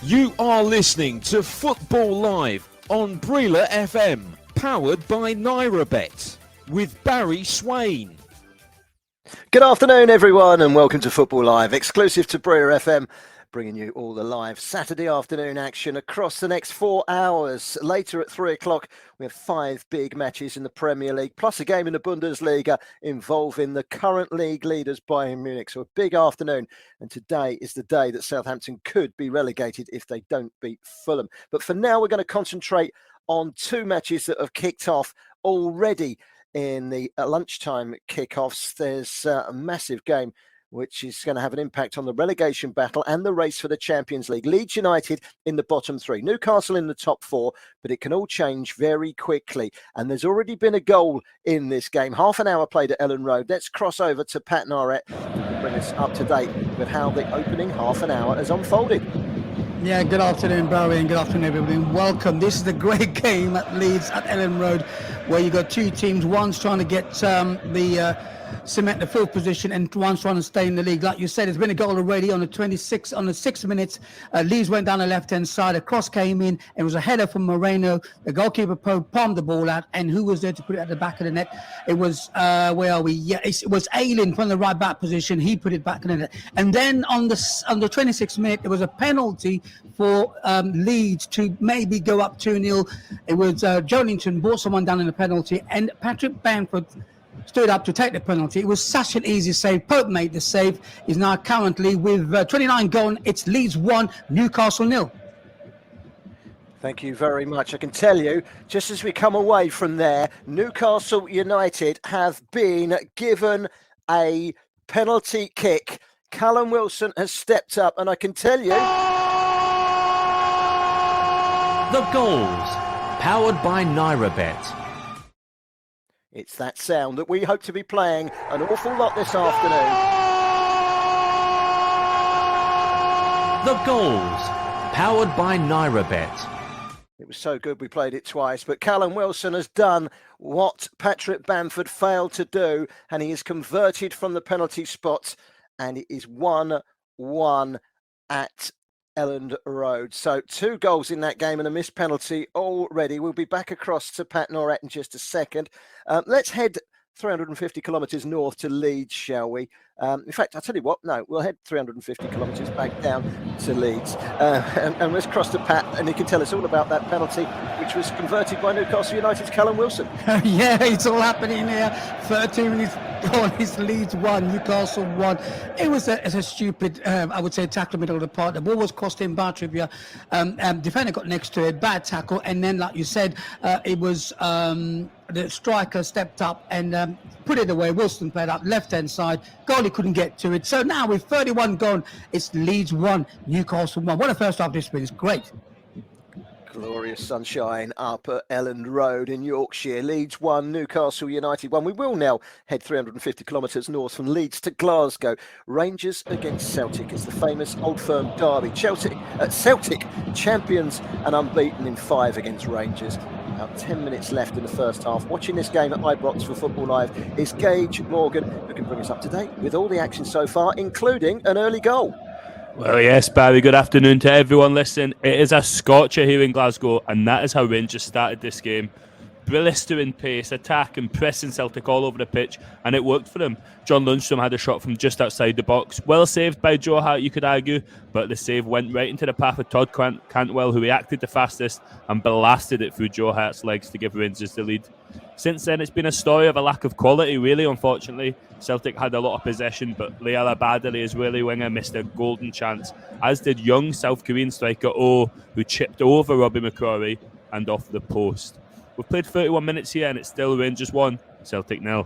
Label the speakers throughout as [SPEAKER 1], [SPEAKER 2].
[SPEAKER 1] You are listening to Football Live on Breela FM, powered by NairaBet, with Barry Swain.
[SPEAKER 2] Good afternoon, everyone, and welcome to Football Live, exclusive to Breela FM, bringing you all the live Saturday afternoon action across the next 4 hours. Later at 3 o'clock, we have 5 big matches in the Premier League, plus a game in the Bundesliga involving the current league leaders, Bayern Munich. So a big afternoon, and today is the day that Southampton could be relegated if they don't beat Fulham. But for now, we're going to concentrate on 2 matches that have kicked off already in the lunchtime kickoffs. There's a massive game which is going to have an impact on the relegation battle and the race for the Champions League. Leeds United in the bottom 3, Newcastle in the top 4, but it can all change very quickly. And there's already been a goal in this game. Half an hour played at Ellen Road. Let's cross over to Pat Narrett to bring us up to date with how the opening half an hour has unfolded.
[SPEAKER 3] Yeah, good afternoon, Barry, and good afternoon, everybody. Welcome. This is the great game at Leeds at Ellen Road, where you've got 2 teams. One's trying to get cement the 4th position, and one's trying to stay in the league. Like you said, there's been a goal already on the 6 minutes. Leeds went down the left-hand side. A cross came in. It was a header from Moreno. The goalkeeper palmed the ball out, and who was there to put it at the back of the net? It was where are we? Yeah, it was Ayling from the right back position. He put it back in the net. And then on the 26th minute, there was a penalty for Leeds to maybe go up 2-0. It was Joelinton brought someone down in the penalty, and Patrick Bamford stood up to take the penalty. It was such an easy save. Pope made the save. He's now currently with 29 gone. It's Leeds 1, Newcastle 0.
[SPEAKER 2] Thank you very much. I can tell you, just as we come away from there, Newcastle United have been given a penalty kick. Callum Wilson has stepped up, and I can tell you...
[SPEAKER 4] The goals, powered by NairaBet.
[SPEAKER 2] It's that sound that we hope to be playing an awful lot this afternoon.
[SPEAKER 4] The goals, powered by NairaBet.
[SPEAKER 2] It was so good we played it twice, but Callum Wilson has done what Patrick Bamford failed to do, and he is converted from the penalty spot, and it is 1-1 at Elland Road. So 2 goals in that game and a missed penalty already. We'll be back across to Pat Narrett in just a second. Let's head 350 kilometres north to Leeds, shall we? In fact, I'll tell you what, no, we'll head 350 kilometres back down to Leeds. And let's cross to Pat, and he can tell us all about that penalty, which was converted by Newcastle United's Callum Wilson.
[SPEAKER 3] Yeah, it's all happening here. 13 minutes gone. It's Leeds 1, Newcastle 1. It was a stupid, I would say, tackle middle of the park. The ball was crossed in by Trippier. Defender got next to it, bad tackle. And then, like you said, it was... the striker stepped up and put it away. Wilson played up left-hand side. Goalie couldn't get to it. So now with 31 gone, it's Leeds 1, Newcastle 1. What a first half this been. It's great.
[SPEAKER 2] Glorious sunshine up at Elland Road in Yorkshire. Leeds 1, Newcastle United 1. We will now head 350 kilometres north from Leeds to Glasgow. Rangers against Celtic is the famous Old Firm derby. Celtic champions and unbeaten in 5 against Rangers. About 10 minutes left in the first half. Watching this game at Ibrox for Football Live is Gage Morgan, who can bring us up to date with all the action so far, including an early goal.
[SPEAKER 5] Well, yes, Barry, good afternoon to everyone. Listen, it is a scorcher here in Glasgow, and that is how Rangers started this game. Blistering pace, attack and pressing Celtic all over the pitch, and it worked for them. John Lundstrom had a shot from just outside the box. Well saved by Joe Hart, you could argue, but the save went right into the path of Todd Cantwell, who reacted the fastest and blasted it through Joe Hart's legs to give Rangers the lead. Since then, it's been a story of a lack of quality, really, unfortunately. Celtic had a lot of possession, but Liala Badali, Israeli winger, missed a golden chance, as did young South Korean striker Oh, who chipped over Robbie McCrory and off the post. We've played 31 minutes here, and it's still Rangers 1, Celtic 0.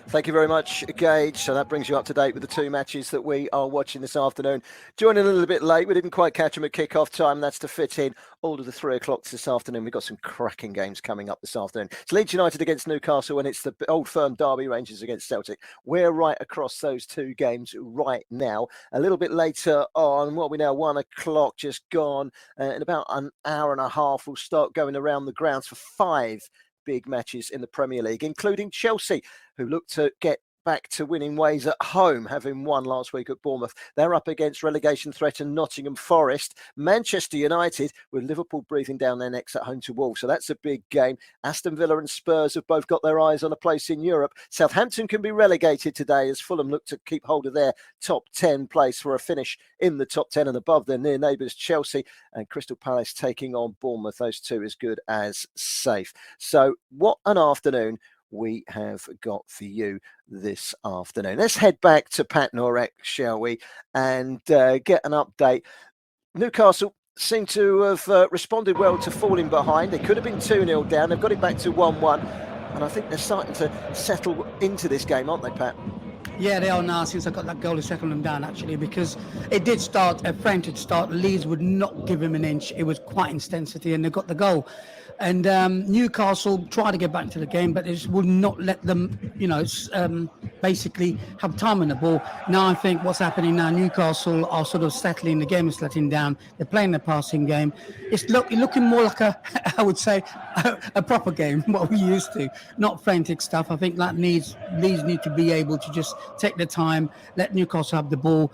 [SPEAKER 2] Thank you very much, Gage. So that brings you up to date with the 2 matches that we are watching this afternoon. Joining a little bit late, we didn't quite catch them at kick-off time. That's to fit in all of the 3 o'clock this afternoon. We've got some cracking games coming up this afternoon. It's Leeds United against Newcastle, and it's the Old Firm derby, Rangers against Celtic. We're right across those 2 games right now. A little bit later on, what are we now, 1 o'clock just gone. In about an hour and a half, we'll start going around the grounds for 5 big matches in the Premier League, including Chelsea, who look to get back to winning ways at home, having won last week at Bournemouth. They're up against relegation threatened Nottingham Forest. Manchester United, with Liverpool breathing down their necks at home to Wolves. So that's a big game. Aston Villa and Spurs have both got their eyes on a place in Europe. Southampton can be relegated today as Fulham look to keep hold of their top 10 place for a finish in the top 10 and above their near neighbours Chelsea, and Crystal Palace taking on Bournemouth. Those two as good as safe. So what an afternoon we have got for you this afternoon. Let's head back to Pat Norek, shall we, and get an update. Newcastle seem to have responded well to falling behind. They could have been 2-0 down. They've got it back to 1-1. And I think they're starting to settle into this game, aren't they, Pat?
[SPEAKER 3] Yeah, they are now since I got that goal to settle them down, actually, because it did start, a frantic start. Leeds would not give him an inch. It was quite intensity, and they got the goal. And Newcastle tried to get back to the game, but they just would not let them, basically have time on the ball. Now I think what's happening now, Newcastle are sort of settling, the game is settling down. They're playing the passing game. It's looking more like I would say, a proper game, what we used to, not frantic stuff. I think that Leeds need to be able to just take the time, let Newcastle have the ball,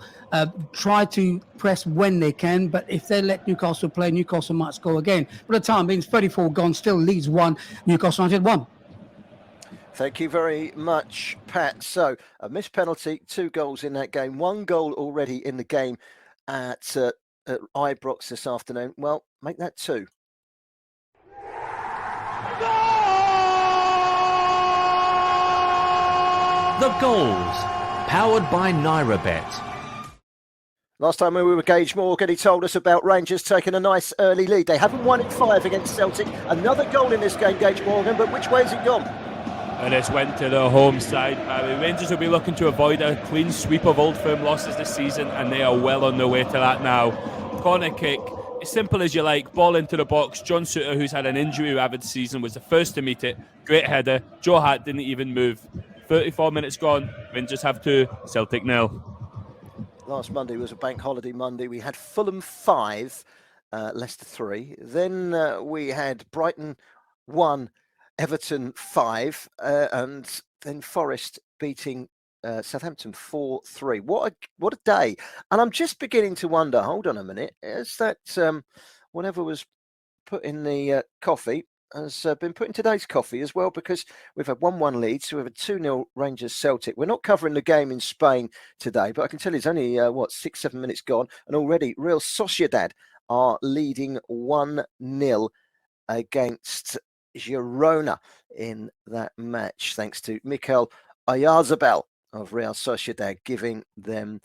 [SPEAKER 3] try to press when they can, but if they let Newcastle play, Newcastle might score again. For the time being, 34 gone, still Leeds 1, Newcastle United 1.
[SPEAKER 2] Thank you very much, Pat. So, a missed penalty, 2 goals in that game, 1 goal already in the game at Ibrox this afternoon. Well, make that 2.
[SPEAKER 4] The goals, powered by NairaBet.
[SPEAKER 2] Last time we were with Gage Morgan, he told us about Rangers taking a nice early lead. They haven't won in 5 against Celtic. Another goal in this game, Gage Morgan, but which way has it gone?
[SPEAKER 5] And it's went to the home side, Barry. Rangers will be looking to avoid a clean sweep of Old Firm losses this season, and they are well on their way to that now. Corner kick, as simple as you like, ball into the box. John Souttar, who's had an injury-ravaged season, was the first to meet it. Great header. Joe Hart didn't even move. 34 minutes gone. Rangers have 2, Celtic 0.
[SPEAKER 2] Last Monday was a bank holiday Monday. We had Fulham 5, Leicester 3. Then we had Brighton 1, Everton 5, and then Forest beating Southampton 4-3. What a day! And I'm just beginning to wonder. Hold on a minute. Is that whatever was put in the coffee has been put in today's coffee as well? Because we've had 1-1 Leeds, so we've had 2-0 Rangers Celtic. We're not covering the game in Spain today, but I can tell you it's only 6-7 minutes gone, and already Real Sociedad are leading 1-0 against Girona in that match, thanks to Mikel Oyarzabal of Real Sociedad giving them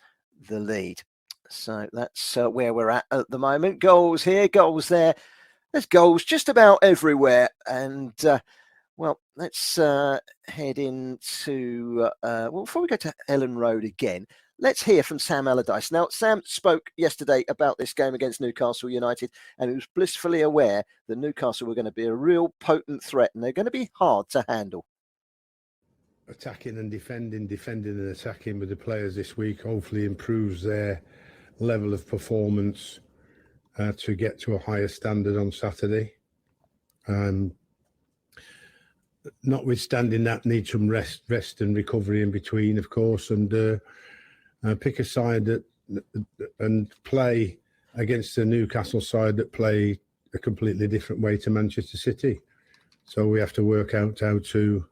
[SPEAKER 2] the lead. So that's where we're at the moment. Goals here, goals there. There's goals just about everywhere. And, well, let's head into... before we go to Ellen Road again, let's hear from Sam Allardyce. Now, Sam spoke yesterday about this game against Newcastle United, and he was blissfully aware that Newcastle were going to be a real potent threat, and they're going to be hard to handle.
[SPEAKER 6] Attacking and defending and attacking with the players this week hopefully improves their level of performance to get to a higher standard on Saturday. Notwithstanding that, need some rest and recovery in between, of course, and pick a side and play against the Newcastle side that play a completely different way to Manchester City. So we have to work out how to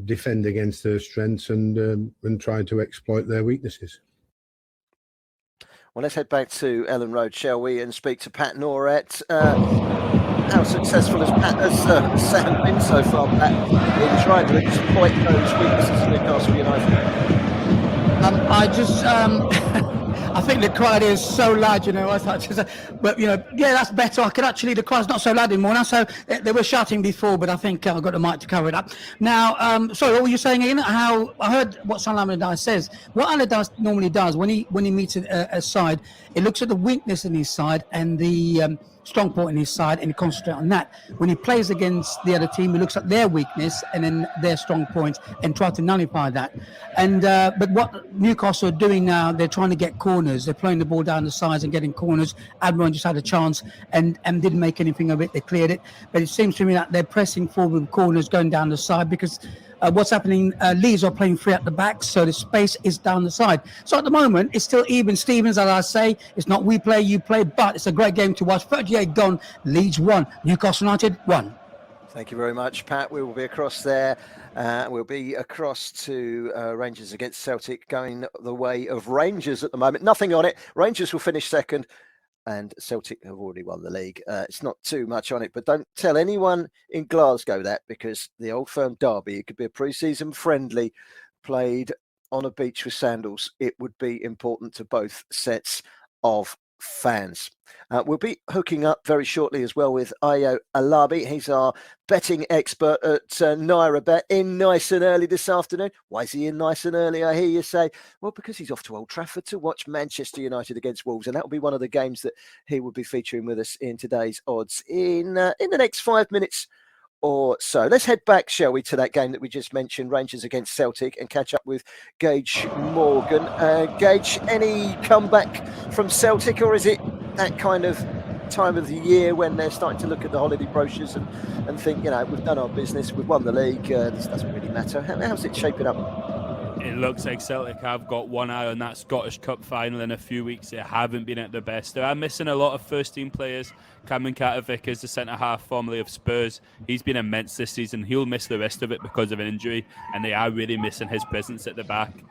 [SPEAKER 6] defend against their strengths and try to exploit their weaknesses.
[SPEAKER 2] Well, let's head back to Ellen Road, shall we, and speak to Pat Norett. How successful has Sam been so far, Pat, in trying to exploit those weaknesses of Newcastle United?
[SPEAKER 3] I think the crowd is so loud, but that's better. The crowd's not so loud anymore now. So they were shouting before, but I think I've got the mic to cover it up. Now, sorry, what were you saying again? How I heard what Sam Allardyce says. What Allardyce normally does when he meets a side, he looks at the weakness in his side and the strong point in his side, and he concentrates on that. When he plays against the other team, he looks at their weakness and then their strong points and try to nullify that. And but what Newcastle are doing now, they're trying to get corners. They're playing the ball down the sides and getting corners. Admiral just had a chance and didn't make anything of it. They cleared it. But it seems to me that they're pressing forward with corners going down the side because what's happening. Leeds are playing free at the back, so the space is down the side. So at the moment, it's still even Stevens, as I say. It's not we play, you play, but it's a great game to watch. 38 gone, Leeds 1, Newcastle United 1.
[SPEAKER 2] Thank you very much, Pat. We will be across there. We'll be across to Rangers against Celtic, going the way of Rangers at the moment. Nothing on it. Rangers will finish second, and Celtic have already won the league. It's not too much on it, but don't tell anyone in Glasgow that, because the Old Firm derby, it could be a pre-season friendly played on a beach with sandals. It would be important to both sets of fans. We'll be hooking up very shortly as well with Ayo Alabi. He's our betting expert at NairaBet, in nice and early this afternoon. Why is he in nice and early, I hear you say? Well, because he's off to Old Trafford to watch Manchester United against Wolves, and that will be one of the games that he will be featuring with us in today's odds in the next 5 minutes or so. Let's head back, shall we, to that game that we just mentioned, Rangers against Celtic, and catch up with Gage Morgan. Gage, any comeback from Celtic, or is it that kind of time of the year when they're starting to look at the holiday brochures and think, we've done our business, we've won the league, this doesn't really matter? How's it shaping up?
[SPEAKER 5] It looks like Celtic have got one eye on that Scottish Cup final in a few weeks. They haven't been at their best. They are missing a lot of first-team players. Cameron Carter-Vickers, the centre-half formerly of Spurs, he's been immense this season. He'll miss the rest of it because of an injury, and they are really missing his presence at the back.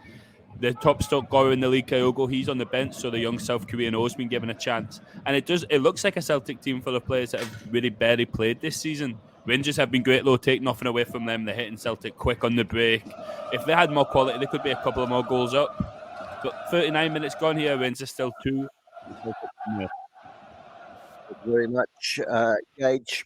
[SPEAKER 5] The top stock scorer in the league, Kyogo, he's on the bench, so the young South Korean has been given a chance. And it looks like a Celtic team full of players that have really barely played this season. Rangers have been great, though, take nothing away from them. They're hitting Celtic quick on the break. If they had more quality, they could be a couple of more goals up. But 39 minutes gone here, Rangers still 2.
[SPEAKER 2] Thank you very much, Gage.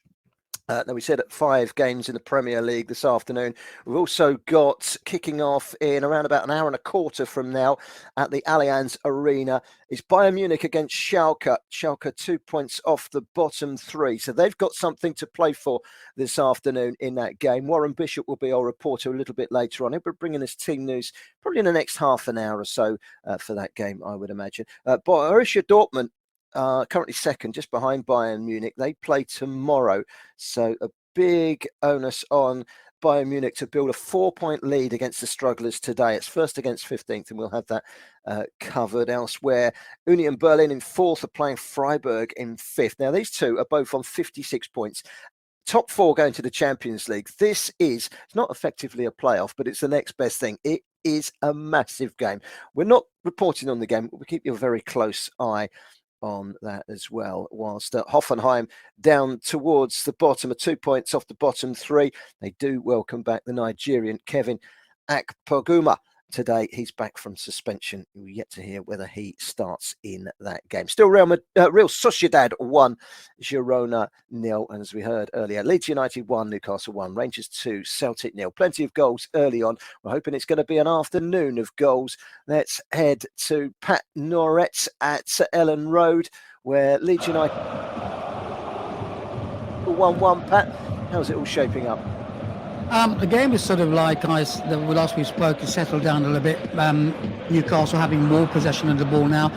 [SPEAKER 2] Now, we said at 5 games in the Premier League this afternoon. We've also got kicking off in around about an hour and a quarter from now at the Allianz Arena. It's Bayern Munich against Schalke. Schalke 2 points off the bottom 3. So they've got something to play for this afternoon in that game. Warren Bishop will be our reporter a little bit later on. He'll be bringing us team news probably in the next half an hour or so for that game, I would imagine. Borussia Dortmund, currently second, just behind Bayern Munich. They play tomorrow. So a big onus on Bayern Munich to build a 4-point lead against the strugglers today. It's first against 15th, and we'll have that covered. Elsewhere, Union Berlin in 4th are playing Freiburg in 5th. Now, these two are both on 56 points. Top 4 going to the Champions League. It's not effectively a playoff, but it's the next best thing. It is a massive game. We're not reporting on the game, but we keep a very close eye on that as well. Whilst Hoffenheim down towards the bottom, are 2 points off the bottom 3. They do welcome back the Nigerian Kevin Akpoguma today. He's back from suspension. We're yet to hear whether he starts in that game. Still Real Sociedad 1, Girona 0. And as we heard earlier, Leeds United 1, Newcastle 1, Rangers 2, Celtic 0. Plenty of goals early on. We're hoping it's going to be an afternoon of goals. Let's head to Pat Norett at Ellen Road, where Leeds United 1-1. Pat, how's it all shaping up?
[SPEAKER 3] The game is sort of like the last we spoke, is settled down a little bit. Newcastle having more possession of the ball now,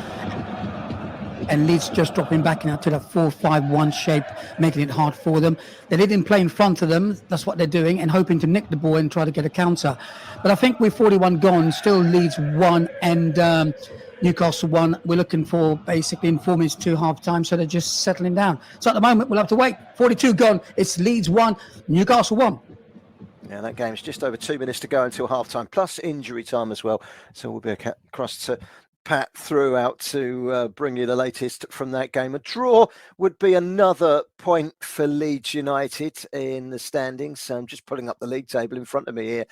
[SPEAKER 3] and Leeds just dropping back into the 4-5-1 shape, making it hard for them. They didn't play in front of them. That's what they're doing, and hoping to nick the ball and try to get a counter. But I think with 41 gone, still Leeds 1 and Newcastle 1. We're looking for basically in 4 minutes to half time, so they're just settling down. So at the moment, we'll have to wait. 42 gone. It's Leeds 1, Newcastle 1.
[SPEAKER 2] Yeah, that game's just over 2 minutes to go until half-time, plus injury time as well. So we'll be across to Pat throughout to bring you the latest from that game. A draw would be another point for Leeds United in the standings. So I'm just pulling up the league table in front of me here.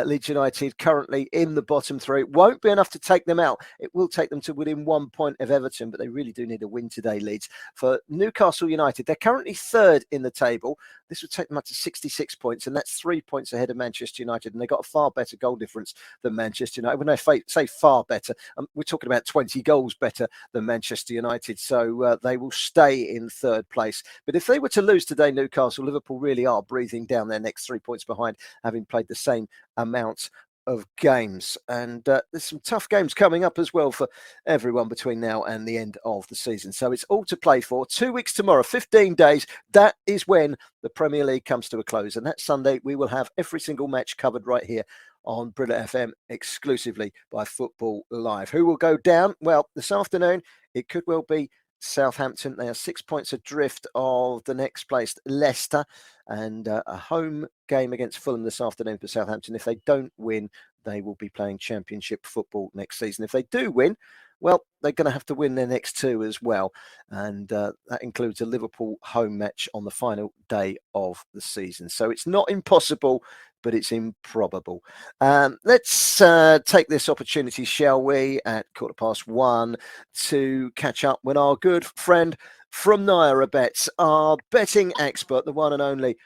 [SPEAKER 2] Leeds United currently in the bottom 3. It won't be enough to take them out. It will take them to within 1 point of Everton, but they really do need a win today, Leeds. For Newcastle United, they're currently 3rd in the table. This would take them up to 66 points, and that's 3 points ahead of Manchester United. And they've got a far better goal difference than Manchester United. When I say far better, we're talking about 20 goals better than Manchester United. So they will stay in 3rd place. But if they were to lose today, Newcastle, Liverpool really are breathing down their next 3 points behind, having played the same amount of games, and there's some tough games coming up as well for everyone between now and the end of the season. So it's all to play for. 2 weeks tomorrow, 15 days. That is when the Premier League comes to a close, and that Sunday we will have every single match covered right here on Brilla FM exclusively by Football Live. Who will go down? Well, this afternoon it could well be Southampton. They are 6 points adrift of the next placed Leicester, and a home game against Fulham this afternoon for Southampton. If they don't win, they will be playing Championship football next season. If they do win, well, they're going to have to win their next two as well, and that includes a Liverpool home match on the final day of the season. So it's not impossible, but it's improbable. Let's take this opportunity, shall we, at 1:15 to catch up with our good friend from Naira Bets, our betting expert, the one and only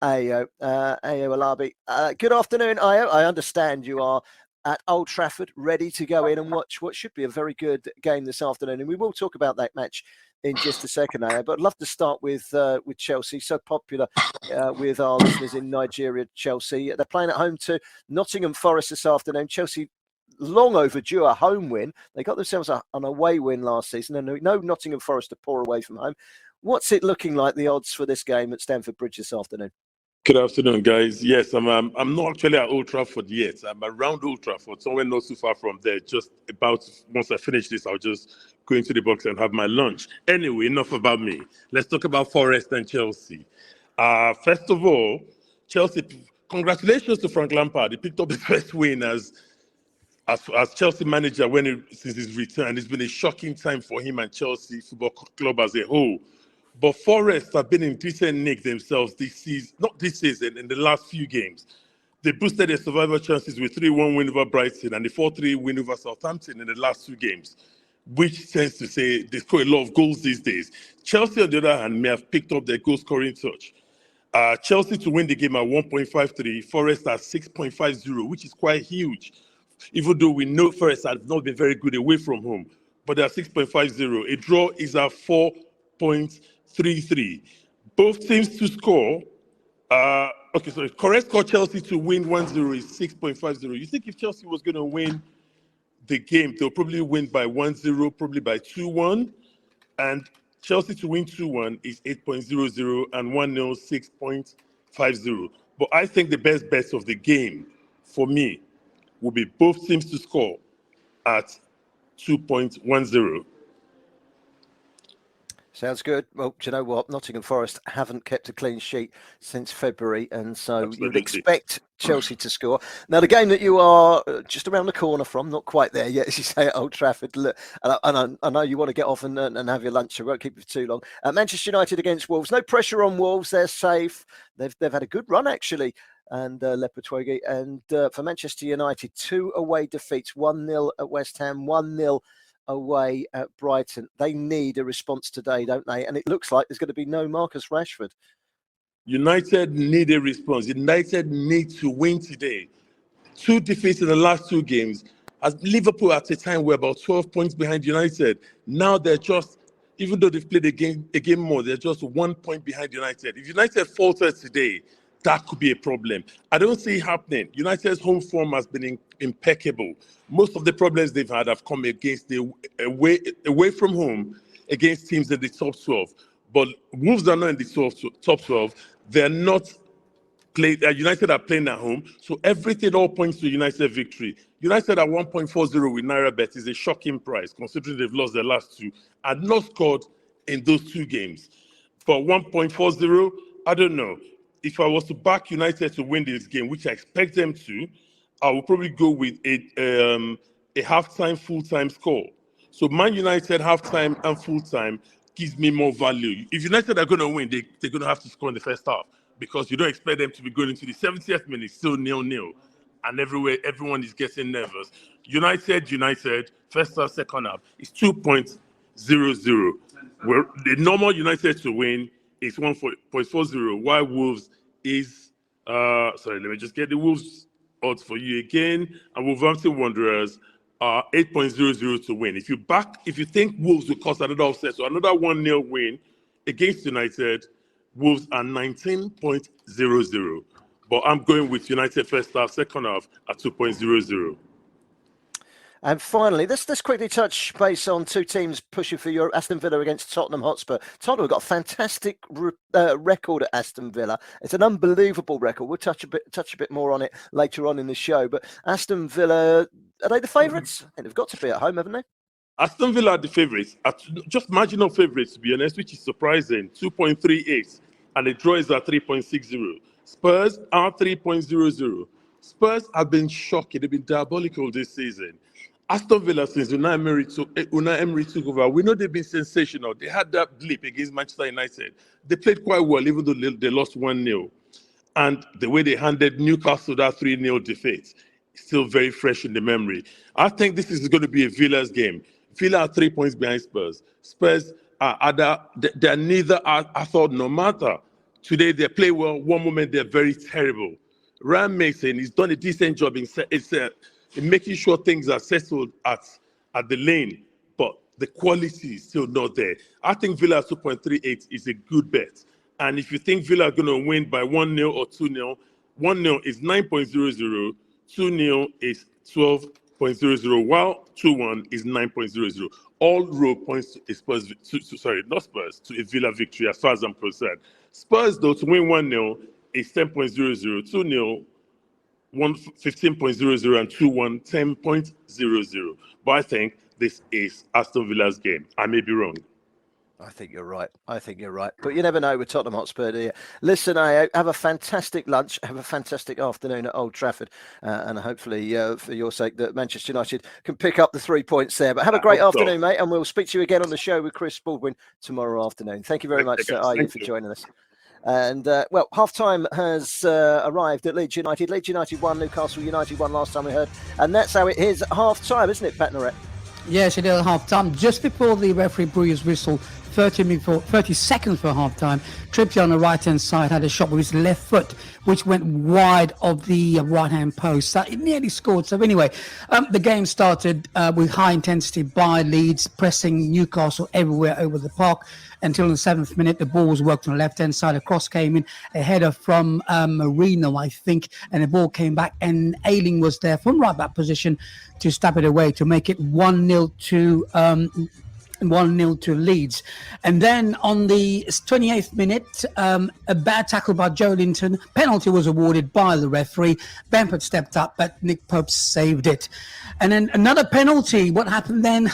[SPEAKER 2] Ayo Alabi. Good afternoon, Ayo. I understand you are at Old Trafford, ready to go in and watch what should be a very good game this afternoon. And we will talk about that match in just a second, Ayo. But I'd love to start with Chelsea, so popular with our listeners in Nigeria, Chelsea. They're playing at home to Nottingham Forest this afternoon. Chelsea long overdue a home win. They got themselves an away win last season, and no Nottingham Forest to pour away from home. What's it looking like, the odds for this game at Stamford Bridge this afternoon?
[SPEAKER 7] Good afternoon, guys. Yes, I'm not actually at Old Trafford yet. I'm around Old Trafford, somewhere not too far from there. Just about, once I finish this, I'll just go into the box and have my lunch. Anyway, enough about me. Let's talk about Forest and Chelsea. First of all, Chelsea, congratulations to Frank Lampard. He picked up the first win as Chelsea manager since his return. It's been a shocking time for him and Chelsea Football Club as a whole. But Forest have been in decent nick themselves this season, not this season, in the last few games. They boosted their survival chances with 3-1 win over Brighton and a 4-3 win over Southampton in the last two games, which tends to say they score a lot of goals these days. Chelsea, on the other hand, may have picked up their goal-scoring touch. Chelsea to win the game at 1.53, Forest at 6.50, which is quite huge, even though we know Forest have not been very good away from home. But they're 6.50. A draw is at 4.33. Both teams to score. Correct score Chelsea to win 1-0 is 6.50. You think if Chelsea was going to win the game, they'll probably win by 1-0, probably by 2-1. And Chelsea to win 2-1 is 8.00 and 1-0, 6.50. But I think the best bets of the game for me will be both teams to score at 2.10.
[SPEAKER 2] Sounds good. Well, do you know what? Nottingham Forest haven't kept a clean sheet since February, and so you'd expect Chelsea to score. Now, the game that you are just around the corner from, not quite there yet, as you say, at Old Trafford, and I know you want to get off and have your lunch, so I won't keep you for too long. Manchester United against Wolves. No pressure on Wolves. They're safe. They've had a good run, actually, and Lopetegui. And for Manchester United, 2 away defeats, 1-0 at West Ham, 1-0 away at Brighton. They need a response today, don't they? And it looks like there's going to be no Marcus Rashford.
[SPEAKER 7] United need a response. United need to win today. 2 defeats in the last 2 games. As Liverpool at a time were about 12 points behind United. Now they're just, even though they've played a game more, they're just 1 point behind United. If United falters today, that could be a problem. I don't see it happening. United's home form has been impeccable. Most of the problems they've had have come against the away from home against teams in the top 12. But Wolves are not in the top 12. They're not playing. United are playing at home. So everything all points to United victory. United at 1.40 with NairaBet is a shocking price, considering they've lost their last 2 and not scored in those 2 games. For 1.40, I don't know. If I was to back United to win this game, which I expect them to, I will probably go with a halftime, full-time score. So Man United halftime and full-time gives me more value. If United are going to win, they're going to have to score in the first half because you don't expect them to be going into the 70th minute, still 0-0. And everyone is getting nervous. United, first half, second half, is 2.00. Where the normal United to win is 1.40, while Wolves is, let me just get the Wolves odds for you again. And Wolverhampton Wanderers are 8.00 to win. If you think Wolves will cause another offset, so another 1-0 win against United, Wolves are 19.00. But I'm going with United first half, second half at 2.00.
[SPEAKER 2] And finally, let's quickly touch base on two teams pushing for Europe. Aston Villa against Tottenham Hotspur. Tottenham have got a fantastic record at Aston Villa. It's an unbelievable record. We'll touch a bit more on it later on in the show. But Aston Villa, are they the favourites? I think they've got to be at home, haven't they?
[SPEAKER 7] Aston Villa are the favourites, just marginal favourites to be honest, which is surprising. 2.38, and the draw is at 3.60. Spurs are 3.00. Spurs have been shocking. They've been diabolical this season. Aston Villa, since Unai Emery took over, we know they've been sensational. They had that blip against Manchester United. They played quite well, even though they lost 1-0. And the way they handed Newcastle that 3-0 defeat is still very fresh in the memory. I think this is going to be a Villa's game. Villa are 3 points behind Spurs. Spurs are they're neither Arthur nor Mata. Today they play well. One moment they're very terrible. Ryan Mason, he's done a decent job in making sure things are settled at the lane, but the quality is still not there. I think Villa 2.38 is a good bet. And if you think Villa are going to win by 1-0 or 2-0, 1-0 is 9.00, 2-0 is 12.00, while 2-1 is 9.00. All road points to a Spurs, to a Villa victory as far as I'm concerned. Spurs, though, to win 1-0 is 10.00, 2-0, 15.00, and 2-1, 10.00. But I think this is Aston Villa's game. I may be wrong.
[SPEAKER 2] I think you're right. But you never know with Tottenham Hotspur, do you? Listen, I have a fantastic lunch, have a fantastic afternoon at Old Trafford, and hopefully, for your sake, that Manchester United can pick up the 3 points there. But have a great afternoon, mate, and we'll speak to you again on the show with Chris Baldwin tomorrow afternoon. Thank you very much, Sir Ayu, for joining us. And, well, half-time has arrived at Leeds United. Leeds United won, Newcastle United won last time we heard. And that's how it is half-time, isn't it, Pat Norette?
[SPEAKER 3] Yes, it is half-time. Just before the referee blew his whistle, 30 seconds for half-time, Trippier on the right-hand side had a shot with his left foot, which went wide of the right-hand post. So it nearly scored. So anyway, the game started with high intensity by Leeds, pressing Newcastle everywhere over the park until in the 7th minute. The ball was worked on the left-hand side. A cross came in, a header from Marino, I think, and the ball came back, and Ayling was there from right-back position to stab it away to make it 1-0 to Leeds. And then on the 28th minute, a bad tackle by Joelinton. Penalty was awarded by the referee. Bamford stepped up, but Nick Pope saved it. And then another penalty. What happened then?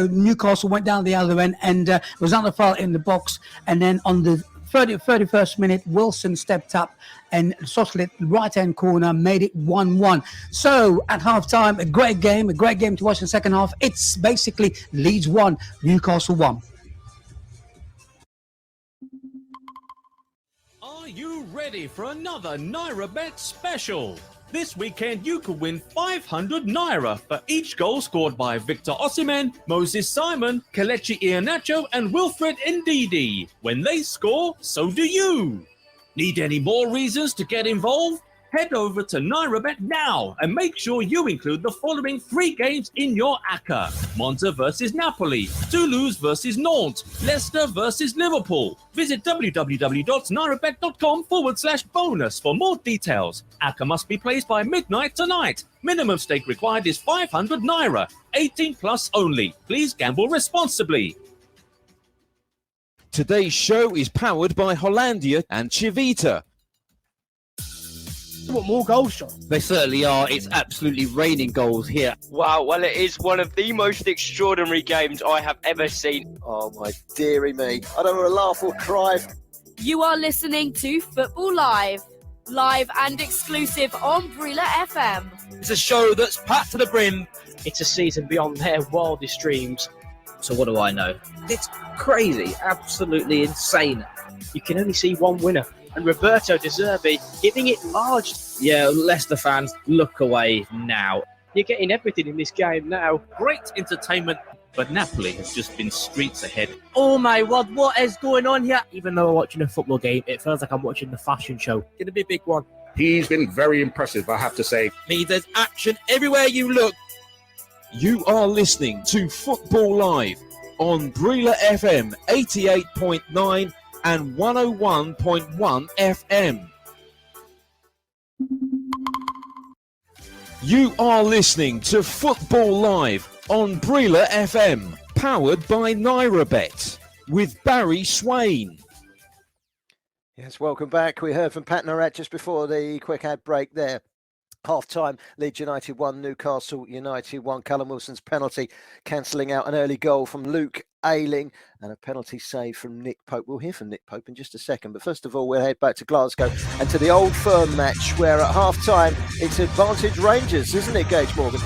[SPEAKER 3] Newcastle went down the other end, and was under foul in the box. And then on the 31st minute, Wilson stepped up and Soslet, right-hand corner, made it 1-1. So at half-time, a great game to watch in the second half. It's basically Leeds 1, Newcastle 1.
[SPEAKER 4] Are you ready for another NairaBet special? This weekend you could win 500 Naira for each goal scored by Victor Osimhen, Moses Simon, Kelechi Iheanacho and Wilfred Ndidi. When they score, so do you. Need any more reasons to get involved? Head over to NairaBet now and make sure you include the following 3 games in your ACCA. Monza versus Napoli, Toulouse versus Nantes, Leicester versus Liverpool. Visit www.nairabet.com/bonus for more details. ACCA must be placed by midnight tonight. Minimum stake required is 500 Naira. 18 plus only. Please gamble responsibly.
[SPEAKER 1] Today's show is powered by Hollandia and Chivita.
[SPEAKER 8] What more goals, John?
[SPEAKER 9] They certainly are. It's absolutely raining goals here.
[SPEAKER 10] Wow, well, it is one of the most extraordinary games I have ever seen.
[SPEAKER 2] Oh, my dearie me. I don't want to laugh or cry.
[SPEAKER 11] You are listening to Football Live and exclusive on Brila FM.
[SPEAKER 9] It's a show that's packed to the brim. It's a season beyond their wildest dreams. So what do I know? It's crazy, absolutely insane. You can only see one winner. And Roberto De Zerbi giving it large. Yeah, Leicester fans, look away now. You're getting everything in this game now.
[SPEAKER 4] Great entertainment, but Napoli has just been streets ahead.
[SPEAKER 9] Oh my word, what is going on here? Even though I'm watching a football game, it feels like I'm watching the fashion show. Gonna be a big one.
[SPEAKER 12] He's been very impressive, I have to say.
[SPEAKER 9] There's action everywhere you look.
[SPEAKER 1] You are listening to Football Live on Brila FM 88.9 and 101.1 FM. You are listening to Football Live on Breela FM, powered by NairaBet, with Barry Swain.
[SPEAKER 2] Yes, welcome back. We heard from Pat Norat just before the quick ad break there. Half-time, Leeds United 1, Newcastle United 1. Callum Wilson's penalty cancelling out an early goal from Luke Ayling and a penalty save from Nick Pope. We'll hear from Nick Pope in just a second. But first of all, we'll head back to Glasgow and to the Old Firm match where at half-time it's advantage Rangers, isn't it, Gage Morgan?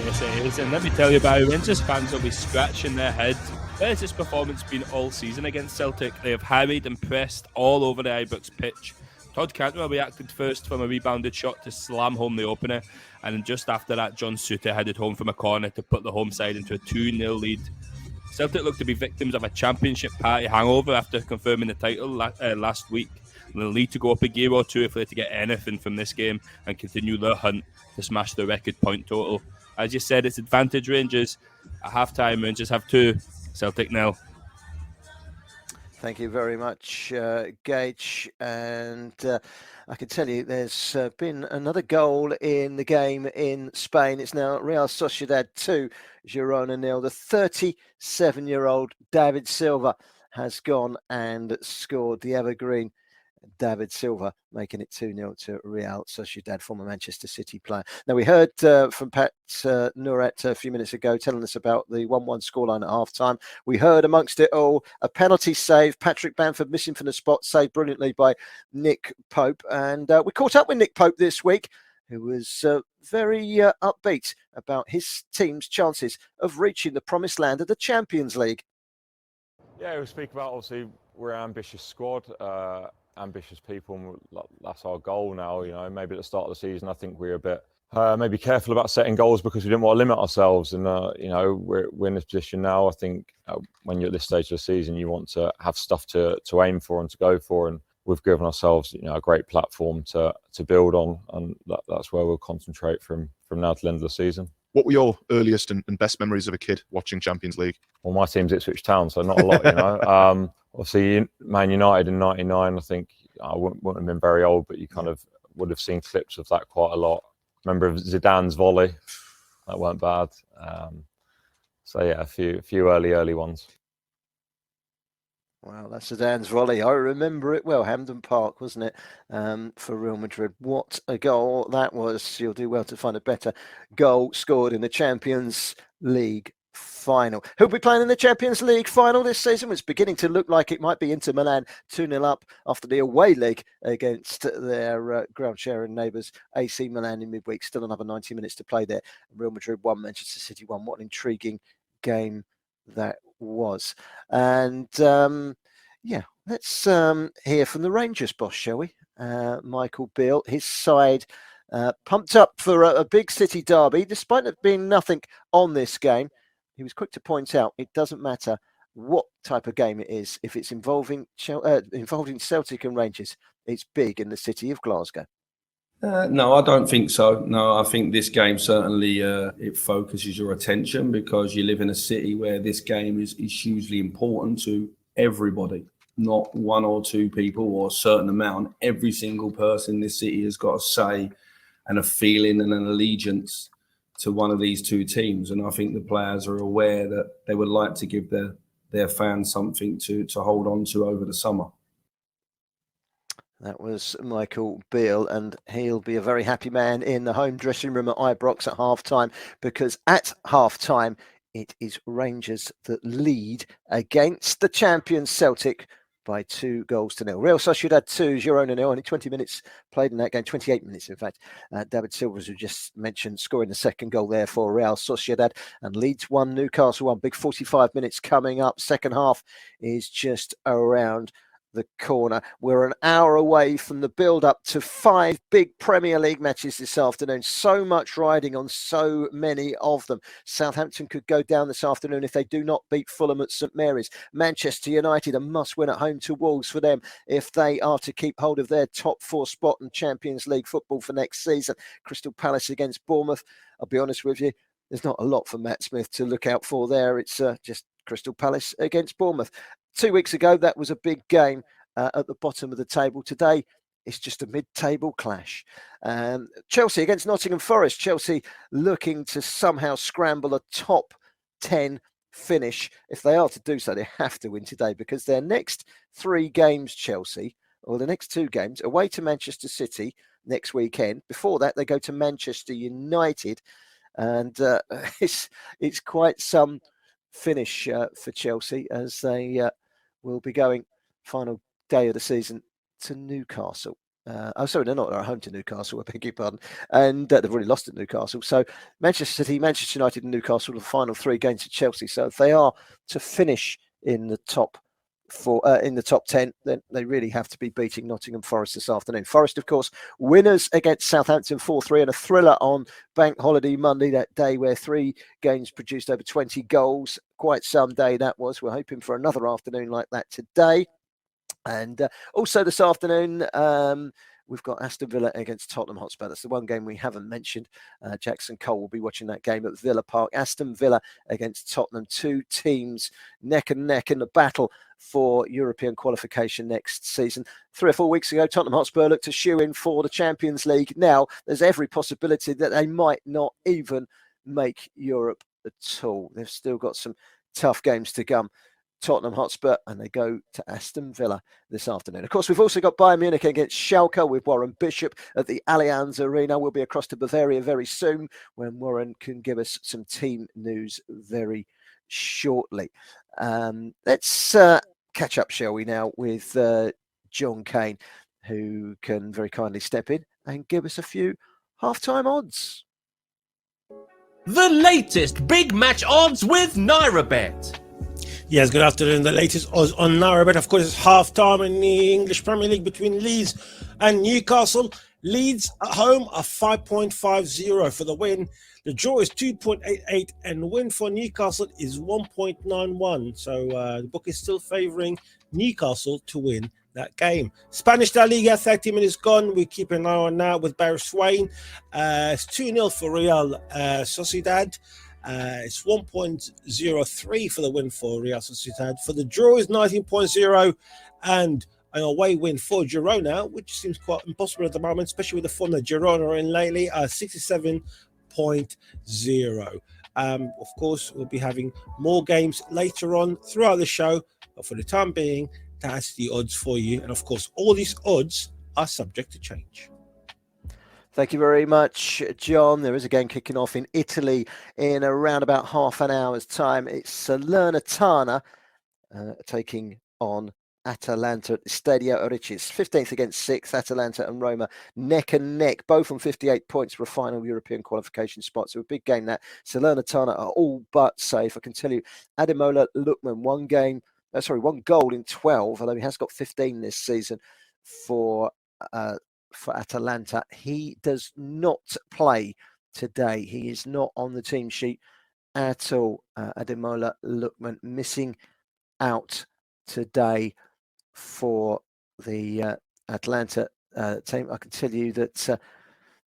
[SPEAKER 5] Yes, it is. And let me tell you, Barry, Rangers fans will be scratching their heads. Where has this performance been all season against Celtic? They have harried and pressed all over the Ibrox pitch. Todd Cantwell reacted first from a rebounded shot to slam home the opener, and just after that, John Suter headed home from a corner to put the home side into a 2-0 lead. Celtic looked to be victims of a championship party hangover after confirming the title last week, and they'll need to go up a gear or two if they're to get anything from this game and continue their hunt to smash the record point total. As you said, it's advantage Rangers. At half-time, Rangers have 2, Celtic 0.
[SPEAKER 2] Thank you very much, Gage. And I can tell you there's been another goal in the game in Spain. It's now Real Sociedad 2, Girona 0. The 37-year-old David Silva has gone and scored the evergreen. David Silva making it 2-0 to Real Sociedad, former Manchester City player. Now, we heard from Pat Norat a few minutes ago telling us about the 1-1 scoreline at half-time. We heard amongst it all a penalty save, Patrick Bamford missing from the spot, saved brilliantly by Nick Pope. And we caught up with Nick Pope this week, who was very upbeat about his team's chances of reaching the promised land of the Champions League.
[SPEAKER 8] Yeah, we speak about, obviously, we're an ambitious squad. Ambitious people, and that's our goal now. You know, maybe at the start of the season, I think we were a bit maybe careful about setting goals because we didn't want to limit ourselves. And you know, we're in this position now. I think when you're at this stage of the season, you want to have stuff to aim for and to go for. And we've given ourselves, you know, a great platform to build on, and that's where we'll concentrate from now to the end of the season.
[SPEAKER 13] What were your earliest and best memories of a kid watching Champions League?
[SPEAKER 8] Well, my team's Ipswich Town, so not a lot, you know. Obviously, Man United in '99, I think I wouldn't have been very old, but you kind of would have seen clips of that quite a lot. Remember Zidane's volley? That weren't bad. So yeah, a few early ones.
[SPEAKER 2] Wow, that's Zidane's volley. I remember it well. Hampden Park, wasn't it, for Real Madrid? What a goal that was. You'll do well to find a better goal scored in the Champions League final. Who'll be playing in the Champions League final this season? It's beginning to look like it might be Inter Milan 2-0 up after the away leg against their ground-sharing neighbours AC Milan in midweek. Still another 90 minutes to play there. Real Madrid 1, Manchester City 1. What an intriguing game that was. And yeah, let's hear from the Rangers boss, shall we? Michael Beale, his side pumped up for a big City derby, despite there being nothing on this game. He was quick to point out it doesn't matter what type of game it is. If it's involving Celtic and Rangers, it's big in the city of Glasgow.
[SPEAKER 14] No, I don't think so. No, I think this game certainly it focuses your attention because you live in a city where this game is hugely important to everybody, not one or two people or a certain amount. Every single person in this city has got a say and a feeling and an allegiance to one of these two teams. And I think the players are aware that they would like to give their fans something to hold on to over the summer.
[SPEAKER 2] That was Michael Beale, and he'll be a very happy man in the home dressing room at Ibrox at half-time, because at half-time, it is Rangers that lead against the champions Celtic by 2-0. Real Sociedad 2, Girona 0. Only 20 minutes played in that game, 28 minutes in fact. David Silva, as we just mentioned, scoring the second goal there for Real Sociedad. And Leeds 1, Newcastle 1. Big 45 minutes coming up. Second half is just around the corner. We're an hour away from the build-up to 5 big Premier League matches this afternoon. So much riding on so many of them. Southampton could go down this afternoon if they do not beat Fulham at St Mary's. Manchester United, a must-win at home to Wolves for them if they are to keep hold of their top 4 spot in Champions League football for next season. Crystal Palace against Bournemouth. I'll be honest with you, there's not a lot for Matt Smith to look out for there. It's just Crystal Palace against Bournemouth. 2 weeks ago, that was a big game at the bottom of the table. Today, it's just a mid-table clash. Chelsea against Nottingham Forest. Chelsea looking to somehow scramble a top 10 finish. If they are to do so, they have to win today, because their next 3 games, Chelsea, or the next 2 games, away to Manchester City next weekend. Before that, they go to Manchester United, and it's quite some finish for Chelsea, as they will be going final day of the season to Newcastle. Sorry, they're not. They're at home to Newcastle, I beg your pardon. And they've already lost at Newcastle. So Manchester City, Manchester United and Newcastle are the final 3 games of Chelsea. So if they are to finish in the top 10, then they really have to be beating Nottingham Forest this afternoon. Forest, of course, winners against Southampton 4-3, and a thriller on Bank Holiday Monday, that day where 3 games produced over 20 goals. Quite some day that was. We're hoping for another afternoon like that today. And also this afternoon, we've got Aston Villa against Tottenham Hotspur. That's the one game we haven't mentioned. Jackson Cole will be watching that game at Villa Park. Aston Villa against Tottenham, 2 teams neck and neck in the battle for European qualification next season. 3 or 4 weeks ago, Tottenham Hotspur looked to shoe in for the Champions League. Now, there's every possibility that they might not even make Europe at all. They've still got some tough games to come. Tottenham Hotspur, and they go to Aston Villa this afternoon. Of course, we've also got Bayern Munich against Schalke with Warren Bishop at the Allianz Arena. We'll be across to Bavaria very soon, when Warren can give us some team news very shortly. Let's catch up, shall we, now, with John Kane, who can very kindly step in and give us a few half-time odds.
[SPEAKER 4] The latest big match odds with NairaBet.
[SPEAKER 15] Yes, good afternoon. The latest odds on NairaBet, of course, is half-time in the English Premier League between Leeds and Newcastle. Leeds at home are 5.50 for the win. The draw is 2.88, and the win for Newcastle is 1.91. So the book is still favouring Newcastle to win that game. Spanish La Liga, 30 minutes gone. We keep an eye on that with Barry Swain. It's 2-0 for Real Sociedad. It's 1.03 for the win for Real Sociedad. For the draw is 19.0, and an away win for Girona, which seems quite impossible at the moment, especially with the form that Girona are in lately, 67.0. Of course, we'll be having more games later on throughout the show, but for the time being, that's the odds for you. And of course, all these odds are subject to change.
[SPEAKER 2] Thank you very much, John. There is a game kicking off in Italy in around about half an hour's time. It's Salernitana taking on Atalanta at the Stadio Orecchie. 15th against 6th, Atalanta and Roma neck and neck, both on 58 points for a final European qualification spot. So a big game that. Salernitana are all but safe. I can tell you, Ademola Lookman, one goal in 12, although he has got 15 this season for Atalanta. He does not play today. He is not on the team sheet at all. Ademola Lookman missing out today for the Atlanta team. I can tell you that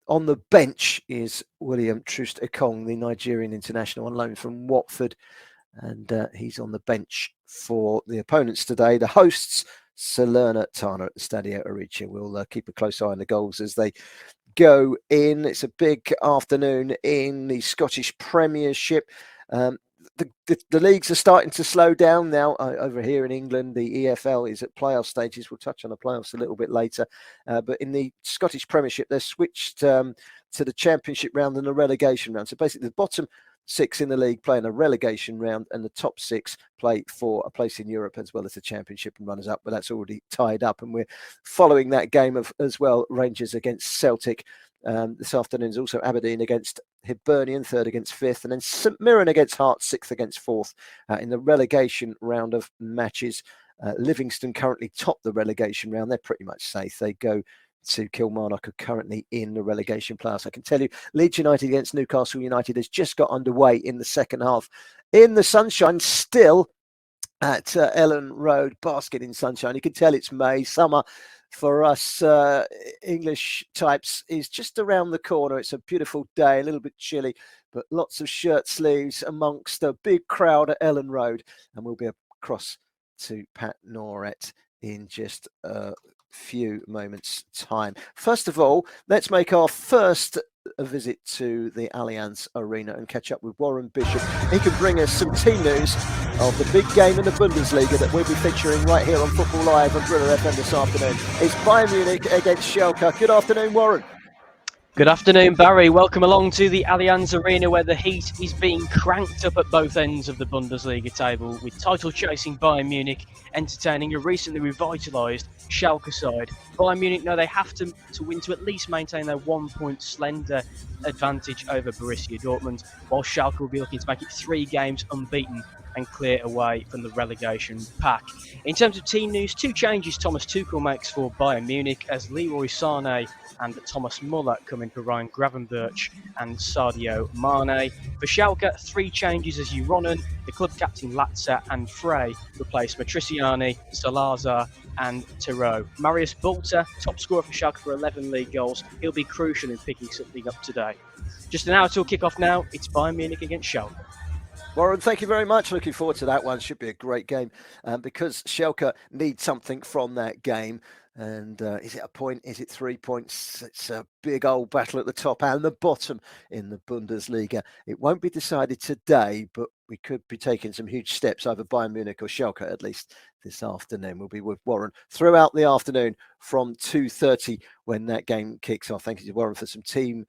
[SPEAKER 2] on the bench is William Troost-Ekong, the Nigerian international on loan from Watford, and he's on the bench for the opponents today. The hosts, Salernitana at the Stadio Orecchie. We'll keep a close eye on the goals as they go in. It's a big afternoon in the Scottish Premiership. The leagues are starting to slow down now. Over here in England, the EFL is at playoff stages. We'll touch on the playoffs a little bit later. But in the Scottish Premiership, they've switched to the Championship round and the relegation round. So basically, the bottom 6 in the league play in a relegation round, and the top 6 play for a place in Europe as well as the Championship and runners-up. But that's already tied up, and we're following that game as well. Rangers against Celtic. This afternoon is also Aberdeen against Hibernian, 3rd against 5th, and then St Mirren against Hearts, 6th against 4th in the relegation round of matches. Livingston currently top the relegation round. They're pretty much safe. They go to Kilmarnock, are currently in the relegation playoffs. I can tell you, Leeds United against Newcastle United has just got underway in the second half. In the sunshine, still at Ellen Road, basket in sunshine. You can tell it's May. Summer for us English types is just around the corner. It's a beautiful day, a little bit chilly, but lots of shirt sleeves amongst a big crowd at Ellen Road. And we'll be across to Pat Norett in just a few moments' time. First of all, let's make our first visit to the Allianz Arena and catch up with Warren Bishop. He can bring us some team news of the big game in the Bundesliga that we'll be featuring right here on Football Live on Briller FM this afternoon. It's Bayern Munich against Schalke. Good afternoon, Warren.
[SPEAKER 9] Good afternoon, Barry. Welcome along to the Allianz Arena, where the heat is being cranked up at both ends of the Bundesliga table, with title-chasing Bayern Munich entertaining a recently revitalised Schalke side. Bayern Munich know they have to win to at least maintain their 1 point slender advantage over Borussia Dortmund, while Schalke will be looking to make it 3 games unbeaten and clear away from the relegation pack. In terms of team news, 2 changes Thomas Tuchel makes for Bayern Munich, as Leroy Sané and Thomas Muller come in for Ryan Gravenberch and Sadio Mane. For Schalke, 3 changes as Juronen, the club captain Latza and Frey replace Matriciani, Salazar and Theroux. Marius Bulter, top scorer for Schalke for 11 league goals. He'll be crucial in picking something up today. Just an hour till kick-off now. It's Bayern Munich against Schalke.
[SPEAKER 2] Warren, thank you very much. Looking forward to that one. Should be a great game because Schalke need something from that game. And is it a point? Is it 3 points? It's a big old battle at the top and the bottom in the Bundesliga. It won't be decided today, but we could be taking some huge steps, either Bayern Munich or Schalke, at least this afternoon. We'll be with Warren throughout the afternoon from 2:30 when that game kicks off. Thank you to Warren for some team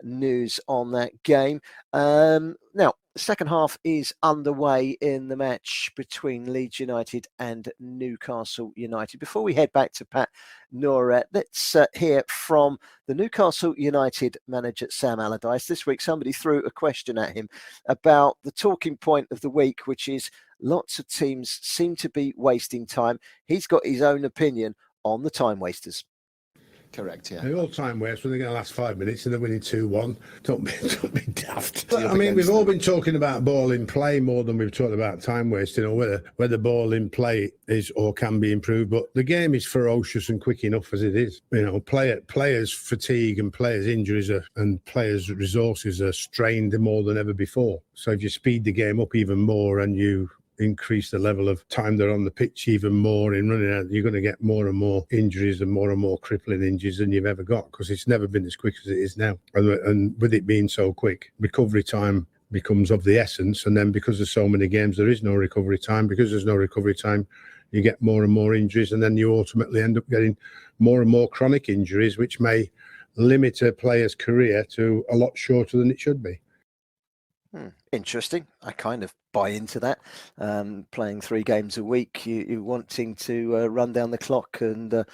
[SPEAKER 2] news on that game. Now, the second half is underway in the match between Leeds United and Newcastle United. Before we head back to Pat Noret, let's hear from the Newcastle United manager, Sam Allardyce. This week, somebody threw a question at him about the talking point of the week, which is lots of teams seem to be wasting time. He's got his own opinion on the time wasters.
[SPEAKER 16] Correct, yeah.
[SPEAKER 6] The all-time waste when they're going to last 5 minutes and they're winning 2-1. Don't be daft. But, I mean, we've all been talking about ball in play more than we've talked about time wasting, or whether ball in play is or can be improved. But the game is ferocious and quick enough as it is. You know, players' fatigue and players' injuries and players' resources are strained more than ever before. So if you speed the game up even more and you increase the level of time they're on the pitch even more in running out, you're going to get more and more injuries and more crippling injuries than you've ever got, because it's never been as quick as it is now. And with it being so quick, recovery time becomes of the essence. And then because there's so many games, there is no recovery time. Because there's no recovery time, you get more and more injuries, and then you ultimately end up getting more and more chronic injuries, which may limit a player's career to a lot shorter than it should be.
[SPEAKER 2] Interesting. I kind of buy into that. Playing 3 games a week, you wanting to run down the clock and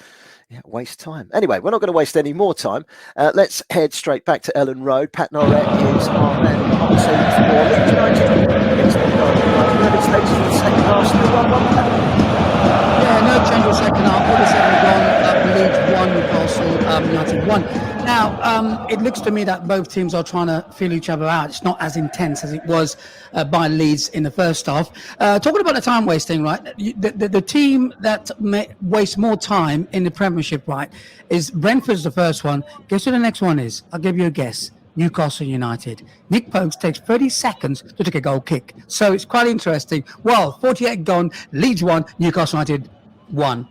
[SPEAKER 2] waste time. Anyway, we're not going to waste any more time. Let's head straight back to Ellen Road. Pat Noret is our man in the hot seat for Leeds United against the early stages of the second half. Still 1-1.
[SPEAKER 3] Yeah, no change in the second half. 47 gone. Leeds 1, Newcastle United 1. Now, it looks to me that both teams are trying to feel each other out. It's not as intense as it was by Leeds in the first half. Talking about the time wasting, right? The team that may waste more time in the Premiership, right, is Brentford's the first one. Guess who the next one is? I'll give you a guess. Newcastle United. Nick Pokes takes 30 seconds to take a goal kick. So it's quite interesting. Well, 48 gone, Leeds 1, Newcastle United 1.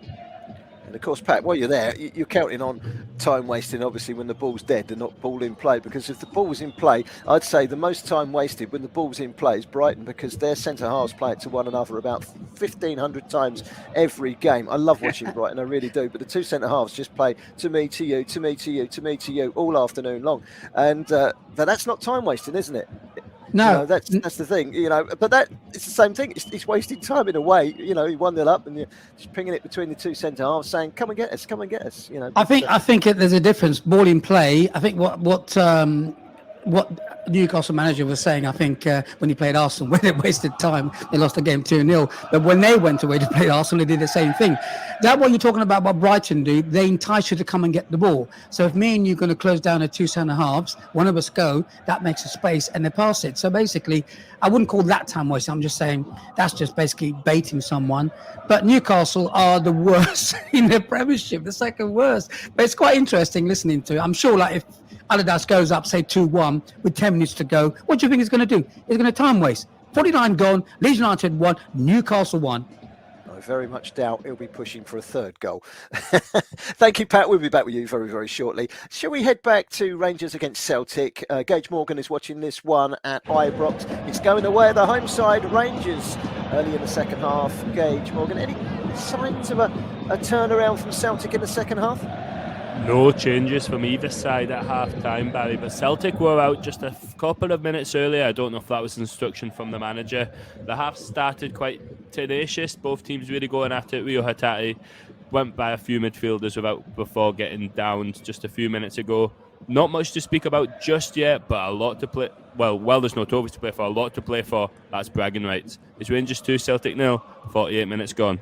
[SPEAKER 2] And of course, Pat, while you're there, you're counting on time wasting, obviously, when the ball's dead and not ball in play. Because if the ball's in play, I'd say the most time wasted when the ball's in play is Brighton, because their centre-halves play it to one another about 1,500 times every game. I love watching Brighton, I really do. But the 2 centre-halves just play to me, to you, to me, to you, to me, to you, all afternoon long. And that's not time wasting, isn't it?
[SPEAKER 3] No,
[SPEAKER 2] you know, that's the thing, you know. But that it's the same thing. It's wasting time in a way. You know, you 1-0 up and you're just pinging it between the 2 centre halves, saying, "Come and get us, come and get us." You know.
[SPEAKER 3] I think there's a difference. Ball in play. I think what Newcastle manager was saying, I think when he played Arsenal, when they wasted time, they lost the game 2-0. But when they went away to play Arsenal, they did the same thing. That what you're talking about, what Brighton do, they entice you to come and get the ball. So if me and you're going to close down the 2 centre halves, one of us go, that makes a space and they pass it. So basically, I wouldn't call that time wasting. I'm just saying that's just basically baiting someone. But Newcastle are the worst in the Premiership, the second worst. But it's quite interesting listening to it. I'm sure, like, if Allardyce goes up, say 2-1 with 10 minutes to go, what do you think he's going to do? He's going to time waste. 49 gone, Leeds United 1, Newcastle 1.
[SPEAKER 2] I very much doubt he'll be pushing for a third goal. Thank you, Pat. We'll be back with you very, very shortly. Shall we head back to Rangers against Celtic? Gage Morgan is watching this one at Ibrox. It's going away at the home side, Rangers, early in the second half. Gage Morgan, any signs of a turnaround from Celtic in the second half?
[SPEAKER 5] No changes from either side at half-time, Barry, but Celtic were out just a couple of minutes earlier. I don't know if that was instruction from the manager. The half started quite tenacious, both teams really going at it. Rio Hatate went by a few midfielders before getting down just a few minutes ago. Not much to speak about just yet, but a lot to play. Well, there's no trophies to play for, a lot to play for. That's bragging rights. It's Rangers 2, Celtic 0, 48 minutes gone.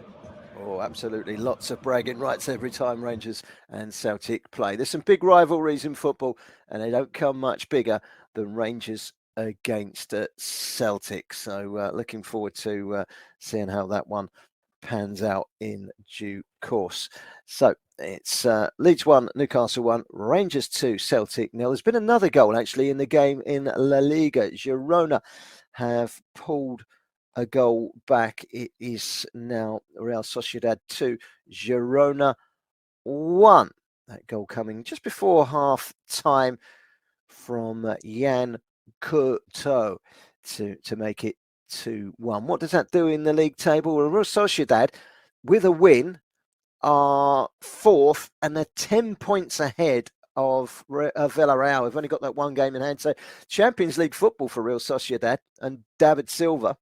[SPEAKER 2] Oh, absolutely. Lots of bragging rights every time Rangers and Celtic play. There's some big rivalries in football, and they don't come much bigger than Rangers against Celtic. So looking forward to seeing how that one pans out in due course. So it's Leeds 1, Newcastle 1, Rangers 2, Celtic 0. There's been another goal actually in the game in La Liga. Girona have pulled a goal back. It is now Real Sociedad 2, Girona 1. That goal coming just before half time from Jan Couto to make it 2-1. What does that do in the league table? Well, Real Sociedad, with a win, are fourth and they're 10 points ahead of Villarreal. We've only got that one game in hand. So Champions League football for Real Sociedad, and David Silva.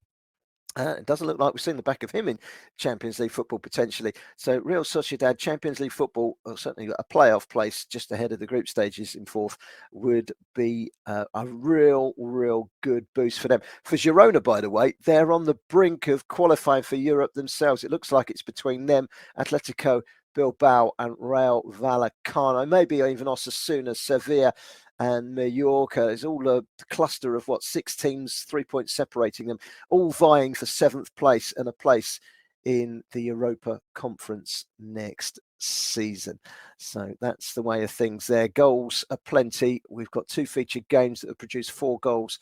[SPEAKER 2] It doesn't look like we've seen the back of him in Champions League football potentially. So Real Sociedad, Champions League football, certainly got a playoff place just ahead of the group stages in fourth, would be a real good boost for them. For Girona, by the way, they're on the brink of qualifying for Europe themselves. It looks like it's between them, Atletico Bilbao and Real Vallecano, maybe even Osasuna, Sevilla and Mallorca. There's all a cluster of 6 teams, 3 points separating them, all vying for 7th place and a place in the Europa Conference next season. So that's the way of things there. Goals are plenty. We've got 2 featured games that have produced 4 goals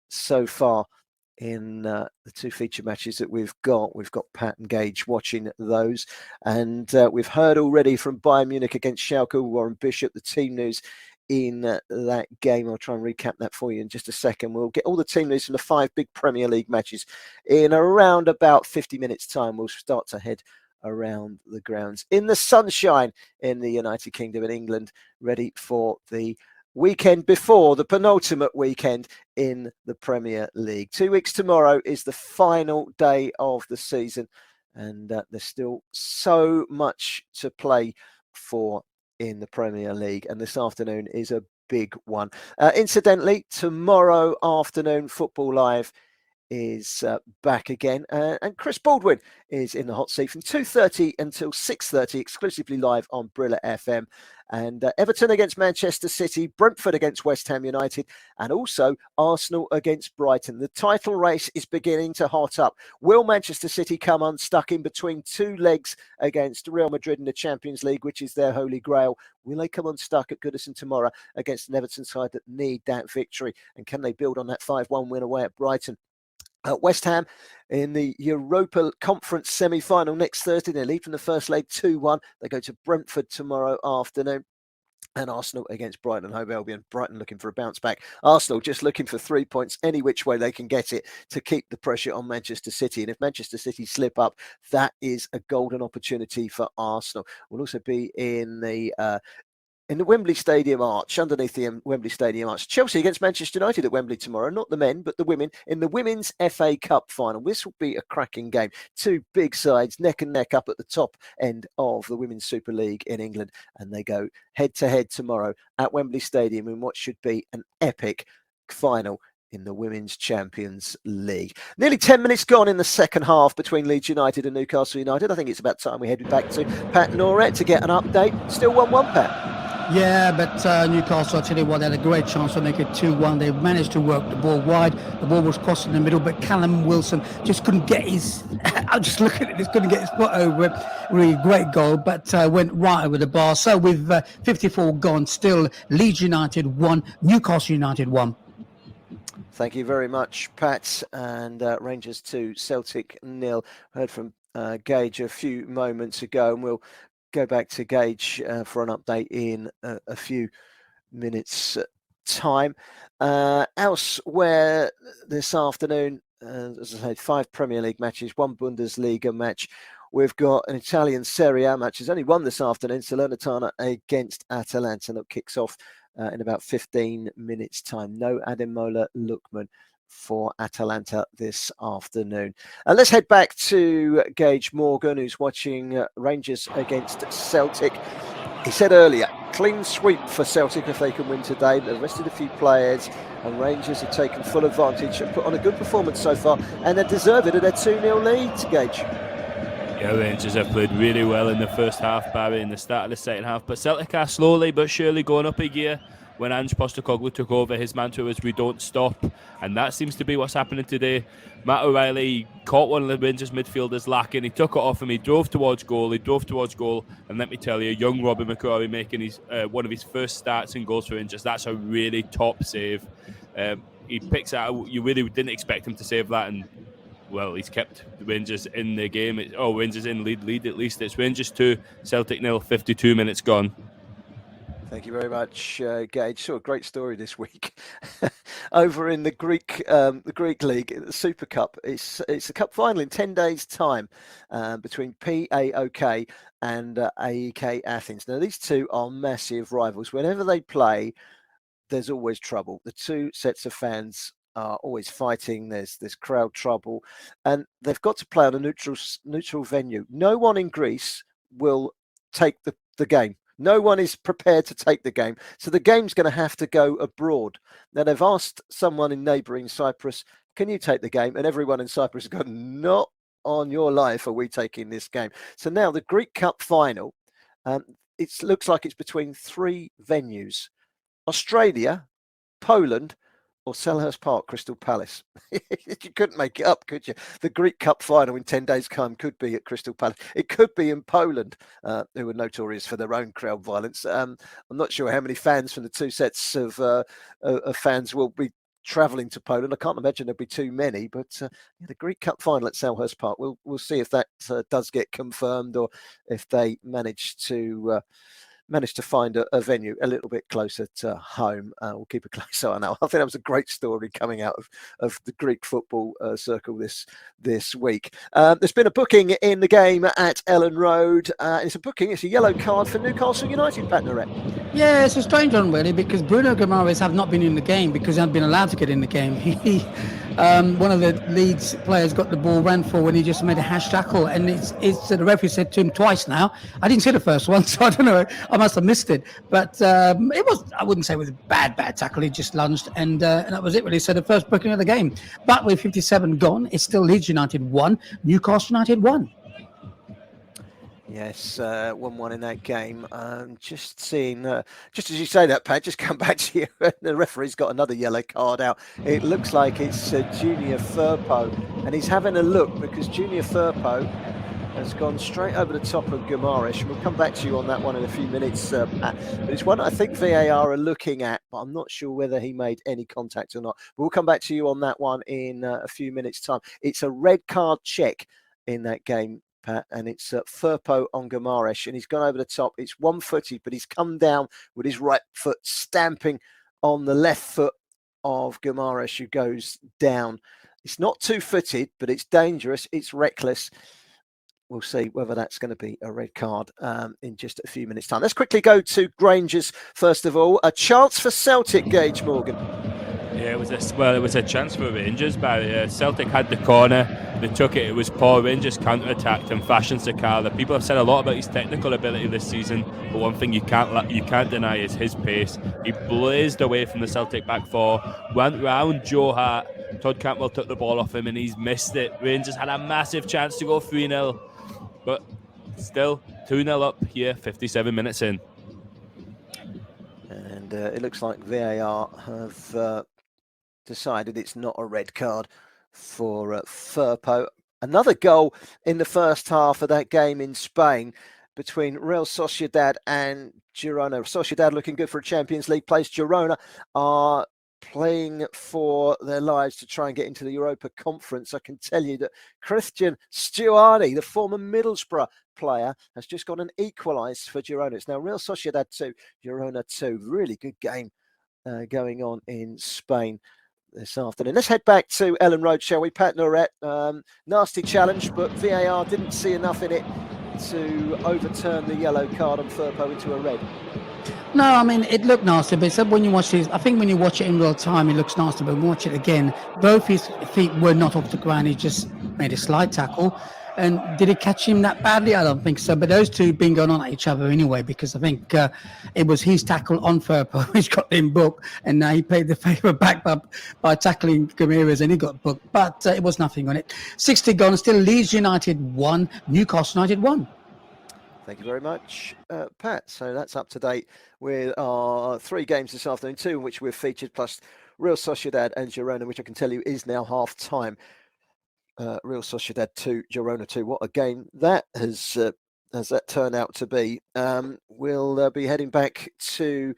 [SPEAKER 2] so far in the 2 feature matches that we've got. We've got Pat and Gage watching those, and we've heard already from Bayern Munich against Schalke, Warren Bishop, the team news in that game. I'll try and recap that for you in just a second. We'll get all the team news from the 5 big Premier League matches in around about 50 minutes time. We'll start to head around the grounds in the sunshine in the United Kingdom and England, ready for the weekend before the penultimate weekend in the Premier League. 2 weeks tomorrow is the final day of the season, and there's still so much to play for in the Premier League, and this afternoon is a big one. Incidentally, tomorrow afternoon, Football Live is back again, and Chris Baldwin is in the hot seat from 2:30 until 6:30, exclusively live on Brilla FM. And Everton against Manchester City, Brentford against West Ham United, and also Arsenal against Brighton. The title race is beginning to hot up. Will Manchester City come unstuck in between 2 legs against Real Madrid in the Champions League, which is their holy grail? Will they come unstuck at Goodison tomorrow against an Everton side that need that victory? And can they build on that 5-1 win away at Brighton? West Ham in the Europa Conference semi-final next Thursday. They lead from the first leg 2-1. They go to Brentford tomorrow afternoon. And Arsenal against Brighton and Hove Albion. Brighton looking for a bounce back. Arsenal just looking for 3 points any which way they can get it to keep the pressure on Manchester City. And if Manchester City slip up, that is a golden opportunity for Arsenal. We'll also be in the Wembley Stadium Arch, underneath the Wembley Stadium Arch. Chelsea against Manchester United at Wembley tomorrow. Not the men, but the women in the Women's FA Cup final. This will be a cracking game. 2 big sides, neck and neck up at the top end of the Women's Super League in England. And they go head-to-head tomorrow at Wembley Stadium in what should be an epic final in the Women's Champions League. Nearly 10 minutes gone in the second half between Leeds United and Newcastle United. I think it's about time we headed back to Pat Norett to get an update. Still 1-1, Pat.
[SPEAKER 3] Yeah, but Newcastle, I tell you what, they had a great chance to make it 2-1. They managed to work the ball wide. The ball was crossed in the middle, but Callum Wilson just couldn't get his... I'm just looking at this, couldn't get his foot over it. Really great goal, but went right over the bar. So with 54 gone, still Leeds United 1, Newcastle United 1.
[SPEAKER 2] Thank you very much, Pat. And Rangers 2, Celtic 0. Heard from Gage a few moments ago, and we'll go back to Gage for an update in a few minutes' time. Elsewhere this afternoon, as I said, 5 Premier League matches, 1 Bundesliga match. We've got an Italian Serie A match. There's only one this afternoon, Salernitana against Atalanta, that kicks off in about 15 minutes' time. No Ademola Lookman for Atalanta this afternoon. Let's head back to Gage Morgan, who's watching Rangers against Celtic. He said earlier, clean sweep for Celtic if they can win today. They've rested a few players, and Rangers have taken full advantage and put on a good performance so far, and they deserve it at their 2-0 lead, Gage.
[SPEAKER 5] Yeah, Rangers have played really well in the first half, Barry, in the start of the second half. But Celtic are slowly but surely going up a gear. When Ange Postecoglou took over, his mantra was "we don't stop," and that seems to be what's happening today. Matt O'Reilly caught one of the Rangers midfielders lacking. He took it off him. He drove towards goal. And let me tell you, young Robbie McCrory making his one of his first starts and goals for Rangers. That's a really top save. He picks out. You really didn't expect him to save that, and well, he's kept Rangers in the game. Rangers in lead at least. It's Rangers 2, Celtic 0, 52 minutes gone.
[SPEAKER 2] Thank you very much, Gage. Saw a great story this week over in the Greek league, the Super Cup. It's a cup final in 10 days' time between PAOK and AEK Athens. Now, these two are massive rivals. Whenever they play, there's always trouble. The two sets of fans are always fighting. There's crowd trouble, and they've got to play on a neutral venue. No one in Greece will take the game. No one is prepared to take the game. So the game's going to have to go abroad. Now, they've asked someone in neighbouring Cyprus, can you take the game? And everyone in Cyprus has gone, not on your life are we taking this game. So now the Greek Cup final, it looks like it's between 3 venues. Australia, Poland, or Selhurst Park, Crystal Palace. You couldn't make it up, could you? The Greek Cup final in 10 days' time could be at Crystal Palace. It could be in Poland, who are notorious for their own crowd violence. I'm not sure how many fans from the two sets of fans will be travelling to Poland. I can't imagine there'll be too many, but the Greek Cup final at Selhurst Park, we'll see if that does get confirmed, or if they manage to find a venue a little bit closer to home. We'll keep a close eye on that. I think that was a great story coming out of the Greek football circle this week. There's been a booking in the game at Ellen Road. It's a yellow card for Newcastle United, Pat Narette.
[SPEAKER 3] Yeah, it's a strange one, really, because Bruno Guimaraes have not been in the game because he hasn't been allowed to get in the game. One of the Leeds players got the ball, ran for when he just made a hash tackle, and it's the referee said to him twice now. I didn't see the first one, so I don't know. I must have missed it, but it was. I wouldn't say it was a bad tackle. He just lunged, and that was it, really. So the first booking of the game. But with 57 gone, it's still Leeds United 1, Newcastle United 1.
[SPEAKER 2] Yes, 1-1 in that game. Just seeing, just as you say that, Pat, just come back to you. The referee's got another yellow card out. It looks like it's Junior Firpo, and he's having a look because Junior Firpo has gone straight over the top of Guimaraes. We'll come back to you on that one in a few minutes, Pat. But it's one I think VAR are looking at, but I'm not sure whether he made any contact or not. But we'll come back to you on that one in a few minutes' time. It's a red card check in that game, Pat, and it's Firpo on Guimaraes, and he's gone over the top. It's one-footed, but he's come down with his right foot stamping on the left foot of Guimaraes, who goes down. It's not two-footed, but it's dangerous. It's reckless. We'll see whether that's going to be a red card in just a few minutes' time. Let's quickly go to Rangers first of all. A chance for Celtic, Gage Morgan.
[SPEAKER 5] Yeah, it was a chance for Rangers, Barry. Celtic had the corner, they took it. It was poor. Rangers counter-attacked and fashioned Sakala. People have said a lot about his technical ability this season, but one thing you can't deny is his pace. He blazed away from the Celtic back four, went round Joe Hart. Todd Cantwell took the ball off him and he's missed it. Rangers had a massive chance to go 3-0, but still 2-0 up here, 57 minutes in.
[SPEAKER 2] And it looks like VAR have decided it's not a red card for Firpo. Another goal in the first half of that game in Spain between Real Sociedad and Girona. Sociedad looking good for a Champions League place. Girona are playing for their lives to try and get into the Europa Conference. I can tell you that Christian Stuani, the former Middlesbrough player, has just got an equalised for Girona. It's now Real Sociedad 2, Girona 2. Really good game going on in Spain this afternoon. Let's head back to Ellen Road, shall we? Pat Norette, nasty challenge, but VAR didn't see enough in it to overturn the yellow card on Firpo into a red.
[SPEAKER 3] No, I mean, it looked nasty, but when you watch this, I think when you watch it in real time, it looks nasty, but watch it again, both his feet were not off the ground. He just made a slide tackle. And did it catch him that badly? I don't think so. But those two have been going on at each other anyway, because I think it was his tackle on Firpo, which got him booked, and now he paid the favour back by tackling Ramirez, and he got booked. But it was nothing on it. 60 gone, still Leeds United 1, Newcastle United 1.
[SPEAKER 2] Thank you very much, Pat. So that's up to date with our 3 games this afternoon, 2 in which we've featured, plus Real Sociedad and Girona, which I can tell you is now half-time. Real Sociedad 2, Girona 2. What a game that has that turned out to be. We'll be heading back to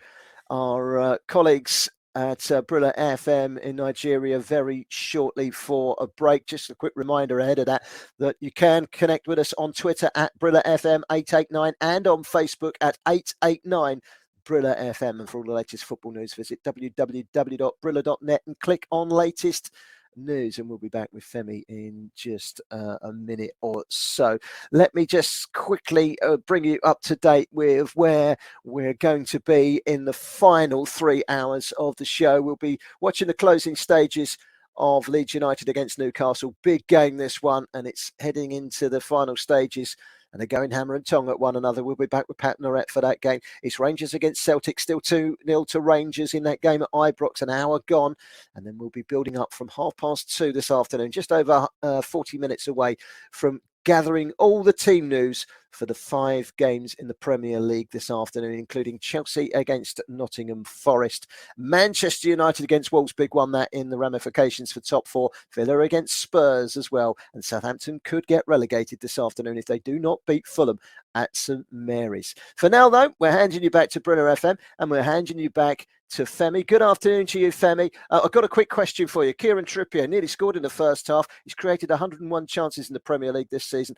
[SPEAKER 2] our colleagues at Brilla FM in Nigeria very shortly for a break. Just a quick reminder ahead of that you can connect with us on Twitter at Brilla FM 889 and on Facebook at 889 Brilla FM. And for all the latest football news, visit www.brilla.net and click on latest news, and we'll be back with Femi in just a minute or so. Let me just quickly bring you up to date with where we're going to be in the final 3 hours of the show. We'll be watching the closing stages of Leeds United against Newcastle. Big game, this one, and it's heading into the final stages. And they're going hammer and tong at one another. We'll be back with Pat Norette for that game. It's Rangers against Celtic, still 2-0 to Rangers in that game at Ibrox, an hour gone. And then we'll be building up from 2:30 this afternoon, just over 40 minutes away from gathering all the team news for the 5 games in the Premier League this afternoon, including Chelsea against Nottingham Forest, Manchester United against Wolves, big one that in the ramifications for top 4, Villa against Spurs as well, and Southampton could get relegated this afternoon if they do not beat Fulham at St Mary's. For now, though, we're handing you back to Brilla FM, and we're handing you back to Femi. Good afternoon to you, Femi. I've got a quick question for you. Kieran Trippier nearly scored in the first half. He's created 101 chances in the Premier League this season.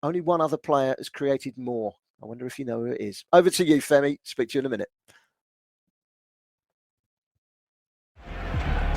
[SPEAKER 2] Only one other player has created more. I wonder if you know who it is. Over to you, Femi. Speak to you in a minute.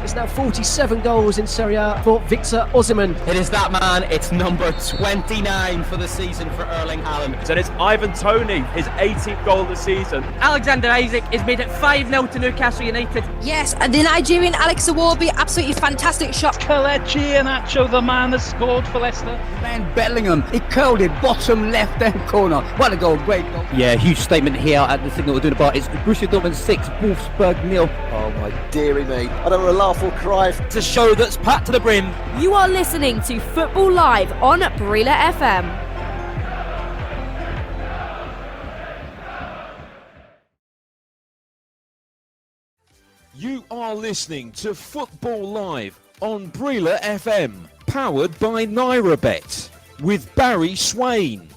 [SPEAKER 9] It's now 47 goals in Serie A for Victor Osimhen.
[SPEAKER 16] It is that man. It's number 29 for the season for Erling Haaland.
[SPEAKER 17] And it's Ivan Toney, his 18th goal of the season.
[SPEAKER 18] Alexander Isaac is made it 5-0 to Newcastle United.
[SPEAKER 11] Yes, and the Nigerian Alex Iwobi, absolutely fantastic shot.
[SPEAKER 18] Kelechi Iheanacho, the man that scored for Leicester.
[SPEAKER 3] Man, Bellingham, he curled it bottom left-hand corner. What a goal, great goal.
[SPEAKER 16] Yeah, huge statement here at the thing that we're doing about it's Borussia Dortmund 6, Wolfsburg 0.
[SPEAKER 2] Oh my dearie me. I don't want to laugh or cry.
[SPEAKER 16] It's a show that's packed to the brim.
[SPEAKER 11] You are listening to Football Live on Brilla FM.
[SPEAKER 1] You are listening to Football Live on Brilla FM, powered by NairaBet, with Barry Swain.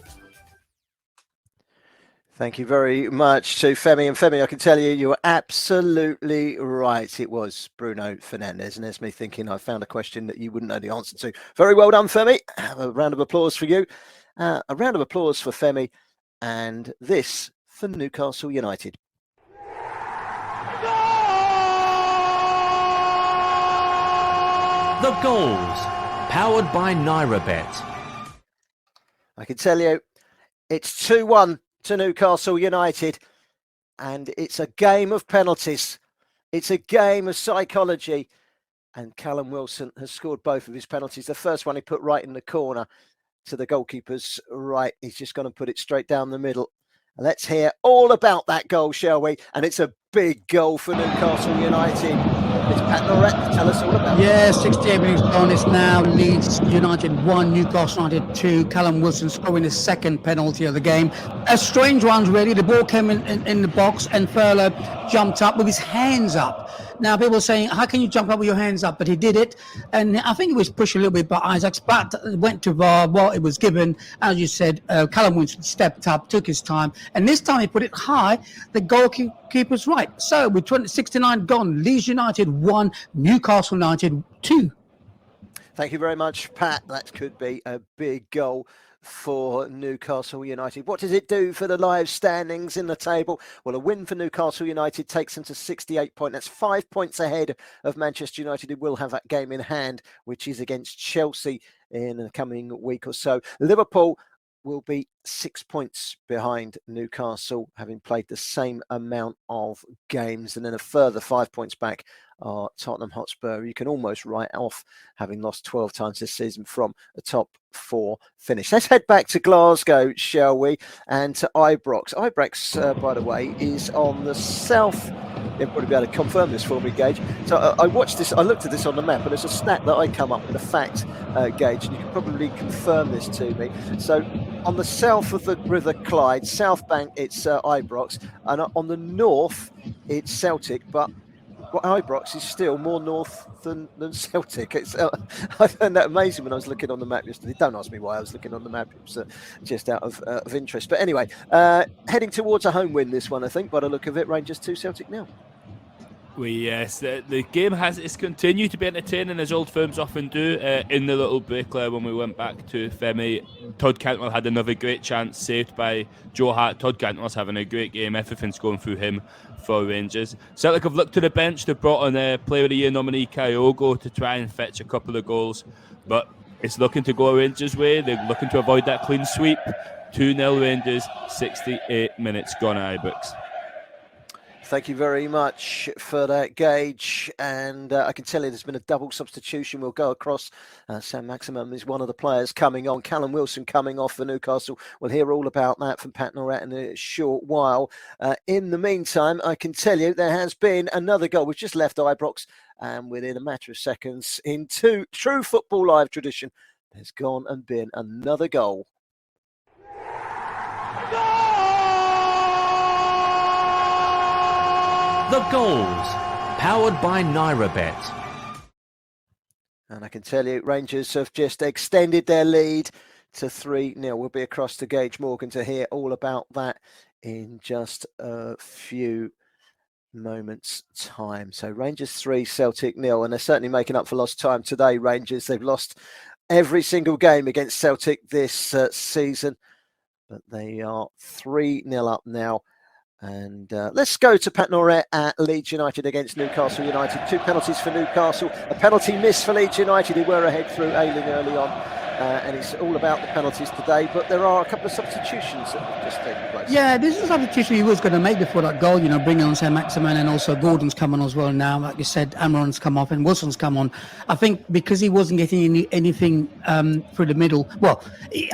[SPEAKER 2] Thank you very much to Femi. And Femi, I can tell you, you were absolutely right. It was Bruno Fernandes. And there's me thinking I found a question that you wouldn't know the answer to. Very well done, Femi. A round of applause for you. A round of applause for Femi. And this for Newcastle United.
[SPEAKER 4] The goals, powered by NairaBet.
[SPEAKER 2] I can tell you, it's 2-1 to Newcastle United, and it's a game of penalties. It's a game of psychology, and Callum Wilson has scored both of his penalties. The first one he put right in the corner to the goalkeeper's right. He's just going to put it straight down the middle. Let's hear all about that goal, shall we? And it's a big goal for Newcastle United. It's Pat Norette to tell us all about it.
[SPEAKER 3] Yeah, 68 minutes gone. It's now Leeds United 1, Newcastle United 2. Callum Wilson scoring his second penalty of the game. A strange one, really. The ball came in the box and Furlow jumped up with his hands up. Now, people are saying, how can you jump up with your hands up? But he did it. And I think it was pushed a little bit by Isaacs, but went to VAR while it was given. As you said, Callum Wilson stepped up, took his time. And this time he put it high. The goalkeeper's right. So with 69 gone, Leeds United 1, Newcastle United 2.
[SPEAKER 2] Thank you very much, Pat. That could be a big goal for Newcastle United. What does it do for the live standings in the table? Well, a win for Newcastle United takes them to 68 points. That's 5 points ahead of Manchester United, who will have that game in hand, which is against Chelsea in the coming week or so. Liverpool will be 6 points behind Newcastle, having played the same amount of games, and then a further 5 points back are Tottenham Hotspur. You can almost write off having lost 12 times this season from a top 4 finish. Let's head back to Glasgow, shall we? And to Ibrox. Ibrox, by the way, is on the south. You'll probably be able to confirm this for me, Gage. So I watched this, I looked at this on the map, and there's a stat that I come up with, a fact, Gage, and you can probably confirm this to me. So on the south of the River Clyde, South Bank, it's Ibrox, and on the north, it's Celtic, but Ibrox is still more north than Celtic. I found that amazing when I was looking on the map yesterday. Don't ask me why I was looking on the map. It was just out of interest. But anyway, heading towards a home win, this one, I think, by the look of it. Rangers 2, Celtic 0.
[SPEAKER 5] Well, yes, the game it's continued to be entertaining, as old firms often do. In the little break there, when we went back to Femi, Todd Cantwell had another great chance saved by Joe Hart. Todd Cantwell's having a great game. Everything's going through him for Rangers. Celtic have looked to the bench. They've brought on Player of the Year nominee Kyogo to try and fetch a couple of goals, but it's looking to go Rangers' way. They're looking to avoid that clean sweep. 2-0 Rangers, 68 minutes gone, Ibrox.
[SPEAKER 2] Thank you very much for that, Gage. And I can tell you there's been a double substitution. We'll go across. Saint-Maximin is one of the players coming on. Callum Wilson coming off for Newcastle. We'll hear all about that from Pat Norrat in a short while. In the meantime, I can tell you there has been another goal. We've just left Ibrox, and within a matter of seconds, in true Football Live tradition, there's gone and been another goal.
[SPEAKER 4] The goals, powered by NairaBet.
[SPEAKER 2] And I can tell you, Rangers have just extended their lead to 3-0. We'll be across to Gage Morgan to hear all about that in just a few moments' time. So Rangers 3, Celtic 0, and they're certainly making up for lost time today, Rangers. They've lost every single game against Celtic this season, but they are 3-0 up now. And let's go to Pat Norrat at Leeds United against Newcastle United. 2 penalties for Newcastle, a penalty miss for Leeds United, who were ahead through Ayling early on. And it's all about the penalties today, but there are a couple of substitutions that have just taken place.
[SPEAKER 3] Yeah, this is a substitution he was going to make before that goal, bringing on Saint-Maximin, and also Gordon's come on as well now. Like you said, Amaron's come off and Wilson's come on. I think because he wasn't getting anything through the middle, well,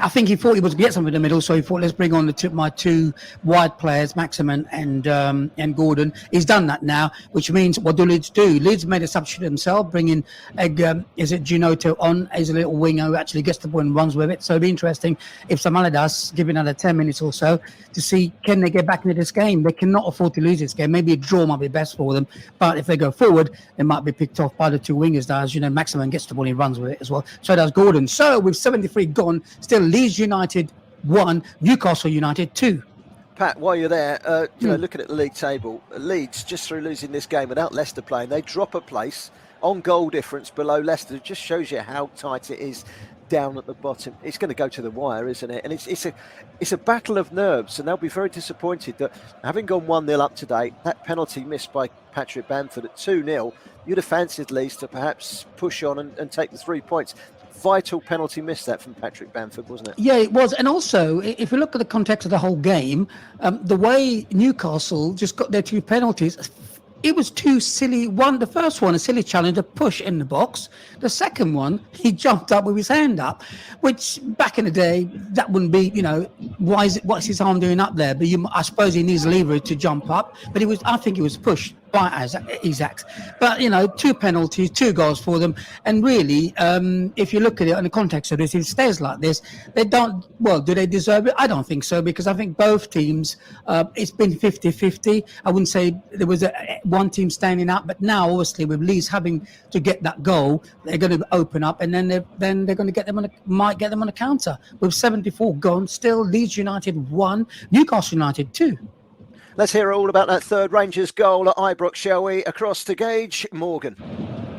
[SPEAKER 3] I think he thought he was going to get something in the middle, so he thought, let's bring on my 2 wide players, Maximin and Gordon. He's done that now, which means, what do Leeds do? Leeds made a substitute themselves, bringing, Ginotto on as a little winger who actually gets the ball and runs with it. So it'd be interesting if Samala does give another 10 minutes or so to see, can they get back into this game? They cannot afford to lose this game. Maybe a draw might be best for them, but if they go forward, they might be picked off by the 2 wingers. As Maximin gets the ball, he runs with it as well. So does Gordon. So with 73 gone, still Leeds United 1, Newcastle United 2.
[SPEAKER 2] Pat, while you're there, looking at the league table, Leeds, just through losing this game without Leicester playing, they drop a place on goal difference below Leicester. It just shows you how tight it is down at the bottom. It's going to go to the wire, isn't it? And it's a battle of nerves, and they'll be very disappointed that, having gone 1-0 up today, that penalty missed by Patrick Bamford at 2-0, you'd have fancied Leeds to perhaps push on and take the 3 points. Vital penalty miss that from Patrick Bamford, wasn't it?
[SPEAKER 3] Yeah, it was. And also, if you look at the context of the whole game, the way Newcastle just got their 2 penalties, it was 2 silly. The first one, a silly challenge, a push in the box. The second one, he jumped up with his hand up, which back in the day, that wouldn't be, what's his arm doing up there? But I suppose he needs leverage to jump up. But I think it was push. by Isaacs. But, 2 penalties, 2 goals for them. And really, if you look at it in the context of this, if it stays like this, they don't, well, do they deserve it? I don't think so, because I think both teams, it's been 50-50. I wouldn't say there was one team standing out, but now, obviously, with Leeds having to get that goal, they're going to open up, and then they're going to might get them on a counter. With 74 gone, still Leeds United 1, Newcastle United 2.
[SPEAKER 2] Let's hear all about that third Rangers goal at Ibrox, shall we? Across to Gage, Morgan.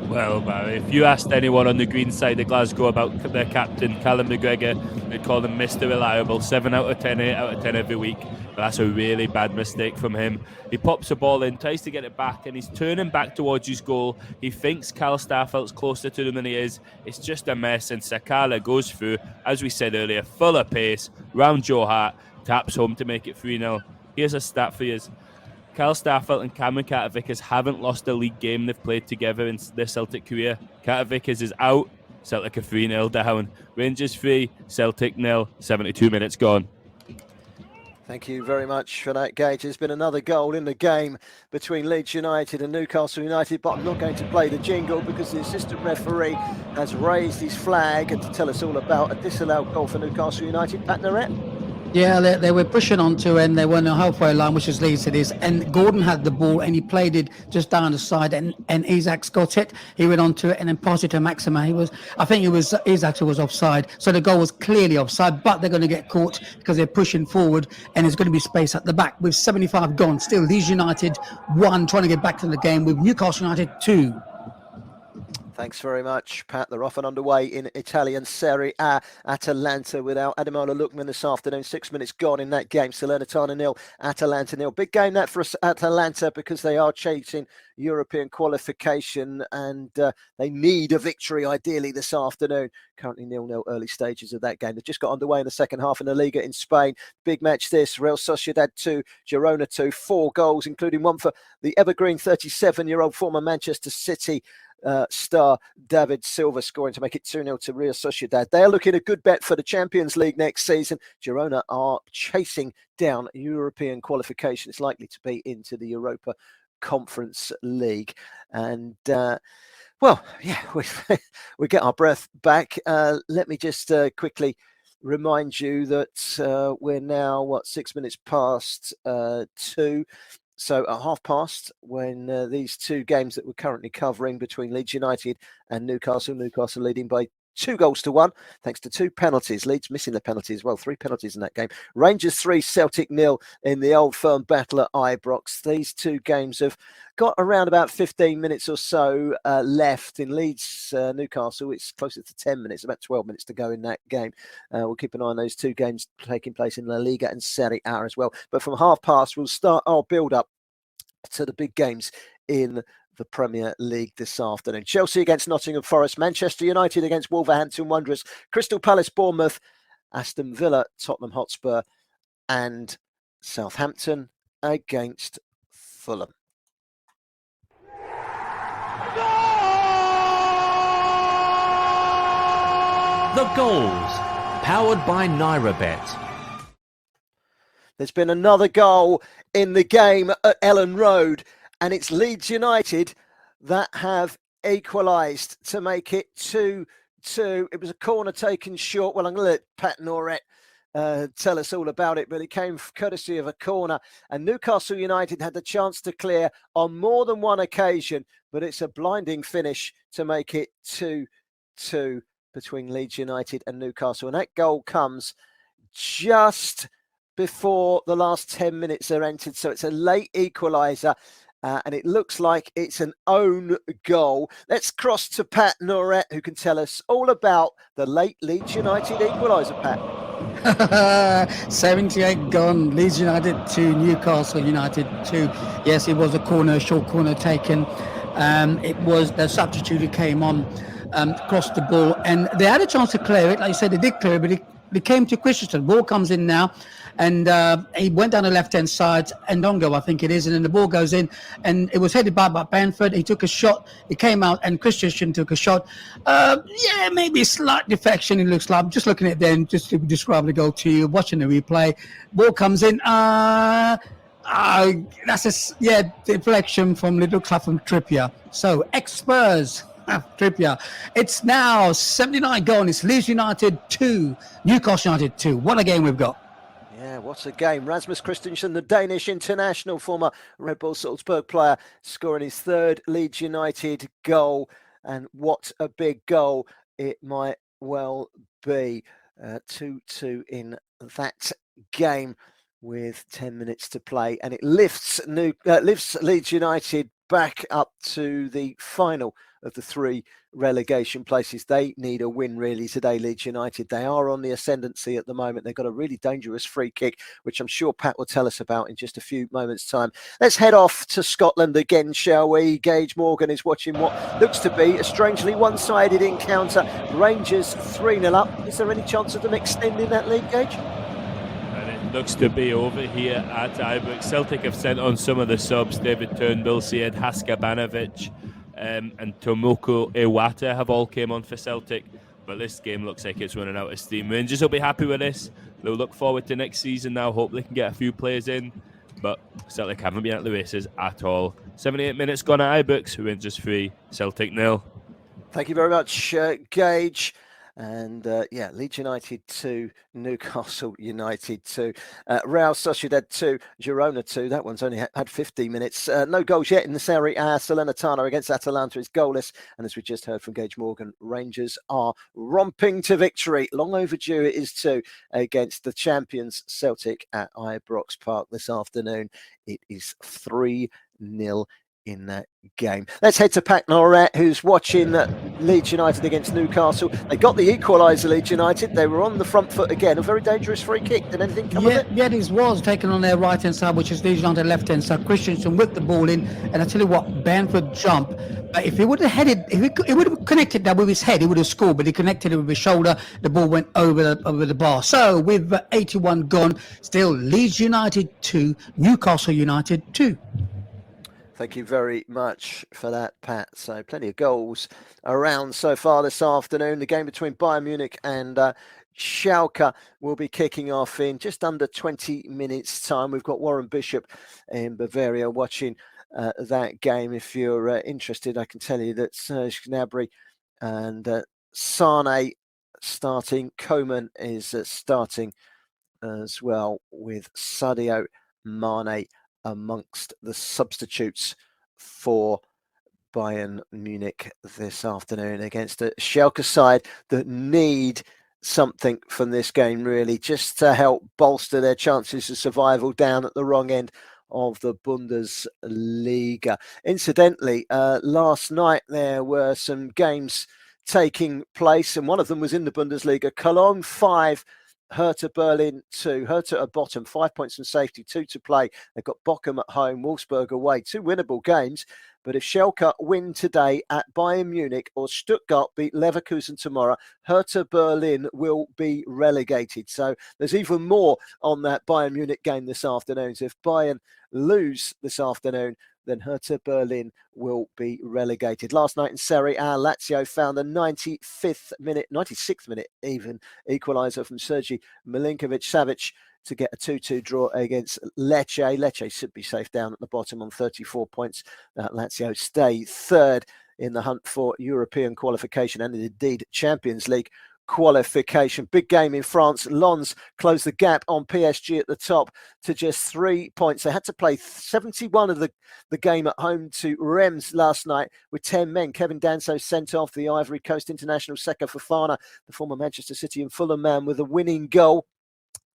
[SPEAKER 5] Well, Barry, if you asked anyone on the green side of Glasgow about their captain, Callum McGregor, they'd call him Mr. Reliable, 7 out of 10, 8 out of 10 every week. But that's a really bad mistake from him. He pops the ball in, tries to get it back, and he's turning back towards his goal. He thinks Cal Starfelt's closer to him than he is. It's just a mess, and Sakala goes through, as we said earlier, full of pace, round Joe Hart, taps home to make it 3-0. Here's a stat for you. Cal Starfelt and Cameron Carter-Vickers haven't lost a league game they've played together in their Celtic career. Carter-Vickers is out, Celtic are 3-0 down. Rangers 3, Celtic 0, 72 minutes gone.
[SPEAKER 2] Thank you very much for that, Gage. There's been another goal in the game between Leeds United and Newcastle United, but I'm not going to play the jingle because the assistant referee has raised his flag and to tell us all about a disallowed goal for Newcastle United. Pat Narrett?
[SPEAKER 3] Yeah, they were pushing onto and they were on the halfway line, which is Leeds it is. And Gordon had the ball and he played it just down the side and Isaacs got it. He went onto it and then passed it to Maxima. I think it was Isaacs who was offside. So the goal was clearly offside, but they're going to get caught because they're pushing forward and there's going to be space at the back. With 75 gone, still Leeds United 1, trying to get back to the game with Newcastle United 2.
[SPEAKER 2] Thanks very much, Pat. They're off and underway in Italian Serie A. Atalanta without Ademola Lookman this afternoon. 6 minutes gone in that game. Salernitana 0, Atalanta 0. Big game that for Atalanta because they are chasing European qualification and they need a victory ideally this afternoon. Currently 0-0 early stages of that game. They've just got underway in the second half in the Liga in Spain. Big match this. Real Sociedad 2, Girona 2. 4 goals, including one for the evergreen 37-year-old former Manchester City star David Silva scoring to make it 2-0 to Real Sociedad. They are looking a good bet for the Champions League next season. Girona are chasing down European qualification. It's likely to be into the Europa Conference League. And well, yeah, we get our breath back. Let me just quickly remind you that we're now, 6 minutes past 2. So at past, when these 2 games that we're currently covering between Leeds United and Newcastle leading by 2-1, thanks to 2 penalties. Leeds missing the penalty as well, 3 penalties in that game. Rangers 3, Celtic 0 in the Old Firm battle at Ibrox. These 2 games have got around about 15 minutes or so left. In Leeds Newcastle, it's closer to 10 minutes, about 12 minutes to go in that game. We'll keep an eye on those 2 games taking place in La Liga and Serie A as well. But from past, we'll start our build-up to the big games in the Premier League this afternoon. Chelsea against Nottingham Forest, Manchester United against Wolverhampton Wanderers, Crystal Palace Bournemouth, Aston Villa Tottenham Hotspur, and Southampton against Fulham.
[SPEAKER 4] The goals, powered by NairaBet.
[SPEAKER 2] There's been another goal in the game at Ellen Road, and it's Leeds United that have equalised to make it 2-2. It was a corner taken short. Well, I'm going to let Pat Norrett tell us all about it, but it came courtesy of a corner. And Newcastle United had the chance to clear on more than one occasion, but it's a blinding finish to make it 2-2 between Leeds United and Newcastle. And that goal comes just before the last 10 minutes are entered. So it's a late equaliser. And it looks like it's an own goal. Let's cross to Pat Norrett, who can tell us all about the late Leeds United equaliser, Pat.
[SPEAKER 3] 78 gone. Leeds United 2, Newcastle United 2. Yes, it was a short corner taken. It was the substitute who came on, crossed the ball, and they had a chance to clear it. Like you said, they did clear it, but they came to Christensen. Ball comes in now, and he went down the left-hand side, Ndongo, I think it is, and then the ball goes in, and it was headed by Bamford. He took a shot. He came out, and Christensen took a shot. Yeah, maybe a slight defection, it looks like. I'm just looking at them, just to describe the goal to you, watching the replay. Ball comes in. That's deflection from Little Clapham Trippier. So ex-Spurs Trippier. It's now 79 gone. It's Leeds United 2, Newcastle United 2. What a game we've got.
[SPEAKER 2] Yeah, what a game. Rasmus Christensen, the Danish international, former Red Bull Salzburg player, scoring his third Leeds United goal. And what a big goal it might well be. 2-2 in that game with 10 minutes to play. And it lifts Leeds United back up to the final of the 3 relegation places. They need a win really today, Leeds United. They are on the ascendancy at the moment. They've got a really dangerous free kick, which I'm sure Pat will tell us about in just a few moments' time. Let's head off to Scotland again, shall we? Gage Morgan is watching what looks to be a strangely one-sided encounter. Rangers 3-0 up. Is there any chance of them extending that lead, Gage?
[SPEAKER 5] Looks to be over here at Ibrox. Celtic have sent on some of the subs. David Turnbull, Sead Haskabanovic and Tomoko Iwata have all came on for Celtic, but this game looks like it's running out of steam. Rangers will be happy with this. They'll look forward to next season now. Hope they can get a few players in, but Celtic haven't been at the races at all. 78 minutes gone at Ibrox. Rangers 3, Celtic 0.
[SPEAKER 2] Thank you very much, Gage. And Leeds United 2, Newcastle United 2, Real Sociedad 2, Girona 2. That one's only had 15 minutes. No goals yet in the Serie A. Salernitana against Atalanta is goalless. And as we just heard from Gage Morgan, Rangers are romping to victory. Long overdue it is too against the champions Celtic at Ibrox Park this afternoon. It is 3-0 in that game. Let's head to Pat Norrat, who's watching Leeds United against Newcastle. They got the equaliser, Leeds United. They were on the front foot again. A very dangerous free kick. Did anything come of it?
[SPEAKER 3] Yeah, this was taken on their right-hand side, which is Leeds United left-hand side. Christensen whipped the ball in, and I tell you what, Bamford jumped. But if he would have headed, if he would have connected that with his head, he would have scored. But he connected it with his shoulder. The ball went over the bar. So with 81 gone, still Leeds United 2, Newcastle United 2.
[SPEAKER 2] Thank you very much for that, Pat. So plenty of goals around so far this afternoon. The game between Bayern Munich and Schalke will be kicking off in just under 20 minutes' time. We've got Warren Bishop in Bavaria watching that game. If you're interested, I can tell you that Serge Gnabry and Sane starting. Coman is starting as well, with Sadio Mane amongst the substitutes for Bayern Munich this afternoon against a Schalke side that need something from this game, really, just to help bolster their chances of survival down at the wrong end of the Bundesliga. Incidentally, last night there were some games taking place, and one of them was in the Bundesliga. Cologne 5, Hertha Berlin 2. Hertha are bottom, 5 points from safety, 2 to play. They've got Bochum at home, Wolfsburg away. 2 winnable games. But if Schalke win today at Bayern Munich or Stuttgart beat Leverkusen tomorrow, Hertha Berlin will be relegated. So there's even more on that Bayern Munich game this afternoon. So if Bayern lose this afternoon, then Hertha Berlin will be relegated. Last night in Serie A, Lazio found a 96th minute even equaliser from Sergej Milinkovic-Savic to get a 2-2 draw against Lecce. Lecce should be safe down at the bottom on 34 points. Lazio stay third in the hunt for European qualification and indeed Champions League qualification. Big game in France. Lens closed the gap on PSG at the top to just 3 points. They had to play 71 of the game at home to Reims last night with 10 men. Kevin Danso sent off. The Ivory Coast international Seka Fofana, the former Manchester City and Fulham man, with a winning goal.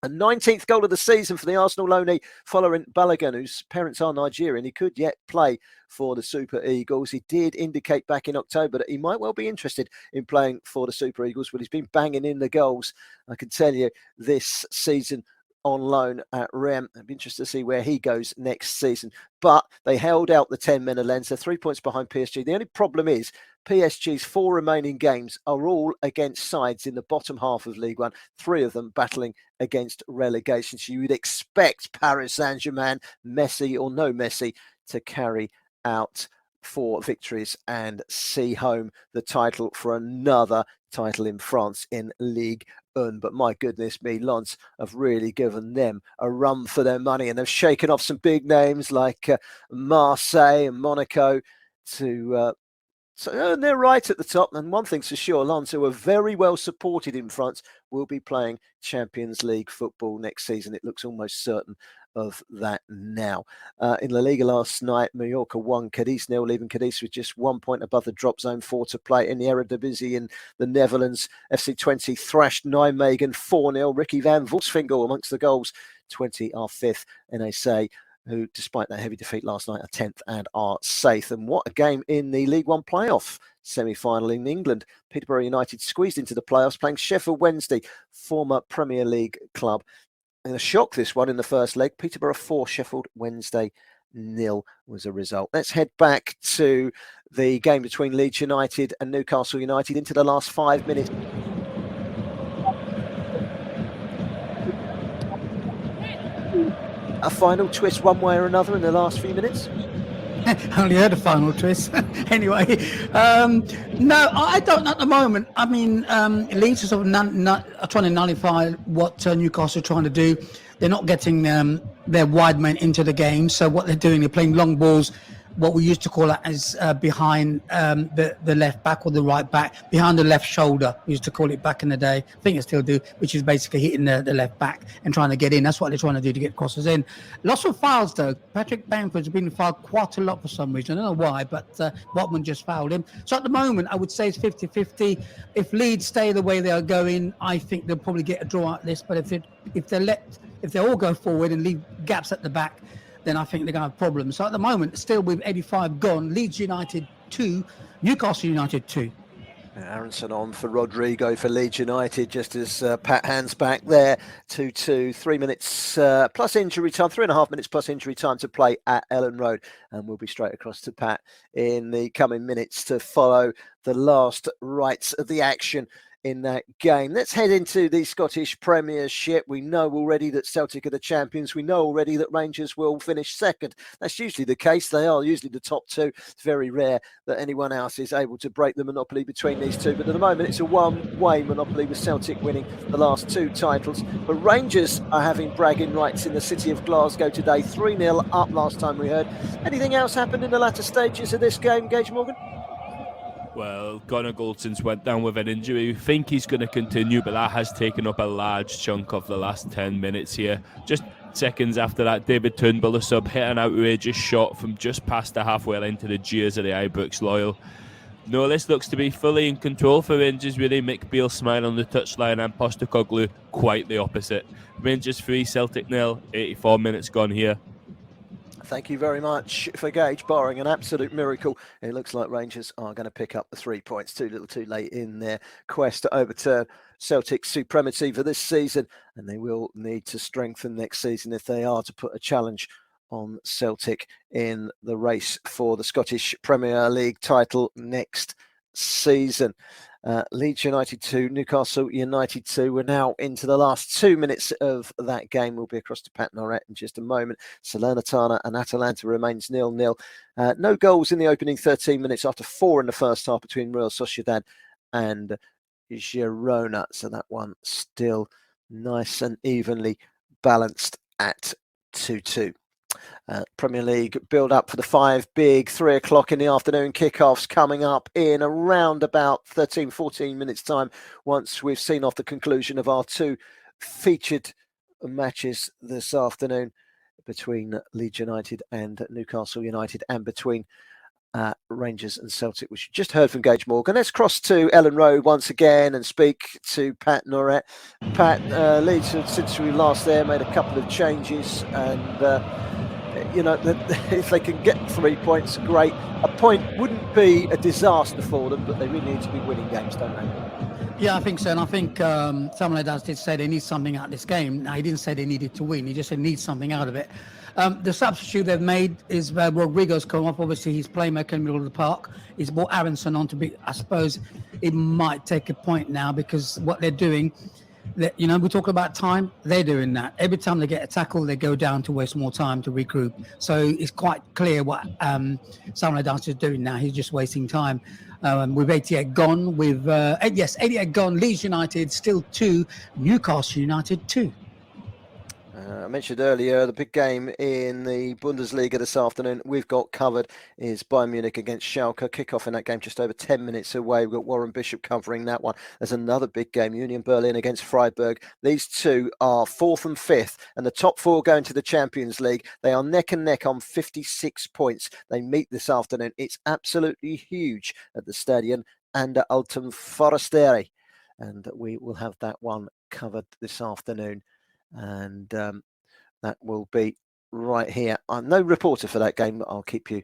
[SPEAKER 2] A 19th goal of the season for the Arsenal loanee Folarin Balogun, whose parents are Nigerian. He could yet play for the Super Eagles. He did indicate back in October that he might well be interested in playing for the Super Eagles, but he's been banging in the goals, I can tell you, this season on loan at Rennes. I'd be interested to see where he goes next season. But they held out the 10 men of Lens. They're 3 points behind PSG. The only problem is PSG's 4 remaining games are all against sides in the bottom half of Ligue 1, 3 of them battling against relegation. So you would expect Paris Saint-Germain, Messi or no Messi, to carry out 4 victories and see home the title for another title in France in Ligue 1. But my goodness me, Lens have really given them a run for their money, and they've shaken off some big names like Marseille and Monaco to so they're right at the top. And one thing's for sure, Lens, who are very well supported in France, will be playing Champions League football next season. It looks almost certain of that now. In La Liga last night, Mallorca won, Cadiz 0, leaving Cadiz with just 1 point above the drop zone, 4 to play. In the Eredivisie in the Netherlands, FC Twente thrashed Nijmegen 4-0. Ricky van Wolfswinkel amongst the goals. Twente are 5th. NAC, who, despite that heavy defeat last night, are 10th and are safe. And what a game in the League One playoff semi-final in England. Peterborough United squeezed into the playoffs, playing Sheffield Wednesday, former Premier League club. In a shock, this one in the first leg. Peterborough 4, Sheffield Wednesday 0 was a result. Let's head back to the game between Leeds United and Newcastle United into the last 5 minutes. A final twist one way or another in the last few minutes?
[SPEAKER 3] I only heard a final twist. Anyway, no, I don't at the moment. I mean, Leeds are sort of are trying to nullify what Newcastle are trying to do. They're not getting their wide men into the game. So what they're doing, they're playing long balls, what we used to call it as behind the left back or the right back, behind the left shoulder. We used to call it back in the day. I think they still do, which is basically hitting the left back and trying to get in. That's what they're trying to do to get crosses in. Lots of fouls, though. Patrick Bamford's been fouled quite a lot for some reason. I don't know why, but Botman just fouled him. So at the moment, I would say it's 50-50. If Leeds stay the way they are going, I think they'll probably get a draw at this. But if they all go forward and leave gaps at the back, then I think they're going to have problems. So at the moment, still with 85 gone, Leeds United 2, Newcastle United 2.
[SPEAKER 2] Aronson on for Rodrigo for Leeds United, just as Pat hands back there. 2-2, 3 minutes plus injury time, 3.5 minutes plus injury time to play at Ellen Road. And we'll be straight across to Pat in the coming minutes to follow the last rights of the action in that game. Let's head into the Scottish Premiership. We know already that Celtic are the champions. We know already that Rangers will finish second. That's usually the case. They are usually the top two. It's very rare that anyone else is able to break the monopoly between these two. But at the moment, it's a one-way monopoly with Celtic winning the last 2 titles. But Rangers are having bragging rights in the city of Glasgow today. 3-0 up last time we heard. Anything else happened in the latter stages of this game, Gage Morgan?
[SPEAKER 5] Well, Gunnar Goldson's went down with an injury. We think he's going to continue, but that has taken up a large chunk of the last 10 minutes here. Just seconds after that, David Turnbull, the sub, hit an outrageous shot from just past the halfway line to the jeers of the Ibrox loyal. No, this looks to be fully in control for Rangers, really. Mick Beale smile on the touchline and Postecoglou quite the opposite. Rangers 3, Celtic 0, 84 minutes gone here.
[SPEAKER 2] Thank you very much for Gage. Barring an absolute miracle, it looks like Rangers are going to pick up the 3 points. Too little too late in their quest to overturn Celtic's supremacy for this season, and they will need to strengthen next season if they are to put a challenge on Celtic in the race for the Scottish Premier League title next season. Leeds United 2, Newcastle United 2. We're now into the last 2 minutes of that game. We'll be across to Pat Norrett in just a moment. Salernitana and Atalanta remains 0-0. No goals in the opening 13 minutes after 4 in the first half between Real Sociedad and Girona. So that one still nice and evenly balanced at 2-2. Premier League build up for the 5 big 3 o'clock in the afternoon kickoffs coming up in around about 13-14 minutes time, once we've seen off the conclusion of our 2 featured matches this afternoon between Leeds United and Newcastle United, and between Rangers and Celtic, which you just heard from Gage Morgan. Let's cross to Ellen Road once again and speak to Pat Norrett. Pat, Leeds, since we last there, made a couple of changes, and you know, if they can get 3 points, great. A point wouldn't be a disaster for them, but they really need to be winning games, don't they?
[SPEAKER 3] Yeah, I think so. And I think Samuel Edas did say they need something out of this game. Now, he didn't say they needed to win. He just said need something out of it. The substitute they've made is Rodrigo's come up. Obviously, he's playmaker in the middle of the park. He's brought Aronson on to be, I suppose, it might take a point now, because what they're doing, You know, we talk about time. They're doing that. Every time they get a tackle, they go down to waste more time to regroup. So it's quite clear what Sam Dance is doing now. He's just wasting time. With 88 gone, 88 gone. Leeds United still 2, Newcastle United 2.
[SPEAKER 2] I mentioned earlier the big game in the Bundesliga this afternoon we've got covered is Bayern Munich against Schalke. Kickoff in that game just over 10 minutes away. We've got Warren Bishop covering that one. There's another big game, Union Berlin against Freiburg. These two are 4th and 5th, and the top 4 going to the Champions League. They are neck and neck on 56 points. They meet this afternoon. It's absolutely huge at the Stadion and at Alten Forestieri, and we will have that one covered this afternoon. And that will be right here. I'm no reporter for that game, but I'll keep you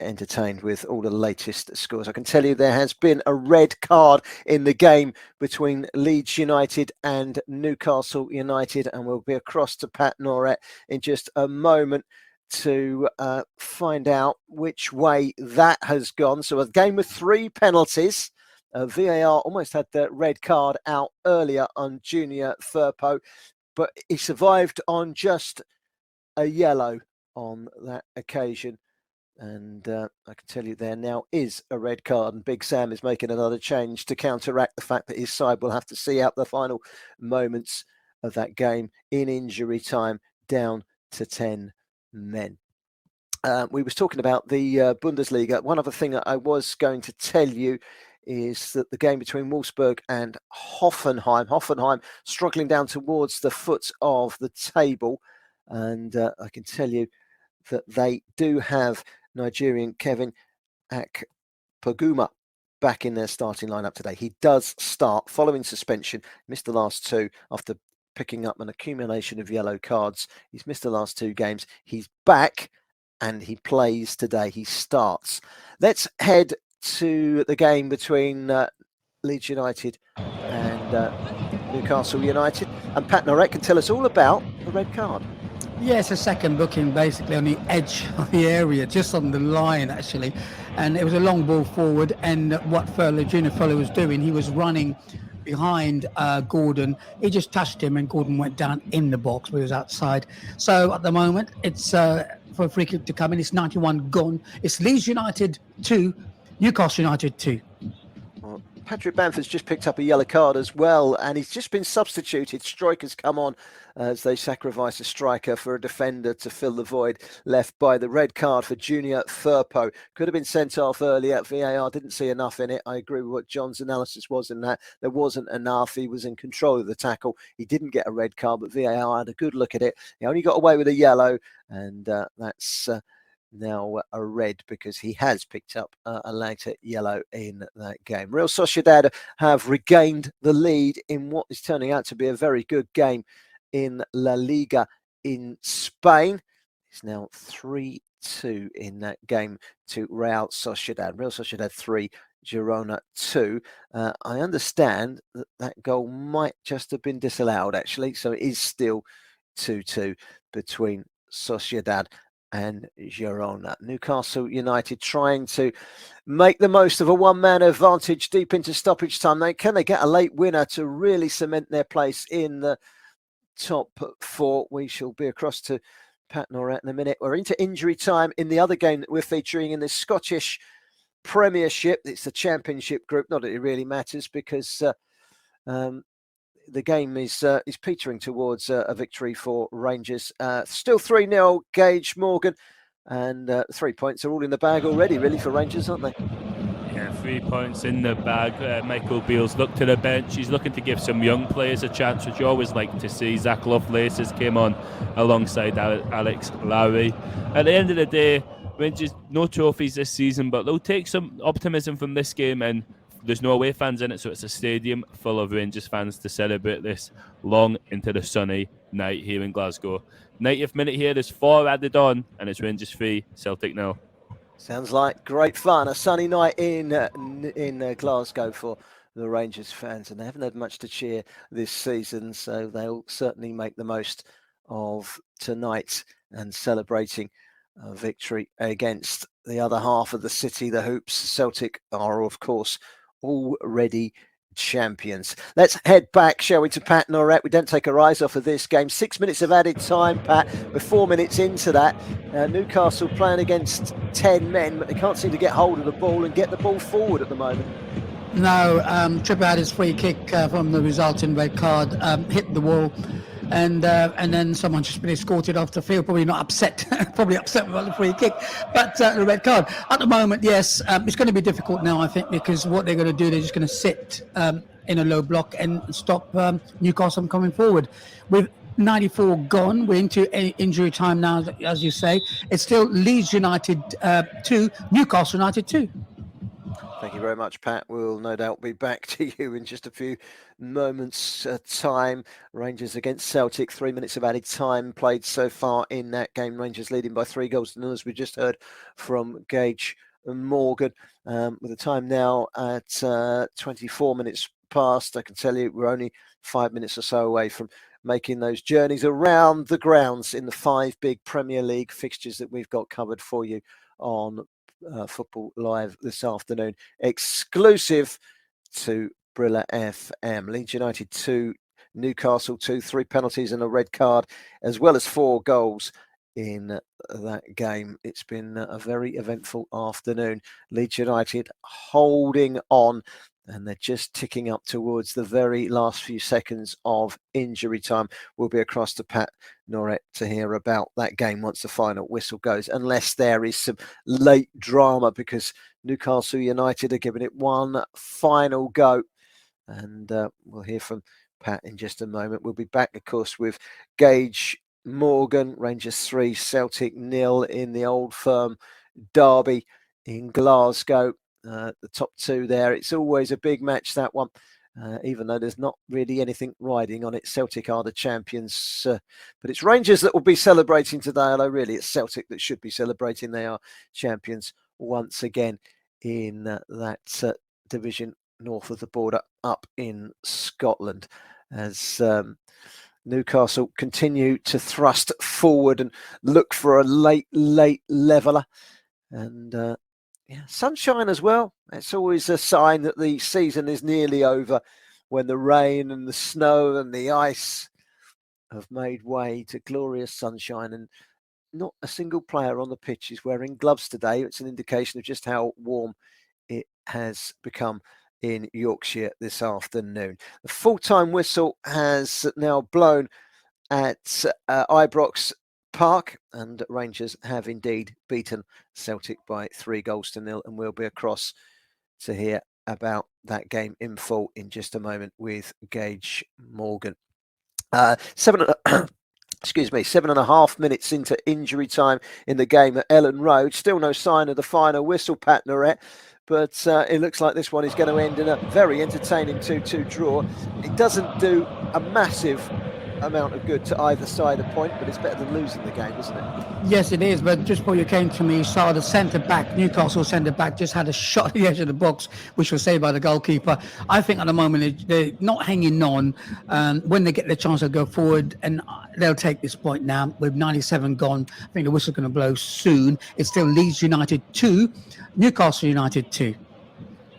[SPEAKER 2] entertained with all the latest scores. I can tell you there has been a red card in the game between Leeds United and Newcastle United, and we'll be across to Pat Norett in just a moment to find out which way that has gone. So a game with 3 penalties. VAR almost had the red card out earlier on Junior Firpo, but he survived on just a yellow on that occasion. And I can tell you there now is a red card, and Big Sam is making another change to counteract the fact that his side will have to see out the final moments of that game in injury time, down to 10 men. We was talking about the Bundesliga. One other thing that I was going to tell you is that the game between Wolfsburg and Hoffenheim struggling down towards the foot of the table. And I can tell you that they do have Nigerian Kevin Akpoguma back in their starting lineup today. He does start following suspension, missed the last 2 after picking up an accumulation of yellow cards. He's missed the last 2 games. He's back and he plays today. He starts. Let's head to the game between Leeds United and Newcastle United, and Pat Norett can tell us all about the red card.
[SPEAKER 3] Yeah, it's a second booking basically on the edge of the area, just on the line actually, and it was a long ball forward, and what Junior Furlow was doing, he was running behind Gordon. He just touched him and Gordon went down in the box, but he was outside. So at the moment it's for a free kick to come in. It's 91 gone. It's Leeds United 2, Newcastle United 2.
[SPEAKER 2] Well, Patrick Bamford's just picked up a yellow card as well, and he's just been substituted. Strikers come on as they sacrifice a striker for a defender to fill the void left by the red card for Junior Firpo. Could have been sent off earlier. VAR didn't see enough in it. I agree with what John's analysis was in that. There wasn't enough. He was in control of the tackle. He didn't get a red card, but VAR had a good look at it. He only got away with a yellow, and that's now a red because he has picked up a later yellow in that game. Real Sociedad have regained the lead in what is turning out to be a very good game in La Liga in Spain. It's now 3-2 in that game to Real Sociedad. Real Sociedad 3, Girona 2. I understand that that goal might just have been disallowed actually, so it is still 2-2 between Sociedad and Girona. Newcastle United trying to make the most of a one-man advantage deep into stoppage time. Can they get a late winner to really cement their place in the top 4? We shall be across to Pat Norett in a minute. We're into injury time in the other game that we're featuring in the Scottish Premiership. It's the Championship group. Not that it really matters because the game is petering towards a victory for Rangers. Still 3-0, Gage Morgan, and 3 points are all in the bag already, really, for Rangers, aren't they?
[SPEAKER 5] Yeah, 3 points in the bag. Michael Beale's looked to the bench. He's looking to give some young players a chance, which you always like to see. Zach Lovelace has came on alongside Alex Lowry. At the end of the day, Rangers, no trophies this season, but they'll take some optimism from this game, and there's no away fans in it, so it's a stadium full of Rangers fans to celebrate this long into the sunny night here in Glasgow. 90th minute here, there's 4 added on, and it's Rangers 3, Celtic 0.
[SPEAKER 2] Sounds like great fun. A sunny night in Glasgow for the Rangers fans, and they haven't had much to cheer this season, so they'll certainly make the most of tonight and celebrating a victory against the other half of the city, the Hoops. Celtic are, of course, already champions. Let's head back, shall we, to Pat Norett. We don't take our eyes off of this game. 6 minutes of added time, Pat. We're 4 minutes into that. Newcastle playing against 10 men, but they can't seem to get hold of the ball and get the ball forward at the moment.
[SPEAKER 3] No, Trippier had his free kick from the resulting red card, hit the wall, and then someone just been escorted off the field. Probably not upset, probably upset about the free kick, but the red card. At the moment, yes, it's going to be difficult now, I think, because what they're going to do, they're just going to sit in a low block and stop Newcastle from coming forward. With 94 gone, we're into injury time now, as you say. It's still Leeds United 2, Newcastle United 2.
[SPEAKER 2] Thank you very much, Pat. We'll no doubt be back to you in just a few moments' time. Rangers against Celtic, 3 minutes of added time played so far in that game. Rangers leading by 3-0, as we just heard from Gage Morgan. With the time now at 24 minutes past, I can tell you we're only 5 minutes or so away from making those journeys around the grounds in the 5 big Premier League fixtures that we've got covered for you on Football Live this afternoon, exclusive to Brilla FM. Leeds United 2, Newcastle 2, 3 penalties and a red card, as well as 4 goals in that game. It's been a very eventful afternoon. Leeds United holding on, and they're just ticking up towards the very last few seconds of injury time. We'll be across to Pat Norett to hear about that game once the final whistle goes, unless there is some late drama, because Newcastle United are giving it one final go. And we'll hear from Pat in just a moment. We'll be back, of course, with Gage Morgan. Rangers 3, Celtic 0 in the Old Firm derby in Glasgow. The top 2 there. It's always a big match, that one, even though there's not really anything riding on it. Celtic are the champions, but it's Rangers that will be celebrating today, although really it's Celtic that should be celebrating. They are champions once again in that division north of the border up in Scotland, as Newcastle continue to thrust forward and look for a late leveller. And sunshine as well. It's always a sign that the season is nearly over, when the rain and the snow and the ice have made way to glorious sunshine, and not a single player on the pitch is wearing gloves today. It's an indication of just how warm it has become in Yorkshire this afternoon. The full-time whistle has now blown at Ibrox Park, and Rangers have indeed beaten Celtic by 3-0, and we'll be across to hear about that game in full in just a moment with Gage Morgan. 7.5 minutes into injury time in the game at Ellen Road. Still no sign of the final whistle, Pat Norett, but it looks like this one is going to end in a very entertaining 2-2 draw. It doesn't do a massive amount of good to either side a point, but it's better than losing the game, isn't it?
[SPEAKER 3] Yes, it is. But just before you came to me, you saw the centre back, Newcastle centre back, just had a shot at the edge of the box, which was saved by the goalkeeper. I think at the moment they're not hanging on. When they get the chance to go forward, and they'll take this point now with 97 gone. I think the whistle's going to blow soon. It's still Leeds United 2, Newcastle United 2.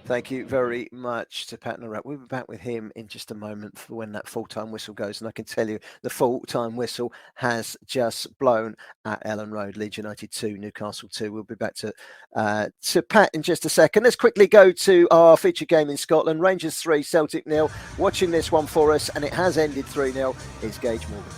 [SPEAKER 2] Thank you very much to Pat Norett. We'll be back with him in just a moment for when that full-time whistle goes. And I can tell you the full-time whistle has just blown at Ellen Road. Leeds United 2, Newcastle 2. We'll be back to Pat in just a second. Let's quickly go to our feature game in Scotland. Rangers 3, Celtic 0. Watching this one for us, and it has ended 3-0, is Gage Morgan.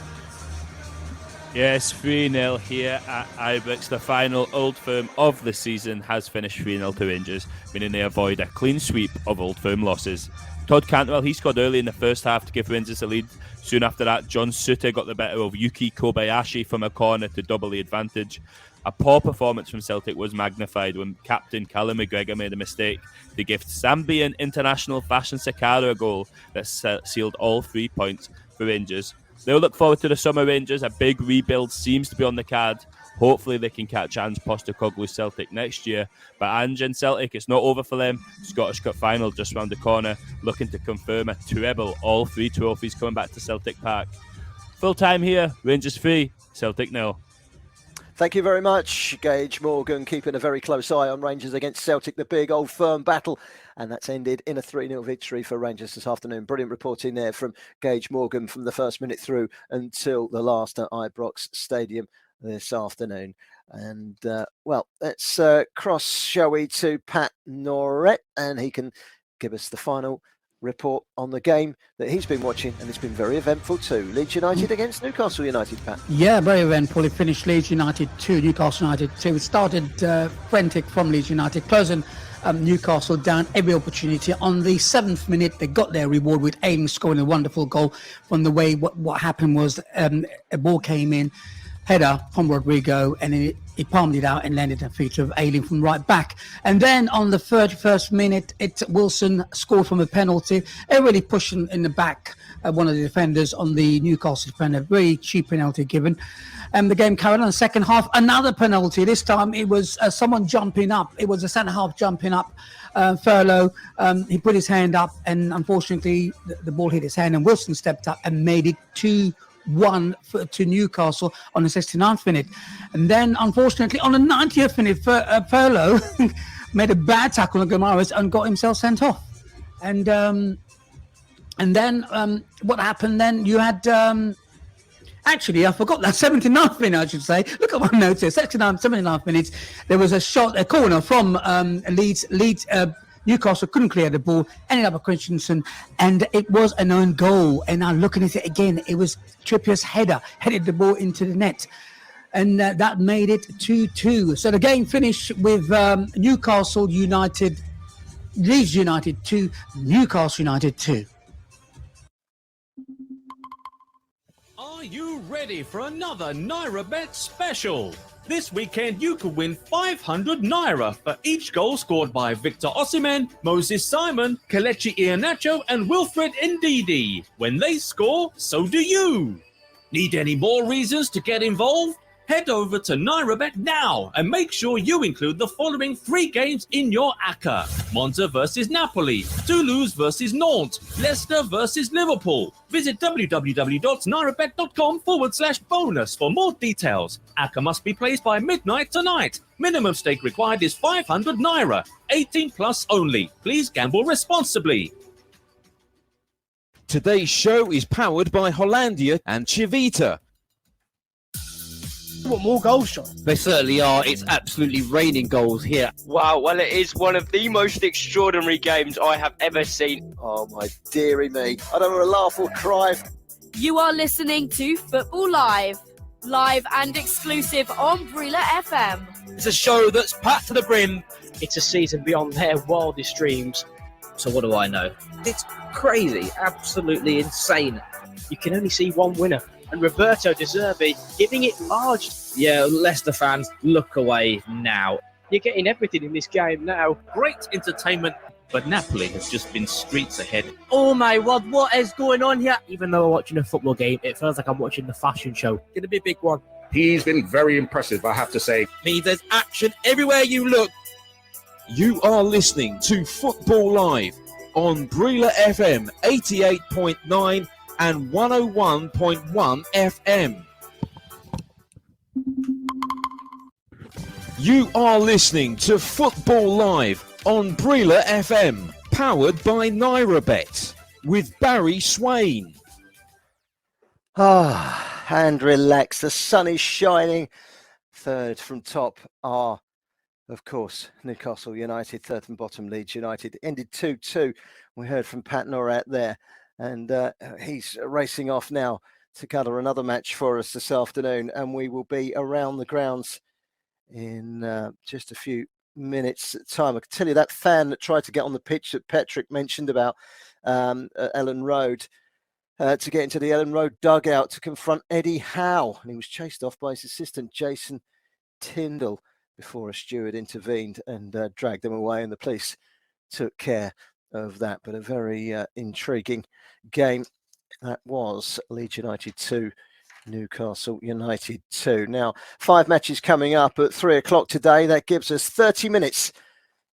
[SPEAKER 5] Yes, 3-0 here at Ibrox. The final Old Firm of the season has finished 3-0 to Rangers, meaning they avoid a clean sweep of Old Firm losses. Todd Cantwell, he scored early in the first half to give Rangers the lead. Soon after that, John Suter got the better of Yuki Kobayashi from a corner to double the advantage. A poor performance from Celtic was magnified when captain Callum McGregor made a mistake to gift Zambian international Fashion Sakara a goal that sealed all 3 points for Rangers. They'll look forward to the summer. Rangers. A big rebuild seems to be on the card. Hopefully they can catch Ange Postecoglou's Celtic next year. But Ange and Celtic, it's not over for them. Scottish Cup final just round the corner, looking to confirm a treble. All 3 trophies coming back to Celtic Park. Full time here, Rangers 3, Celtic 0.
[SPEAKER 2] Thank you very much, Gage Morgan, keeping a very close eye on Rangers against Celtic, the big old firm battle. And that's ended in a 3-0 victory for Rangers this afternoon. Brilliant reporting there from Gage Morgan from the first minute through until the last at Ibrox Stadium this afternoon. And, well, let's cross, shall we, to Pat Norett, and he can give us the final report on the game that he's been watching, and it's been very eventful too. Leeds United against Newcastle United, Pat.
[SPEAKER 3] Yeah, very eventful. It finished Leeds United 2, Newcastle United 2. It started frantic from Leeds United, closing Newcastle down every opportunity. On the 7th minute, they got their reward with Aiden scoring a wonderful goal. From the way what happened was a ball came in, header from Rodrigo, and then he palmed it out and landed a feature of Ailing from right back. And then on the 31st minute, Wilson scored from a penalty. They really pushing in the back one of the defenders on the Newcastle defender. Very cheap penalty given. And the game carried on. The second half, another penalty. This time it was someone jumping up. It was a centre half jumping up. Furlow, he put his hand up, and unfortunately the ball hit his hand, and Wilson stepped up and made it 2-1 to Newcastle on the 69th minute. And then, unfortunately, on the 90th minute, Furlow made a bad tackle on Gomares and got himself sent off. And then what happened then? You had... Actually, I forgot that 79th minute, I should say. Look at my notes here. 79th minutes. There was a corner from Leeds. Newcastle couldn't clear the ball, ended up at Christensen, and it was an own goal. And now looking at it again, it was Trippier's header, headed the ball into the net. And that made it 2-2. So the game finished with Newcastle United, Leeds United 2, Newcastle United 2.
[SPEAKER 4] Are you ready for another NairaBet special? This weekend, you could win 500 Naira for each goal scored by Victor Osimhen, Moses Simon, Kelechi Iheanacho, and Wilfred Ndidi. When they score, so do you. Need any more reasons to get involved? Head over to NairaBet now and make sure you include the following 3 games in your ACCA. Monza versus Napoli, Toulouse versus Nantes, Leicester versus Liverpool. Visit www.nairabet.com/bonus for more details. ACCA must be placed by midnight tonight. Minimum stake required is 500 Naira. 18 plus only. Please gamble responsibly.
[SPEAKER 1] Today's show is powered by Hollandia and Chivita.
[SPEAKER 19] Want more goals, Sean?
[SPEAKER 9] They certainly are. It's absolutely raining goals here.
[SPEAKER 10] Wow, well, it is one of the most extraordinary games I have ever seen.
[SPEAKER 2] Oh, my dearie me. I don't want to laugh or cry.
[SPEAKER 11] You are listening to Football Live. Live and exclusive on Brila FM.
[SPEAKER 9] It's a show that's packed to the brim. It's a season beyond their wildest dreams. So what do I know? It's crazy. Absolutely insane. You can only see one winner. And Roberto De Zerbi giving it large. Yeah, Leicester fans, look away now. You're getting everything in this game now.
[SPEAKER 4] Great entertainment, but Napoli has just been streets ahead.
[SPEAKER 18] Oh my word, what is going on here? Even though I'm watching a football game, it feels like I'm watching the fashion show. Gonna be a big one.
[SPEAKER 12] He's been very impressive, I have to say.
[SPEAKER 9] There's action everywhere you look.
[SPEAKER 1] You are listening to Football Live on Brila FM 88.9 and 101.1 FM. You are listening to Football Live on Brila FM, powered by NairaBet, with Barry Swain.
[SPEAKER 2] And relax. The sun is shining. Third from top are, of course, Newcastle United. Third from bottom, Leeds United. Ended 2-2. We heard from Pat Norett there. And he's racing off now to gather another match for us this afternoon. And we will be around the grounds in just a few minutes' time. I can tell you that fan that tried to get on the pitch that Patrick mentioned about Ellen Road, to get into the Ellen Road dugout to confront Eddie Howe. And he was chased off by his assistant, Jason Tyndall, before a steward intervened and dragged them away. And the police took care of that. But a very intriguing game that was. Leeds United 2, Newcastle United 2. Now, 5 matches coming up at 3 o'clock today. That gives us 30 minutes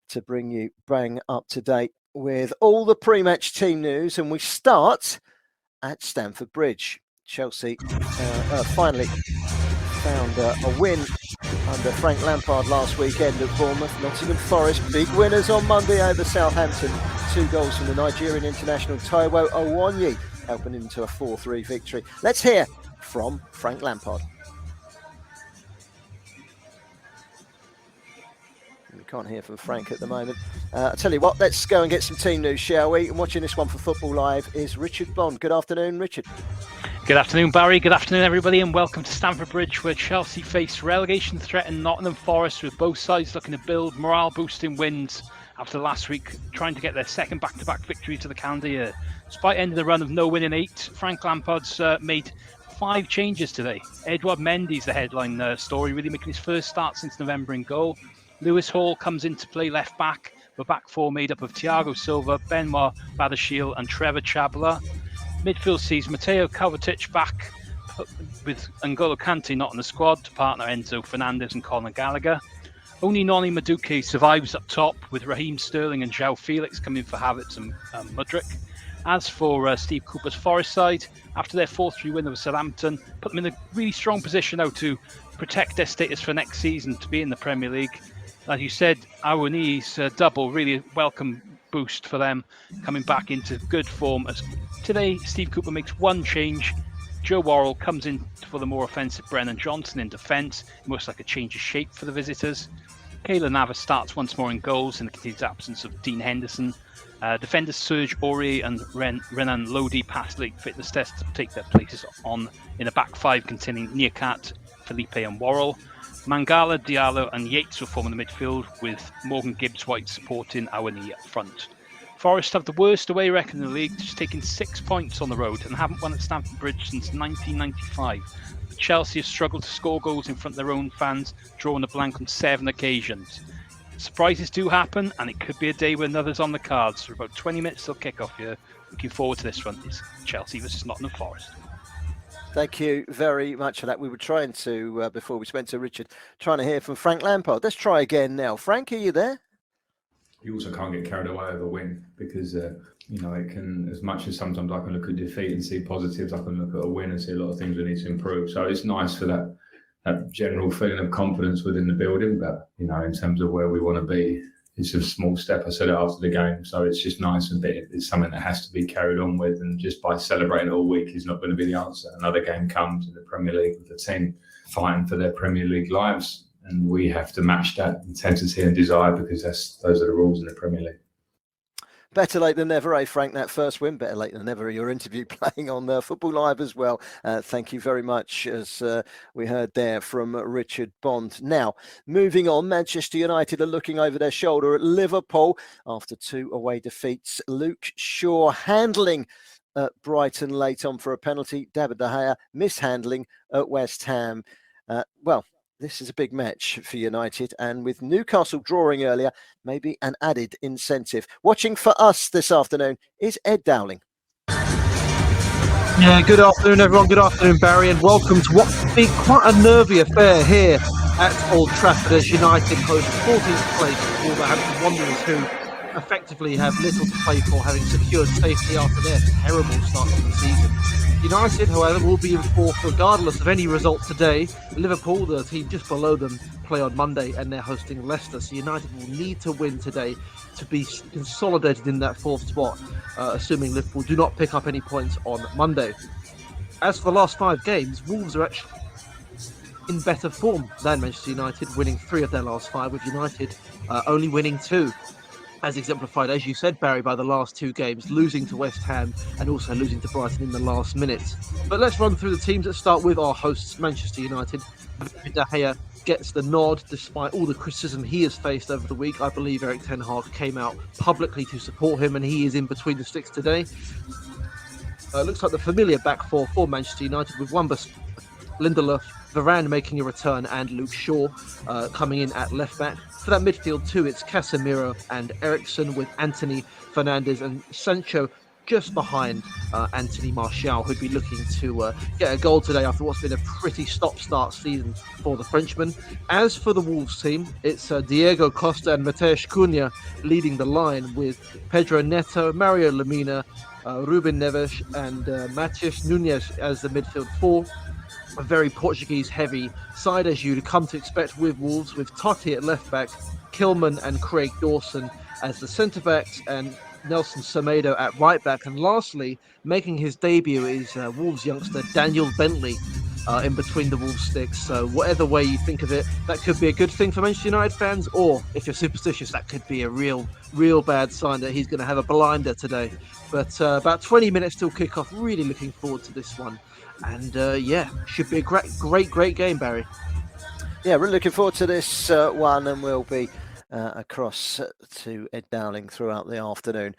[SPEAKER 2] to bring you bang up to date with all the pre-match team news. And we start at Stamford Bridge. Chelsea finally found a win under Frank Lampard last weekend at Bournemouth. Nottingham Forest, big winners on Monday over Southampton. 2 goals from the Nigerian international Taiwo Awoniyi, helping him to a 4-3 victory. Let's hear from Frank Lampard. We can't hear from Frank at the moment. I'll tell you what, let's go and get some team news, shall we? And watching this one for Football Live is Richard Bond. Good afternoon, Richard.
[SPEAKER 19] Good afternoon, Barry. Good afternoon, everybody, and welcome to Stamford Bridge, where Chelsea face relegation threat in Nottingham Forest, with both sides looking to build morale-boosting wins after last week trying to get their second back-to-back victory to the calendar year. Despite ending the run of no win in 8, Frank Lampard's made 5 changes today. Edouard Mendy's the headline story, really making his first start since November in goal. Lewis Hall comes in to play left back, the back four made up of Thiago Silva, Benoit Badiashile and Trevor Chabala. Midfield sees Mateo Kovacic back with N'Golo Kante not in the squad to partner Enzo Fernandez and Conor Gallagher. Only Noni Madueke survives up top, with Raheem Sterling and João Felix coming for Havertz and Mudryk. As for Steve Cooper's Forest side, after their 4-3 win over Southampton, put them in a really strong position now to protect their status for next season to be in the Premier League. As you said, Awoniyi's double, really a welcome boost for them, coming back into good form. As today, Steve Cooper makes 1 change. Joe Worrell comes in for the more offensive Brennan Johnson in defence. Most like a change of shape for the visitors. Keylor Navas starts once more in goals in the continued absence of Dean Henderson. Defenders Serge Aurier and Renan Lodi pass league fitness tests to take their places on in a back 5 containing Niakat, Felipe and Worrell. Mangala, Diallo and Yates will form in the midfield, with Morgan Gibbs-White supporting Awoniyi up front. Forest have the worst away record in the league, just taking 6 points on the road and haven't won at Stamford Bridge since 1995. But Chelsea have struggled to score goals in front of their own fans, drawing a blank on 7 occasions. Surprises do happen, and it could be a day when others on the cards. For about 20 minutes till kick-off here. Looking forward to this one. It's Chelsea versus Nottingham Forest.
[SPEAKER 2] Thank you very much for that. We were trying to, before we went to Richard, trying to hear from Frank Lampard. Let's try again now. Frank, are you there?
[SPEAKER 20] You also can't get carried away over a win, because, it can, as much as sometimes I can look at defeat and see positives, I can look at a win and see a lot of things we need to improve. So it's nice for that general feeling of confidence within the building. But, in terms of where we want to be, it's a small step. I said it after the game. So it's just nice, and it's something that has to be carried on with. And just by celebrating all week is not going to be the answer. Another game comes in the Premier League with the team fighting for their Premier League lives. And we have to match that intensity and desire, because those are the rules in the Premier League.
[SPEAKER 2] Better late than never, eh, Frank? That first win, better late than never. Your interview playing on Football Live as well. Thank you very much, as we heard there from Richard Bond. Now, moving on, Manchester United are looking over their shoulder at Liverpool after 2 away defeats. Luke Shaw handling at Brighton late on for a penalty. David De Gea mishandling at West Ham. This is a big match for United, and with Newcastle drawing earlier, maybe an added incentive. Watching for us this afternoon is Ed Dowling.
[SPEAKER 21] Yeah, good afternoon, everyone. Good afternoon, Barry, and welcome to what will be quite a nervy affair here at Old Trafford, as United close 14th place to Wolverhampton Wanderers, who effectively have little to play for, having secured safety after their terrible start to the season. United, however, will be in fourth regardless of any result today. Liverpool, the team just below them, play on Monday, and they're hosting Leicester. So United will need to win today to be consolidated in that 4th spot, assuming Liverpool do not pick up any points on Monday. As for the last 5 games, Wolves are actually in better form than Manchester United, winning 3 of their last 5, with United only winning 2. As exemplified, as you said, Barry, by the last 2 games, losing to West Ham and also losing to Brighton in the last minute. But let's run through the teams. Let's start with our hosts, Manchester United. De Gea gets the nod despite all the criticism he has faced over the week. I believe Erik ten Hag came out publicly to support him, and he is in between the sticks today. Looks like the familiar back four for Manchester United, with Wan-Bissaka, Lindelof, Varane making a return, and Luke Shaw coming in at left back. For that midfield too, it's Casemiro and Eriksen, with Anthony, Fernandes and Sancho just behind Anthony Martial, who'd be looking to get a goal today after what's been a pretty stop-start season for the Frenchman. As for the Wolves team, it's Diego Costa and Mateusz Cunha leading the line, with Pedro Neto, Mario Lemina, Ruben Neves and Matheus Nunes as the midfield 4. a very Portuguese-heavy side, as you'd come to expect with Wolves, with Totti at left-back, Kilman and Craig Dawson as the centre-backs, and Nelson Semedo at right-back. And lastly, making his debut is Wolves youngster Daniel Bentley in between the Wolves sticks. So whatever way you think of it, that could be a good thing for Manchester United fans, or if you're superstitious, that could be a real bad sign that he's going to have a blinder today. But about 20 minutes till kickoff. Really looking forward to this one. And should be a great game, Barry.
[SPEAKER 2] Yeah, really looking forward to this one, and we'll be across to Ed Dowling throughout the afternoon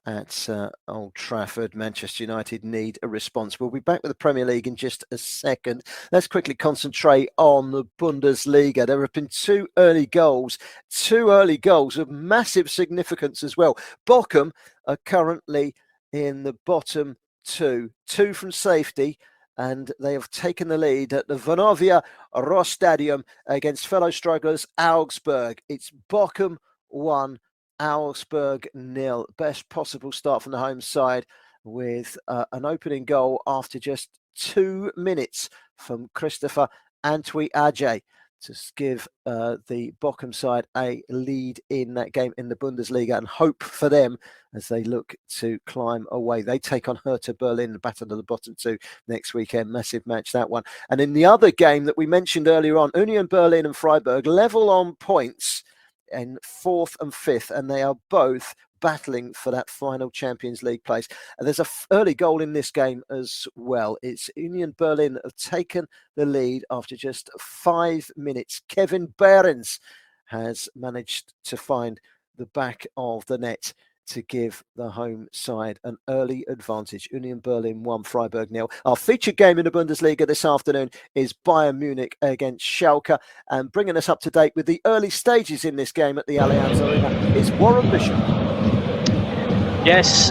[SPEAKER 2] at Old Trafford. Manchester United need a response. We'll be back with the Premier League in just a second. Let's quickly concentrate on the Bundesliga. There have been two early goals of massive significance as well. Bochum are currently in the bottom two from safety, and they have taken the lead at the Vonovia Stadium against fellow strugglers Augsburg. It's Bochum 1, Augsburg 0. Best possible start from the home side, with an opening goal after just 2 minutes from Christopher Antwi-Ajay to give the Bochum side a lead in that game in the Bundesliga, and hope for them as they look to climb away. They take on Hertha Berlin, the battle of the bottom two, next weekend. Massive match, that one. And in the other game that we mentioned earlier on, Union Berlin and Freiburg level on points in 4th and 5th, and they are both battling for that final Champions League place. And there's an early goal in this game as well. It's Union Berlin have taken the lead after just 5 minutes. Kevin Behrens has managed to find the back of the net to give the home side an early advantage. Union Berlin 1, Freiburg 0. Our featured game in the Bundesliga this afternoon is Bayern Munich against Schalke. And bringing us up to date with the early stages in this game at the Allianz Arena is Warren Bishop.
[SPEAKER 9] Yes,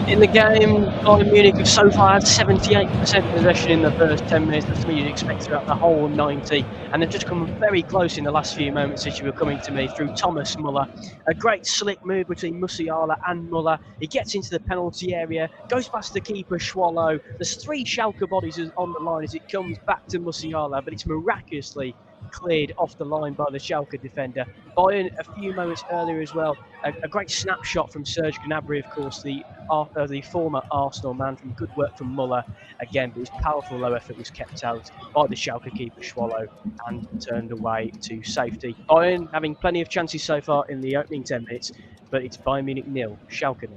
[SPEAKER 9] in the game, Bayern Munich have so far had 78% possession in the first 10 minutes. That's what you'd expect throughout the whole 90. And they've just come very close in the last few moments as you were coming to me through Thomas Muller. A great slick move between Musiala and Muller. He gets into the penalty area, goes past the keeper, Schwallow. There's 3 Schalke bodies on the line as it comes back to Musiala, but it's miraculously cleared off the line by the Schalke defender. Bayern a few moments earlier as well, a great snapshot from Serge Gnabry, of course, the former Arsenal man, from good work from Muller again, but his powerful low effort was kept out by the Schalke keeper Schwallow and turned away to safety. Bayern having plenty of chances so far in the opening 10 minutes, but it's Bayern Munich 0, Schalke 0.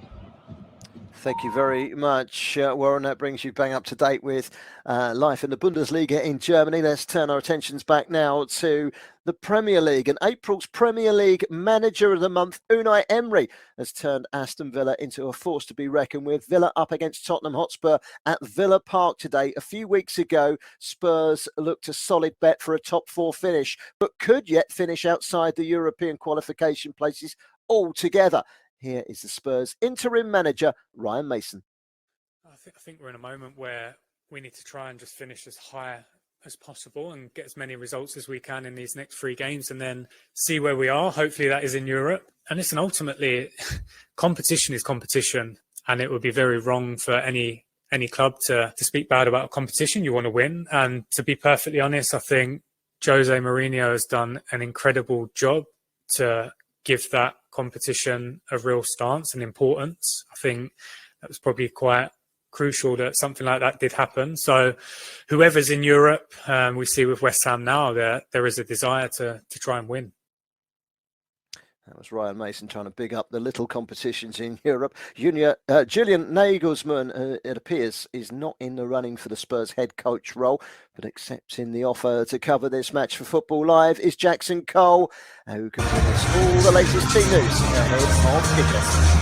[SPEAKER 2] Thank you very much, Warren. That brings you bang up to date with life in the Bundesliga in Germany. Let's turn our attentions back now to the Premier League. And April's Premier League Manager of the Month, Unai Emery, has turned Aston Villa into a force to be reckoned with. Villa up against Tottenham Hotspur at Villa Park today. A few weeks ago, Spurs looked a solid bet for a top 4 finish, but could yet finish outside the European qualification places altogether. Here is the Spurs interim manager, Ryan Mason.
[SPEAKER 7] I think we're in a moment where we need to try and just finish as high as possible and get as many results as we can in these next 3 games, and then see where we are. Hopefully that is in Europe. And listen, ultimately, competition is competition, and it would be very wrong for any club to speak bad about a competition. You want to win. And to be perfectly honest, I think Jose Mourinho has done an incredible job to give that competition a real stance and importance. I think that was probably quite crucial that something like that did happen. So whoever's in Europe, we see with West Ham now, there is a desire to try and win.
[SPEAKER 2] That was Ryan Mason trying to big up the little competitions in Europe. Julian Nagelsmann, it appears, is not in the running for the Spurs head coach role, but accepting the offer to cover this match for Football Live is Jackson Cole, who can bring us all the latest team news ahead of kickoff.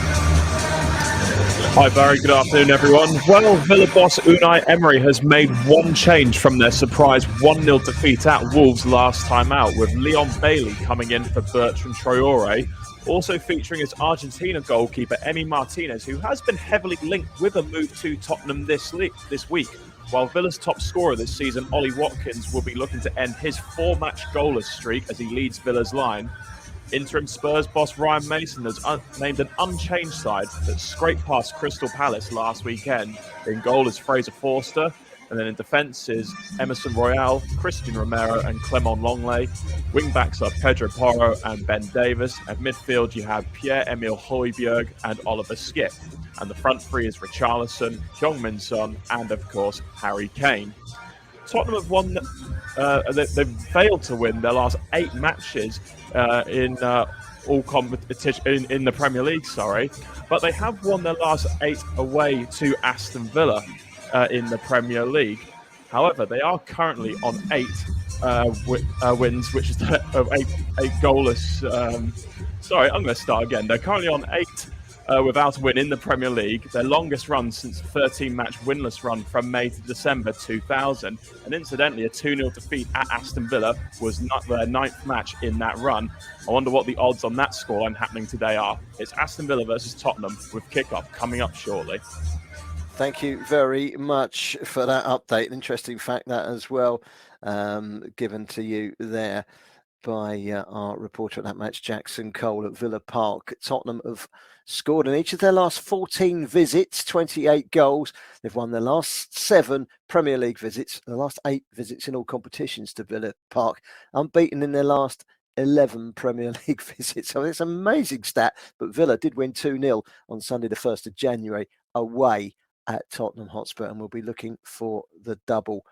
[SPEAKER 17] Hi Barry, good afternoon everyone. Well, Villa boss Unai Emery has made one change from their surprise 1-0 defeat at Wolves last time out, with Leon Bailey coming in for Bertrand Traore, also featuring his Argentina goalkeeper Emi Martinez, who has been heavily linked with a move to Tottenham this week, while Villa's top scorer this season, Ollie Watkins, will be looking to end his 4-match goalless streak as he leads Villa's line. Interim Spurs boss Ryan Mason has named an unchanged side that scraped past Crystal Palace last weekend. In goal is Fraser Forster. And then in defence is Emerson Royale, Christian Romero and Clement Longley. Wing-backs are Pedro Porro and Ben Davis. At midfield, you have Pierre-Emile Højbjerg and Oliver Skip. And the front three is Richarlison, Heung-min Son, and of course, Harry Kane. Tottenham have won. They've failed to win their last 8 matches in all competition in the Premier League. But they have won their last 8 away to Aston Villa in the Premier League. However, they are currently on 8 wins, which is 8 goalless. I'm going to start again. They're currently on 8. Without a win in the Premier League, their longest run since a 13-match winless run from May to December 2000. And incidentally, a 2-0 defeat at Aston Villa was not their 9th match in that run. I wonder what the odds on that scoreline happening today are. It's Aston Villa versus Tottenham with kickoff coming up shortly.
[SPEAKER 2] Thank you very much for that update. An interesting fact that as well, given to you there by our reporter at that match, Jackson Cole at Villa Park. Tottenham have scored in each of their last 14 visits, 28 goals. They've won their last 7 Premier League visits, the last 8 visits in all competitions to Villa Park, unbeaten in their last 11 Premier League visits. So it's an amazing stat, but Villa did win 2-0 on Sunday the 1st of January away at Tottenham Hotspur, and we'll be looking for the double.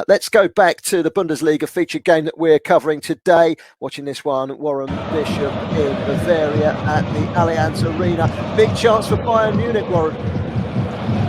[SPEAKER 2] Let's go back to the Bundesliga featured game that we're covering today. Watching this one, Warren Bishop in Bavaria at the Allianz Arena. Big chance for Bayern Munich, Warren.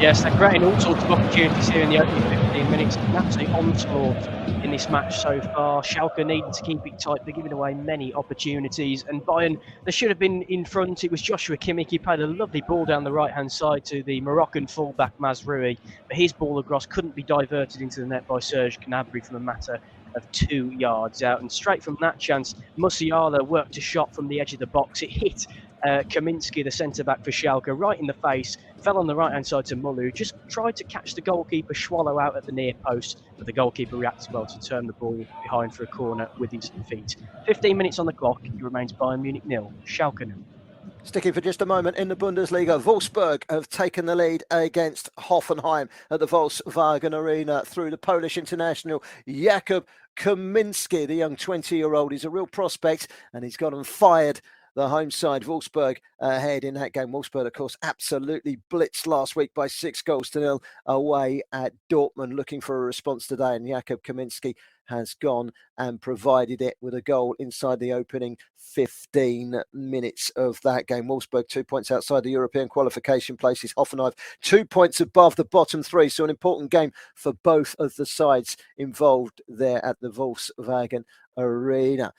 [SPEAKER 9] Yes, they're creating all sorts of opportunities here in the opening 15 minutes. An absolute onslaught in this match so far. Schalke needing to keep it tight. They're giving away many opportunities. And Bayern, they should have been in front. It was Joshua Kimmich. He played a lovely ball down the right-hand side to the Moroccan fullback Mazraoui. But his ball across couldn't be diverted into the net by Serge Gnabry from a matter of 2 yards out. And straight from that chance, Musiala worked a shot from the edge of the box. It hit Kaminski, the centre-back for Schalke, right in the face, fell on the right-hand side to Mulu, just tried to catch the goalkeeper Schwallow out at the near post, but the goalkeeper reacted well to turn the ball behind for a corner with his feet. 15 minutes on the clock, it remains Bayern Munich 0, Schalke 0.
[SPEAKER 2] Sticking for just a moment in the Bundesliga, Wolfsburg have taken the lead against Hoffenheim at the Volkswagen Arena through the Polish international Jakub Kaminski, the young 20-year-old. He's a real prospect and he's got them fired. The home side, Wolfsburg, ahead in that game. Wolfsburg, of course, absolutely blitzed last week by 6-0 away at Dortmund, looking for a response today. And Jakub Kaminski has gone and provided it with a goal inside the opening 15 minutes of that game. Wolfsburg 2 points outside the European qualification places. Hoffenheim 2 points above the bottom 3. So an important game for both of the sides involved there at the Volkswagen Arena.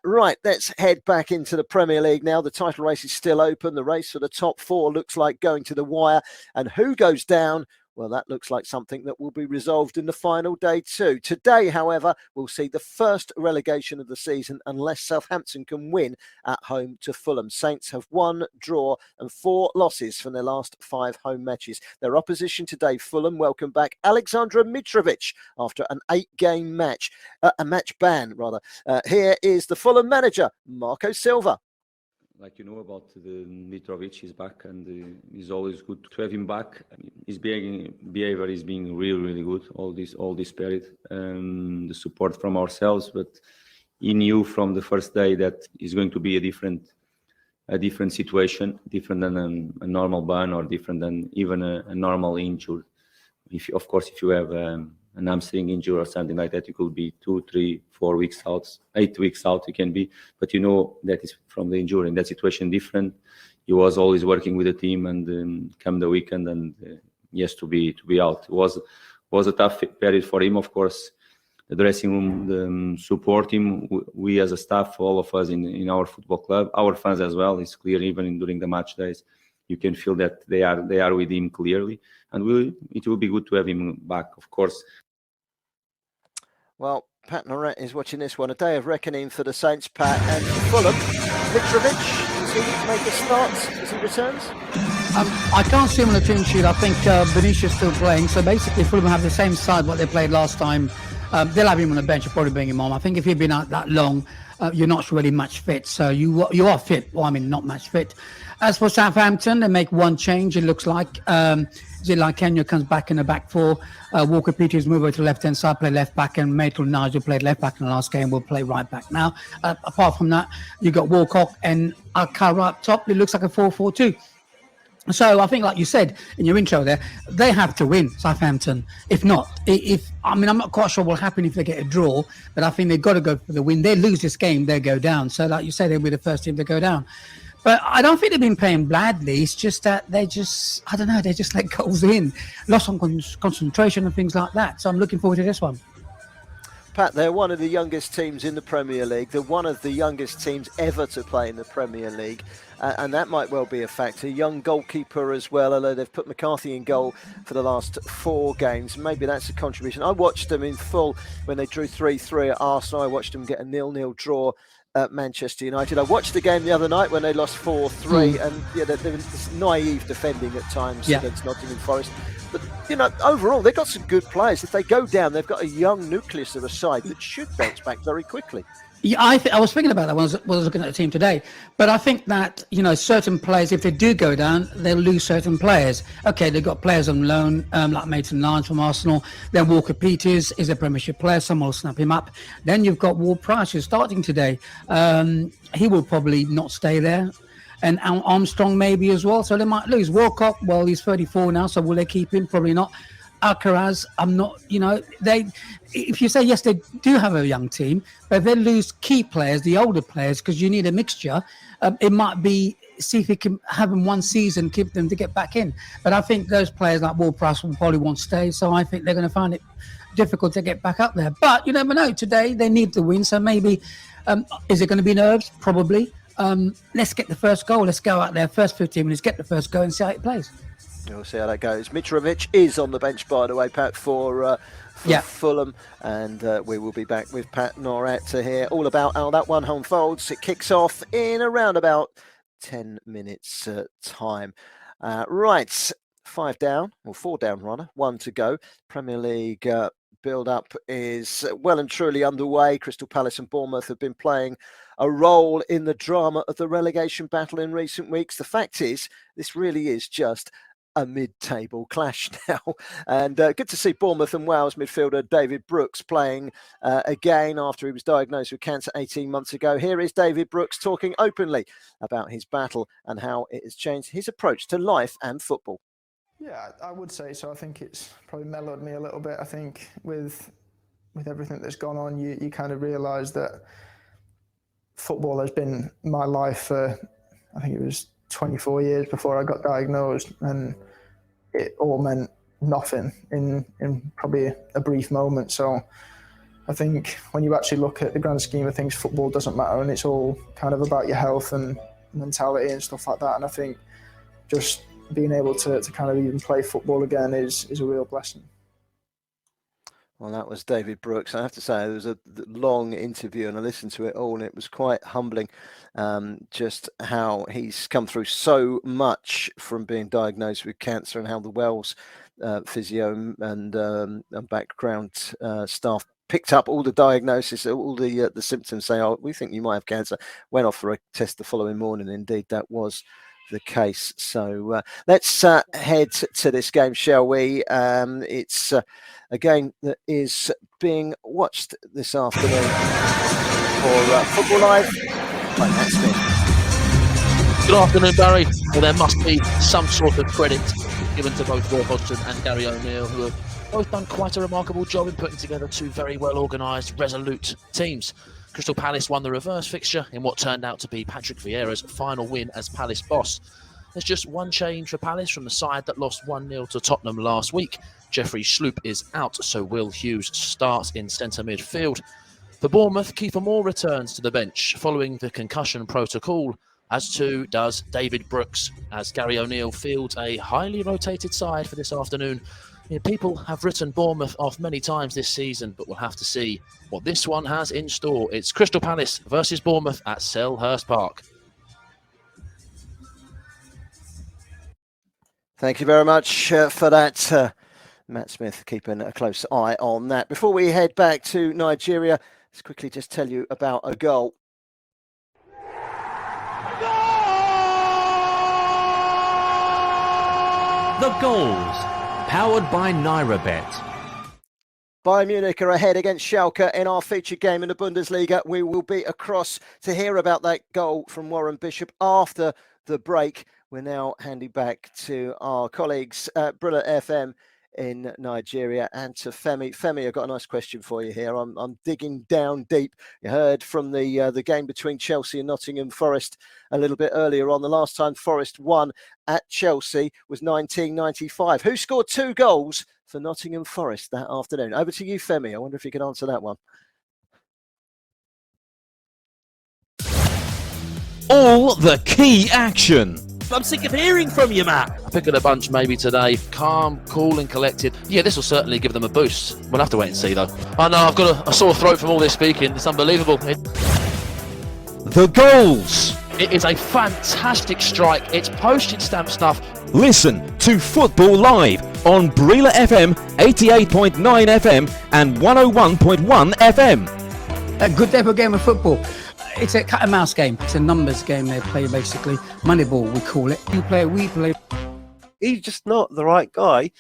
[SPEAKER 2] Right, let's head back into the Premier League now. The title race is still open. The race for the top 4 looks like going to the wire. And who goes down? Well, that looks like something that will be resolved in the final day too. Today, however, we'll see the first relegation of the season unless Southampton can win at home to Fulham. Saints have 1 draw and 4 losses from their last 5 home matches. Their opposition today, Fulham, welcome back Aleksandar Mitrovic after an 8-game match, a match ban rather. Here is the Fulham manager, Marco Silva.
[SPEAKER 13] Like you know about the Mitrovic, he's back and it's always good to have him back. His behavior is being really, really good. All this period, the support from ourselves, but he knew from the first day that it's going to be a different situation, different than a normal ban or different than even a normal injury. If you have an hamstring injury or something like that, you could be 2, 3, 4 weeks out, 8 weeks out. You can be, but you know that is from the injury. In that situation, different. He was always working with the team, and come the weekend, and he has to be out. It was a tough period for him, of course. The dressing room support him. We as a staff, all of us in our football club, our fans as well. It's clear even during the match days, you can feel that they are with him clearly, and it will be good to have him back, of course.
[SPEAKER 2] Well, Pat Norette is watching this one. A day of reckoning for the Saints, Pat, and for Fulham. Mitrovic, does he make a start as he returns?
[SPEAKER 3] I can't see him on the team sheet. I think Benicia is still playing. So basically, Fulham have the same side what they played last time. They'll have him on the bench. You'll probably bring him on. I think if you've been out that long, you're not really match fit. So you are fit. Well, I mean, not match fit. As for Southampton, they make 1 change, it looks like. Zidane Kenya comes back in the back four. Walker Peters move over to the left-hand side, play left back, and Maitland-Niles, who played left back in the last game, will play right back now. Apart from that, you got Walcott and Alcara up top. It looks like a 4-4-2. So I think, like you said in your intro there, they have to win, Southampton. If not, I'm not quite sure what will happen if they get a draw, but I think they've got to go for the win. They lose this game, they go down. So like you said, they'll be the first team to go down. But I don't think they've been playing badly. It's just that they just let goals in, lost on concentration and things like that. So I'm looking forward to this one.
[SPEAKER 2] Pat, they're one of the youngest teams in the Premier League. They're one of the youngest teams ever to play in the Premier League. And that might well be a factor. Young goalkeeper as well, although they've put McCarthy in goal for the last 4 games. Maybe that's a contribution. I watched them in full when they drew 3-3 at Arsenal. I watched them get a 0-0 draw at Manchester United. I watched the game the other night when they lost 4-3, and they were naive defending at times against Nottingham Forest. But, overall, they've got some good players. If they go down, they've got a young nucleus of a side that should bounce back very quickly.
[SPEAKER 3] Yeah, I was thinking about that when I was looking at the team today. But I think that, certain players, if they do go down, they'll lose certain players. Okay, they've got players on loan, like Maitland-Niles from Arsenal. Then Walker Peters is a Premiership player. Someone will snap him up. Then you've got Ward-Prowse, who's starting today. He will probably not stay there. And Armstrong maybe as well. So they might lose. Walcott, well, he's 34 now, so will they keep him? Probably not. Alcaraz, I'm not, if you say yes, they do have a young team, but if they lose key players, the older players, because you need a mixture, it might be, see if you can have them one season, keep them to get back in. But I think those players like Ward-Prowse will probably won't stay, so I think they're going to find it difficult to get back up there. But you never know. Today, they need to win, so maybe, is it going to be nerves? Probably. Let's get the first goal. Let's go out there, first 15 minutes, get the first goal and see how it plays.
[SPEAKER 2] We'll see how that goes. Mitrovic is on the bench, by the way, Pat, for Fulham. And we will be back with Pat Norat to hear all about how that one unfolds. It kicks off in around about 10 minutes time. Right, 4 down, rather, 1 to go. Premier League build-up is well and truly underway. Crystal Palace and Bournemouth have been playing a role in the drama of the relegation battle in recent weeks. The fact is, this really is just a mid-table clash now, and good to see Bournemouth and Wales midfielder David Brooks playing again after he was diagnosed with cancer 18 months ago. Here is David Brooks talking openly about his battle and how it has changed his approach to life and football.
[SPEAKER 8] Yeah, I would say so. I think it's probably mellowed me a little bit. I think with everything that's gone on, you kind of realise that football has been my life for, I think it was 24 years before I got diagnosed, and it all meant nothing in probably a brief moment. So I think when you actually look at the grand scheme of things, football doesn't matter, and it's all kind of about your health and mentality and stuff like that. And I think just being able to kind of even play football again is a real blessing.
[SPEAKER 2] Well, that was David Brooks. I have to say, there was a long interview and I listened to it all, and it was quite humbling just how he's come through so much from being diagnosed with cancer, and how the Wales physio and background staff picked up all the diagnosis, all the symptoms, saying, "Oh, we think you might have cancer." Went off for a test the following morning. Indeed, that was the case. So let's head to this game, shall we? It's a game that is being watched this afternoon for Football Live by Matt Smith.
[SPEAKER 22] Good afternoon, Barry. Well, there must be some sort of credit given to both Roy Hodgson and Gary O'Neill, who have both done quite a remarkable job in putting together 2 very well organised, resolute teams. Crystal Palace won the reverse fixture in what turned out to be Patrick Vieira's final win as Palace boss. There's just one change for Palace from the side that lost 1-0 to Tottenham last week. Jeffrey Schlupp is out, so Will Hughes starts in centre midfield. For Bournemouth, Kiefer Moore returns to the bench following the concussion protocol, as too does David Brooks, as Gary O'Neill fields a highly rotated side for this afternoon. People have written Bournemouth off many times this season, but we'll have to see what this one has in store. It's Crystal Palace versus Bournemouth at Selhurst Park.
[SPEAKER 2] Thank you very much for that, Matt Smith, keeping a close eye on that. Before we head back to Nigeria, let's quickly just tell you about a goal.
[SPEAKER 4] The goals, powered by NairaBet.
[SPEAKER 2] Bayern Munich are ahead against Schalke in our featured game in the Bundesliga. We will be across to hear about that goal from Warren Bishop after the break. We're now handing back to our colleagues at Brilla FM in Nigeria and to Femi. Femi, I've got a nice question for you here. I'm digging down deep. You heard from the game between Chelsea and Nottingham Forest a little bit earlier on. The last time Forest won at Chelsea was 1995. Who scored 2 goals for Nottingham Forest that afternoon? Over to you, Femi. I wonder if you can answer that one.
[SPEAKER 1] All the key action.
[SPEAKER 22] I'm sick of hearing from you, Matt. I pick at a bunch maybe today. Calm, cool and collected. Yeah, this will certainly give them a boost. We'll have to wait and see, though. I know, I've got a sore throat from all this speaking. It's unbelievable.
[SPEAKER 1] The goals.
[SPEAKER 22] It is a fantastic strike. It's postage stamp stuff.
[SPEAKER 1] Listen to Football Live on Brilla FM 88.9 FM and 101.1 FM.
[SPEAKER 3] A good type of game of football. It's a cat and mouse game. It's a numbers game they play, basically. Moneyball, we call it. You play, we play.
[SPEAKER 21] He's just not the right guy.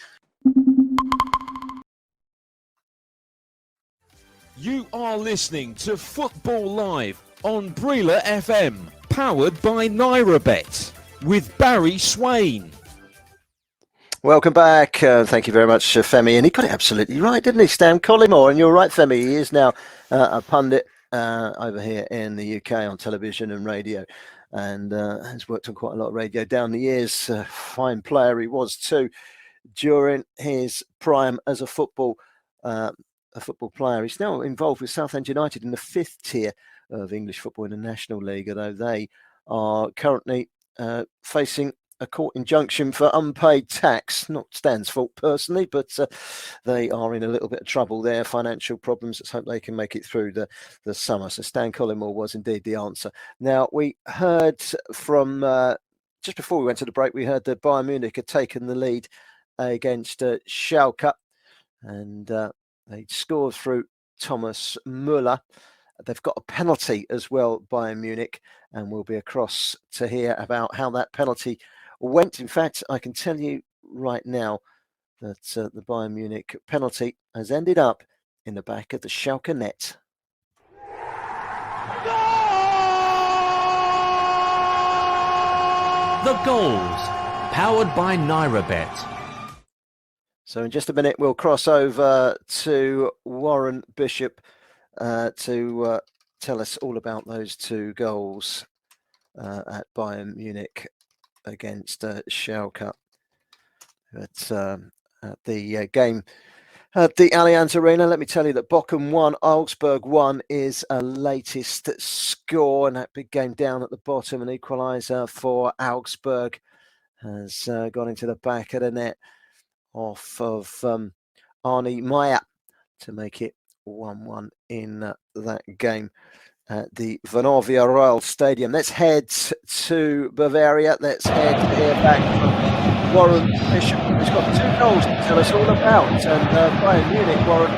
[SPEAKER 1] You are listening to Football Live on Brilla FM, powered by NairaBet, with Barry Swain.
[SPEAKER 2] Welcome back. Thank you very much, Femi. And he got it absolutely right, didn't he, Stan Collymore? And you're right, Femi. He is now a pundit over here in the UK on television and radio, and has worked on quite a lot of radio down the years. Fine player he was too during his prime as a football player. He's now involved with Southend United in the 5th tier of English football in the National League, although they are currently facing a court injunction for unpaid tax. Not Stan's fault personally, but they are in a little bit of trouble there, financial problems. Let's hope they can make it through the summer. So Stan Collymore was indeed the answer. Now, we heard from, just before we went to the break, we heard that Bayern Munich had taken the lead against Schalke, and they scored through Thomas Müller. They've got a penalty as well, Bayern Munich, and we'll be across to hear about how that penalty went. In fact, I can tell you right now that the Bayern Munich penalty has ended up in the back of the Schalke net.
[SPEAKER 4] The goals, powered by NairaBet.
[SPEAKER 2] So in just a minute, we'll cross over to Warren Bishop to tell us all about those 2 goals at Bayern Munich against Schalke. But at the game at the Allianz Arena, let me tell you that Bochum 1, Augsburg 1 is a latest score, and that big game down at the bottom, an equaliser for Augsburg has gone into the back of the net off of Arnie Meyer to make it 1-1 in that game at the Vonovia Royal Stadium. Let's head to Bavaria. Let's head here back from Warren Bishop, who's got 2 goals to tell us all about. And Bayern Munich, Warren.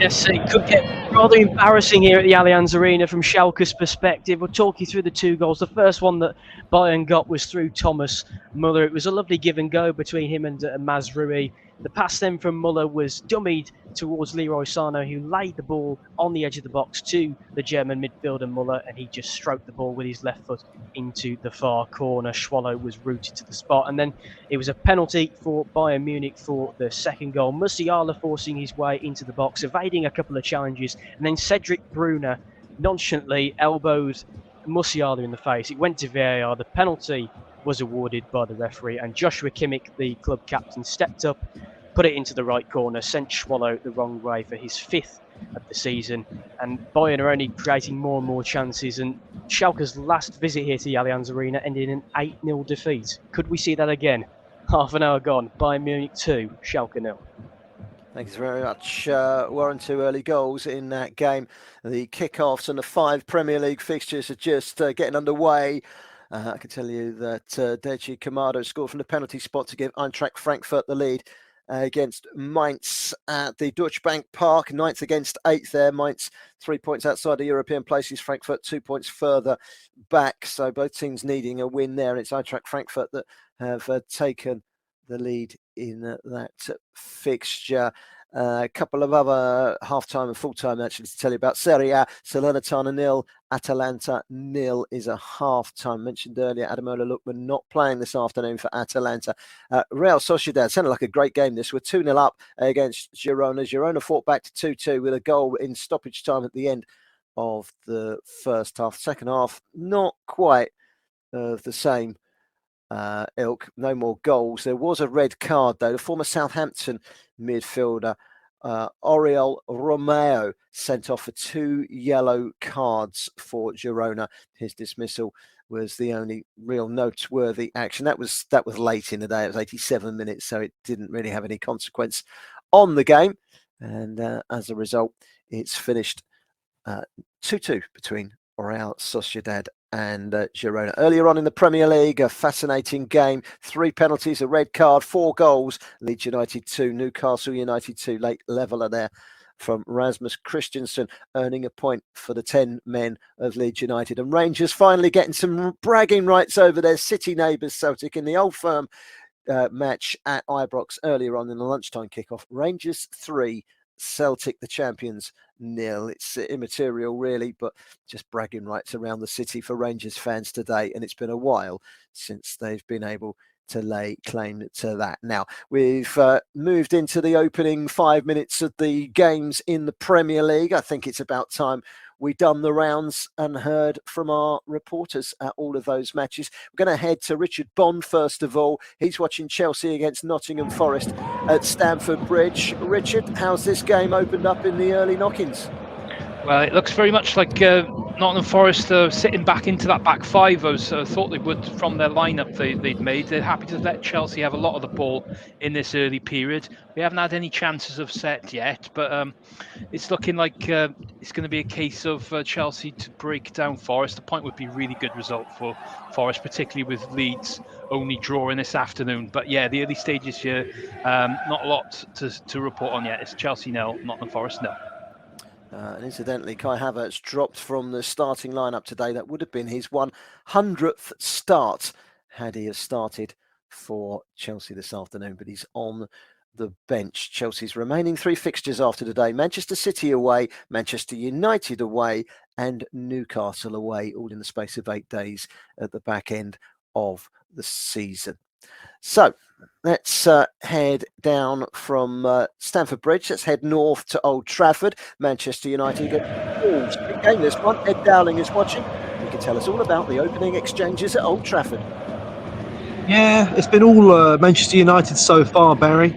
[SPEAKER 14] Yes, it could get rather embarrassing here at the Allianz Arena from Schalke's perspective. We'll talk you through the 2 goals. The first one that Bayern got was through Thomas Müller. It was a lovely give and go between him and Mazraoui. The pass then from Müller was dummied towards Leroy Sané, who laid the ball on the edge of the box to the German midfielder Müller, and he just stroked the ball with his left foot into the far corner. Schwallow was rooted to the spot, and then it was a penalty for Bayern Munich for the second goal. Musiala forcing his way into the box, evading a couple of challenges, and then Cedric Brunner nonchalantly elbowed Musiala in the face. It went to VAR. The penalty was awarded by the referee, and Joshua Kimmich, the club captain, stepped up, put it into the right corner, sent Schwallow the wrong way for his 5th of the season, and Bayern are only creating more and more chances, and Schalke's last visit here to the Allianz Arena ended in an 8-0 defeat. Could we see that again? Half an hour gone. Bayern Munich 2, Schalke 0.
[SPEAKER 2] Thanks very much. Warren, 2 early goals in that game. The kickoffs and the 5 Premier League fixtures are just getting underway. I can tell you that Deji Kamado scored from the penalty spot to give Eintracht Frankfurt the lead against Mainz at the Deutsche Bank Park. 9th against 8th there. Mainz 3 points outside the European places. Frankfurt 2 points further back. So both teams needing a win there. It's Eintracht Frankfurt that have taken the lead in that fixture. A couple of other half-time and full-time actually to tell you about. Serie A, Salernitana 0, Atalanta 0 is a half-time. Mentioned earlier, Ademola Lookman not playing this afternoon for Atalanta. Real Sociedad, sounded like a great game this. We're 2-0 up against Girona. Girona fought back to 2-2 with a goal in stoppage time at the end of the first half. Second half, not quite of the same ilk, no more goals. There was a red card though. The former Southampton midfielder Oriol Romeo sent off for 2 yellow cards for Girona. His dismissal was the only real noteworthy action. That was late in the day. It was 87 minutes, so it didn't really have any consequence on the game. And as a result, it's finished 2-2 between Real Sociedad and Girona. Earlier on in the Premier League, a fascinating game. 3 penalties, a red card, 4 goals. Leeds United 2, Newcastle United 2. Late leveller there from Rasmus Christensen, earning a point for the 10 men of Leeds United. And Rangers finally getting some bragging rights over their city neighbours Celtic in the Old Firm match at Ibrox earlier on in the lunchtime kickoff. Rangers 3, Celtic, the champions, 0. It's immaterial really, but just bragging rights around the city for Rangers fans today, and it's been a while since they've been able to lay claim to that. Now we've moved into the opening 5 minutes of the games in the Premier League. I think it's about time we done the rounds and heard from our reporters at all of those matches. We're going to head to Richard Bond first of all. He's watching Chelsea against Nottingham Forest at Stamford Bridge. Richard, how's this game opened up in the early knock-ins?
[SPEAKER 19] Well, it looks very much like Nottingham Forest sitting back into that back five I thought they would from their lineup they'd made. They're happy to let Chelsea have a lot of the ball in this early period. We haven't had any chances of set yet, but it's looking like it's going to be a case of Chelsea to break down Forest. A point would be a really good result for Forest, particularly with Leeds only drawing this afternoon. But yeah, the early stages here, not a lot to report on yet. It's Chelsea 0, Nottingham Forest 0.
[SPEAKER 2] And incidentally, Kai Havertz dropped from the starting lineup today. That would have been his 100th start had he have started for Chelsea this afternoon, but he's on the bench. Chelsea's remaining 3 fixtures after today: Manchester City away, Manchester United away, and Newcastle away, all in the space of 8 days at the back end of the season. So let's head down from Stamford Bridge. Let's head north to Old Trafford. Manchester United against Wolves. Big game this one. Ed Dowling is watching. He can tell us all about the opening exchanges at Old Trafford.
[SPEAKER 21] Yeah, it's been all Manchester United so far, Barry.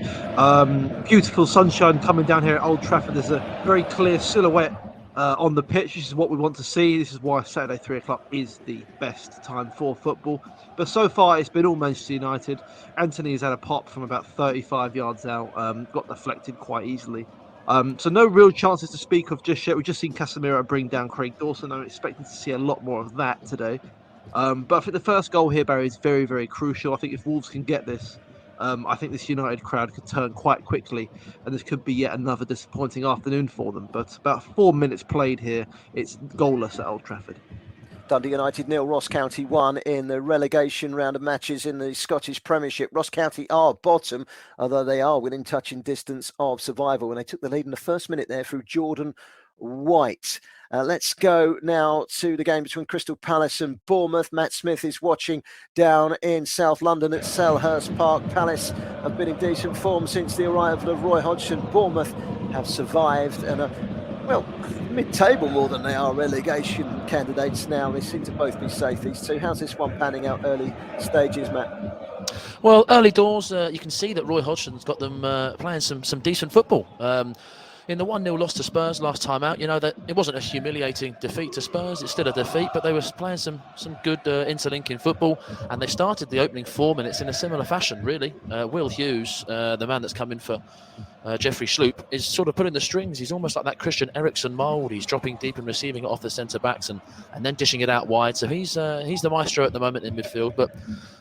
[SPEAKER 21] Beautiful sunshine coming down here at Old Trafford. There's a very clear silhouette on the pitch. This is what we want to see. This is why Saturday 3 o'clock is the best time for football. But so far it's been all Manchester United. Anthony's had a pop from about 35 yards out, got deflected quite easily. So no real chances to speak of just yet. We've just seen Casemiro bring down Craig Dawson. I'm expecting to see a lot more of that today. But I think the first goal here, Barry, is very, very crucial. I think if Wolves can get this, I think this United crowd could turn quite quickly, and this could be yet another disappointing afternoon for them. But about 4 minutes played here, it's goalless at Old Trafford.
[SPEAKER 2] Dundee United 0, Ross County 1 in the relegation round of matches in the Scottish Premiership. Ross County are bottom, although they are within touching distance of survival, and they took the lead in the first minute there through Jordan White. Let's go now to the game between Crystal Palace and Bournemouth. Matt Smith is watching down in South London at Selhurst Park. Palace have been in decent form since the arrival of Roy Hodgson. Bournemouth have survived and are, well, mid-table more than they are relegation candidates now. They seem to both be safe, these two. How's this one panning out early stages, Matt?
[SPEAKER 22] Well, early doors, you can see that Roy Hodgson's got them playing some decent football. In the 1-0 loss to Spurs last time out, you know that it wasn't a humiliating defeat to Spurs. It's still a defeat, but they were playing some good interlinking football, and they started the opening 4 minutes in a similar fashion, really. Will Hughes, the man that's come in for Jeffrey Sloop is sort of pulling the strings. He's almost like that Christian Eriksen mould. He's dropping deep and receiving it off the centre backs and then dishing it out wide. So he's the maestro at the moment in midfield. But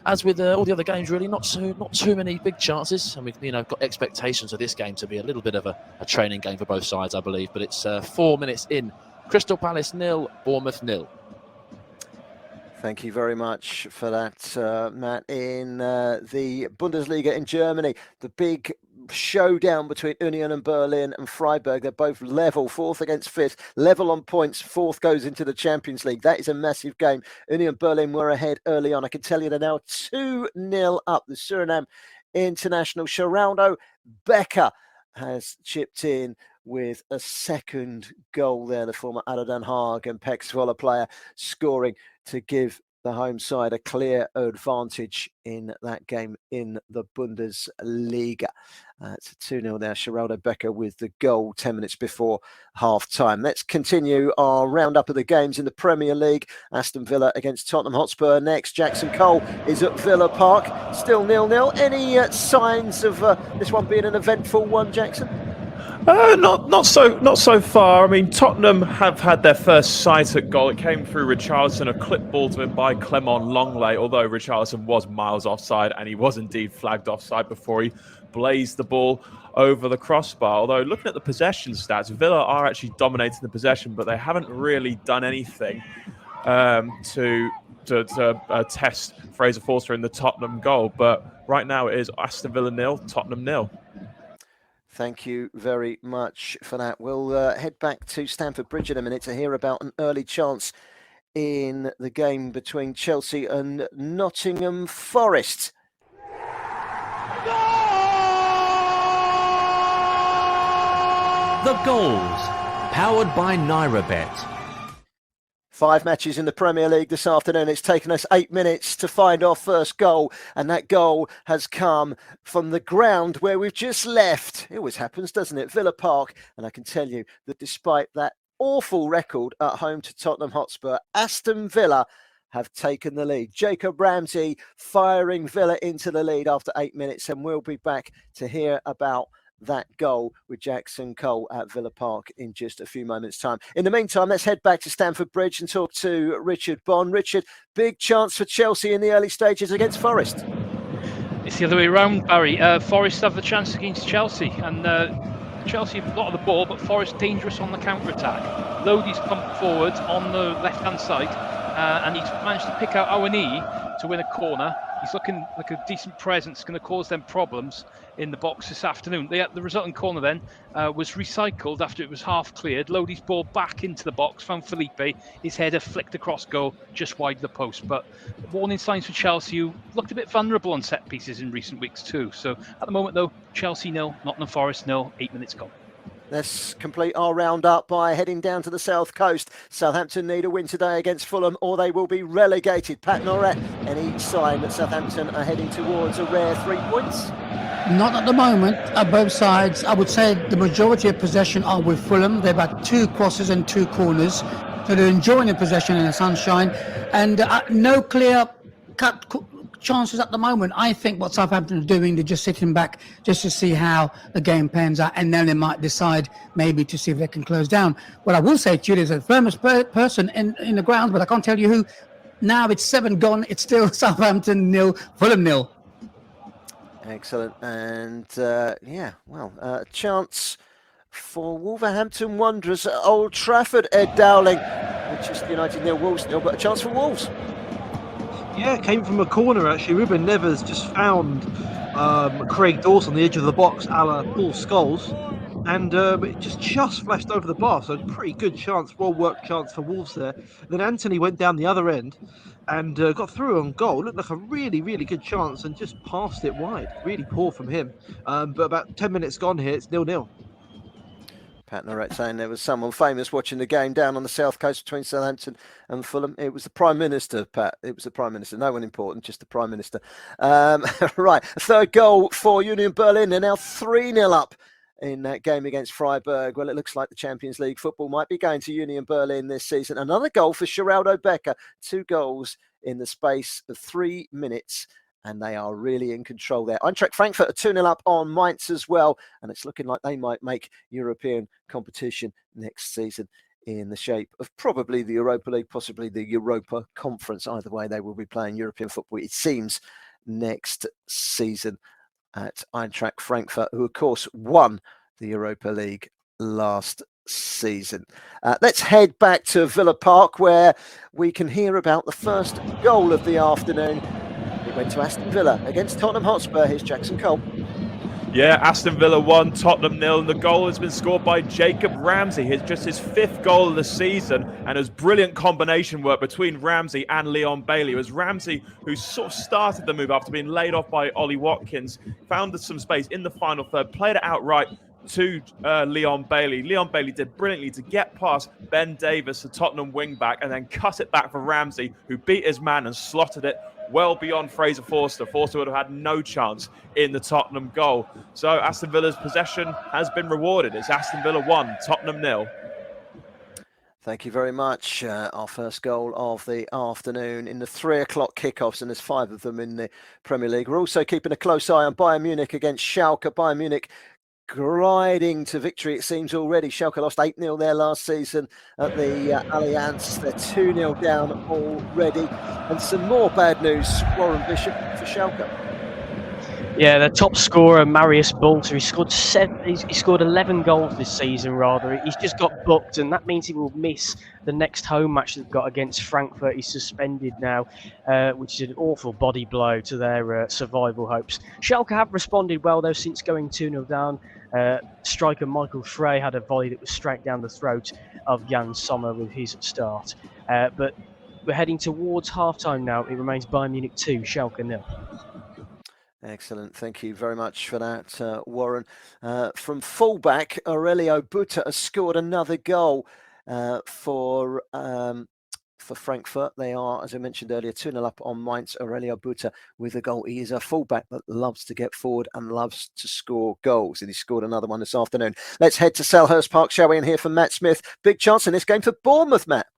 [SPEAKER 22] as with all the other games, really not too many big chances. And we've got expectations of this game to be a little bit of a training game for both sides, I believe. But it's 4 minutes in. Crystal Palace 0, Bournemouth 0.
[SPEAKER 2] Thank you very much for that, Matt. In the Bundesliga in Germany, the big showdown between Union Berlin and Freiburg. They're both level, fourth against fifth, level on points. Fourth goes into the Champions League. That is a massive game. Union Berlin were ahead early on. I can tell you they're now 2-0 up. The Suriname international Geraldo Becker has chipped in with a second goal there. The former ADO Den Haag and PEC Zwolle player scoring to give the home side a clear advantage in that game in the Bundesliga. It's a 2-0 there. Geraldo Becker with the goal 10 minutes before half-time. Let's continue our roundup of the games in the Premier League. Aston Villa against Tottenham Hotspur next. Jackson Cole is at Villa Park. Still 0-0. Any signs of this one being an eventful one, Jackson?
[SPEAKER 17] Not so far. I mean, Tottenham have had their first sight at goal. It came through Richarlison, a clip ball to him by Clement Longley, although Richarlison was miles offside and he was indeed flagged offside before he blazed the ball over the crossbar. Although looking at the possession stats, Villa are actually dominating the possession, but they haven't really done anything to test Fraser Forster in the Tottenham goal. But right now it is Aston Villa 0, Tottenham 0.
[SPEAKER 2] Thank you very much for that. We'll head back to Stamford Bridge in a minute to hear about an early chance in the game between Chelsea and Nottingham Forest.
[SPEAKER 6] The goals, powered by NairaBet.
[SPEAKER 2] 5 matches in the Premier League this afternoon. It's taken us 8 minutes to find our first goal, and that goal has come from the ground where we've just left. It always happens, doesn't it? Villa Park. And I can tell you that despite that awful record at home to Tottenham Hotspur, Aston Villa have taken the lead. Jacob Ramsey firing Villa into the lead after 8 minutes, and we'll be back to hear about that goal with Jackson Cole at Villa Park in just a few moments' time. In the meantime, let's head back to Stamford Bridge and talk to Richard Bond. Richard, big chance for Chelsea in the early stages against Forest.
[SPEAKER 19] It's the other way around, Barry. Forest have the chance against Chelsea, and Chelsea have a lot of the ball, but Forest dangerous on the counter-attack. Lodi's come forward on the left-hand side, and he's managed to pick out Awani to win a corner. He's looking like a decent presence, going to cause them problems in the box this afternoon. The resulting corner then was recycled after it was half cleared. Lodi's ball back into the box, found Felipe. His header flicked across goal, just wide of the post. But warning signs for Chelsea, who looked a bit vulnerable on set pieces in recent weeks too. So at the moment though, Chelsea 0, Nottingham Forest 0, 8 minutes gone.
[SPEAKER 2] Let's complete our roundup by heading down to the south coast. Southampton need a win today against Fulham or they will be relegated. Pat Norret, any sign that Southampton are heading towards a rare 3 points?
[SPEAKER 3] Not at the moment. Both sides, I would say the majority of possession are with Fulham. They've had 2 crosses and 2 corners. So they're enjoying the possession in the sunshine. And no clear cut chances at the moment. I think what Southampton are doing, they're just sitting back just to see how the game pans out, and then they might decide maybe to see if they can close down. What I will say to you, there's a firmest person in the ground, but I can't tell you who. Now it's 7 gone. It's still Southampton 0, Fulham 0.
[SPEAKER 2] Excellent. And a chance for Wolverhampton Wanderers at Old Trafford, Ed Dowling. Manchester United 0, Wolves 0, but a chance for Wolves.
[SPEAKER 21] Yeah, came from a corner actually. Ruben Neves just found Craig Dawson on the edge of the box, a la Paul Scholes, and it just flashed over the bar. So pretty good chance, well-worked chance for Wolves there. Then Anthony went down the other end and got through on goal. Looked like a really, really good chance and just passed it wide. Really poor from him. But about 10 minutes gone here, it's 0-0.
[SPEAKER 2] Pat Norret saying there was someone famous watching the game down on the south coast between Southampton and Fulham. It was the Prime Minister, Pat. It was the Prime Minister. No one important, just the Prime Minister. Right, a third goal for Union Berlin. They're now 3-0 up in that game against Freiburg. Well, it looks like the Champions League football might be going to Union Berlin this season. Another goal for Geraldo Becker. 2 goals in the space of 3 minutes and they are really in control there. Eintracht Frankfurt are 2-0 up on Mainz as well, and it's looking like they might make European competition next season in the shape of probably the Europa League, possibly the Europa Conference. Either way, they will be playing European football, it seems, next season at Eintracht Frankfurt, who of course won the Europa League last season. Let's head back to Villa Park, where we can hear about the first goal of the afternoon. It went to Aston Villa against Tottenham Hotspur. Here's Jackson Cole.
[SPEAKER 17] Yeah, Aston Villa 1, Tottenham 0, and the goal has been scored by Jacob Ramsey. It's just his 5th goal of the season, and it was brilliant combination work between Ramsey and Leon Bailey. It was Ramsey who sort of started the move after being laid off by Ollie Watkins, found some space in the final third, played it outright to Leon Bailey. Leon Bailey did brilliantly to get past Ben Davies, the Tottenham wing-back, and then cut it back for Ramsey, who beat his man and slotted it well beyond Fraser Forster. Forster would have had no chance in the Tottenham goal. So Aston Villa's possession has been rewarded. It's Aston Villa 1, Tottenham 0.
[SPEAKER 2] Thank you very much. Our first goal of the afternoon in the 3 o'clock kickoffs, and there's 5 of them in the Premier League. We're also keeping a close eye on Bayern Munich against Schalke. Bayern Munich gliding to victory, it seems already. Schalke lost 8-0 there last season at the Allianz. They're 2-0 down already. And some more bad news, Warren Bishop, for Schalke.
[SPEAKER 14] Yeah, the top scorer, Marius Bolter, he scored 11 goals this season, rather. He's just got booked, and that means he will miss the next home match they've got against Frankfurt. He's suspended now, which is an awful body blow to their survival hopes. Schalke have responded well, though, since going 2-0 down. Striker Michael Frey had a volley that was straight down the throat of Jan Sommer with his start. But we're heading towards half-time now. It remains Bayern Munich 2, Schalke 0.
[SPEAKER 2] Excellent. Thank you very much for that, Warren. From fullback, Aurelio Buta has scored another goal for Frankfurt. They are, as I mentioned earlier, 2-0 up on Mainz. Aurelio Buta with a goal. He is a fullback that loves to get forward and loves to score goals, and he scored another one this afternoon. Let's head to Selhurst Park, shall we, and hear from Matt Smith. Big chance in this game for Bournemouth, Matt.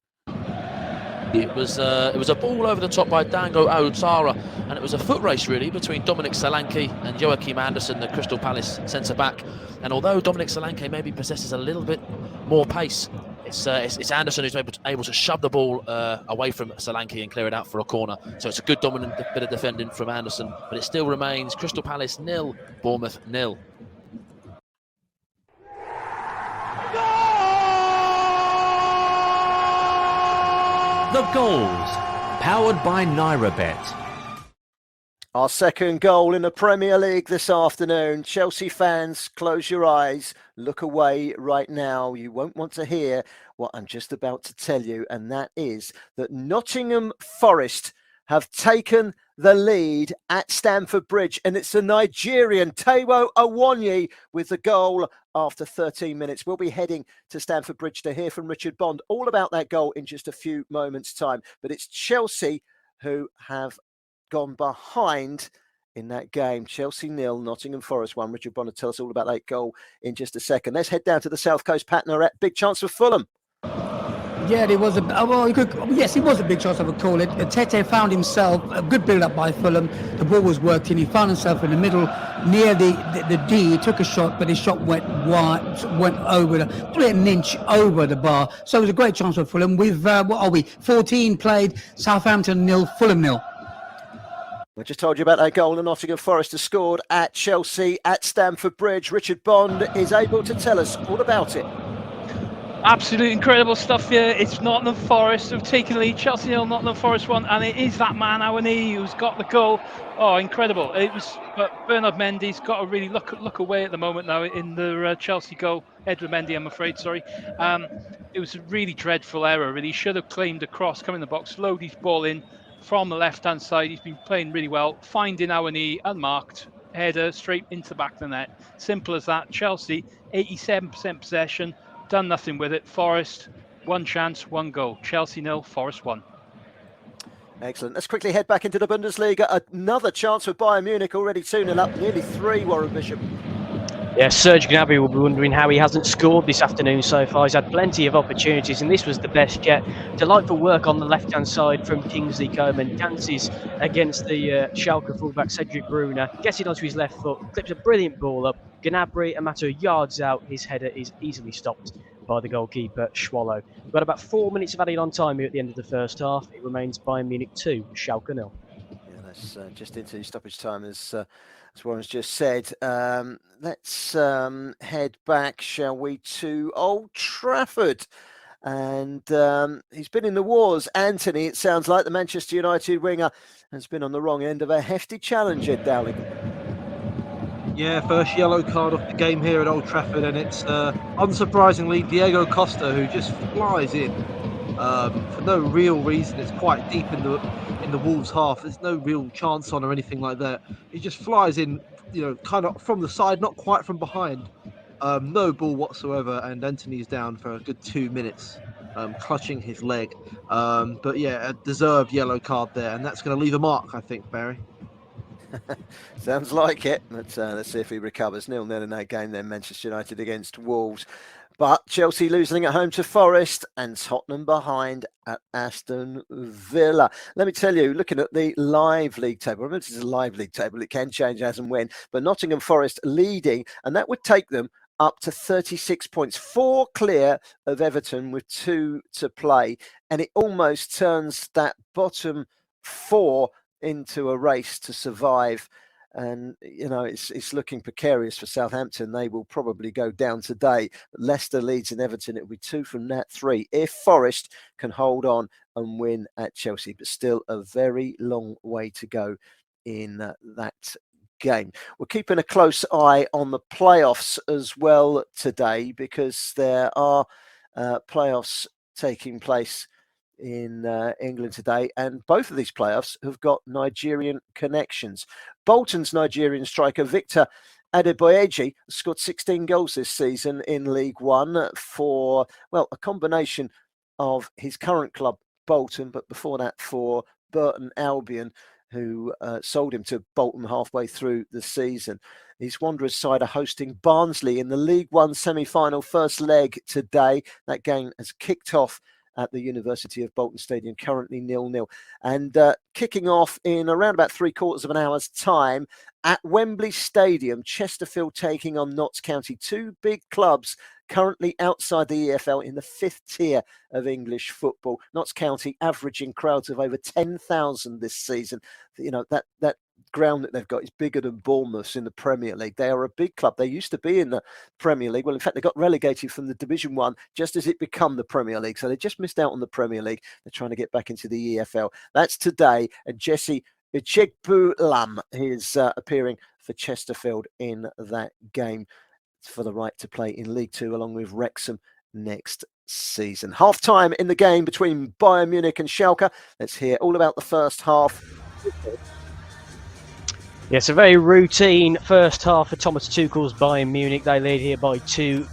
[SPEAKER 22] It was a ball over the top by Dango Autara, and it was a foot race really between Dominic Solanke and Joachim Andersen, the Crystal Palace centre-back. And although Dominic Solanke maybe possesses a little bit more pace, it's Andersen who's able to shove the ball away from Solanke and clear it out for a corner. So it's a good dominant bit of defending from Andersen, but it still remains Crystal Palace 0, Bournemouth 0.
[SPEAKER 6] The goals, powered by NairaBet.
[SPEAKER 2] Our second goal in the Premier League this afternoon. Chelsea fans, close your eyes, look away right now. You won't want to hear what I'm just about to tell you, and that is that Nottingham Forest have taken the lead at Stamford Bridge, and it's the Nigerian Taiwo Awoniyi with the goal after 13 minutes. We'll be heading to Stamford Bridge to hear from Richard Bond all about that goal in just a few moments' time. But it's Chelsea who have gone behind in that game. Chelsea 0, Nottingham Forest 1. Richard Bond will tell us all about that goal in just a second. Let's head down to the South Coast. Pat Norette, big chance for Fulham.
[SPEAKER 3] Yeah, it was yes, it was a big chance, I would call it. Tete found himself a good build-up by Fulham. The ball was worked in. He found himself in the middle near the D. He took a shot, but his shot went wide, went over probably an inch over the bar. So it was a great chance for Fulham. With 14 played, Southampton 0, Fulham 0.
[SPEAKER 2] I just told you about that goal, and Nottingham Forest has scored at Chelsea at Stamford Bridge. Richard Bond is able to tell us all about it.
[SPEAKER 19] Absolutely incredible stuff here. It's Nottingham Forest who've taken the lead. Chelsea 0, Nottingham Forest 1, and it is that man Awoniyi who's got the goal. Oh, incredible! But Bernard Mendy's got to really look away at the moment now in the Chelsea goal. Edward Mendy, I'm afraid. Sorry. It was a really dreadful error. Really, he should have claimed a cross, come in the box, load his ball in from the left-hand side. He's been playing really well, finding Awoniyi unmarked, header straight into the back of the net. Simple as that. Chelsea 87% possession. Done nothing with it. Forest, 1 chance, 1 goal. Chelsea 0, Forest 1.
[SPEAKER 2] Excellent. Let's quickly head back into the Bundesliga. Another chance for Bayern Munich, already 2-0 up, nearly 3, Warren Bishop.
[SPEAKER 14] Yeah, Serge Gnabry will be wondering how he hasn't scored this afternoon so far. He's had plenty of opportunities, and this was the best yet. Delightful work on the left-hand side from Kingsley Coman. Dances against the Schalke fullback Cedric Brunner. Gets it onto his left foot. Clips a brilliant ball up. Gnabry, a matter of yards out, his header is easily stopped by the goalkeeper Schwallow. We've got about 4 minutes of added on time here at the end of the first half. It remains Bayern Munich 2, Schalke 0.
[SPEAKER 2] Yeah, that's just into stoppage time, as Warren's just said. Let's head back, shall we, to Old Trafford. And he's been in the wars. Anthony, it sounds like the Manchester United winger has been on the wrong end of a hefty challenge, Ed Dowling.
[SPEAKER 21] Yeah, first yellow card of the game here at Old Trafford, and it's unsurprisingly Diego Costa who just flies in for no real reason. It's quite deep in the Wolves half. There's no real chance on or anything like that. He just flies in, kind of from the side, not quite from behind. No ball whatsoever, and Anthony's down for a good 2 minutes, clutching his leg. But yeah, a deserved yellow card there, and that's going to leave a mark, I think, Barry.
[SPEAKER 2] Sounds like it. Let's see if he recovers. 0-0 in that game then, Manchester United against Wolves. But Chelsea losing at home to Forest and Tottenham behind at Aston Villa. Let me tell you, looking at the live league table, remember this is a live league table, it can change as and when, but Nottingham Forest leading, and that would take them up to 36 points, 4 clear of Everton with 2 to play, and it almost turns that bottom 4 into a race to survive. And it's looking precarious for Southampton. They will probably go down today. Leicester, Leeds and Everton, it'll be 2 from that 3 if Forest can hold on and win at Chelsea, but still a very long way to go in that game. We're keeping a close eye on the playoffs as well today, because there are playoffs taking place in England today, and both of these playoffs have got Nigerian connections. Bolton's Nigerian striker Victor Adeboyeji scored 16 goals this season in League One for, well, a combination of his current club Bolton, but before that for Burton Albion, who sold him to Bolton halfway through the season. His Wanderers side are hosting Barnsley in the League One semi-final first leg today. That game has kicked off at the University of Bolton Stadium, currently 0-0. And kicking off in around about 3/4 of an hour's time at Wembley Stadium, Chesterfield taking on Notts County, 2 big clubs currently outside the EFL in the 5th tier of English football. Notts County averaging crowds of over 10,000 this season. That ground that they've got is bigger than Bournemouth's in the Premier League. They are a big club. They used to be in the Premier League. Well, in fact, they got relegated from the Division 1 just as it became the Premier League. So they just missed out on the Premier League. They're trying to get back into the EFL. That's today. And Jesse Echegbulam is appearing for Chesterfield in that game for the right to play in League 2 along with Wrexham next season. Half time in the game between Bayern Munich and Schalke. Let's hear all about the first half.
[SPEAKER 14] Yes, a very routine first half for Thomas Tuchel's Bayern Munich. They lead here by 2-0.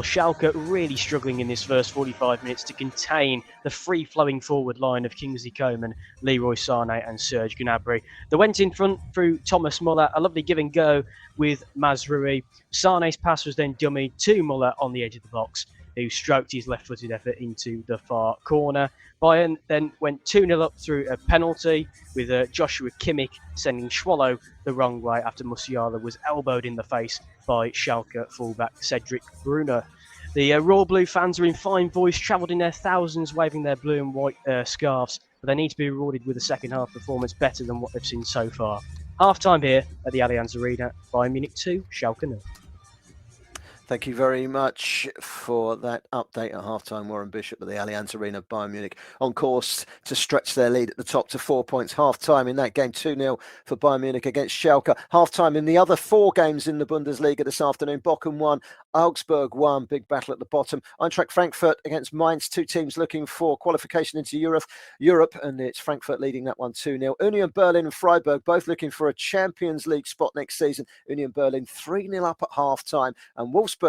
[SPEAKER 14] Schalke really struggling in this first 45 minutes to contain the free-flowing forward line of Kingsley Coman, Leroy Sané and Serge Gnabry. They went in front through Thomas Muller, a lovely give and go with Mazraoui. Sané's pass was then dummied to Muller on the edge of the box, who stroked his left-footed effort into the far corner. Bayern then went 2-0 up through a penalty, with Joshua Kimmich sending Schwallow the wrong way after Musiala was elbowed in the face by Schalke fullback Cedric Brunner. The Royal Blue fans are in fine voice, travelled in their thousands waving their blue and white scarves, but they need to be rewarded with a second half performance better than what they've seen so far. Half time here at the Allianz Arena, Bayern Munich 2, Schalke 0.
[SPEAKER 2] Thank you very much for that update at halftime. Warren Bishop at the Allianz Arena. Bayern Munich on course to stretch their lead at the top to 4 points. Half-time in that game, 2-0 for Bayern Munich against Schalke. Half-time in the other 4 games in the Bundesliga this afternoon. Bochum 1, Augsburg 1. Big battle at the bottom. Eintracht Frankfurt against Mainz. 2 teams looking for qualification into Europe, and it's Frankfurt leading that one 2-0. Union Berlin and Freiburg both looking for a Champions League spot next season. Union Berlin 3-0 up at half-time, and Wolfsburg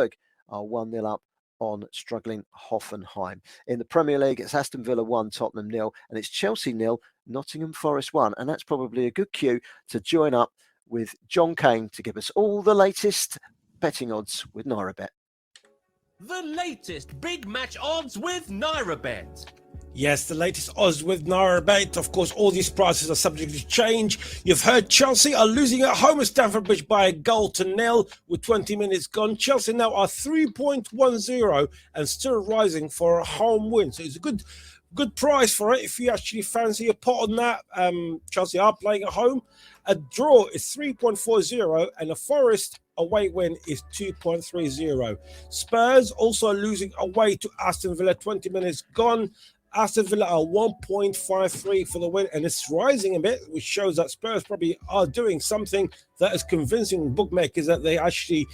[SPEAKER 2] are 1-0 up on struggling Hoffenheim. In the Premier League, it's Aston Villa 1, Tottenham 0, and it's Chelsea 0, Nottingham Forest 1. And that's probably a good cue to join up with John Kane to give us all the latest betting odds with NairaBet.
[SPEAKER 4] The latest big match odds with NairaBet.
[SPEAKER 15] Yes, the latest odds with NairaBet. Of course, all these prices are subject to change. You've heard Chelsea are losing at home at Stamford Bridge by 1-0 with 20 minutes gone. Chelsea now are 3.10 and still rising for a home win. So it's a good price for it if you actually fancy a pot on that. Chelsea are playing at home. A draw is 3.40 and a Forest away win is 2.30. Spurs also losing away to Aston Villa, 20 minutes gone. Aston Villa are 1.53 for the win, and it's rising a bit, which shows that Spurs probably are doing something that is convincing bookmakers that they're actually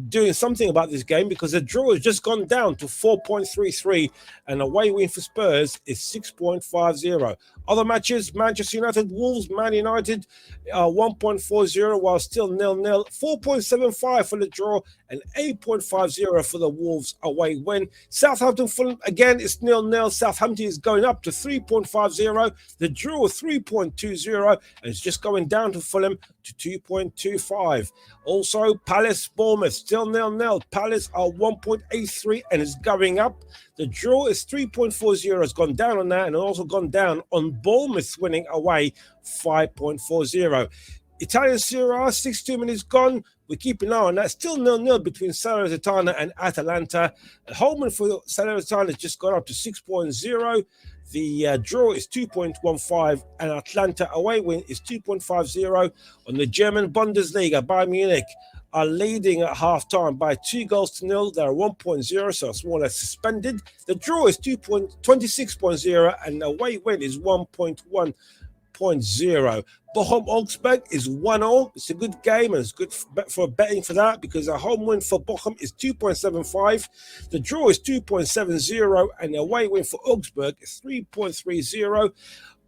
[SPEAKER 15] doing something about this game, because the draw has just gone down to 4.33 and away win for Spurs is 6.50. Other matches, Manchester United, Wolves, Man United 1.40 while still 0-0, 4.75 for the draw and 8.50 for the Wolves away win. Southampton, Fulham, again, it's 0-0. Southampton is going up to 3.50. The draw 3.20 and it's just going down to Fulham to 2.25. Also, Palace, Bournemouth, still 0-0. Palace are 1.83 and it's going up. The draw is 3.40. It's gone down on that and also gone down on Bournemouth winning away 5.40. Italian Serie A, 62 minutes gone. We keep an eye on that. Still 0-0 between Salernitana and Atalanta. Home for Salernitana has just gone up to 6.0. The draw is 2.15 and Atlanta away win is 2.50. On the German Bundesliga, Bayern Munich are leading at half-time by 2-0. They're 1.0, so it's more or less suspended. The draw is 26.0 and away win is 1.1.0. Bochum Augsburg is 1-0. It's a good game and it's good for betting for that, because a home win for Bochum is 2.75. The draw is 2.70 and the away win for Augsburg is 3.30.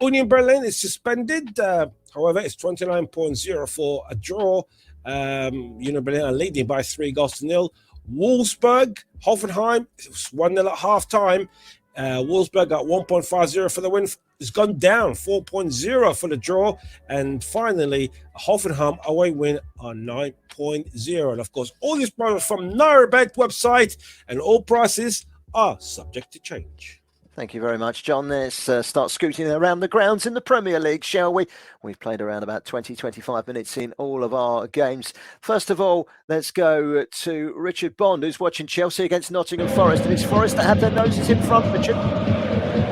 [SPEAKER 15] Union Berlin is suspended. However, it's 29.0 for a draw. Union Berlin are leading by 3-0. Wolfsburg, Hoffenheim, it's 1-0 at half-time. Wolfsburg at 1.50 for the win. It's gone down 4.0 for the draw. And finally, Hoffenheim away win on 9.0. And of course, all these prices from NairaBet website, and all prices are subject to change.
[SPEAKER 2] Thank you very much, John. Let's start scooting around the grounds in the Premier League, shall we? We've played around about 20-25 minutes in all of our games. First of all, let's go to Richard Bond, who's watching Chelsea against Nottingham Forest. And it's Forest that have their noses in front, Richard.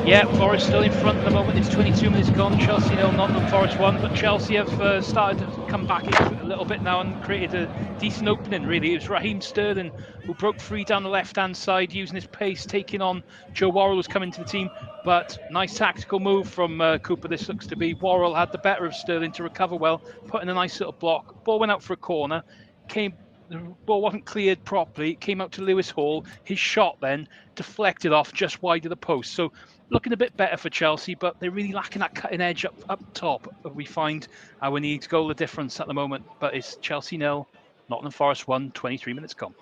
[SPEAKER 19] Yeah, Forest still in front at the moment. It's 22 minutes gone. Chelsea 0, Nottingham Forest 1. But Chelsea have started to come back into it a little bit now and created a decent opening, really. It was Raheem Sterling who broke free down the left-hand side, using his pace, taking on Joe Worrell, who's coming to the team. But nice tactical move from Cooper, this looks to be. Worrell had the better of Sterling to recover well, put in a nice little block. Ball went out for a corner. The ball wasn't cleared properly. It came out to Lewis Hall. His shot then deflected off just wide of the post. So looking a bit better for Chelsea, but they're really lacking that cutting edge up top. We find we need goal of difference at the moment. But it's Chelsea 0, Nottingham Forest 1, 23 minutes gone.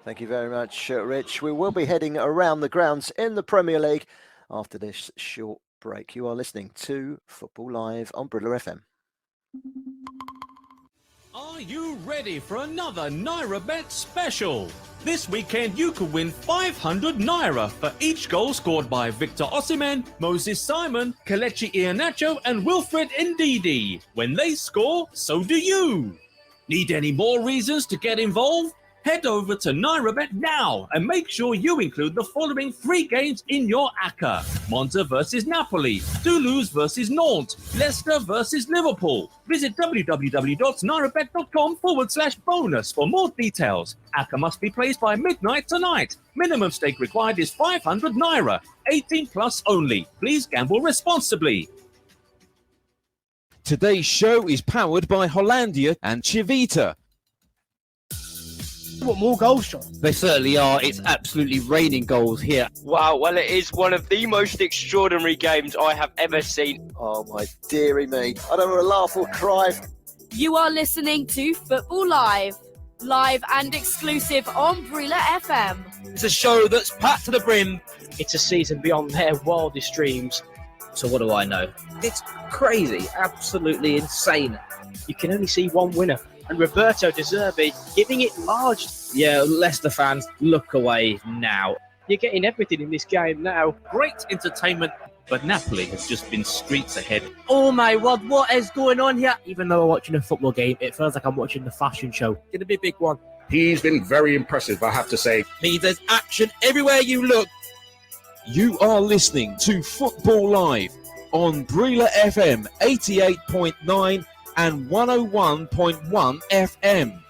[SPEAKER 2] Thank you very much, Rich. We will be heading around the grounds in the Premier League after this short break. You are listening to Football Live on Brilla FM.
[SPEAKER 4] Are you ready for another NairaBet special? This weekend you could win 500 Naira for each goal scored by Victor Osimhen, Moses Simon, Kelechi Iheanacho and Wilfred Ndidi. When they score, so do you. Need any more reasons to get involved? Head over to NairaBet now and make sure you include the following 3 games in your ACCA. Monza versus Napoli, Toulouse versus Nantes, Leicester versus Liverpool. Visit www.nairabet.com/bonus for more details. ACCA must be placed by midnight tonight. Minimum stake required is 500 Naira. 18 plus only. Please gamble responsibly.
[SPEAKER 1] Today's show is powered by Hollandia and Chivita.
[SPEAKER 18] What, more goals, John?
[SPEAKER 16] They certainly are. It's absolutely raining goals here.
[SPEAKER 10] Wow, well, it is one of the most extraordinary games I have ever seen.
[SPEAKER 2] Oh, my dearie me. I don't want to laugh or cry.
[SPEAKER 11] You are listening to Football Live. Live and exclusive on Brilla FM.
[SPEAKER 22] It's a show that's packed to the brim.
[SPEAKER 9] It's a season beyond their wildest dreams. So what do I know? It's crazy, absolutely insane. You can only see one winner, and Roberto De Zerbi giving it large.
[SPEAKER 5] Yeah, Leicester fans, look away now.
[SPEAKER 9] You're getting everything in this game now.
[SPEAKER 4] Great entertainment, but Napoli has just been streets ahead.
[SPEAKER 18] Oh my word, what is going on here? Even though I'm watching a football game, it feels like I'm watching the fashion show. Gonna be a big one.
[SPEAKER 12] He's been very impressive, I have to say.
[SPEAKER 5] Means there's action everywhere you look.
[SPEAKER 1] You are listening to Football Live on Brila FM 88.9 and 101.1 FM.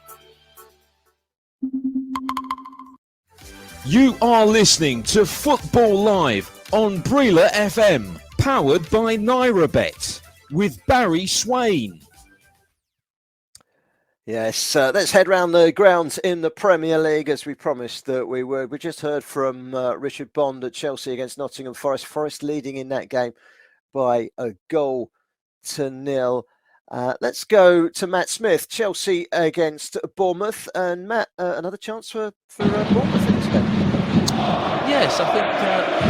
[SPEAKER 1] You are listening to Football Live on Brila FM, powered by NairaBet, with Barry Swain.
[SPEAKER 2] Yes, let's head round the grounds in the Premier League as we promised that we would. We just heard from Richard Bond at Chelsea against Nottingham Forest. Forest leading in that game by a 1-0. Let's go to Matt Smith, Chelsea against Bournemouth. And Matt, another chance for Bournemouth in this game?
[SPEAKER 22] Yes, I think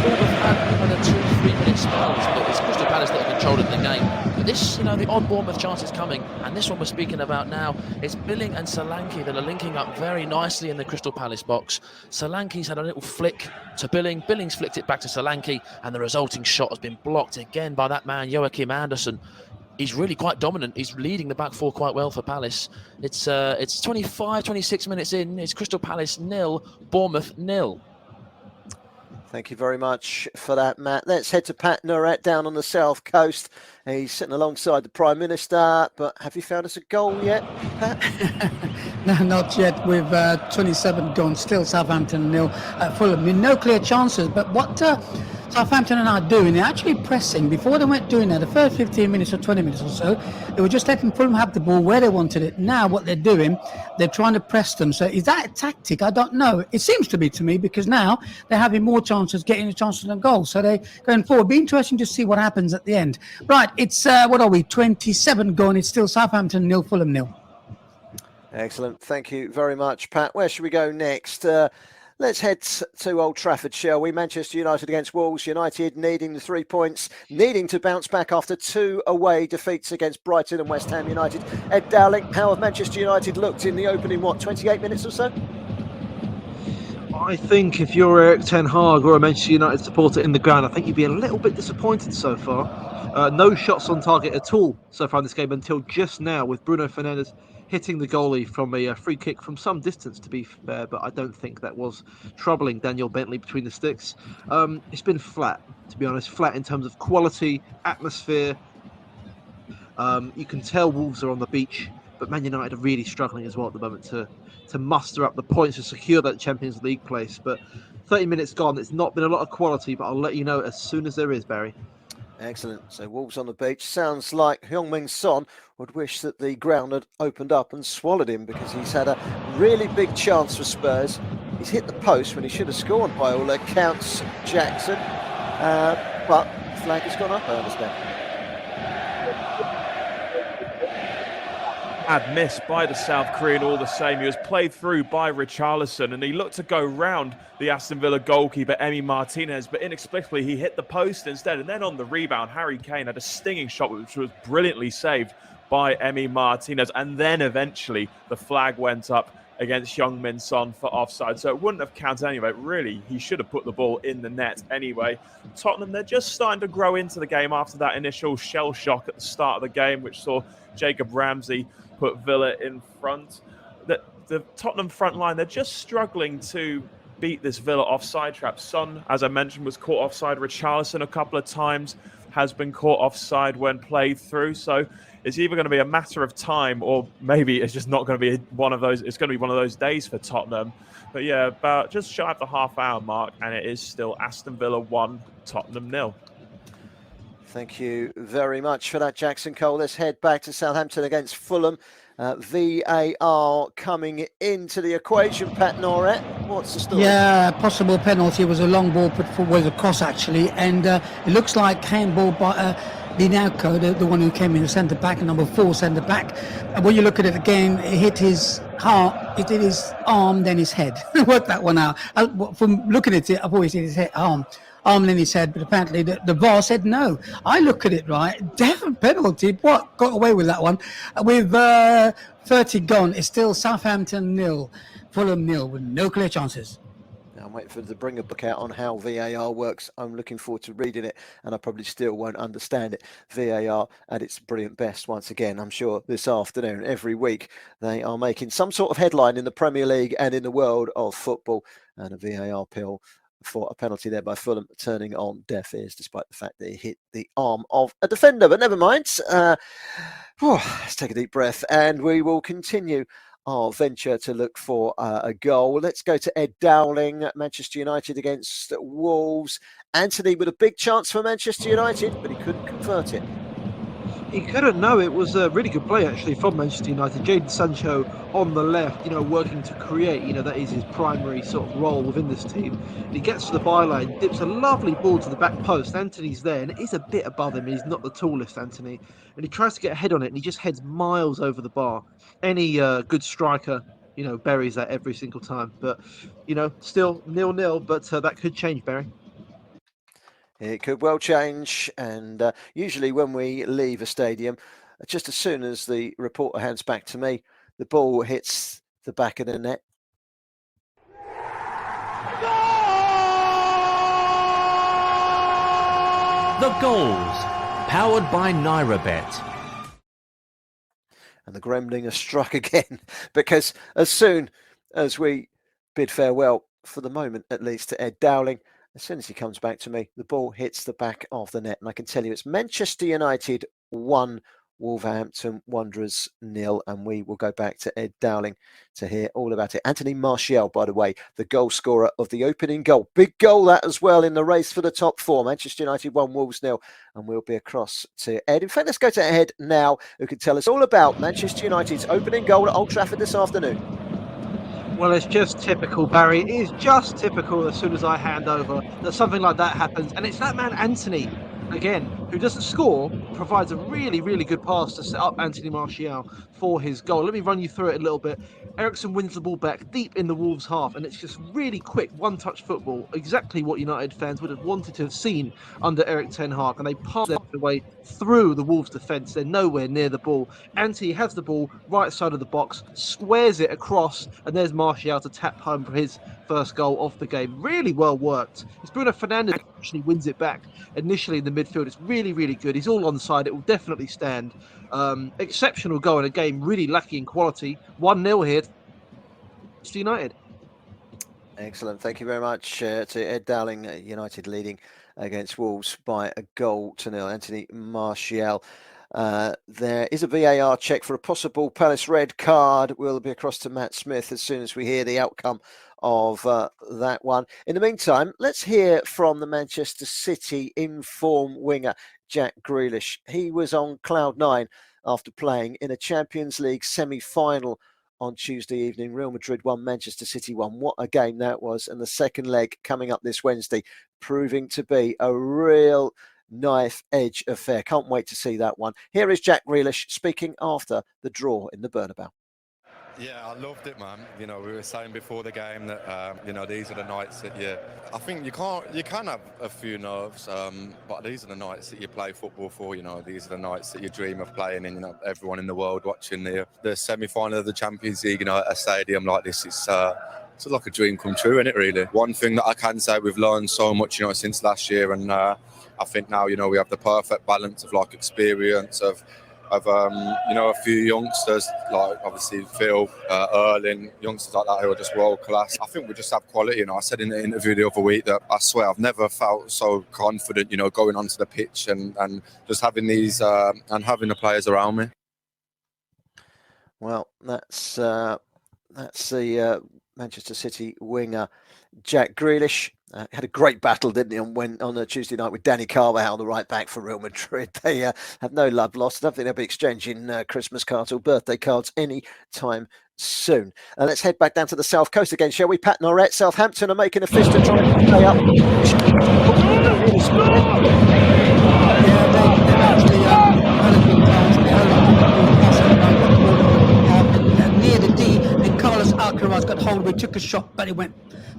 [SPEAKER 22] Bournemouth had a 2-3 minute spells, but it's Crystal Palace that are controlling the game. But this, the odd Bournemouth chance is coming, and this one we're speaking about now, it's Billing and Solanke that are linking up very nicely in the Crystal Palace box. Solanke's had a little flick to Billing, Billing's flicked it back to Solanke, and the resulting shot has been blocked again by that man, Joachim Andersen. He's really quite dominant. He's leading the back four quite well for Palace. It's 25, 26 minutes in. It's Crystal Palace 0, Bournemouth 0.
[SPEAKER 2] Thank you very much for that, Matt. Let's head to Pat Nurat down on the south coast. He's sitting alongside the Prime Minister. But have you found us a goal yet, Pat?
[SPEAKER 3] No, not yet. With 27 gone, still Southampton 0 at Fulham. With no clear chances. But what Southampton are doing, they're actually pressing. Before they weren't doing that, the first 15 minutes or 20 minutes or so, they were just letting Fulham have the ball where they wanted it. Now what they're doing, they're trying to press them. So is that a tactic? I don't know. It seems to be to me, because now they're having more chances, getting a chance to the goal. So they're going forward. It'll be interesting to see what happens at the end. Right, it's, 27 gone. It's still Southampton 0, Fulham 0.
[SPEAKER 2] Excellent. Thank you very much, Pat. Where should we go next? Let's head to Old Trafford, shall we? Manchester United against Wolves. United needing the 3 points, needing to bounce back after 2 away defeats against Brighton and West Ham United. Ed Dowling, how have Manchester United looked in the opening, 28 minutes or so?
[SPEAKER 21] I think if you're Eric Ten Hag or a Manchester United supporter in the ground, I think you'd be a little bit disappointed so far. No shots on target at all so far in this game until just now, with Bruno Fernandes hitting the goalie from a free kick from some distance, to be fair, but I don't think that was troubling Daniel Bentley between the sticks. It's been flat, to be honest, flat in terms of quality, atmosphere. You can tell Wolves are on the beach, but Man United are really struggling as well at the moment to muster up the points to secure that Champions League place. But 30 minutes gone, it's not been a lot of quality, but I'll let you know as soon as there is, Barry.
[SPEAKER 2] Excellent. So Wolves on the beach. Sounds like Heung-min Son would wish that the ground had opened up and swallowed him, because he's had a really big chance for Spurs. He's hit the post when he should have scored by all accounts, Jackson. But flag has gone up, I understand.
[SPEAKER 17] Bad miss by the South Korean all the same. He was played through by Richarlison, and he looked to go round the Aston Villa goalkeeper, Emi Martinez, but inexplicably he hit the post instead. And then on the rebound, Harry Kane had a stinging shot, which was brilliantly saved by Emi Martinez. And then eventually the flag went up against Heung-min Son for offside. So it wouldn't have counted anyway. Really, he should have put the ball in the net anyway. Tottenham, they're just starting to grow into the game after that initial shell shock at the start of the game, which saw Jacob Ramsey put Villa in front. The Tottenham front line, they're just struggling to beat this Villa offside trap. Son, as I mentioned, was caught offside. Richarlison a couple of times has been caught offside when played through. So it's either going to be a matter of time, or maybe it's just not going to be one of those. It's going to be one of those days for Tottenham. But yeah, about just shy of the half-hour mark, and it is still Aston Villa 1, Tottenham 0.
[SPEAKER 2] Thank you very much for that, Jackson Cole. Let's head back to Southampton against Fulham. VAR coming into the equation. Pat Noret, what's the story?
[SPEAKER 3] Yeah, possible penalty. It was a long ball put forward, a cross actually, and it looks like handball by Dinauco, the one who came in, the centre back, number 4 centre back. And when you look at it again, it hit his heart, it hit his arm, then his head. Work that one out. From looking at it, I've always hit his arm. arm in his head, but apparently the VAR said no. I look at it, right, definite penalty. What? Got away with that one. With 30 gone, it's still Southampton 0, Fulham 0 with no clear chances.
[SPEAKER 2] I'm waiting for them to bring a book out on how VAR works. I'm looking forward to reading it, and I probably still won't understand it. VAR at its brilliant best once again. I'm sure this afternoon, every week, they are making some sort of headline in the Premier League and in the world of football. And a VAR pill for a penalty there by Fulham, turning on deaf ears, despite the fact that he hit the arm of a defender. But never mind. Let's take a deep breath, and we will continue our venture to look for a goal. Let's go to Ed Dowling, Manchester United against Wolves. Anthony with a big chance for Manchester United, but he couldn't convert it.
[SPEAKER 21] He couldn't. No, it was a really good play actually from Manchester United. Jadon Sancho on the left, working to create, that is his primary sort of role within this team. He gets to the byline, dips a lovely ball to the back post. Anthony's there, and it is a bit above him. He's not the tallest, Anthony, and he tries to get a head on it, and he just heads miles over the bar. Any good striker, buries that every single time. But, still 0-0, but that could change, Barry.
[SPEAKER 2] It could well change, and usually when we leave a stadium, just as soon as the reporter hands back to me, the ball hits the back of the net.
[SPEAKER 6] The goals, powered by NairaBet.
[SPEAKER 2] And the Gremlin has struck again, because as soon as we bid farewell, for the moment at least, to Ed Dowling, as soon as he comes back to me, the ball hits the back of the net. And I can tell you it's Manchester United 1, Wolverhampton Wanderers 0. And we will go back to Ed Dowling to hear all about it. Anthony Martial, by the way, the goal scorer of the opening goal. Big goal that as well in the race for the top 4. Manchester United 1, Wolves 0. And we'll be across to Ed. In fact, let's go to Ed now, who can tell us all about Manchester United's opening goal at Old Trafford this afternoon.
[SPEAKER 21] Well, it's just typical, Barry. It is just typical as soon as I hand over that something like that happens. And it's that man, Anthony, again, who doesn't score, provides a really, really good pass to set up Anthony Martial for his goal. Let me run you through it a little bit. Eriksen wins the ball back deep in the Wolves half, and it's just really quick, one-touch football, exactly what United fans would have wanted to have seen under Erik ten Hag, and they pass their way through the Wolves defence. They're nowhere near the ball. Anthony has the ball right side of the box, squares it across, and there's Martial to tap home for his first goal of the game. Really well worked. It's Bruno Fernandes who actually wins it back initially in the midfield. It's really, really good. He's all onside. It will definitely stand. Exceptional goal in a game really lacking in quality. 1-0 here to United.
[SPEAKER 2] Excellent. Thank you very much to Ed Dowling. United leading against Wolves by a goal to 0. Anthony Martial. There is a VAR check for a possible Palace red card. We'll be across to Matt Smith as soon as we hear the outcome of that one. In the meantime, let's hear from the Manchester City in-form winger, Jack Grealish. He was on cloud 9 after playing in a Champions League semi-final on Tuesday evening. Real Madrid won, Manchester City won. What a game that was. And the second leg coming up this Wednesday, proving to be a real knife edge affair. Can't wait to see that one. Here is Jack Grealish speaking after the draw in the Bernabeu.
[SPEAKER 7] Yeah, I loved it, man. We were saying before the game that these are the nights that I think you can have a few nerves, but these are the nights that you play football for. These are the nights that you dream of playing in. Everyone in the world watching the semi-final of the Champions League. At a stadium like this, it's like a dream come true, isn't it? Really. One thing that I can say, we've learned so much, since last year, and I think now, we have the perfect balance of experience of a few youngsters, like obviously Phil, Erling, youngsters like that who are just world class. I think we just have quality. I said in the interview the other week that I swear I've never felt so confident, going onto the pitch and just having these and having the players around me.
[SPEAKER 2] Well, that's the Manchester City winger, Jack Grealish. Had a great battle, didn't he, on a Tuesday night with Danny Carvajal, the right back for Real Madrid. They have no love lost. I don't think they'll be exchanging Christmas cards or birthday cards any time soon. Let's head back down to the South Coast again, shall we? Pat Norrett, Southampton are making a fist to try and stay up.
[SPEAKER 3] Near the D, and Carlos Alcaraz got hold of it, took a shot, but it went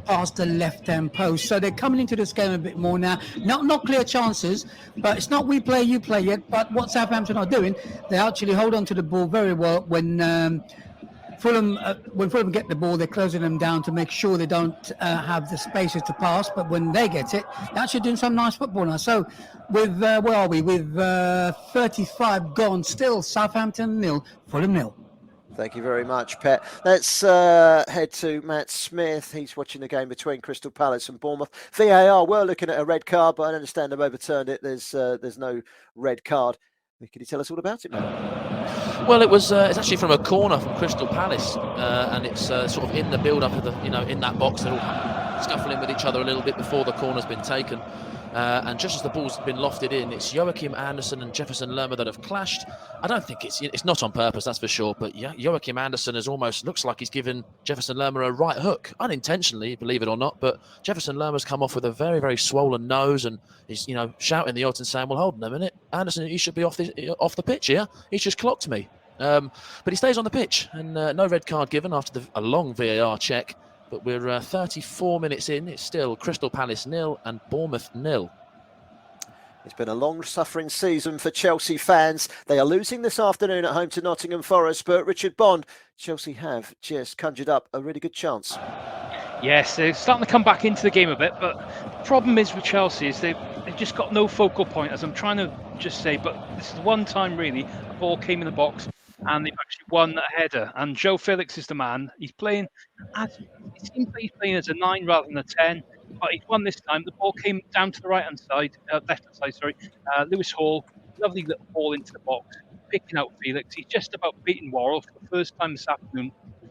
[SPEAKER 3] past the left-hand post. So they're coming into this game a bit more now. Not clear chances, but it's not we play, you play yet. But what Southampton are doing, they actually hold on to the ball very well when Fulham get the ball, they're closing them down to make sure they don't have the spaces to pass. But when they get it, they're actually doing some nice football now. So with where are we? With 35 gone, still Southampton 0, Fulham 0.
[SPEAKER 2] Thank you very much, Pet. Let's head to Matt Smith. He's watching the game between Crystal Palace and Bournemouth. VAR were looking at a red card, but I understand they've overturned it. There's no red card. Can you tell us all about it, Matt?
[SPEAKER 22] Well, it's actually from a corner from Crystal Palace, and it's sort of in the build-up of in that box. They're all scuffling with each other a little bit before the corner's been taken. And just as the ball's been lofted in, it's Joachim Andersen and Jefferson Lerma that have clashed. I don't think it's not on purpose, that's for sure. But Joachim Andersen looks like he's given Jefferson Lerma a right hook, unintentionally, believe it or not. But Jefferson Lerma's come off with a very, very swollen nose, and he's shouting the odds and saying, "Well, hold on a minute, Andersen, you should be off the pitch here. He's just clocked me." But he stays on the pitch, and no red card given after a long VAR check. But we're 34 minutes in. It's still Crystal Palace 0 and Bournemouth 0.
[SPEAKER 2] It's been a long-suffering season for Chelsea fans. They are losing this afternoon at home to Nottingham Forest, but Richard Bond, Chelsea have just conjured up a really good chance.
[SPEAKER 19] Yes, they're starting to come back into the game a bit, but the problem is with Chelsea is they've just got no focal point, as I'm trying to just say, but this is the one time really a ball came in the box and they've actually won a header. And Joe Felix is the man. He's playing, it seems like he's playing as a 9 rather than a 10, but he's won this time. The ball came down to the left-hand side, sorry. Lewis Hall, lovely little ball into the box, picking out Felix. He's just about beating Worrell for the first time this afternoon. He's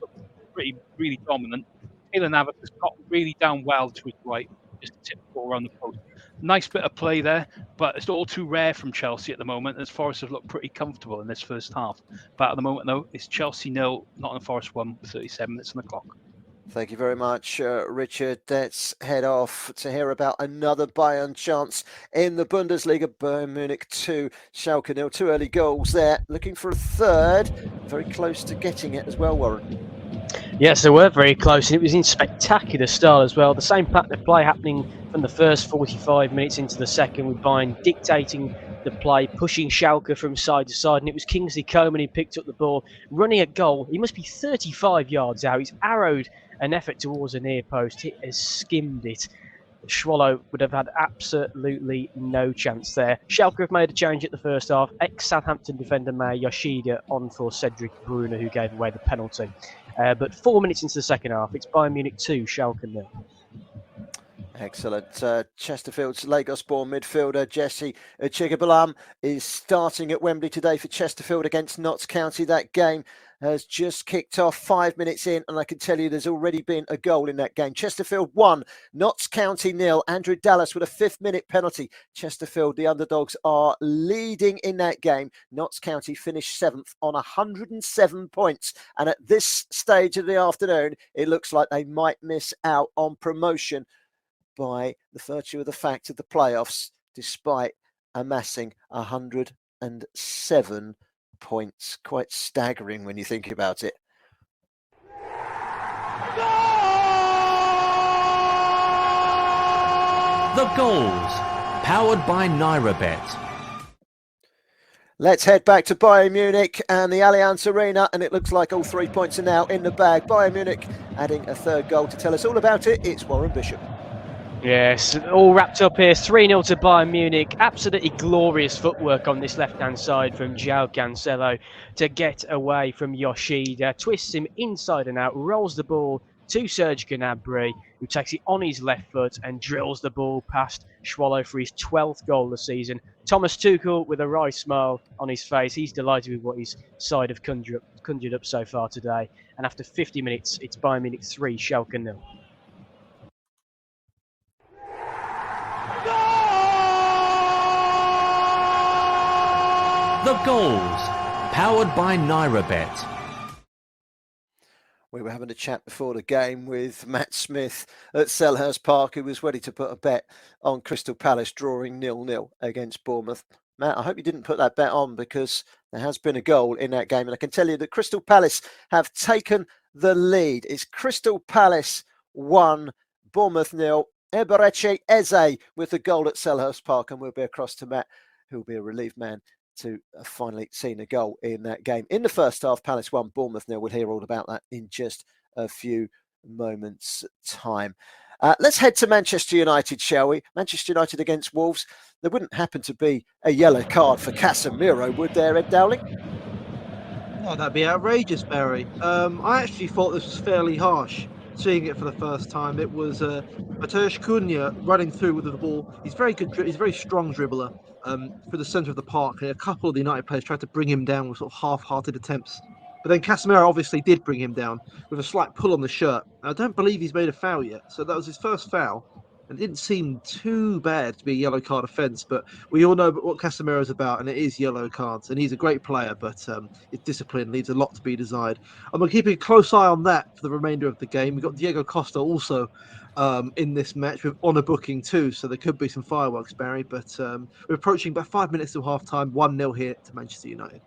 [SPEAKER 19] pretty, really dominant. Taylor Navas has got really down well to his right, just to tip the ball around the post. Nice bit of play there, but it's all too rare from Chelsea at the moment, as Forest have looked pretty comfortable in this first half. But at the moment, though, it's Chelsea 0, Nottingham Forest 1 with 37 minutes on the clock.
[SPEAKER 2] Thank you very much, Richard. Let's head off to hear about another Bayern chance in the Bundesliga. Bayern Munich 2, Schalke 0. 2 early goals there. Looking for a third. Very close to getting it as well, Warren.
[SPEAKER 14] Yes, they were very close, and it was in spectacular style as well. The same pattern of play happening from the first 45 minutes into the second, with Bayern dictating the play, pushing Schalke from side to side, and it was Kingsley Coman who picked up the ball, running at goal. He must be 35 yards out. He's arrowed an effort towards a near post. It has skimmed it. Schwallow would have had absolutely no chance there. Schalke have made a change at the first half. Ex-Southampton defender May Yoshida on for Cedric Brunner, who gave away the penalty. But 4 minutes into the second half, it's Bayern Munich 2, Schalke 0.
[SPEAKER 2] Excellent. Chesterfield's Lagos-born midfielder Jesse Chigabalam is starting at Wembley today for Chesterfield against Notts County. That game has just kicked off 5 minutes in, and I can tell you there's already been a goal in that game. Chesterfield 1, Notts County 0. Andrew Dallas with a 5th-minute penalty. Chesterfield, the underdogs, are leading in that game. Notts County finished 7th on 107 points, and at this stage of the afternoon, it looks like they might miss out on promotion by the virtue of the fact of the playoffs, despite amassing 107 points. Quite staggering when you think about it.
[SPEAKER 6] The goals, powered by NairaBet.
[SPEAKER 2] Let's head back to Bayern Munich and the Allianz Arena, and it looks like all 3 points are now in the bag. Bayern Munich adding a third goal. To tell us all about it, it's Warren Bishop.
[SPEAKER 14] Yes, all wrapped up here. 3-0 to Bayern Munich. Absolutely glorious footwork on this left-hand side from João Cancelo to get away from Yoshida. Twists him inside and out, rolls the ball to Serge Gnabry, who takes it on his left foot and drills the ball past Schwallow for his 12th goal of the season. Thomas Tuchel with a wry smile on his face. He's delighted with what his side have conjured up so far today. And after 50 minutes, it's Bayern Munich 3, Schalke 0.
[SPEAKER 6] The goals, powered by NairaBet.
[SPEAKER 2] We were having a chat before the game with Matt Smith at Selhurst Park, who was ready to put a bet on Crystal Palace drawing 0-0 against Bournemouth. Matt, I hope you didn't put that bet on, because there has been a goal in that game. And I can tell you that Crystal Palace have taken the lead. It's Crystal Palace 1, Bournemouth 0. Eberechi Eze with the goal at Selhurst Park, and we'll be across to Matt, who will be a relieved man to finally seen a goal in that game. In the first half, Palace 1, Bournemouth 0. We'll hear all about that in just a few moments' time. Let's head to Manchester United, shall we? Manchester United against Wolves. There wouldn't happen to be a yellow card for Casemiro, would there, Ed Dowling?
[SPEAKER 21] No, that'd be outrageous, Barry. I actually thought this was fairly harsh, seeing it for the first time. It was Mateusz Cunha running through with the ball. He's very good. He's a very strong dribbler through the centre of the park. And a couple of the United players tried to bring him down with sort of half-hearted attempts. But then Casemiro obviously did bring him down with a slight pull on the shirt. I don't believe he's made a foul yet. So that was his first foul. And it didn't seem too bad to be a yellow card offence. But we all know what Casemiro is about, and it is yellow cards. And he's a great player, but his discipline leaves a lot to be desired. I'm going to keep a close eye on that for the remainder of the game. We've got Diego Costa also in this match with honour booking too. So there could be some fireworks, Barry. But we're approaching about 5 minutes till half-time. 1-0 here to Manchester United.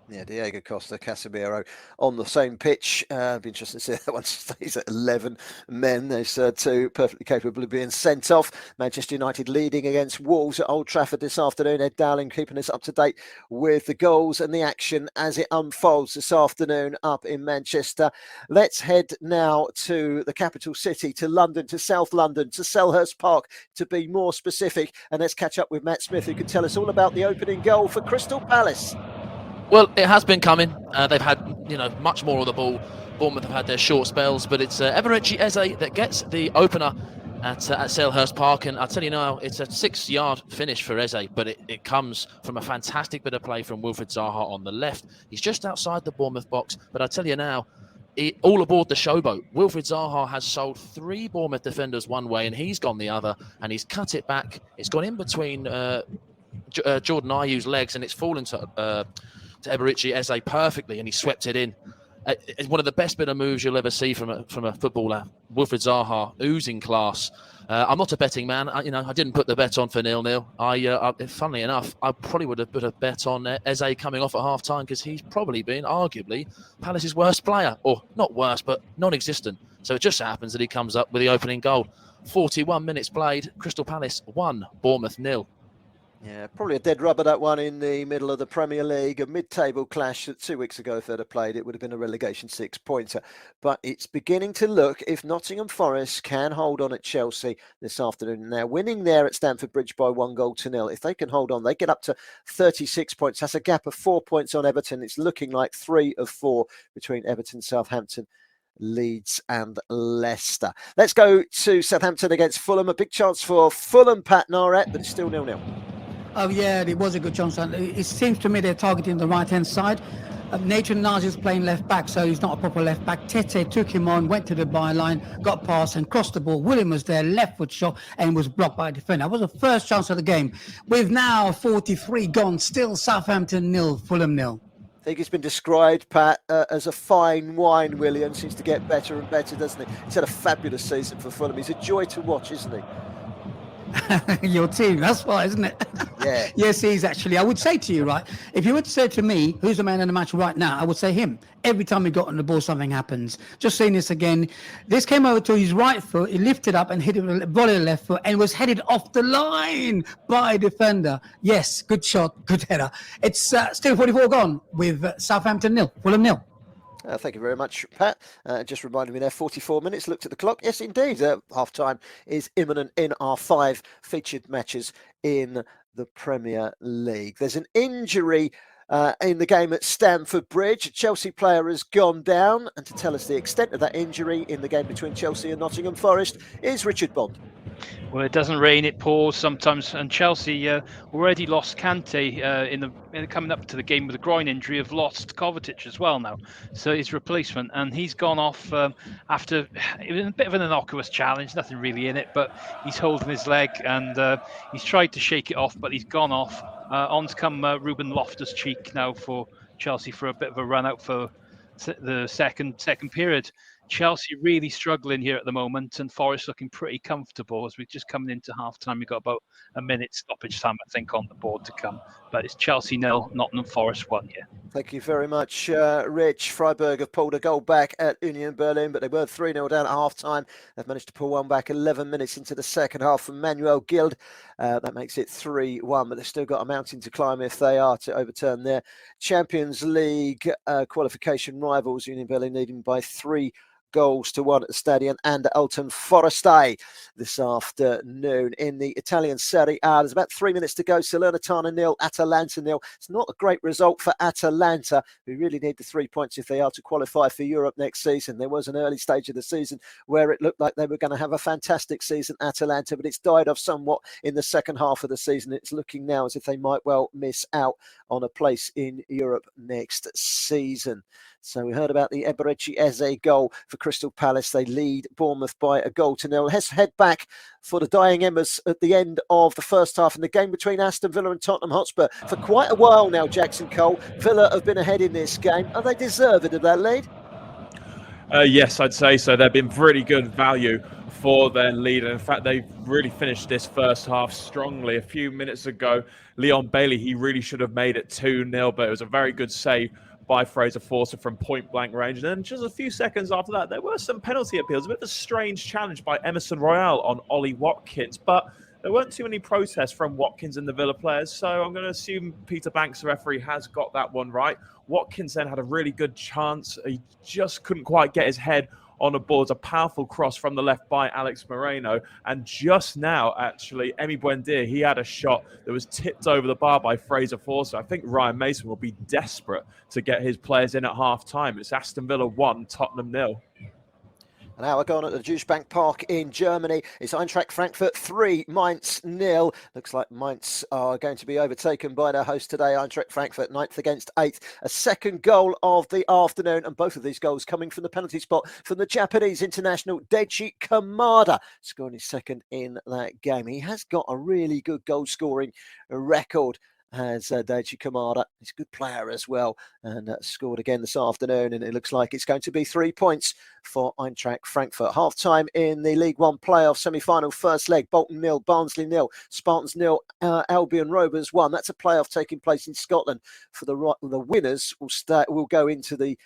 [SPEAKER 2] Yeah, Diego Costa, Casemiro on the same pitch. Be interesting to see if that one stays at 11 men. There's two perfectly capable of being sent off. Manchester United leading against Wolves at Old Trafford this afternoon. Ed Dowling keeping us up to date with the goals and the action as it unfolds this afternoon up in Manchester. Let's head now to the capital city, to London, to South London, to Selhurst Park, to be more specific. And let's catch up with Matt Smith, who can tell us all about the opening goal for Crystal Palace.
[SPEAKER 22] Well, it has been coming. They've had, much more of the ball. Bournemouth have had their short spells, but it's Eberechi Eze that gets the opener at Selhurst Park. And I'll tell you now, it's a 6-yard finish for Eze, but it comes from a fantastic bit of play from Wilfried Zaha on the left. He's just outside the Bournemouth box, but I tell you now, all aboard the showboat. Wilfried Zaha has sold 3 Bournemouth defenders one way, and he's gone the other, and he's cut it back. It's gone in between Jordan Ayew's legs, and it's fallen to Eberechi Eze perfectly, and he swept it in. It's one of the best bit of moves you'll ever see from a footballer. Wilfried Zaha, oozing class. I'm not a betting man. I didn't put the bet on for 0-0. Funnily enough, I probably would have put a bet on Eze coming off at half time, because he's probably been arguably Palace's worst player, or not worst, but non-existent. So it just happens that he comes up with the opening goal. 41 minutes played. Crystal Palace 1, Bournemouth 0.
[SPEAKER 2] Yeah, probably a dead rubber, that one, in the middle of the Premier League, a mid-table clash that 2 weeks ago, if they'd have played, it would have been a relegation 6-pointer. But it's beginning to look if Nottingham Forest can hold on at Chelsea this afternoon. Now, winning there at Stamford Bridge by 1-0. If they can hold on, they get up to 36 points. That's a gap of 4 points on Everton. It's looking like 3 of 4 between Everton, Southampton, Leeds and Leicester. Let's go to Southampton against Fulham. A big chance for Fulham, Pat Naret, but it's still 0-0.
[SPEAKER 3] Oh yeah, it was a good chance. It seems to me they're targeting the right-hand side. Nathan Naz is playing left back, so he's not a proper left back. Tete took him on, went to the byline, got past and crossed the ball. William was there, left foot shot, and was blocked by a defender. That was the first chance of the game. With now 43 gone, still Southampton 0, Fulham 0.
[SPEAKER 2] I think it's been described, Pat, as a fine wine. William seems to get better and better, doesn't he? He's had a fabulous season for Fulham. He's a joy to watch, isn't he?
[SPEAKER 3] Your team, that's why, isn't it?
[SPEAKER 2] Yeah.
[SPEAKER 3] Yes, he is actually. I would say to you, right, if you would say to me, who's the man in the match right now, I would say him. Every time he got on the ball, something happens. Just saying this again. This came over to his right foot. He lifted up and hit it with a volley of the left foot and was headed off the line by a defender. Yes, good shot, good header. It's still 44 gone with Southampton 0, Fulham 0.
[SPEAKER 2] Thank you very much, Pat. Just reminded me there, 44 minutes. Looked at the clock. Yes, indeed. Half-time is imminent in our 5 featured matches in the Premier League. There's an injury in the game at Stamford Bridge. A Chelsea player has gone down. And to tell us the extent of that injury in the game between Chelsea and Nottingham Forest is Richard Bond.
[SPEAKER 19] Well, it doesn't rain, it pours sometimes, and Chelsea already lost Kante coming up to the game with a groin injury. Have lost Kovacic as well now, so his replacement, and he's gone off after it was a bit of an innocuous challenge, nothing really in it, but he's holding his leg and he's tried to shake it off, but he's gone off. On's come Ruben Loftus-Cheek now for Chelsea for a bit of a run out for the second period. Chelsea really struggling here at the moment, and Forest looking pretty comfortable as we're just coming into half time. We've got about a minute stoppage time, I think, on the board to come. but it's Chelsea 0, Nottingham Forest 1 here.
[SPEAKER 2] Thank you very much, Rich. Freiburg have pulled a goal back at Union Berlin, but they were 3-0 down at half-time. They've managed to pull one back 11 minutes into the second half from Manuel Gild. That makes it 3-1, but they've still got a mountain to climb if they are to overturn their Champions League qualification rivals. Union Berlin leading by 3 goals to 1 at the Stadion and at Alton Foreste this afternoon in the Italian Serie A. There's about 3 minutes to go. Salernitana 0, Atalanta 0. It's not a great result for Atalanta, who really need the 3 points if they are to qualify for Europe next season. There was an early stage of the season where it looked like they were going to have a fantastic season, Atalanta, but it's died off somewhat in the second half of the season. It's looking now as if they might well miss out on a place in Europe next season. So we heard about the Eberechi Eze goal for Crystal Palace. They lead Bournemouth by 1-0. Let's head back for the Dying Embers at the end of the first half in the game between Aston Villa and Tottenham Hotspur. For quite a while now, Jackson Cole, Villa have been ahead in this game. Are they deserving of that lead?
[SPEAKER 17] Yes, I'd say so. They've been pretty good value for their lead. And in fact, they've really finished this first half strongly. A few minutes ago, Leon Bailey, he really should have made it 2-0, but it was a very good save by Fraser Forster from point-blank range. And then just a few seconds after that, there were some penalty appeals. A bit of a strange challenge by Emerson Royale on Ollie Watkins, but there weren't too many protests from Watkins and the Villa players, so I'm going to assume Peter Banks, the referee, has got that one right. Watkins then had a really good chance. He just couldn't quite get his head on a ball. It's a powerful cross from the left by Alex Moreno. And just now, actually, Emi Buendia, he had a shot that was tipped over the bar by Fraser Forster. I think Ryan Mason will be desperate to get his players in at half-time. It's Aston Villa 1, Tottenham 0.
[SPEAKER 2] An hour gone at the Deutsche Bank Park in Germany. It's Eintracht Frankfurt 3, Mainz 0. Looks like Mainz are going to be overtaken by their host today. Eintracht Frankfurt 9th against 8th. A second goal of the afternoon, and both of these goals coming from the penalty spot from the Japanese international Daichi Kamada, scoring his second in that game. He has got a really good goal-scoring record, has Daichi Kamada. He's a good player as well, and scored again this afternoon, and it looks like it's going to be 3 points for Eintracht Frankfurt. Half-time in the League One playoff semi-final first leg. Bolton 0, Barnsley 0, Spartans 0, Albion Rovers 1. That's a playoff taking place in Scotland. For the winners will go into the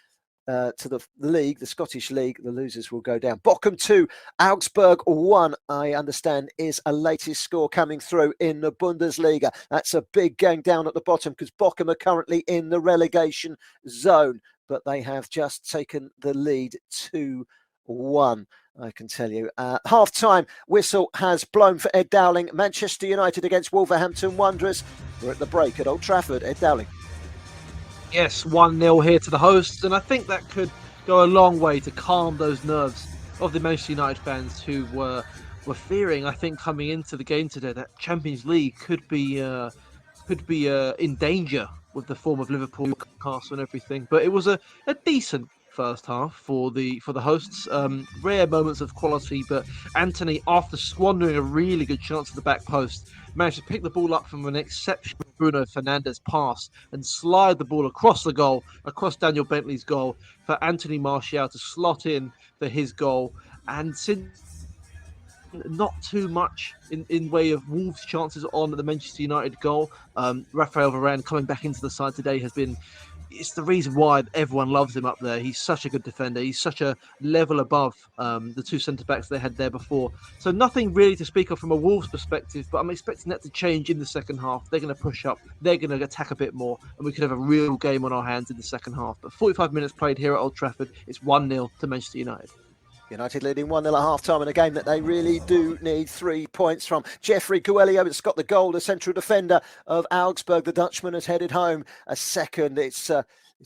[SPEAKER 2] to the league, the Scottish League. The losers will go down. Bochum 2, Augsburg 1, I understand, is a latest score coming through in the Bundesliga. That's a big game down at the bottom because Bochum are currently in the relegation zone, but they have just taken the lead 2-1. I can tell you. Half-time whistle has blown for Ed Dowling. Manchester United against Wolverhampton Wanderers. We're at the break at Old Trafford. Ed Dowling.
[SPEAKER 21] Yes, 1-0 here to the hosts, and I think that could go a long way to calm those nerves of the Manchester United fans who were fearing, I think, coming into the game today, that Champions League could be in danger with the form of Liverpool, Newcastle, and everything. But it was a decent first half for the hosts. Rare moments of quality, but Anthony, after squandering a really good chance at the back post, managed to pick the ball up from an exceptional Bruno Fernandes pass and slide the ball across the goal, across Daniel Bentley's goal, for Anthony Martial to slot in for his goal. And since not too much in way of Wolves' chances on the Manchester United goal, Raphael Varane coming back into the side today it's the reason why everyone loves him up there. He's such a good defender. He's such a level above the two centre-backs they had there before. So nothing really to speak of from a Wolves perspective, but I'm expecting that to change in the second half. They're going to push up. They're going to attack a bit more, and we could have a real game on our hands in the second half. But 45 minutes played here at Old Trafford. It's 1-0 to Manchester United.
[SPEAKER 2] United leading 1-0 at half-time in a game that they really do need 3 points from. Jeffrey Coelho has got the goal, the central defender of Augsburg. The Dutchman has headed home a second. It's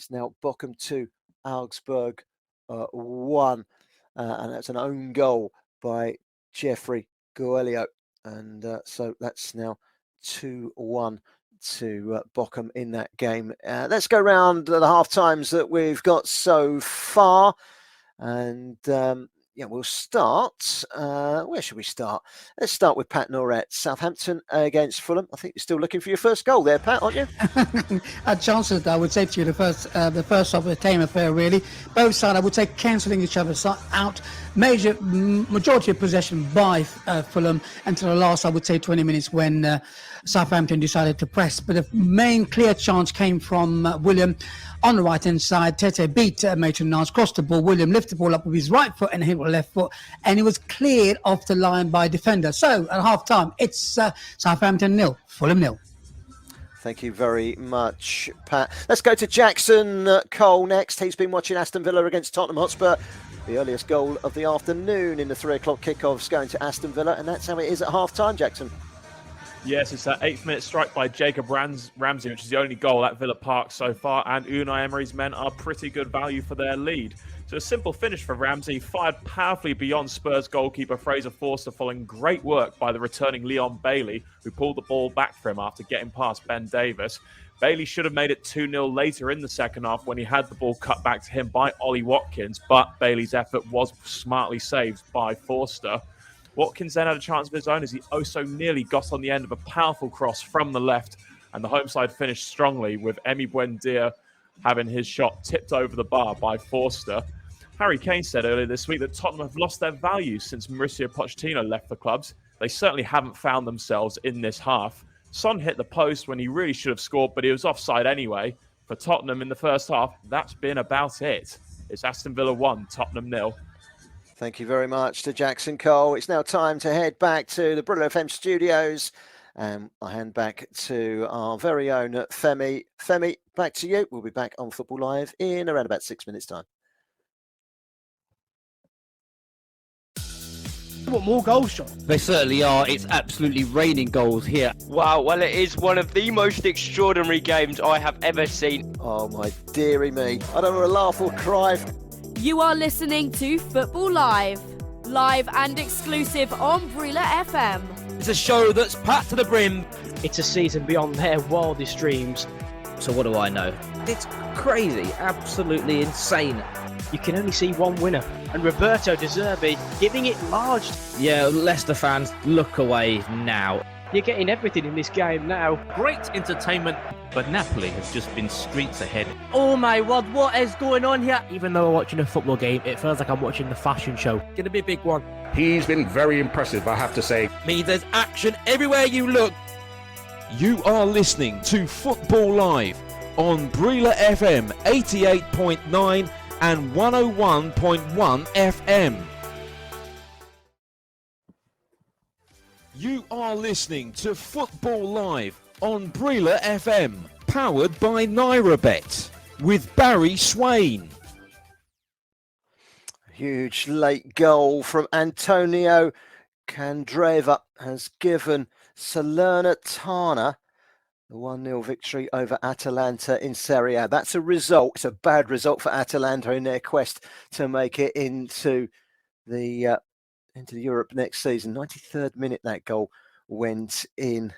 [SPEAKER 2] now Bochum 2, Augsburg 1. And that's an own goal by Jeffrey Coelho. And so that's now 2-1 to Bochum in that game. Let's go round the half-times that we've got so far. And yeah, we'll start. Where should we start? Let's start with Pat Norett. Southampton against Fulham. I think you're still looking for your first goal there, Pat, aren't you?
[SPEAKER 3] At chances, I would say to you, the first half of the tame affair, really. Both sides, I would say, cancelling each other out. Majority of possession by Fulham until the last, I would say, 20 minutes when Southampton decided to press. But the main clear chance came from William on the right-hand side. Tete beat Maitland-Niles, crossed the ball. William lifted the ball up with his right foot and hit with the left foot, and he was cleared off the line by a defender. So at half-time, it's Southampton 0, Fulham 0.
[SPEAKER 2] Thank you very much, Pat. Let's go to Jackson Cole next. He's been watching Aston Villa against Tottenham Hotspur. The earliest goal of the afternoon in the 3 o'clock kickoffs going to Aston Villa, and that's how it is at half-time, Jackson.
[SPEAKER 17] Yes, it's that 8th-minute strike by Jacob Ramsey, which is the only goal at Villa Park so far, and Unai Emery's men are pretty good value for their lead. So a simple finish for Ramsey, fired powerfully beyond Spurs goalkeeper Fraser Forster, following great work by the returning Leon Bailey, who pulled the ball back for him after getting past Ben Davis. Bailey should have made it 2-0 later in the second half when he had the ball cut back to him by Ollie Watkins, but Bailey's effort was smartly saved by Forster. Watkins then had a chance of his own as he so nearly got on the end of a powerful cross from the left, and the home side finished strongly with Emi Buendia having his shot tipped over the bar by Forster. Harry Kane said earlier this week that Tottenham have lost their value since Mauricio Pochettino left the clubs. They certainly haven't found themselves in this half. Son hit the post when he really should have scored, but he was offside anyway. For Tottenham in the first half, that's been about it. It's Aston Villa 1, Tottenham 0.
[SPEAKER 2] Thank you very much to Jackson Cole. It's now time to head back to the Brilla FM studios. And I hand back to our very own Femi. Femi, back to you. We'll be back on Football Live in around about 6 minutes' time.
[SPEAKER 18] Want more goals, Sean?
[SPEAKER 16] They certainly are. It's absolutely raining goals here.
[SPEAKER 10] Wow, well, it is one of the most extraordinary games I have ever seen.
[SPEAKER 2] Oh, my dearie me. I don't want to laugh or cry.
[SPEAKER 11] You are listening to Football Live, live and exclusive on Brilla FM.
[SPEAKER 5] It's a show that's packed to the brim.
[SPEAKER 9] It's a season beyond their wildest dreams.
[SPEAKER 5] So what do I know? It's crazy, absolutely insane.
[SPEAKER 9] You can only see one winner, and Roberto De Zerbi giving it large.
[SPEAKER 5] Yeah, Leicester fans, look away now.
[SPEAKER 14] You're getting everything in this game now.
[SPEAKER 6] Great entertainment, but Napoli have just been streets ahead.
[SPEAKER 18] Oh my word, what is going on here? Even though I'm watching a football game, it feels like I'm watching the fashion show. Gonna be a big one.
[SPEAKER 12] He's been very impressive, I have to say.
[SPEAKER 5] Means there's action everywhere you look.
[SPEAKER 1] You are listening to Football Live on Brilla FM 88.9 and 101.1 FM. You are listening to Football Live on Brilla FM, powered by NairaBet, with Barry Swain.
[SPEAKER 2] Huge late goal from Antonio Candreva has given Salernitana the 1-0 victory over Atalanta in Serie A. That's a result. It's a bad result for Atalanta in their quest to make it into the Europe next season. 93rd minute that goal went in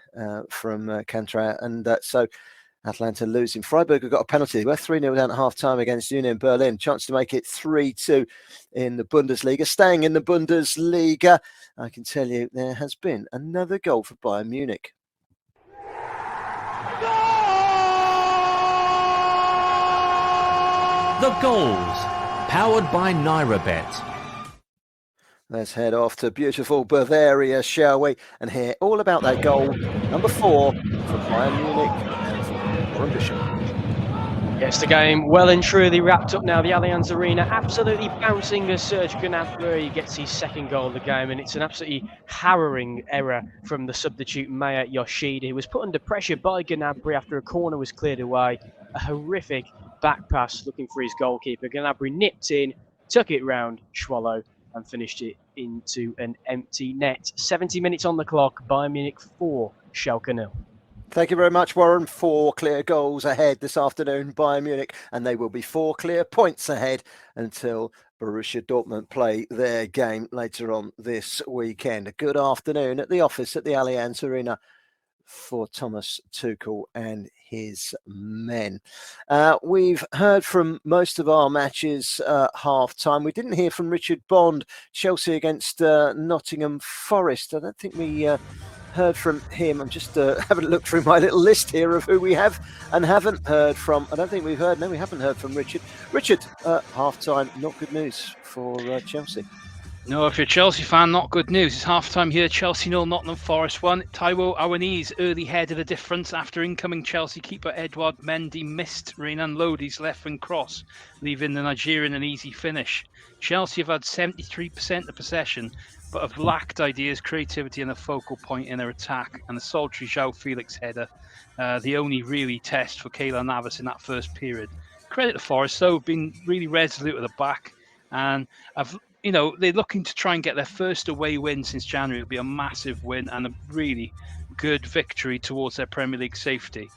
[SPEAKER 2] from Candreva, and so Atalanta losing. Freiburg have got a penalty. They were 3-0 down at half-time against Union Berlin. Chance to make it 3-2 in the Bundesliga. Staying in the Bundesliga, I can tell you there has been another goal for Bayern Munich.
[SPEAKER 6] The goals, powered by NairaBet.
[SPEAKER 2] Let's head off to beautiful Bavaria, shall we? And hear all about that goal, number 4 for Bayern Munich and for Borussia.
[SPEAKER 14] Yes, the game well and truly wrapped up now. The Allianz Arena absolutely bouncing as Serge Gnabry gets his second goal of the game, and it's an absolutely harrowing error from the substitute Maya Yoshida, who was put under pressure by Gnabry after a corner was cleared away. A horrific back pass looking for his goalkeeper. Gnabry nipped in, took it round Schwallow, and finished it into an empty net. 70 minutes on the clock. Bayern Munich 4, Schalke 0.
[SPEAKER 2] Thank you very much, Warren. 4 clear goals ahead this afternoon, Bayern Munich, and they will be 4 clear points ahead until Borussia Dortmund play their game later on this weekend. A good afternoon at the office at the Allianz Arena for Thomas Tuchel and his men. We've heard from most of our matches half time. We didn't hear from Richard Bond, Chelsea against Nottingham Forest. I don't think we heard from him. I'm just having a look through my little list here of who we have and haven't heard from. I don't think we've heard. No, we haven't heard from Richard. Richard, half time, not good news for Chelsea.
[SPEAKER 19] No, if you're a Chelsea fan, not good news. It's half-time here. Chelsea 0, Nottingham Forest 1. Taiwo Awoniyi's early head of the difference after incoming Chelsea keeper Edouard Mendy missed Renan Lodi's left-wing cross, leaving the Nigerian an easy finish. Chelsea have had 73% of possession, but have lacked ideas, creativity and a focal point in their attack. And the solitary João Felix header, the only really test for Keylor Navas in that first period. Credit to Forest, though, been really resolute at the back. And they're looking to try and get their first away win since January. It'll be a massive win and a really good victory towards their Premier League safety.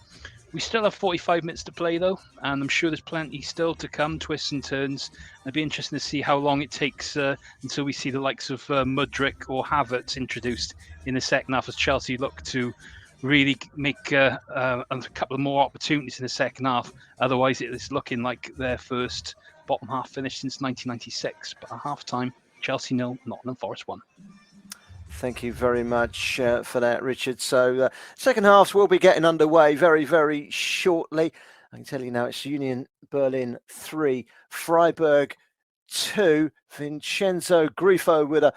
[SPEAKER 19] We still have 45 minutes to play, though, and I'm sure there's plenty still to come, twists and turns. It'll be interesting to see how long it takes until we see the likes of Mudryk or Havertz introduced in the second half as Chelsea look to really make a couple of more opportunities in the second half. Otherwise, it's looking like their first bottom half finish since 1996. But at half-time, Chelsea 0, Nottingham Forest 1.
[SPEAKER 2] Thank you very much for that, Richard. So second halves will be getting underway very, very shortly. I can tell you now it's Union Berlin 3, Freiburg 2. Vincenzo Grifo with a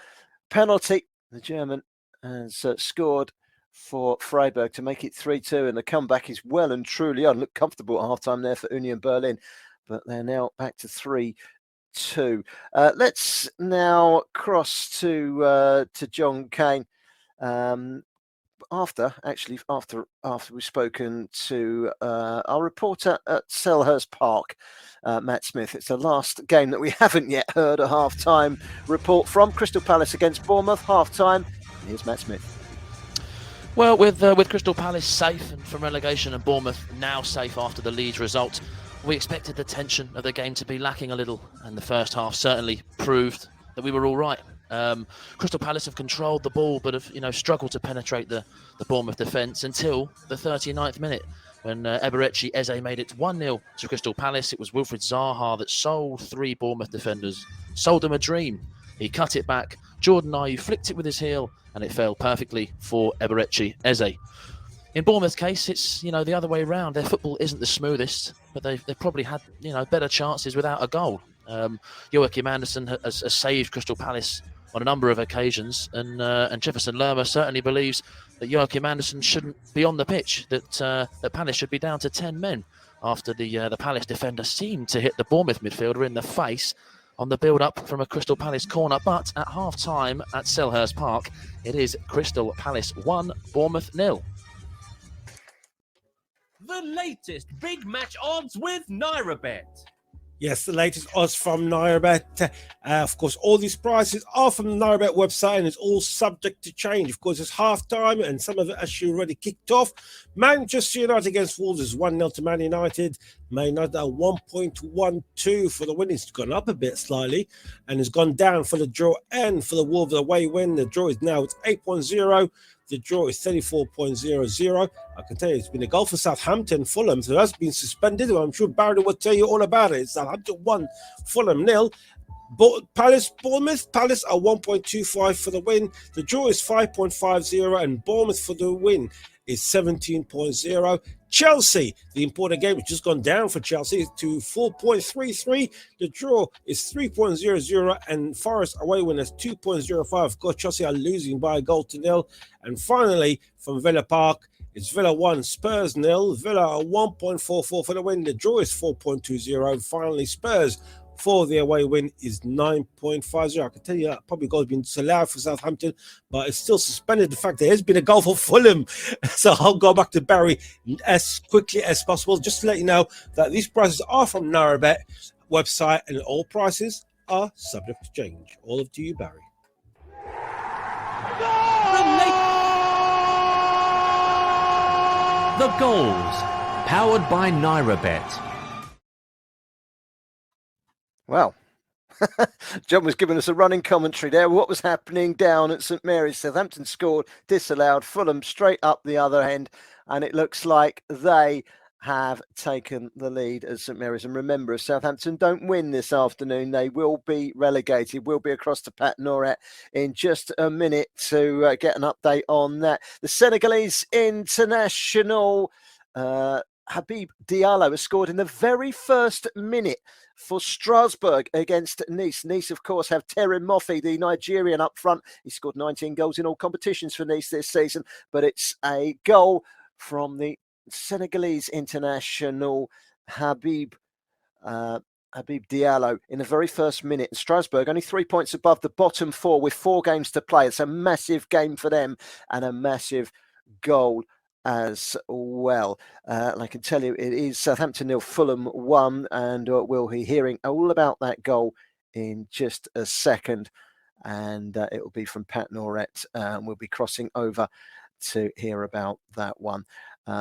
[SPEAKER 2] penalty. The German has scored for Freiburg to make it 3-2, and the comeback is well and truly on. Looked comfortable at half-time there for Union Berlin, but they're now back to 3-2. Let's now cross to John Kane. After we've spoken to our reporter at Selhurst Park, Matt Smith. It's the last game that we haven't yet heard a half-time report from. Crystal Palace against Bournemouth, half-time. Here's Matt Smith.
[SPEAKER 22] Well, with Crystal Palace safe and from relegation and Bournemouth now safe after the Leeds result, we expected the tension of the game to be lacking a little, and the first half certainly proved that we were all right. Crystal Palace have controlled the ball, but have struggled to penetrate the Bournemouth defence until the 39th minute, when Eberechi Eze made it 1-0 to Crystal Palace. It was Wilfried Zaha that sold 3 Bournemouth defenders, sold them a dream. He cut it back, Jordan Ayew flicked it with his heel, and it fell perfectly for Eberechi Eze. In Bournemouth's case, it's the other way around. Their football isn't the smoothest, but they've probably had better chances without a goal. Joachim Andersen has saved Crystal Palace on a number of occasions, and Jefferson Lerma certainly believes that Joachim Andersen shouldn't be on the pitch. That Palace should be down to 10 men after the Palace defender seemed to hit the Bournemouth midfielder in the face on the build-up from a Crystal Palace corner. But at half-time at Selhurst Park, it is Crystal Palace 1, Bournemouth 0.
[SPEAKER 4] The latest big match odds with NairaBet.
[SPEAKER 15] Yes, the latest odds from NairaBet. Of course, all these prices are from the NairaBet website, and it's all subject to change. Of course, it's half-time, and some of it actually already kicked off. Manchester United against Wolves is 1-0 to Man United. Man United at 1.12 for the win. It's gone up a bit slightly, and it's gone down for the draw and for the Wolves away win. The draw is now, it's 8.0. The draw is 34.00. I can tell you it's been a goal for Southampton, Fulham, so that's been suspended. I'm sure Barry will tell you all about it. Southampton 1, Fulham 0. Palace, Bournemouth, Palace are 1.25 for the win. The draw is 5.50, and Bournemouth for the win is 17.0. Chelsea, the important game, has just gone down for Chelsea to 4.33. The draw is 3.00, and Forest away win is 2.05. Of course, Chelsea are losing by a goal to 0. And finally, from Villa Park, it's Villa 1, Spurs 0. Villa are 1.44 for the win. The draw is 4.20. And finally, Spurs for the away win is 9.50. I can tell you that probably goal has been disallowed for Southampton, but it's still suspended. The fact there has been a goal for Fulham. So I'll go back to Barry as quickly as possible, just to let you know that these prices are from NairaBet website, and all prices are subject to change. All up to you, Barry.
[SPEAKER 4] The goals, powered by NairaBet.
[SPEAKER 2] Well, John was giving us a running commentary there. What was happening down at St Mary's? Southampton scored, disallowed. Fulham straight up the other end, and it looks like they have taken the lead at St Mary's. And remember, if Southampton don't win this afternoon, they will be relegated. We'll be across to Pat Noret in just a minute to get an update on that. The Senegalese international Habib Diallo has scored in the very first minute for Strasbourg against Nice. Nice, of course, have Terry Moffi, the Nigerian, up front. He scored 19 goals in all competitions for Nice this season, but it's a goal from the Senegalese international Habib Diallo in the very first minute. And Strasbourg only 3 points above the bottom four with 4 games to play. It's a massive game for them and a massive goal as well. And I can tell you it is Southampton 0, Fulham 1, and we'll be hearing all about that goal in just a second. And it will be from Pat Noret. We'll be crossing over to hear about that one.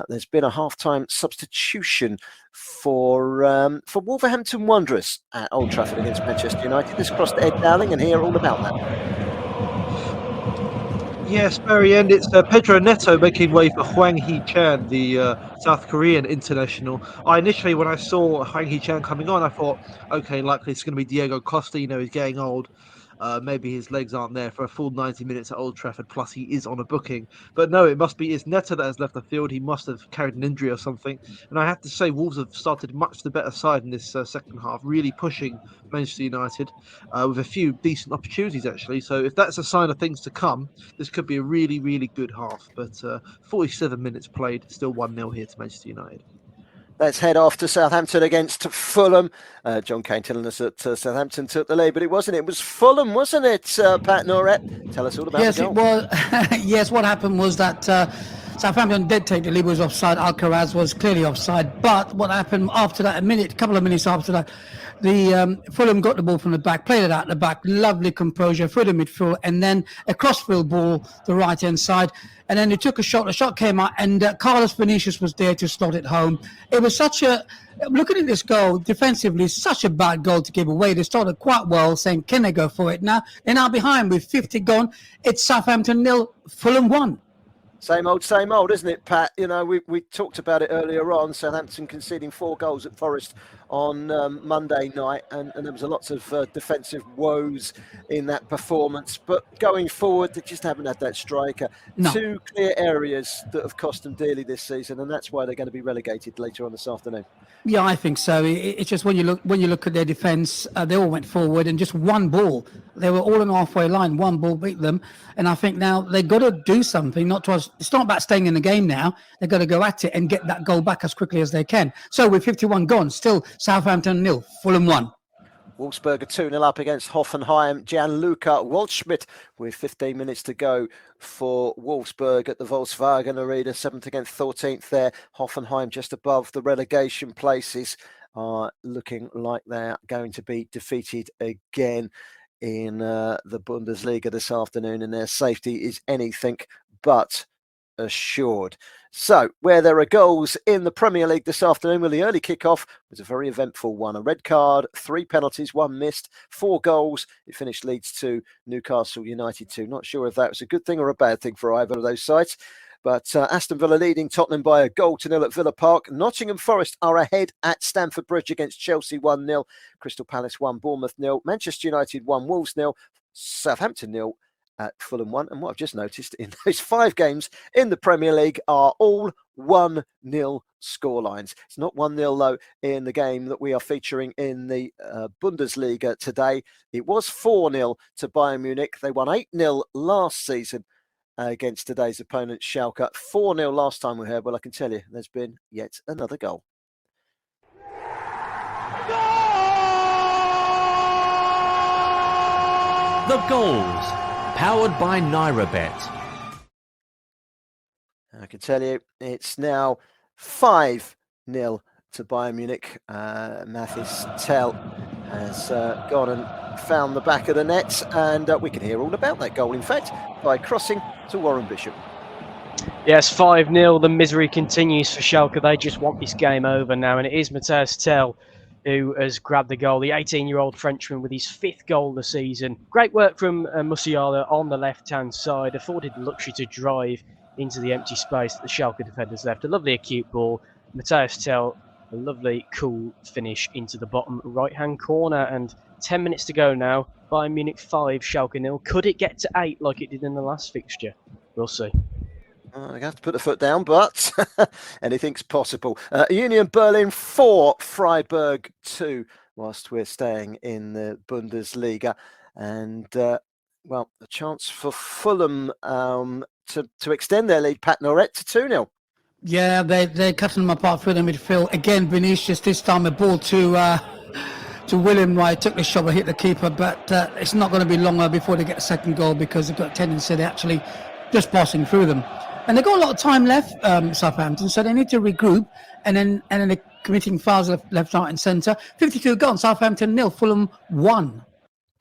[SPEAKER 2] There's been a half-time substitution for Wolverhampton Wanderers at Old Trafford against Manchester United. Let's cross to Ed Dowling and hear all about that.
[SPEAKER 21] Yes, Barry, and it's Pedro Neto making way for Hwang Hee-chan, the South Korean international. Initially, when I saw Hwang Hee-chan coming on, I thought, okay, likely it's going to be Diego Costa. You know, he's getting old. Maybe his legs aren't there for a full 90 minutes at Old Trafford, plus he is on a booking. But no, it must be it's Neto that has left the field. He must have carried an injury or something. And I have to say, Wolves have started much the better side in this second half, really pushing Manchester United with a few decent opportunities, actually. So if that's a sign of things to come, this could be a really, really good half. But 47 minutes played, still 1-0 here to Manchester United.
[SPEAKER 2] Let's head off to Southampton against Fulham. John Kane telling us that Southampton took the lead, but it wasn't. It was Fulham, wasn't it, Pat Noret? Tell us all about
[SPEAKER 3] yes,
[SPEAKER 2] the goal.
[SPEAKER 3] Yes, it was. Yes, what happened was that Southampton did take the lead, was offside. Alcaraz was clearly offside. But what happened after that, a couple of minutes after that, the Fulham got the ball from the back, played it out the back, lovely composure through the midfield, and then a crossfield ball, the right-hand side. And then they took a shot. The shot came out, and Carlos Vinicius was there to slot it home. It was looking at this goal, defensively, such a bad goal to give away. They started quite well, saying, can they go for it? Now, they're now behind with 50 gone. It's Southampton 0, Fulham 1.
[SPEAKER 2] Same old, isn't it, Pat? You know, we talked about it earlier on. Southampton conceding 4 goals at Forest on Monday night, and there was lots of defensive woes in that performance. But going forward, they just haven't had that striker.
[SPEAKER 3] No.
[SPEAKER 2] 2 clear areas that have cost them dearly this season, and that's why they're going to be relegated later on this afternoon.
[SPEAKER 3] Yeah, I think so. It's just when you look at their defence, they all went forward and just one ball. They were all on the halfway line. One ball beat them, and I think now they've got to do something. It's not about staying in the game now. They've got to go at it and get that goal back as quickly as they can. So with 51 gone, still Southampton 0, Fulham 1.
[SPEAKER 2] Wolfsburg are 2-0 up against Hoffenheim. Gianluca Waldschmidt with 15 minutes to go for Wolfsburg at the Volkswagen Arena. 7th against 14th there. Hoffenheim just above the relegation places are looking like they're going to be defeated again in the Bundesliga this afternoon, and their safety is anything but assured. So, where there are goals in the Premier League this afternoon, well, the early kickoff was a very eventful one. A red card, 3 penalties, 1 missed, 4 goals. It finished Leeds 2, Newcastle United 2. Not sure if that was a good thing or a bad thing for either of those sides. But Aston Villa leading Tottenham by 1-0 at Villa Park. Nottingham Forest are ahead at Stamford Bridge against Chelsea 1-0. Crystal Palace 1, Bournemouth 0. Manchester United 1, Wolves 0. Southampton 0. At Fulham 1. And what I've just noticed in those 5 games in the Premier League are all 1-0 scorelines. It's not 1-0 though in the game that we are featuring in the Bundesliga today. It was 4-0 to Bayern Munich. They won 8-0 last season against today's opponent Schalke. 4-0 last time we heard. Well, I can tell you there's been yet another goal.
[SPEAKER 4] The goals. Powered by NairaBet.
[SPEAKER 2] I can tell you it's now 5-0 to Bayern Munich. Mathis Tel has gone and found the back of the net, and we can hear all about that goal, in fact, by crossing to Warren Bishop.
[SPEAKER 14] Yes, 5-0. The misery continues for Schalke. They just want this game over now, and it is Matthias Tel who has grabbed the goal, the 18-year-old Frenchman with his 5th goal of the season. Great work from Musiala on the left-hand side, afforded the luxury to drive into the empty space that the Schalke defenders left. A lovely acute ball, Matthias Tell, a lovely, cool finish into the bottom right-hand corner. And 10 minutes to go now. Bayern Munich 5, Schalke 0. Could it get to 8 like it did in the last fixture? We'll see.
[SPEAKER 2] I have to put the foot down, but anything's possible. Union Berlin 4, Freiburg 2, whilst we're staying in the Bundesliga. And, well, a chance for Fulham to extend their lead, Pat Noret, to 2-0.
[SPEAKER 3] Yeah, they're cutting them apart through the midfield. Again, Vinicius, this time a ball to William Wright, took the shot and hit the keeper, but it's not going to be longer before they get a second goal because they've got a tendency to actually just passing through them. And they've got a lot of time left, Southampton, so they need to regroup, and then they're committing fouls left, right and centre. 52 gone, Southampton 0, Fulham 1.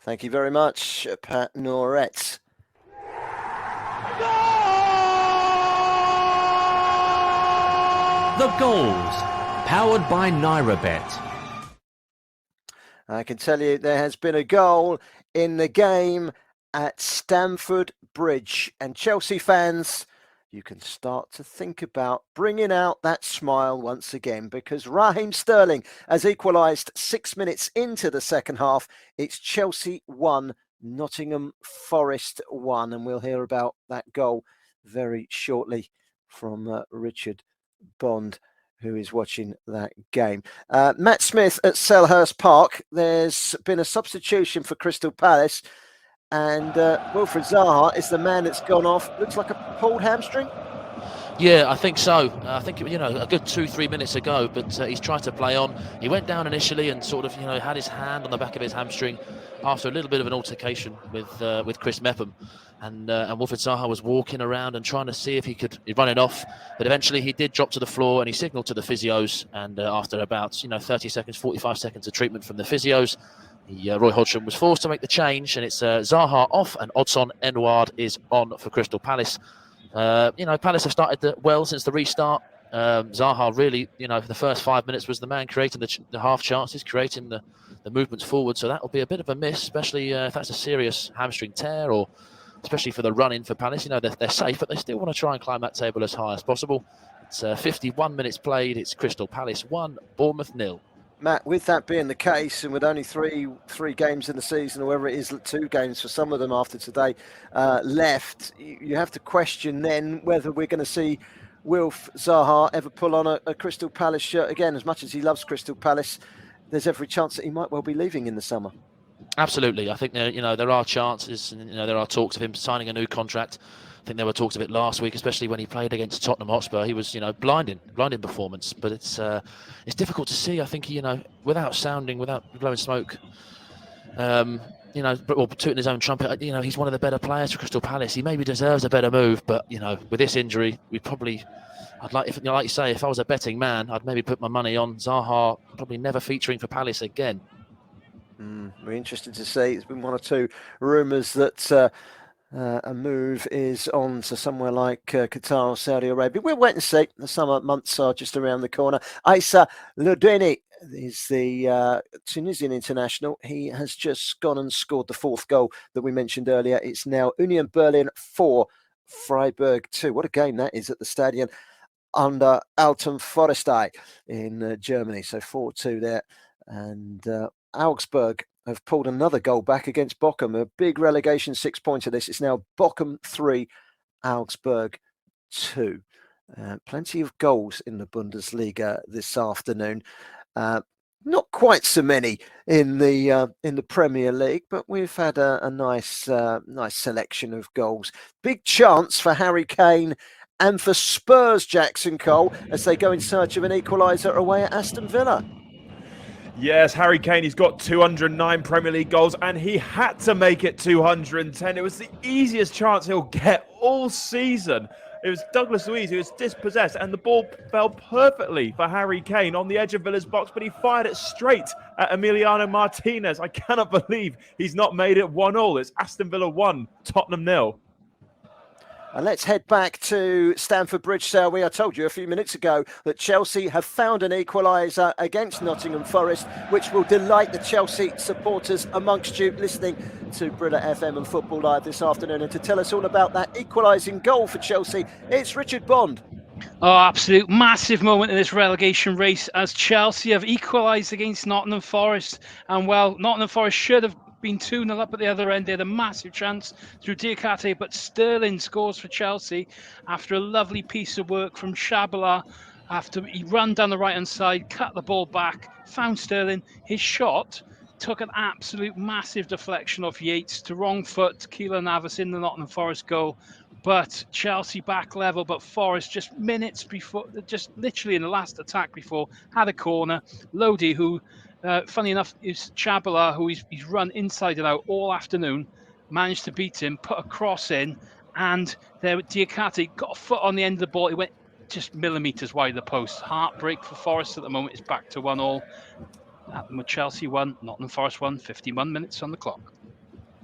[SPEAKER 2] Thank you very much, Pat Noret.
[SPEAKER 4] The goals, powered by NairaBet.
[SPEAKER 2] I can tell you there has been a goal in the game at Stamford Bridge. And Chelsea fans, you can start to think about bringing out that smile once again, because Raheem Sterling has equalised 6 minutes into the second half. It's Chelsea 1, Nottingham Forest 1. And we'll hear about that goal very shortly from Richard Bond, who is watching that game. Matt Smith at Selhurst Park. There's been a substitution for Crystal Palace, and Wilfried Zaha is the man that's gone off. Looks like a pulled hamstring.
[SPEAKER 22] Yeah, I think so. I think, you know, a good 2-3 minutes ago, but he's tried to play on. He went down initially and sort of, you know, had his hand on the back of his hamstring after a little bit of an altercation with Chris Mepham. And Wilfried Zaha was walking around and trying to see if he could run it off. But eventually he did drop to the floor and he signalled to the physios. And after about, 30 seconds, 45 seconds of treatment from the physios, Roy Hodgson was forced to make the change. And it's Zaha off and Odsonne Edouard is on for Crystal Palace. Palace have started well since the restart. Zaha really, for the first 5 minutes was the man creating the half chances, creating the movements forward. So that will be a bit of a miss, especially if that's a serious hamstring tear, or especially for the run-in for Palace. They're safe, but they still want to try and climb that table as high as possible. It's 51 minutes played. It's Crystal Palace 1, Bournemouth 0.
[SPEAKER 2] Matt, with that being the case, and with only three games in the season, or whatever it is, 2 games for some of them after today left, you have to question then whether we're going to see Wilf Zaha ever pull on a Crystal Palace shirt again. As much as he loves Crystal Palace, there's every chance that he might well be leaving in the summer. Absolutely. I think there are chances, and there are talks of him signing a new contract. I think there were talks of it last week, especially when he played against Tottenham Hotspur. He was, blinding performance. But it's difficult to see. I think without blowing smoke, or tooting his own trumpet, he's one of the better players for Crystal Palace. He maybe deserves a better move, but with this injury, like you say, if I was a betting man, I'd maybe put my money on Zaha probably never featuring for Palace again. We're interested to see. There's been 1 or 2 rumours that a move is on to somewhere like Qatar or Saudi Arabia. We'll wait and see. The summer months are just around the corner. Issa Ludeni is the Tunisian international. He has just gone and scored the 4th goal that we mentioned earlier. It's now Union Berlin 4, Freiburg 2. What a game that is at the Stadion under Alten Forestei in Germany. So 4-2 there. And Augsburg have pulled another goal back against Bochum. A big relegation 6-pointer this. It's now Bochum 3, Augsburg 2. Plenty of goals in the Bundesliga this afternoon. Not quite so many in the Premier League, but we've had a nice selection of goals. Big chance for Harry Kane and for Spurs, Jackson Cole, as they go in search of an equaliser away at Aston Villa.
[SPEAKER 17] Yes, Harry Kane, he's got 209 Premier League goals, and he had to make it 210. It was the easiest chance he'll get all season. It was Douglas Luiz who was dispossessed, and the ball fell perfectly for Harry Kane on the edge of Villa's box, but he fired it straight at Emiliano Martinez. I cannot believe he's not made it 1-1. It's Aston Villa 1, Tottenham 0.
[SPEAKER 2] And let's head back to Stamford Bridge, Selby. I told you a few minutes ago that Chelsea have found an equaliser against Nottingham Forest, which will delight the Chelsea supporters amongst you listening to Brilla FM and Football Live this afternoon. And to tell us all about that equalising goal for Chelsea, it's Richard Bond.
[SPEAKER 19] Oh, absolute massive moment in this relegation race as Chelsea have equalised against Nottingham Forest. And well, Nottingham Forest should have been 2-0 up at the other end. They had a massive chance through Diakate, but Sterling scores for Chelsea after a lovely piece of work from Shabala. After he ran down the right-hand side, cut the ball back, found Sterling. His shot took an absolute massive deflection off Yates to wrong foot. Keelan Navas in the Nottingham Forest goal. But Chelsea back level, but Forest just minutes before, just literally in the last attack before, had a corner. Lodi, who, funny enough, is Chabala, who he's run inside and out all afternoon, managed to beat him, put a cross in, and there Diakate got a foot on the end of the ball. It went just millimetres wide of the post. Heartbreak for Forest at the moment. It's back to 1-1. Chelsea won, Nottingham Forest won, 51 minutes on the clock.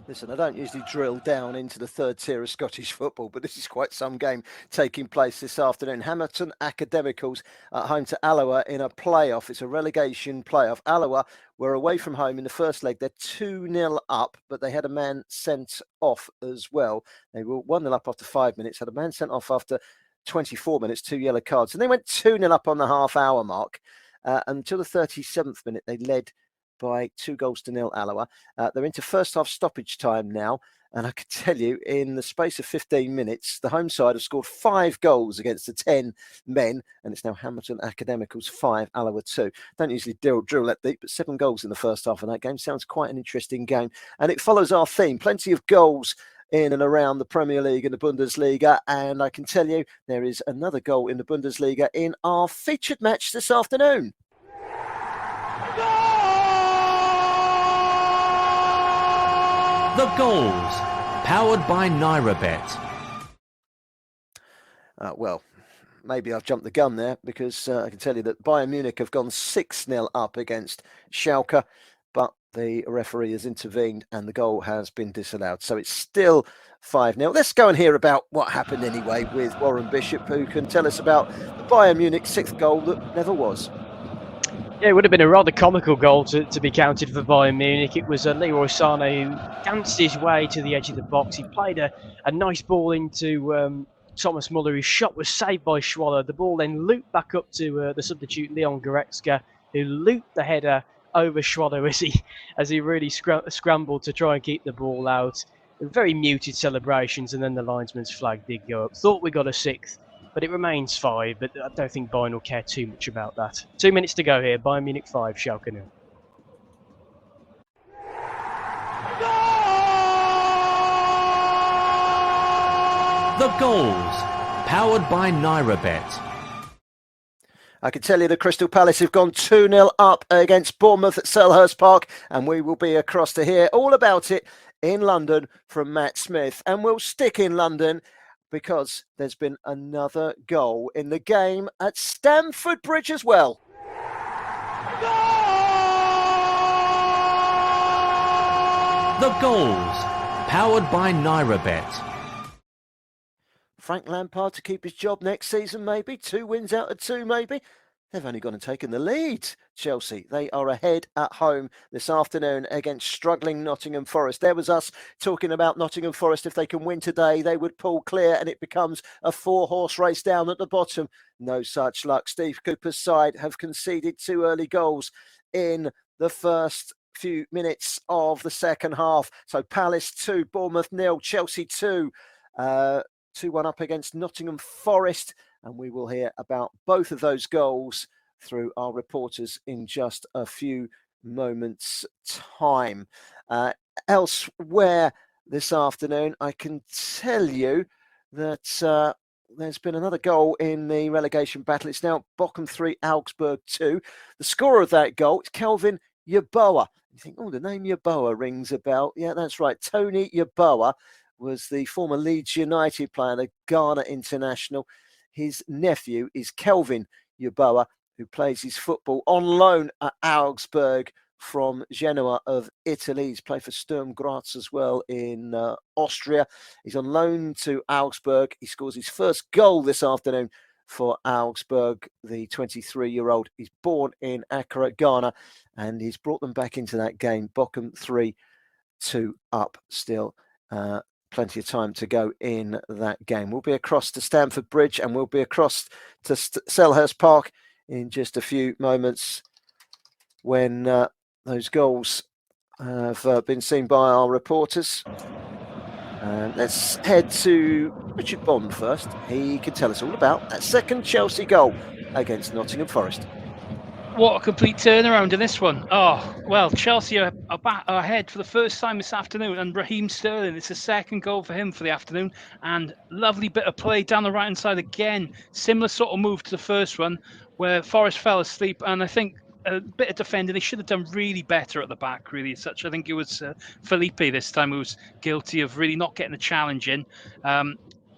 [SPEAKER 2] Listen, I don't usually drill down into the third tier of Scottish football, but this is quite some game taking place this afternoon. Hamilton Academicals at home to Alloa in a playoff. It's a relegation playoff. Alloa were away from home in the first leg. They're 2-0 up, but they had a man sent off as well. They were 1-0 up after 5 minutes, had a man sent off after 24 minutes, 2 yellow cards. And they went 2-0 up on the half-hour mark. Until the 37th minute, they led by 2-0 Alloa. They're into first half stoppage time now. And I can tell you, in the space of 15 minutes, the home side have scored 5 goals against the 10 men. And it's now Hamilton Academicals 5, Alloa 2. Don't usually drill that deep, but 7 goals in the first half of that game. Sounds quite an interesting game. And it follows our theme. Plenty of goals in and around the Premier League and the Bundesliga. And I can tell you, there is another goal in the Bundesliga in our featured match this afternoon.
[SPEAKER 1] The goals, powered by NairaBet.
[SPEAKER 2] Well, maybe I've jumped the gun there because I can tell you that Bayern Munich have gone 6-0 up against Schalke, but the referee has intervened and the goal has been disallowed. So it's still 5-0. Let's go and hear about what happened anyway with Warren Bishop, who can tell us about the Bayern Munich 6th goal that never was.
[SPEAKER 14] Yeah, it would have been a rather comical goal to be counted for Bayern Munich. It was Leroy Sané who danced his way to the edge of the box. He played a nice ball into Thomas Muller, whose shot was saved by Schwaller. The ball then looped back up to the substitute Leon Goretzka, who looped the header over Schwaller as he really scrambled to try and keep the ball out. Very muted celebrations, and then the linesman's flag did go up. Thought we got a 6th. But it remains 5, but I don't think Bayern will care too much about that. 2 minutes to go here. Bayern Munich 5, Schalke 0.
[SPEAKER 1] The goals, powered by NairaBet.
[SPEAKER 2] I can tell you the Crystal Palace have gone 2-0 up against Bournemouth at Selhurst Park, and we will be across to hear all about it in London from Matt Smith. And we'll stick in London because there's been another goal in the game at Stamford Bridge as well.
[SPEAKER 1] The goals, powered by NairaBet.
[SPEAKER 2] Frank Lampard to keep his job next season, maybe. 2 wins out of 2, maybe. They've only gone and taken the lead, Chelsea. They are ahead at home this afternoon against struggling Nottingham Forest. There was us talking about Nottingham Forest. If they can win today, they would pull clear and it becomes a 4-horse race down at the bottom. No such luck. Steve Cooper's side have conceded 2 early goals in the first few minutes of the second half. So Palace 2, Bournemouth 0, Chelsea 2. 2-1 up against Nottingham Forest. And we will hear about both of those goals through our reporters in just a few moments' time. Elsewhere this afternoon, I can tell you that there's been another goal in the relegation battle. It's now Bochum 3, Augsburg 2. The scorer of that goal is Kelvin Yeboah. You think, oh, the name Yeboah rings a bell. Yeah, that's right. Tony Yeboah was the former Leeds United player, the Ghana international. His nephew is Kelvin Yeboah, who plays his football on loan at Augsburg from Genoa of Italy. He's played for Sturm Graz as well in Austria. He's on loan to Augsburg. He scores his first goal this afternoon for Augsburg, the 23-year-old. He's born in Accra, Ghana, and he's brought them back into that game. Bochum 3-2 up still. plenty of time to go in that game. We'll be across to Stamford Bridge and we'll be across to Selhurst Park in just a few moments when those goals have been seen by our reporters. Let's head to Richard Bond first. He can tell us all about that second Chelsea goal against Nottingham Forest.
[SPEAKER 19] What a complete turnaround in this one. Oh, well, Chelsea are ahead for the first time this afternoon, and Raheem Sterling, it's the second goal for him for the afternoon, and lovely bit of play down the right-hand side again. Similar sort of move to the first one, where Forest fell asleep, and I think a bit of defending. They should have done really better at the back, really, as such. I think it was Felipe this time who was guilty of really not getting the challenge in.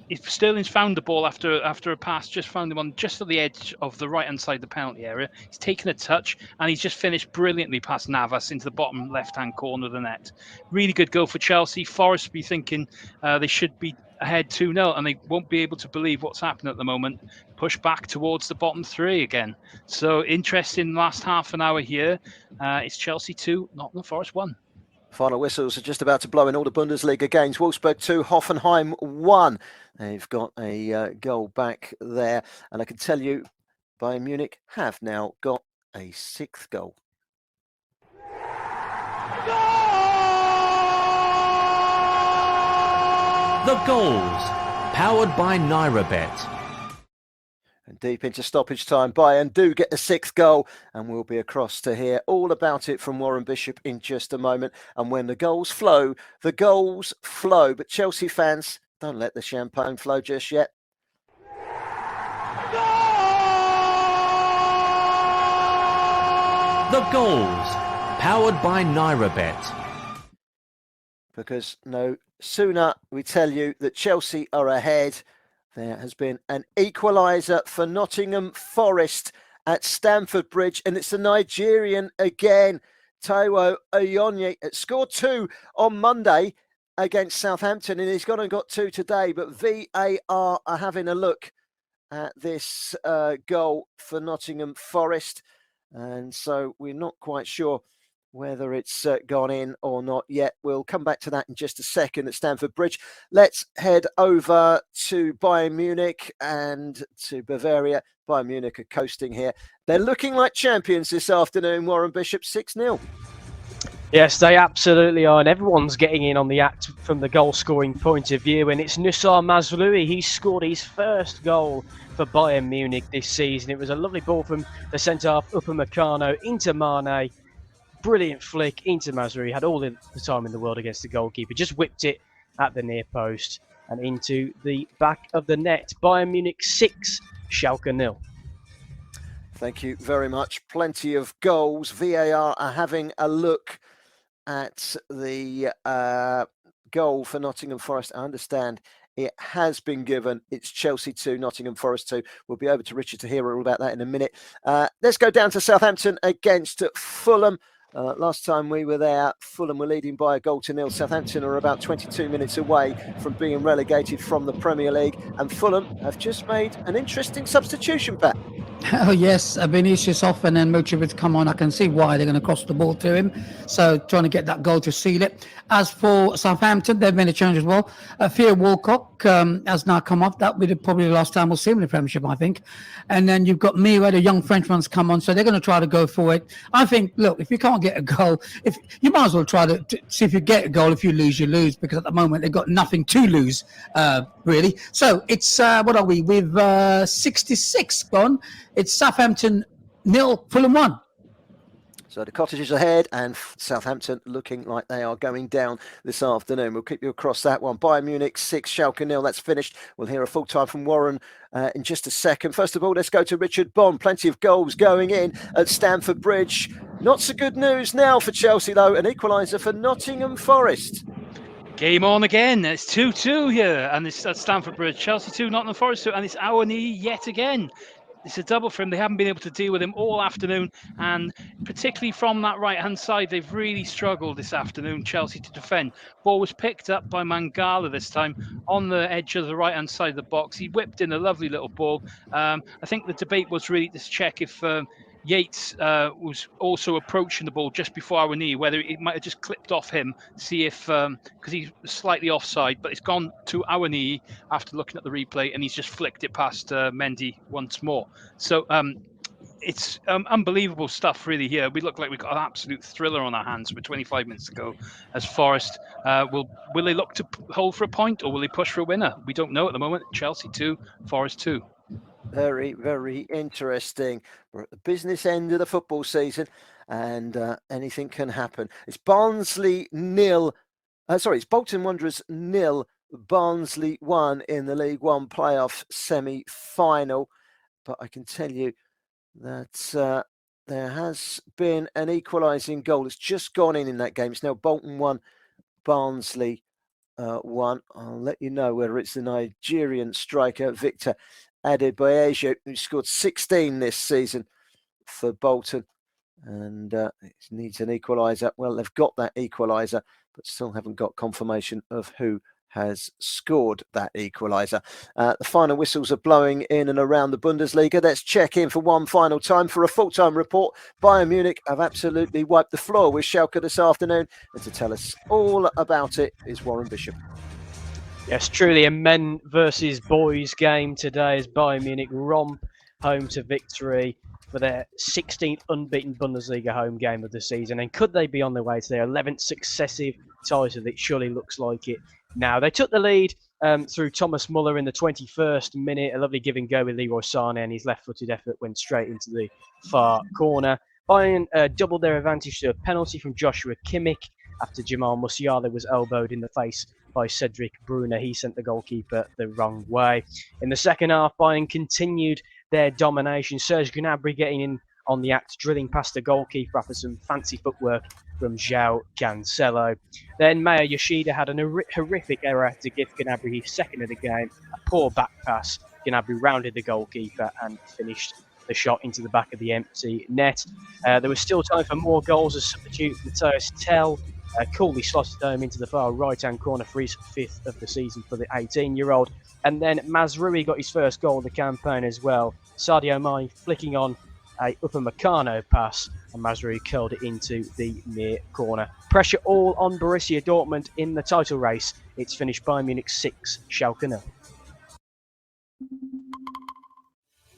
[SPEAKER 19] If Sterling's found the ball after a pass, just found him on just at the edge of the right-hand side of the penalty area. He's taken a touch, and he's just finished brilliantly past Navas into the bottom left-hand corner of the net. Really good goal for Chelsea. Forest be thinking they should be ahead 2-0, and they won't be able to believe what's happened at the moment. Push back towards the bottom three again. So interesting last half an hour here. It's Chelsea 2, Nottingham Forest 1.
[SPEAKER 2] Final whistles are just about to blow in all the Bundesliga games. Wolfsburg 2, Hoffenheim 1. They've got a goal back there. And I can tell you, Bayern Munich have now got a 6th goal.
[SPEAKER 1] The goals, powered by NairaBet.
[SPEAKER 2] And deep into stoppage time, Bayern do get the 6th goal, and we'll be across to hear all about it from Warren Bishop in just a moment. And when the goals flow, the goals flow. But Chelsea fans, don't let the champagne flow just yet.
[SPEAKER 1] The goals, powered by NairaBet.
[SPEAKER 2] Because no sooner we tell you that Chelsea are ahead, there has been an equaliser for Nottingham Forest at Stamford Bridge, and it's the Nigerian again, Taiwo Oyonye. It scored 2 on Monday against Southampton, and he's gone and got 2 today, but VAR are having a look at this goal for Nottingham Forest, and so we're not quite sure whether it's gone in or not yet. We'll come back to that in just a second at Stamford Bridge. Let's head over to Bayern Munich and to Bavaria. Bayern Munich are coasting here. They're looking like champions this afternoon, Warren Bishop, 6-0.
[SPEAKER 14] Yes, they absolutely are, and everyone's getting in on the act from the goal-scoring point of view, and it's Nusar Mazraoui. He scored his first goal for Bayern Munich this season. It was a lovely ball from the centre-half, Upamecano, into Mane. Brilliant flick into Mazraoui. Had all the time in the world against the goalkeeper. Just whipped it at the near post and into the back of the net. Bayern Munich 6, Schalke 0.
[SPEAKER 2] Thank you very much. Plenty of goals. VAR are having a look at the goal for Nottingham Forest. I understand it has been given. It's Chelsea 2, Nottingham Forest 2. We'll be over to Richard to hear all about that in a minute. Let's go down to Southampton against Fulham. Last time we were there, Fulham were leading by a goal to 0. Southampton are about 22 minutes away from being relegated from the Premier League, and Fulham have just made an interesting substitution, Pat.
[SPEAKER 3] Oh yes, Vinicius off and then Mitrovic come on. I can see why they're going to cross the ball to him. So trying to get that goal to seal it. As for Southampton, they've made a change as well. Theo Walcott has now come off. That will be probably the last time we'll see him in the Premiership, I think. And then you've got Mira, the young Frenchman's come on. So they're going to try to go for it. I think, look, if you can't get a goal, if you might as well try to see if you get a goal. If you lose, you lose, because at the moment they've got nothing to lose, really. So it's, what are we? We've 66 gone. It's Southampton 0, Fulham 1.
[SPEAKER 2] So the Cottagers ahead and Southampton looking like they are going down this afternoon. We'll keep you across that one. Bayern Munich 6, Schalke 0. That's finished. We'll hear a full time from Warren in just a second. First of all, let's go to Richard Bond. Plenty of goals going in at Stamford Bridge. Not so good news now for Chelsea, though. An equaliser for Nottingham Forest.
[SPEAKER 19] Game on again. It's 2-2 here, and it's at Stamford Bridge. Chelsea 2, Nottingham Forest 2, and it's Awoniyi yet again. It's a double for him. They haven't been able to deal with him all afternoon, and particularly from that right-hand side, they've really struggled this afternoon, Chelsea, to defend. Ball was picked up by Mangala this time on the edge of the right-hand side of the box. He whipped in a lovely little ball. I think the debate was really to check if Yates was also approaching the ball just before our knee, whether it might have just clipped off him, see if, because he's slightly offside, but it's gone to our knee after looking at the replay, and he's just flicked it past Mendy once more. So it's unbelievable stuff really here. We look like we've got an absolute thriller on our hands with 25 minutes to go. As Forest, will they look to hold for a point, or will they push for a winner? We don't know at the moment. Chelsea 2, Forest 2.
[SPEAKER 2] Very, very interesting. We're at the business end of the football season, and anything can happen. It's Barnsley 0. It's Bolton Wanderers 0, Barnsley 1 in the League One playoff semi-final. But I can tell you that there has been an equalising goal. It's just gone in that game. It's now Bolton 1, Barnsley 1. I'll let you know whether it's the Nigerian striker Victor Adebayo, who scored 16 this season for Bolton, and needs an equaliser. Well, they've got that equaliser, but still haven't got confirmation of who has scored that equaliser. The final whistles are blowing in and around the Bundesliga. Let's check in for one final time for a full-time report. Bayern Munich have absolutely wiped the floor with Schalke this afternoon, and to tell us all about it is Warren Bishop.
[SPEAKER 14] Yes, truly a men versus boys game today as Bayern Munich romp home to victory for their 16th unbeaten Bundesliga home game of the season. And could they be on their way to their 11th successive title? It surely looks like it now. They took the lead through Thomas Muller in the 21st minute. A lovely give and go with Leroy Sané, and his left-footed effort went straight into the far corner. Bayern doubled their advantage to a penalty from Joshua Kimmich after Jamal Musiala was elbowed in the face by Cedric Brunner. He sent the goalkeeper the wrong way. In the second half, Bayern continued their domination. Serge Gnabry getting in on the act, drilling past the goalkeeper after some fancy footwork from João Cancelo. Then Maya Yoshida had an horrific error to give Gnabry his second of the game. A poor back pass. Gnabry rounded the goalkeeper and finished the shot into the back of the empty net. There was still time for more goals as substitute Matthias Tell coolly slotted home into the far right-hand corner for his 5th of the season for the 18-year-old. And then Mazraoui got his first goal of the campaign as well. Sadio Mane flicking on a Upamecano pass, and Mazraoui curled it into the near corner. Pressure all on Borussia Dortmund in the title race. It's finished Bayern Munich 6, Schalke 0.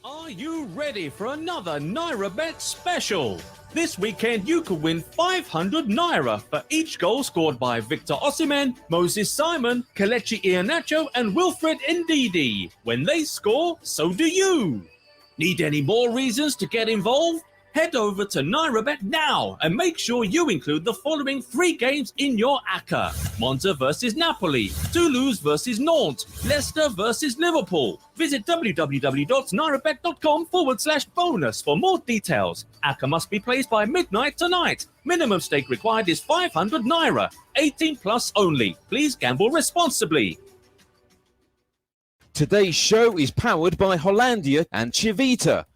[SPEAKER 4] Are you ready for another NairaBet special? This weekend you could win 500 Naira for each goal scored by Victor Osimhen, Moses Simon, Kelechi Iheanacho and Wilfred Ndidi. When they score, so do you. Need any more reasons to get involved? Head over to NairaBet now and make sure you include the following 3 games in your ACCA. Monza versus Napoli, Toulouse versus Nantes, Leicester versus Liverpool. Visit www.nairabet.com/bonus for more details. ACCA must be placed by midnight tonight. Minimum stake required is 500 Naira. 18 plus only. Please gamble responsibly.
[SPEAKER 1] Today's show is powered by Hollandia and Chivita.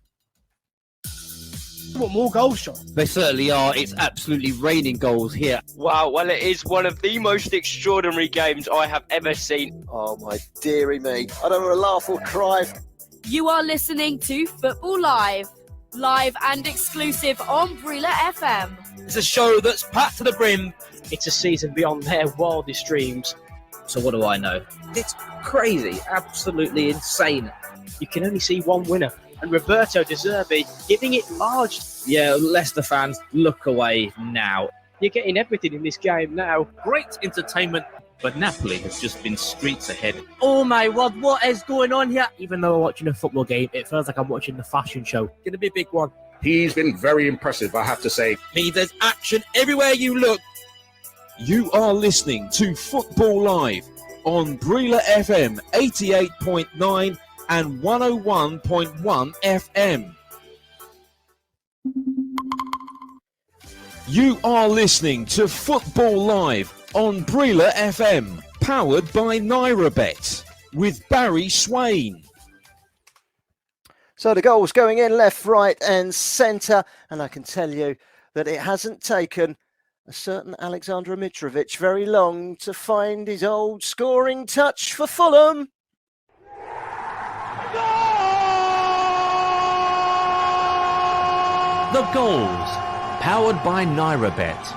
[SPEAKER 18] Want more goals, Sean?
[SPEAKER 16] They certainly are. It's absolutely raining goals here.
[SPEAKER 10] Wow, well, it is one of the most extraordinary games I have ever seen.
[SPEAKER 2] Oh, my dearie me. I don't want to laugh or cry.
[SPEAKER 11] You are listening to Football Live. Live and exclusive on Brila FM.
[SPEAKER 18] It's a show that's packed to the brim.
[SPEAKER 9] It's a season beyond their wildest dreams. So what do I know? It's crazy, absolutely insane. You can only see one winner. And Roberto De Zerbi giving it large.
[SPEAKER 5] Yeah, Leicester fans, look away now.
[SPEAKER 9] You're getting everything in this game now.
[SPEAKER 6] Great entertainment, but Napoli has just been streets ahead.
[SPEAKER 18] Oh my word, what is going on here? Even though I'm watching a football game, it feels like I'm watching the fashion show. Gonna be a big one.
[SPEAKER 12] He's been very impressive, I have to say.
[SPEAKER 18] Means there's action everywhere you look.
[SPEAKER 1] You are listening to Football Live on Brila FM 88.9 and 101.1 FM. You are listening to Football Live on Brila FM, powered by NairaBet, with Barry Swain.
[SPEAKER 2] So the goals going in left, right and centre, and I can tell you that it hasn't taken a certain Alexander Mitrovic very long to find his old scoring touch for Fulham.
[SPEAKER 4] The goals, powered by NairaBet.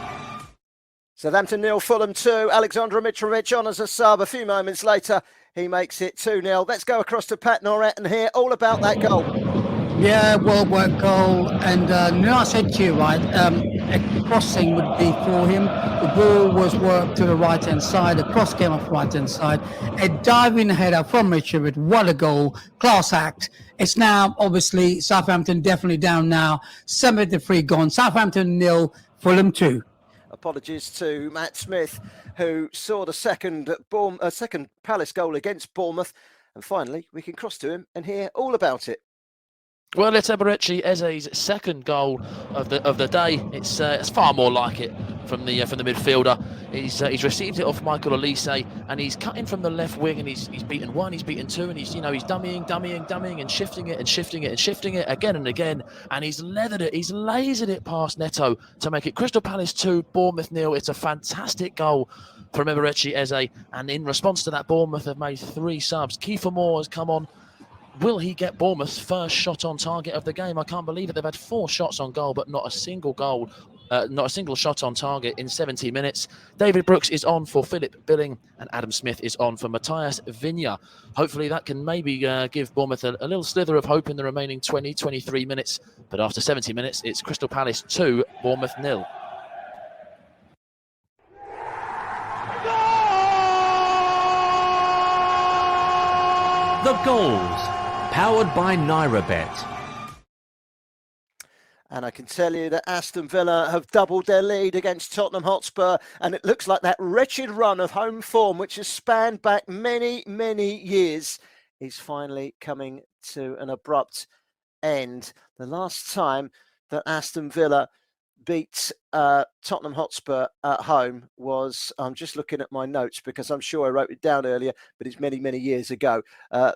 [SPEAKER 2] Southampton 0, Fulham 2. Alexander Mitrovic on as a sub. A few moments later, he makes it 2-0. Let's go across to Pat Norett and hear all about that goal.
[SPEAKER 3] Yeah, well worked goal. And I said to you, right, a crossing would be for him. The ball was worked to the right-hand side. The cross came off the right-hand side. A diving header from Mitrovic. What a goal. Class act. It's now, obviously, Southampton definitely down now. 73 gone. Southampton 0, Fulham 2.
[SPEAKER 2] Apologies to Matt Smith, who saw the second Palace goal against Bournemouth. And finally, we can cross to him and hear all about it.
[SPEAKER 22] Well, it's Eberechi Eze's second goal of the day. It's far more like it from the midfielder. He's received it off Michael Olise, and he's cutting from the left wing, and he's beaten one, he's beaten two, and he's dummying and shifting it again and again, and he's leathered it, he's lasered it past Neto to make it Crystal Palace 2, Bournemouth 0. It's a fantastic goal from Eberechi Eze, and in response to that, Bournemouth have made 3 subs. Kiefer Moore has come on. Will he get Bournemouth's first shot on target of the game? I can't believe it. They've had 4 shots on goal, but not a single shot on target in 70 minutes. David Brooks is on for Philip Billing, and Adam Smith is on for Matthias Vigna. Hopefully that can maybe give Bournemouth a little slither of hope in the remaining 23 minutes. But after 70 minutes, it's Crystal Palace 2, Bournemouth 0.
[SPEAKER 4] The goals, powered by NairaBet.
[SPEAKER 2] And I can tell you that Aston Villa have doubled their lead against Tottenham Hotspur. And it looks like that wretched run of home form, which has spanned back many, many years, is finally coming to an abrupt end. The last time that Aston Villa beat Tottenham Hotspur at home was, I'm just looking at my notes because I'm sure I wrote it down earlier, but it's many, many years ago.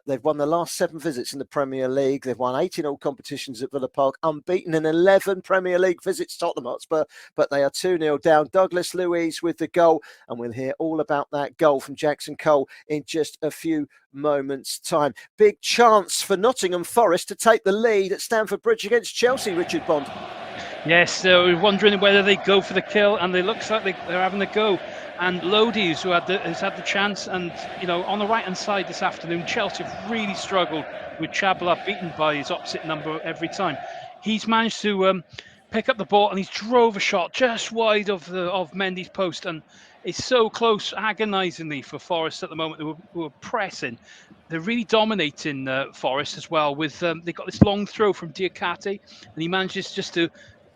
[SPEAKER 2] They've won the last 7 visits in the Premier League. They've won 18 all competitions at Villa Park, unbeaten in 11 Premier League visits Tottenham Hotspur, but they are 2-0 down. Douglas Luiz with the goal, and we'll hear all about that goal from Jackson Cole in just a few moments' time. Big chance for Nottingham Forest to take the lead at Stamford Bridge against Chelsea, Richard Bond.
[SPEAKER 19] Yes, they were wondering whether they go for the kill, and it looks like they're having a go. And Lodi, who's had the chance, and on the right hand side this afternoon, Chelsea have really struggled with Chabla, beaten by his opposite number every time. He's managed to pick up the ball, and he's drove a shot just wide of Mendy's post, and it's so close, agonisingly for Forest at the moment. Who are pressing. They're really dominating Forest as well. With they got this long throw from Diakate, and he manages just to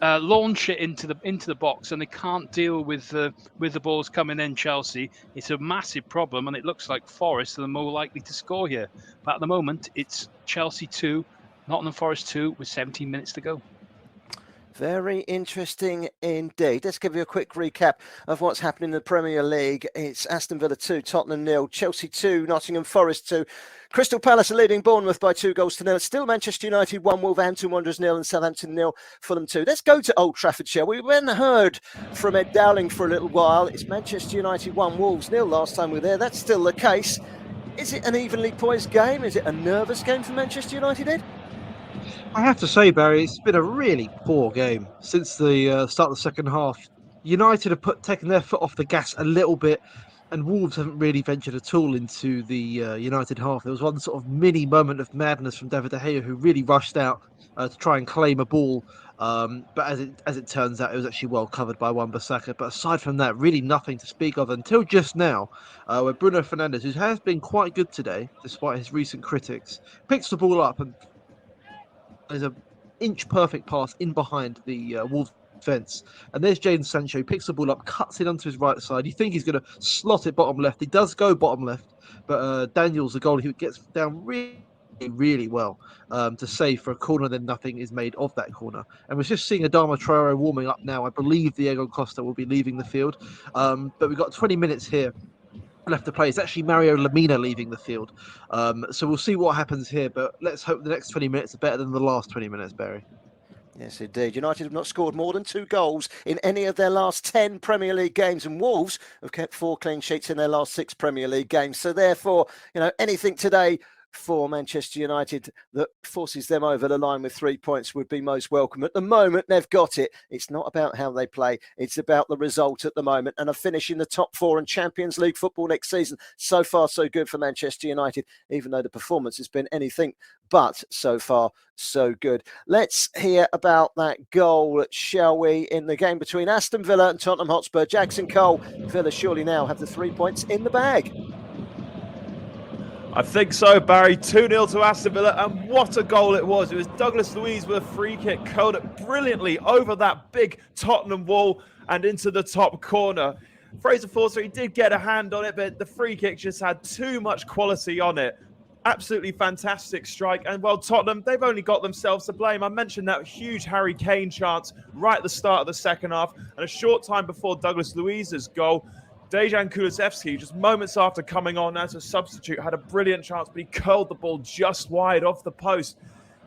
[SPEAKER 19] launch it into the box, and they can't deal with the balls coming in. Chelsea, it's a massive problem, and it looks like Forest are the more likely to score here. But at the moment, it's Chelsea 2, Nottingham Forest 2, with 17 minutes to go.
[SPEAKER 2] Very interesting indeed. Let's give you a quick recap of what's happening in the Premier League. It's Aston Villa 2, Tottenham 0, Chelsea 2, Nottingham Forest 2. Crystal Palace are leading Bournemouth by 2-0. Still Manchester United 1, Wolverhampton Wanderers 0, and Southampton 0, Fulham 2. Let's go to Old Trafford, shall we? We haven't heard from Ed Dowling for a little while. It's Manchester United 1, Wolves 0 last time we were there. That's still the case. Is it an evenly poised game? Is it a nervous game for Manchester United, Ed?
[SPEAKER 21] I have to say, Barry, it's been a really poor game since the start of the second half. United have taken their foot off the gas a little bit, and Wolves haven't really ventured at all into the United half. There was one sort of mini moment of madness from David De Gea, who really rushed out to try and claim a ball. But as it turns out, it was actually well covered by Wan-Bissaka. But aside from that, really nothing to speak of until just now, where Bruno Fernandes, who has been quite good today, despite his recent critics, picks the ball up and there's an inch perfect pass in behind the Wolves defence. And there's Jadon Sancho, picks the ball up, cuts it onto his right side. You think he's going to slot it bottom left. He does go bottom left, but Daniels, the goalie, who gets down really well to save for a corner, then nothing is made of that corner. And we're just seeing Adama Traore warming up now. I believe Diego Costa will be leaving the field. But we've got 20 minutes here left to play. It's actually Mario Lemina leaving the field. So we'll see what happens here, but let's hope the next 20 minutes are better than the last 20 minutes, Barry.
[SPEAKER 2] Yes, indeed. United have not scored more than 2 goals in any of their last 10 Premier League games, and Wolves have kept 4 clean sheets in their last 6 Premier League games. So therefore, anything today for Manchester United that forces them over the line with 3 points would be most welcome. At the moment, they've got it. It's not about how they play. It's about the result at the moment, and a finish in the top 4 in Champions League football next season. So far, so good for Manchester United, even though the performance has been anything but so far, so good. Let's hear about that goal, shall we, in the game between Aston Villa and Tottenham Hotspur. Jackson Cole, Villa surely now have the 3 points in the bag.
[SPEAKER 17] I think so, Barry. 2-0 to Aston Villa, and what a goal it was. It was Douglas Luiz with a free kick, curled it brilliantly over that big Tottenham wall and into the top corner. Fraser Forster, he did get a hand on it, but the free kick just had too much quality on it. Absolutely fantastic strike. And, well, Tottenham, they've only got themselves to blame. I mentioned that huge Harry Kane chance right at the start of the second half, and a short time before Douglas Luiz's goal, Dejan Kulusevski, just moments after coming on as a substitute, had a brilliant chance, but he curled the ball just wide off the post.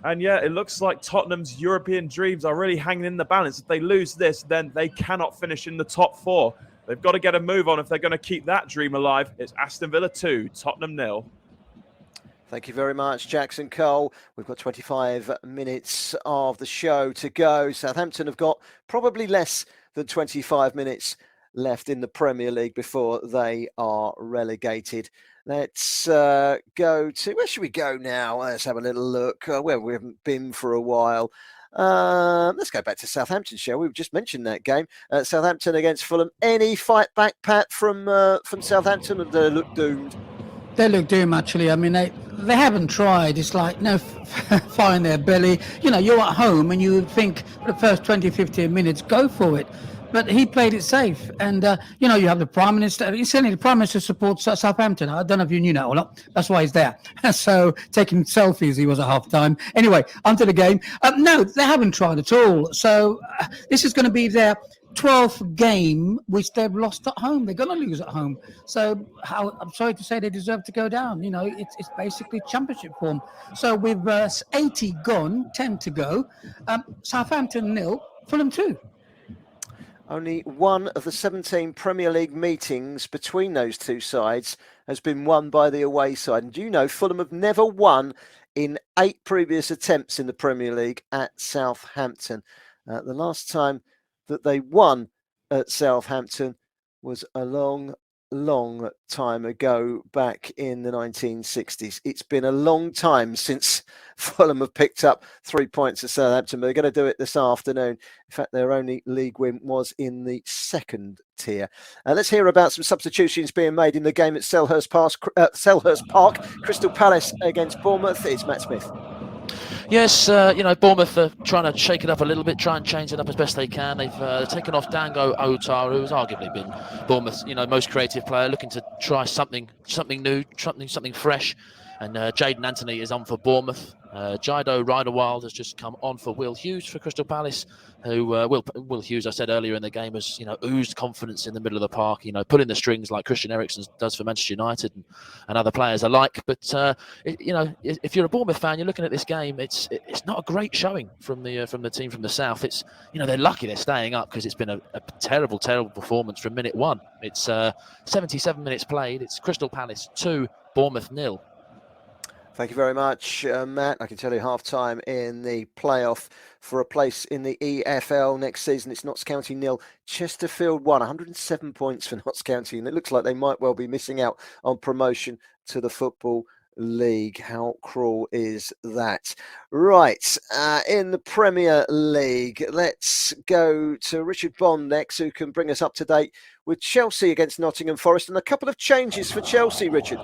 [SPEAKER 17] And yeah, it looks like Tottenham's European dreams are really hanging in the balance. If they lose this, then they cannot finish in the top 4. They've got to get a move on if they're going to keep that dream alive. It's Aston Villa 2, Tottenham 0.
[SPEAKER 2] Thank you very much, Jackson Cole. We've got 25 minutes of the show to go. Southampton have got probably less than 25 minutes left in the Premier League before they are relegated. Let's go to, where should we go now? Let's have a little look where we haven't been for a while. Let's go back to Southampton, shall we? We've just mentioned that game. Southampton against Fulham. Any fight back, Pat, from Southampton, or do they look doomed?
[SPEAKER 3] They look doomed, actually. I mean, they haven't tried. It's like no fire in their belly. You know, you're at home and you would think for the first 20, 15 minutes, go for it. But he played it safe. And, you know, you have the Prime Minister. Incidentally, the Prime Minister supports Southampton. I don't know if you knew that or not. That's why he's there. So taking selfies, he was at half-time. Anyway, onto the game. No, they haven't tried at all. So this is going to be their 12th game which they've lost at home. They're going to lose at home. So I'm sorry to say they deserve to go down. You know, it's basically championship form. So with 80 gone, 10 to go, Southampton 0, Fulham 2.
[SPEAKER 2] Only one of the 17 Premier League meetings between those two sides has been won by the away side. And do you know, Fulham have never won in 8 previous attempts in the Premier League at Southampton. The last time that they won at Southampton was a long time ago, back in the 1960s. It's been a long time since Fulham have picked up 3 points at Southampton. They're going to do it this afternoon. In fact, their only league win was in the second tier. Let's hear about some substitutions being made in the game at Selhurst Park. Crystal Palace against Bournemouth. It's Matt Smith.
[SPEAKER 22] Yes, you know, Bournemouth are trying to shake it up a little bit, try and change it up as best they can. They've taken off Dango Otar, who has arguably been Bournemouth's, you know, most creative player, looking to try something new, something fresh. And Jaden Anthony is on for Bournemouth. Jaido Riderwild has just come on for Will Hughes for Crystal Palace, who Will Hughes, I said earlier in the game, has, you know, oozed confidence in the middle of the park, you know, pulling the strings like Christian Eriksen does for Manchester United and other players alike. But you know, if you're a Bournemouth fan, you're looking at this game. It's not a great showing from the team from the south. It's, you know, they're lucky they're staying up because it's been a terrible performance from minute one. It's 77 minutes played. It's Crystal Palace 2, Bournemouth 0.
[SPEAKER 2] Thank you very much, Matt. I can tell you half-time in the playoff for a place in the EFL next season. It's Notts County 0, Chesterfield 1, 107 points for Notts County. And it looks like they might well be missing out on promotion to the Football League. How cruel is that? Right, in the Premier League, let's go to Richard Bond next, who can bring us up to date with Chelsea against Nottingham Forest and a couple of changes for Chelsea, Richard.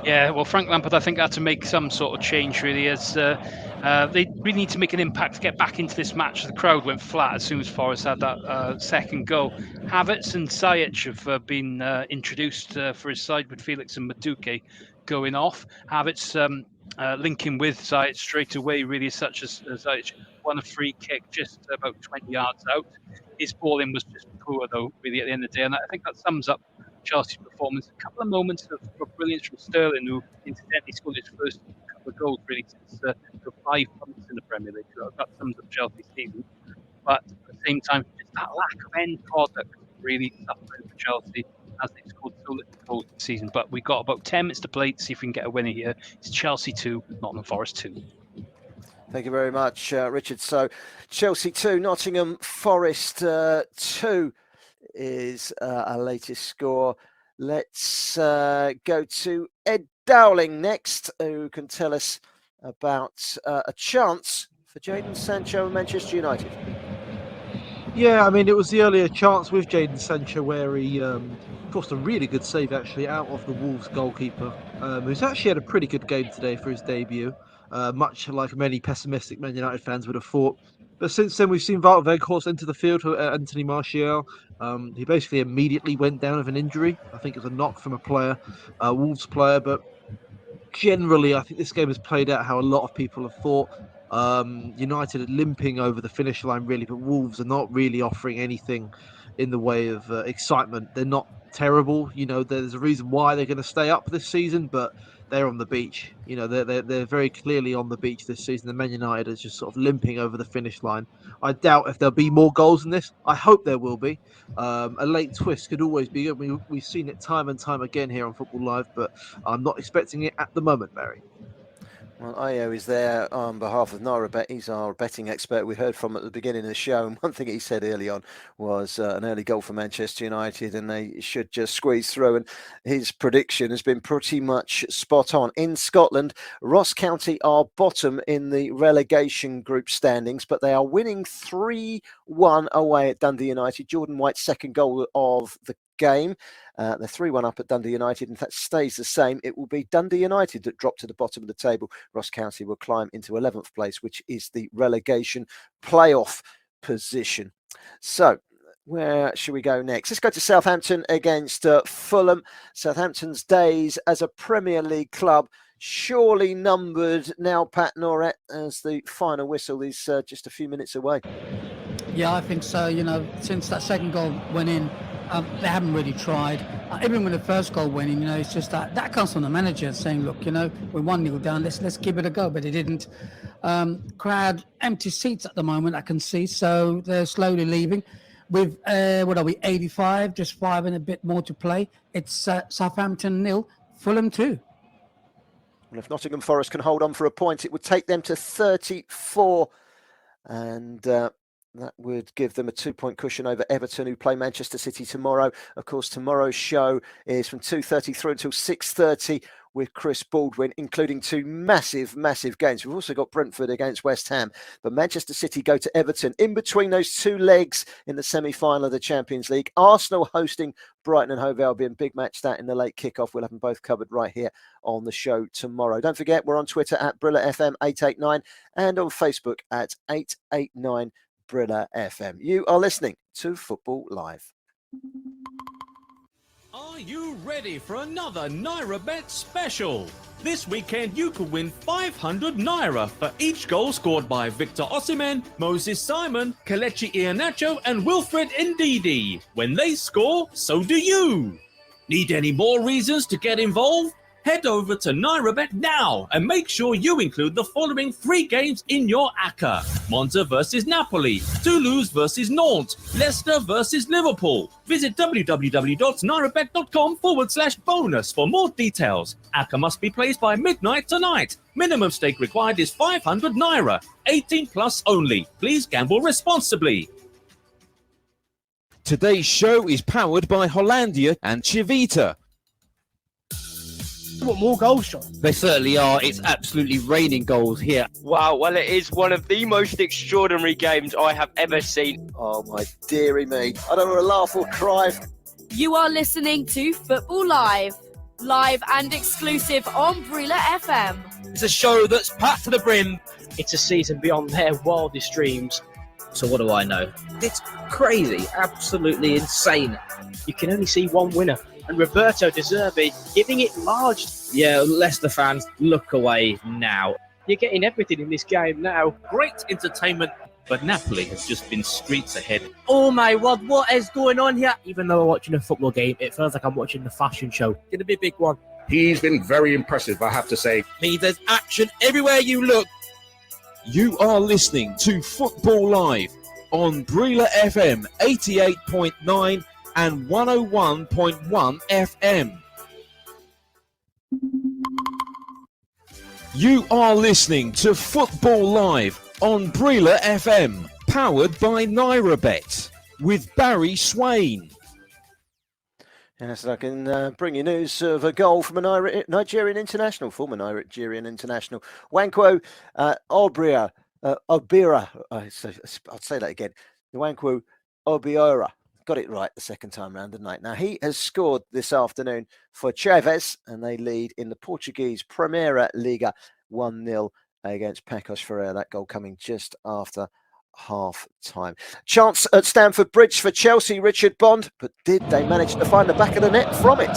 [SPEAKER 19] Yeah, well, Frank Lampard, I think, had to make some sort of change, really, as they really need to make an impact to get back into this match. The crowd went flat as soon as Forest had that second goal. Havertz and Ziyech have been introduced for his side, with Felix and Madueke going off. Havertz linking with Ziyech straight away, really, such as Ziyech won a free kick just about 20 yards out. His ball in was just poor, though, really, at the end of the day, and I think that sums up Chelsea's performance. A couple of moments of brilliance from Sterling, who incidentally scored his first couple of goals, really, since 5 months in the Premier League. So that sums up Chelsea's season. But at the same time, just that lack of end product really suffering for Chelsea. as they've scored so little goals this season. But we've got about 10 minutes to play to see if we can get a winner here. It's Chelsea 2, Nottingham Forest 2.
[SPEAKER 2] Thank you very much, Richard. So Chelsea 2, Nottingham Forest 2 is our latest score. Let's go to Ed Dowling next, who can tell us about a chance for Jadon Sancho and Manchester United.
[SPEAKER 21] Yeah, I mean, it was the earlier chance with Jadon Sancho where he forced a really good save, actually, out of the Wolves goalkeeper, who's actually had a pretty good game today for his debut, much like many pessimistic Man United fans would have thought. But since then, we've seen Wout Weghorst enter the field for Anthony Martial. He basically immediately went down with an injury. I think it was a knock from a Wolves player, but generally, I think this game has played out how a lot of people have thought. United are limping over the finish line, really, but Wolves are not really offering anything in the way of excitement. They're not terrible. You know, there's a reason why they're going to stay up this season, but they're on the beach. You know, they're very clearly on the beach this season. The Man United is just sort of limping over the finish line. I doubt if there'll be more goals than this. I hope there will be. A late twist could always be good. We've seen it time and time again here on Football Live, but I'm not expecting it at the moment, Barry.
[SPEAKER 2] Well, Ayo is there on behalf of NairaBet. He's our betting expert we heard from at the beginning of the show. And one thing he said early on was an early goal for Manchester United and they should just squeeze through. And his prediction has been pretty much spot on. In Scotland, Ross County are bottom in the relegation group standings, but they are winning 3-1 away at Dundee United. Jordan White's second goal of the game. They're 3-1 up at Dundee United. If that stays the same, it will be Dundee United that drop to the bottom of the table. Ross County will climb into 11th place, which is the relegation playoff position. So where should we go next? Let's go to Southampton against Fulham. Southampton's days as a Premier League club surely numbered now, Pat Norett, as the final whistle is just a few minutes away.
[SPEAKER 3] Yeah, I think so. You know, since that second goal went in, they haven't really tried. Even when the first goal went in, you know, it's just that comes from the manager saying, look, you know, we're 1-0 down, let's give it a go. But they didn't. Crowd, empty seats at the moment, I can see. So they're slowly leaving. With, 85, just 5 and a bit more to play. It's Southampton 0, Fulham 2.
[SPEAKER 2] Well, if Nottingham Forest can hold on for a point, it would take them to 34. And that would give them a 2-point cushion over Everton, who play Manchester City tomorrow. Of course, tomorrow's show is from 2:30 through until 6:30 with Chris Baldwin, including 2 massive games. We've also got Brentford against West Ham. But Manchester City go to Everton. In between those 2 legs in the semi-final of the Champions League, Arsenal hosting Brighton and Hove Albion. Big match that in the late kickoff. We'll have them both covered right here on the show tomorrow. Don't forget, we're on Twitter at BrillaFM889 and on Facebook at 889 Brilla FM. You are listening to Football Live.
[SPEAKER 4] Are you ready for another NairaBet special? This weekend you could win 500 Naira for each goal scored by Victor Osimhen, Moses Simon, Kelechi Iheanacho and Wilfred Ndidi. When they score, so do you. Need any more reasons to get involved? Head over to NairaBet now and make sure you include the following 3 games in your ACCA. Monza versus Napoli, Toulouse versus Nantes, Leicester versus Liverpool. Visit www.nairabet.com/bonus for more details. ACCA must be placed by midnight tonight. Minimum stake required is 500 Naira. 18 plus only. Please gamble responsibly.
[SPEAKER 1] Today's show is powered by Hollandia and Chivita.
[SPEAKER 18] What, more goals, Sean?
[SPEAKER 16] They certainly are. It's absolutely raining goals here.
[SPEAKER 10] Wow, well, it is one of the most extraordinary games I have ever seen.
[SPEAKER 2] Oh, my dearie me. I don't know whether to laugh or cry.
[SPEAKER 11] You are listening to Football Live. Live and exclusive on Brilla FM.
[SPEAKER 18] It's a show that's packed to the brim.
[SPEAKER 9] It's a season beyond their wildest dreams. So what do I know? It's crazy, absolutely insane. You can only see one winner, and Roberto De Zerbi giving it large.
[SPEAKER 5] Yeah, Leicester fans, look away now.
[SPEAKER 9] You're getting everything in this game now.
[SPEAKER 6] Great entertainment, but Napoli has just been streets ahead.
[SPEAKER 18] Oh my word, what is going on here? Even though we're watching a football game, it feels like I'm watching the fashion show. Gonna be a big one.
[SPEAKER 12] He's been very impressive, I have to say.
[SPEAKER 18] Means there's action everywhere you look.
[SPEAKER 1] You are listening to Football Live on Brilla FM 88.9 and 101.1 FM. You are listening to Football Live on Breela FM, powered by NairaBet, with Barry Swain.
[SPEAKER 2] Yes, I can bring you news of a goal from a Nigerian international, former Nigerian international, Nwankwo Obira. I'll say that again. Nwankwo Obiora. Got it right the second time round, didn't I? Now, he has scored this afternoon for Chaves, and they lead in the Portuguese Primeira Liga 1-0 against Pecos Ferreira. That goal coming just after half time. Chance at Stamford Bridge for Chelsea, Richard Bond, but did they manage to find the back of the net from it?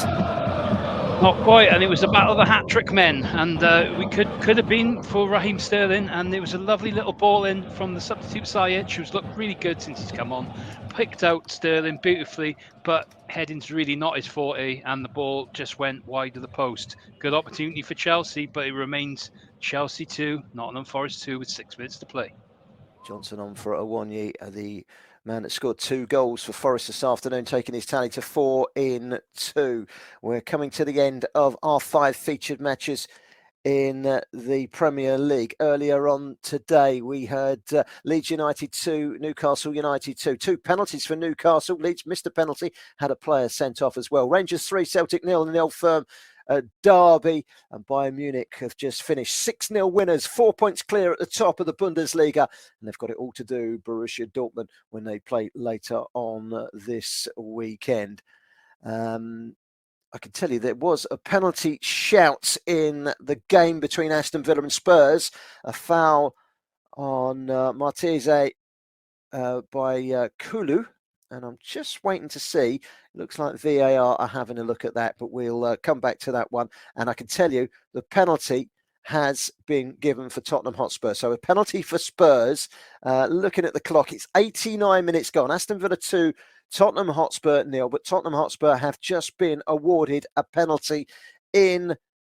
[SPEAKER 19] Not quite, and it was the battle of the hat-trick men, and we could have been for Raheem Sterling, and it was a lovely little ball in from the substitute Ziyech, who's looked really good since he's come on. Picked out Sterling beautifully, but heading's really not his forte, and the ball just went wide of the post. Good opportunity for Chelsea, but it remains Chelsea 2, Nottingham Forest 2 with 6 minutes to play.
[SPEAKER 2] Johnson on for Awonyi, the man that scored 2 goals for Forest this afternoon, taking his tally to 4 in 2. We're coming to the end of our 5 featured matches in the Premier League. Earlier on today, we heard Leeds United 2, Newcastle United 2. 2 penalties for Newcastle. Leeds missed a penalty, had a player sent off as well. Rangers 3, Celtic 0 in the Old Firm derby, and Bayern Munich have just finished 6-0 winners, 4 points clear at the top of the Bundesliga, and they've got it all to do, Borussia Dortmund, when they play later on this weekend. I can tell you there was a penalty shout in the game between Aston Villa and Spurs, a foul on Martese by Kulu. And I'm just waiting to see. It looks like VAR are having a look at that, but we'll come back to that one. And I can tell you the penalty has been given for Tottenham Hotspur. So a penalty for Spurs. Looking at the clock, it's 89 minutes gone. Aston Villa 2, Tottenham Hotspur 0. But Tottenham Hotspur have just been awarded a penalty in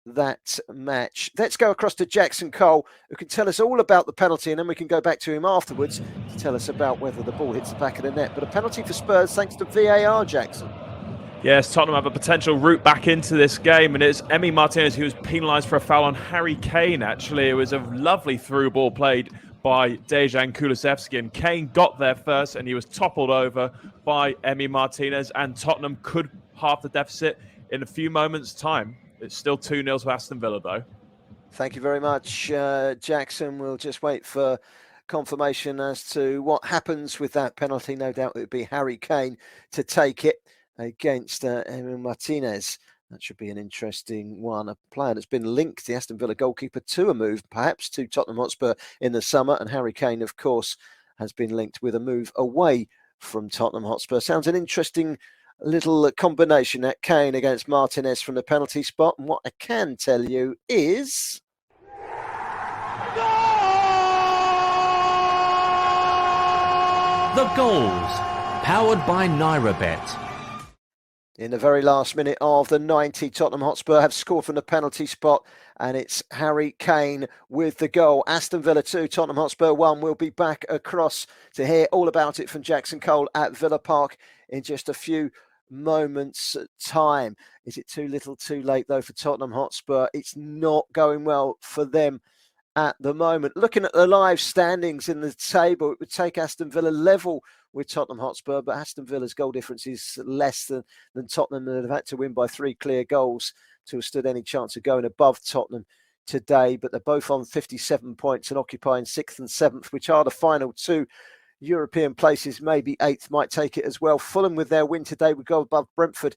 [SPEAKER 2] that match. Let's go across to Jackson Cole, who can tell us all about the penalty, and then we can go back to him afterwards to tell us about whether the ball hits the back of the net. But a penalty for Spurs thanks to VAR, Jackson.
[SPEAKER 17] Yes, Tottenham have a potential route back into this game, and it's Emi Martinez who was penalised for a foul on Harry Kane, actually. It was a lovely through ball played by Dejan Kulusevski, and Kane got there first, and he was toppled over by Emi Martinez, and Tottenham could halve the deficit in a few moments' time. It's still 2-0 to Aston Villa, though.
[SPEAKER 2] Thank you very much, Jackson. We'll just wait for confirmation as to what happens with that penalty. No doubt it would be Harry Kane to take it against Emi Martinez. That should be an interesting one. A player that's been linked, the Aston Villa goalkeeper, to a move, perhaps, to Tottenham Hotspur in the summer. And Harry Kane, of course, has been linked with a move away from Tottenham Hotspur. Sounds an interesting little combination at Kane against Martinez from the penalty spot. And what I can tell you is...
[SPEAKER 4] The goals, powered by NairaBet.
[SPEAKER 2] In the very last minute of the 90, Tottenham Hotspur have scored from the penalty spot, and it's Harry Kane with the goal. Aston Villa 2, Tottenham Hotspur 1. We'll be back across to hear all about it from Jackson Cole at Villa Park in just a few moments time. Is it too little too late though for Tottenham Hotspur? It's not going well for them at the moment. Looking at the live standings in the table, it would take Aston Villa level with Tottenham Hotspur, but Aston Villa's goal difference is less than Tottenham, and they've had to win by 3 clear goals to have stood any chance of going above Tottenham today. But they're both on 57 points and occupying 6th and 7th, which are the final 2 European places. Maybe 8th might take it as well. Fulham, with their win today, would go above Brentford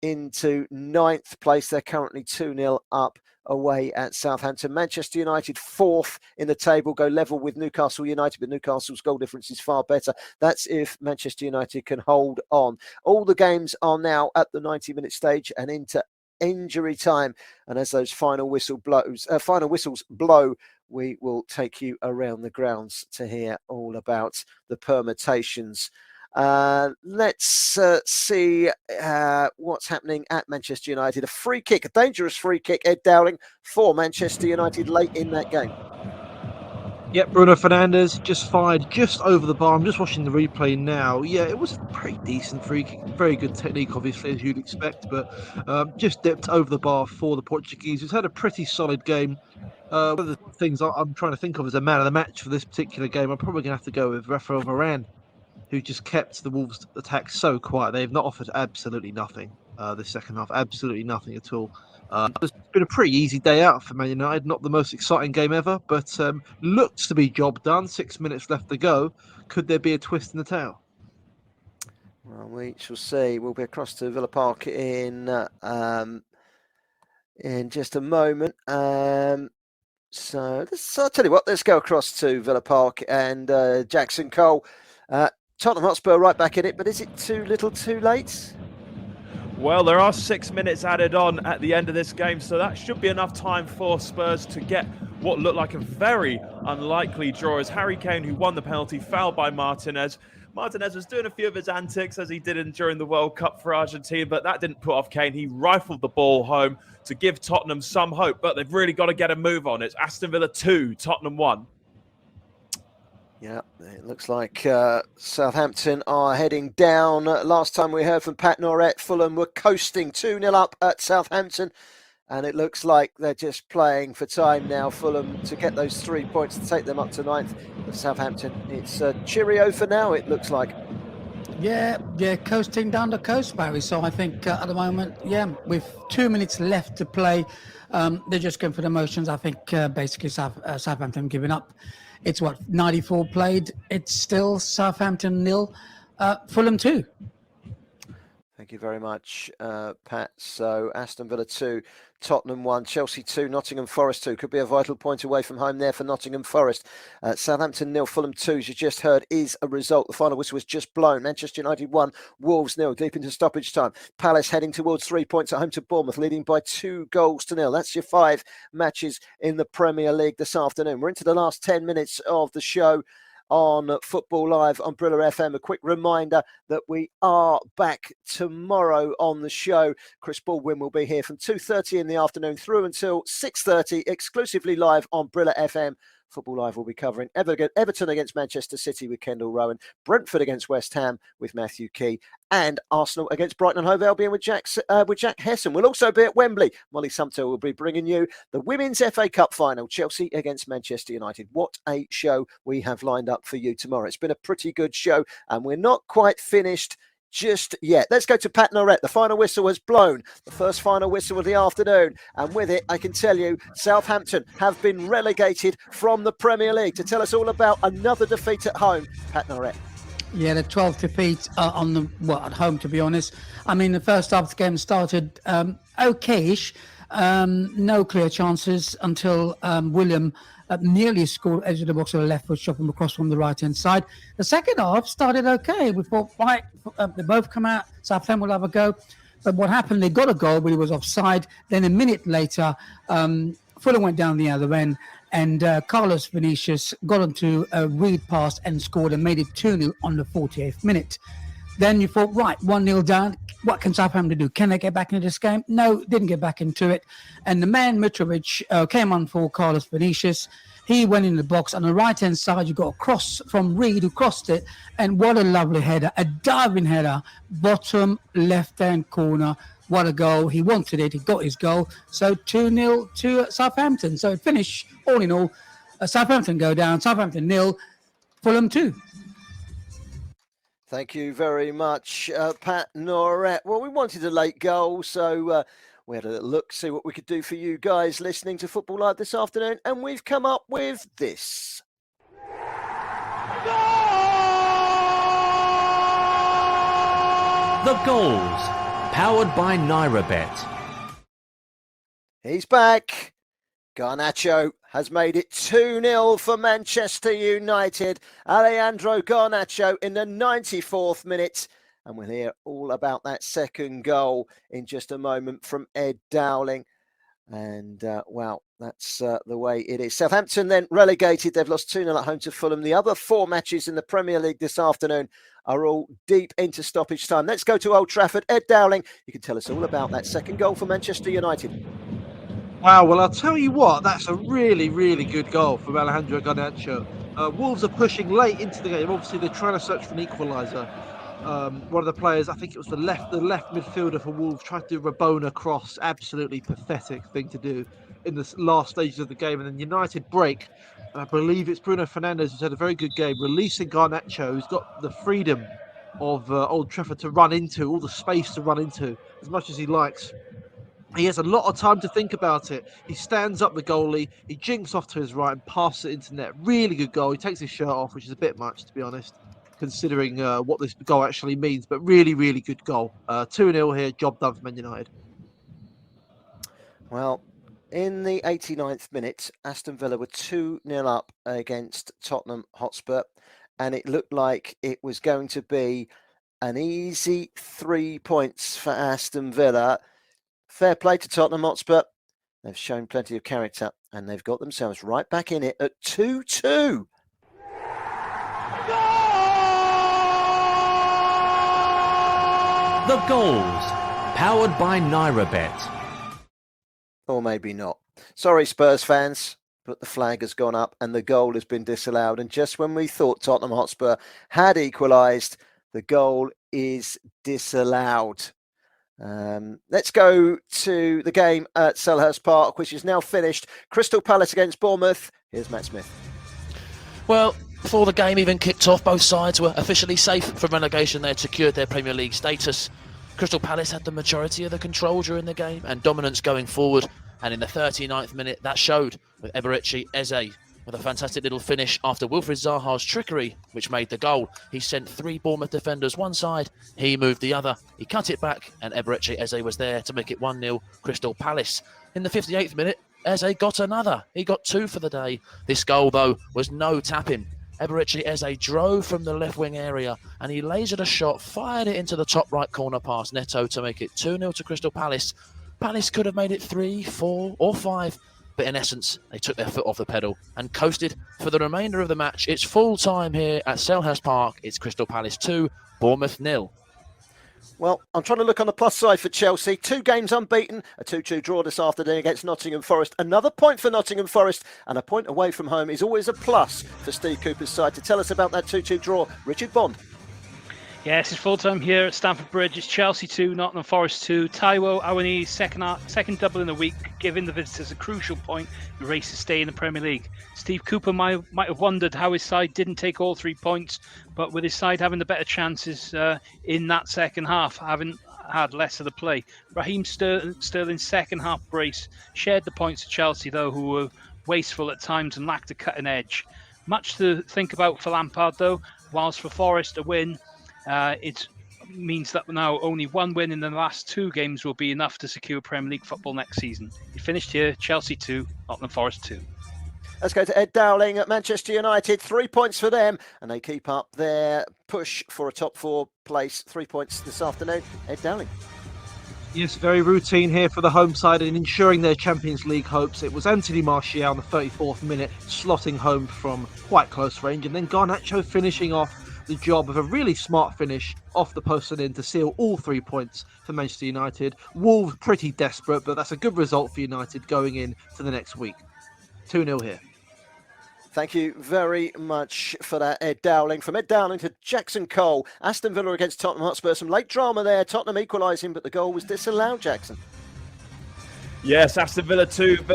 [SPEAKER 2] into 9th place. They're currently 2-0 up away at Southampton. Manchester United 4th in the table, go level with Newcastle United, but Newcastle's goal difference is far better. That's if Manchester United can hold on. All the games are now at the 90-minute stage and into injury time, and as those final whistles blow, we will take you around the grounds to hear all about the permutations. Let's see what's happening at Manchester United. A free kick, a dangerous free kick, Ed Dowling, for Manchester United late in that game.
[SPEAKER 21] Yep, Bruno Fernandes just fired just over the bar. I'm just watching the replay now. Yeah, it was a pretty decent free kick. Very good technique, obviously, as you'd expect, but just dipped over the bar for the Portuguese, who's had a pretty solid game. One of the things I'm trying to think of as a man of the match for this particular game, I'm probably going to have to go with Rafael Varane, who just kept the Wolves' attack so quiet. They've not offered absolutely nothing this second half, absolutely nothing at all. It's been a pretty easy day out for Man United. Not the most exciting game ever, but looks to be job done. 6 minutes left to go. Could there be a twist in the tail?
[SPEAKER 2] Well, we shall see. We'll be across to Villa Park in just a moment. So I'll tell you what, let's go across to Villa Park and Jackson Cole. Tottenham Hotspur right back in it, but is it too little too late?
[SPEAKER 17] Well, there are 6 minutes added on at the end of this game, so that should be enough time for Spurs to get what looked like a very unlikely draw, as Harry Kane, who won the penalty, fouled by Martinez. Martinez was doing a few of his antics as he did during the World Cup for Argentina, but that didn't put off Kane. He rifled the ball home to give Tottenham some hope, but they've really got to get a move on. It's Aston Villa 2, Tottenham 1.
[SPEAKER 2] Yeah, it looks like Southampton are heading down. Last time we heard from Pat Norrett, Fulham were coasting 2-0 up at Southampton. And it looks like they're just playing for time now, Fulham, to get those 3 points to take them up to 9th. But Southampton, it's cheerio for now, it looks like.
[SPEAKER 3] Yeah, coasting down the coast, Barry. So I think at the moment, with 2 minutes left to play, they're just going for the motions. I think basically Southampton giving up. It's 94 played. It's still Southampton 0, Fulham 2.
[SPEAKER 2] Thank you very much, Pat. So Aston Villa 2, Tottenham 1, Chelsea 2, Nottingham Forest 2. Could be a vital point away from home there for Nottingham Forest. Southampton 0, Fulham 2, as you just heard, is a result. The final whistle was just blown. Manchester United 1, Wolves 0, deep into stoppage time. Palace heading towards 3 points at home to Bournemouth, leading by 2-0. That's your 5 matches in the Premier League this afternoon. We're into the last 10 minutes of the show on Football Live on Brilla FM. A quick reminder that we are back tomorrow on the show. Chris Baldwin will be here from 2:30 in the afternoon through until 6:30, exclusively live on Brilla FM. Football Live will be covering Everton against Manchester City with Kendall Rowan, Brentford against West Ham with Matthew Key, and Arsenal against Brighton and Hove Albion with Jack Hesson. We'll also be at Wembley. Molly Sumter will be bringing you the Women's FA Cup final, Chelsea against Manchester United. What a show we have lined up for you tomorrow. It's been a pretty good show, and we're not quite finished just yet. Let's go to Pat Norrett. The final whistle has blown, the first final whistle of the afternoon, and with it I can tell you Southampton have been relegated from the Premier League. To tell us all about another defeat at home, Pat Norrett.
[SPEAKER 3] Yeah, the 12th defeat at home, to be honest. I mean, the first half of the game started okayish. No clear chances until William nearly scored edge of the box with a left foot shot from across from the right-hand side. The second half started okay. We thought, right, they both come out, Southampton will have a go. But what happened, they got a goal, but it was offside. Then a minute later, Fulham went down the other end, and Carlos Vinicius got onto a read pass and scored and made it 2-0 on the 48th minute. Then you thought, right, 1-0 down. What can Southampton do? Can they get back into this game? No, didn't get back into it. And the man, Mitrovic, came on for Carlos Vinicius. He went in the box. On the right-hand side, you got a cross from Reed, who crossed it. And what a lovely header, a diving header, bottom left-hand corner. What a goal. He wanted it. He got his goal. So 2-0 to Southampton. So it finished, all in all, Southampton go down. Southampton 0, Fulham 2.
[SPEAKER 2] Thank you very much, Pat Norrett. Well, we wanted a late goal, so we had a look, see what we could do for you guys listening to Football Live this afternoon, and we've come up with this.
[SPEAKER 4] The goals, powered by NairaBet.
[SPEAKER 2] He's back. Garnacho has made it 2-0 for Manchester United. Alejandro Garnacho in the 94th minute. And we'll hear all about that second goal in just a moment from Ed Dowling. And, well, that's the way it is. Southampton then relegated. They've lost 2-0 at home to Fulham. The other 4 matches in the Premier League this afternoon are all deep into stoppage time. Let's go to Old Trafford. Ed Dowling, you can tell us all about that second goal for Manchester United.
[SPEAKER 21] Wow, well, I'll tell you what, that's a really, really good goal from Alejandro Garnacho. Wolves are pushing late into the game. Obviously, they're trying to search for an equaliser. One of the players, I think it was the left midfielder for Wolves, tried to do Rabona cross. Absolutely pathetic thing to do in the last stages of the game. And then United break. And I believe it's Bruno Fernandes who's had a very good game, releasing Garnacho, who's got the freedom of Old Trafford to run into, all the space to run into as much as he likes. He has a lot of time to think about it. He stands up the goalie, he jinks off to his right and passes it into net. Really good goal. He takes his shirt off, which is a bit much, to be honest, considering what this goal actually means. But really, really good goal. 2-0 here, job done for Man United.
[SPEAKER 2] Well, in the 89th minute, Aston Villa were 2-0 up against Tottenham Hotspur, and it looked like it was going to be an easy 3 points for Aston Villa. Fair play to Tottenham Hotspur. They've shown plenty of character, and they've got themselves right back in it at 2-2.
[SPEAKER 4] The goals, powered by NairaBet.
[SPEAKER 2] Or maybe not. Sorry, Spurs fans, but the flag has gone up and the goal has been disallowed. And just when we thought Tottenham Hotspur had equalised, the goal is disallowed. Let's go to the game at Selhurst Park, which is now finished. Crystal Palace against Bournemouth. Here's Matt Smith.
[SPEAKER 22] Well, before the game even kicked off, both sides were officially safe from relegation. They had secured their Premier League status. Crystal Palace had the majority of the control during the game and dominance going forward. And in the 39th minute, that showed with Eberechi Eze with a fantastic little finish after Wilfried Zaha's trickery, which made the goal. He sent 3 Bournemouth defenders one side, he moved the other, he cut it back, and Eberechi Eze was there to make it 1-0 Crystal Palace. In the 58th minute, Eze got another. He got 2 for the day. This goal, though, was no tapping. Eberechi Eze drove from the left wing area and he lasered a shot, fired it into the top right corner past Neto to make it 2-0 to Crystal Palace. Palace could have made it 3, 4 or 5. But in essence, they took their foot off the pedal and coasted for the remainder of the match. It's full time here at Selhurst Park. It's Crystal Palace 2, Bournemouth 0.
[SPEAKER 2] Well, I'm trying to look on the plus side for Chelsea. 2 games unbeaten, a 2-2 draw this afternoon against Nottingham Forest. Another point for Nottingham Forest, and a point away from home is always a plus for Steve Cooper's side. To tell us about that 2-2 draw, Richard Bond.
[SPEAKER 19] Yes, it's full time here at Stamford Bridge. It's Chelsea 2, Nottingham Forest 2. Taiwo Awoniyi's second double in the week, giving the visitors a crucial point in the race to stay in the Premier League. Steve Cooper might have wondered how his side didn't take all 3 points, but with his side having the better chances in that second half, having had less of the play. Raheem Sterling's second half brace shared the points to Chelsea, though, who were wasteful at times and lacked a cutting edge. Much to think about for Lampard, though, whilst for Forest a win, it means that now only 1 win in the last 2 games will be enough to secure Premier League football next season. He finished here, Chelsea 2, Nottingham Forest 2.
[SPEAKER 2] Let's go to Ed Dowling at Manchester United. 3 points for them, and they keep up their push for a top 4 place. 3 points this afternoon. Ed Dowling.
[SPEAKER 21] Yes, very routine here for the home side in ensuring their Champions League hopes. It was Anthony Martial in the 34th minute, slotting home from quite close range, and then Garnacho finishing off the job of a really smart finish off the post and in to seal all 3 points for Manchester United. Wolves pretty desperate, but that's a good result for United going in to the next week. 2-0 here.
[SPEAKER 2] Thank you very much for that, Ed Dowling. From Ed Dowling to Jackson Cole. Aston Villa against Tottenham Hotspur. Some late drama there. Tottenham equalising, but the goal was disallowed, Jackson.
[SPEAKER 17] Yes, Aston Villa 2,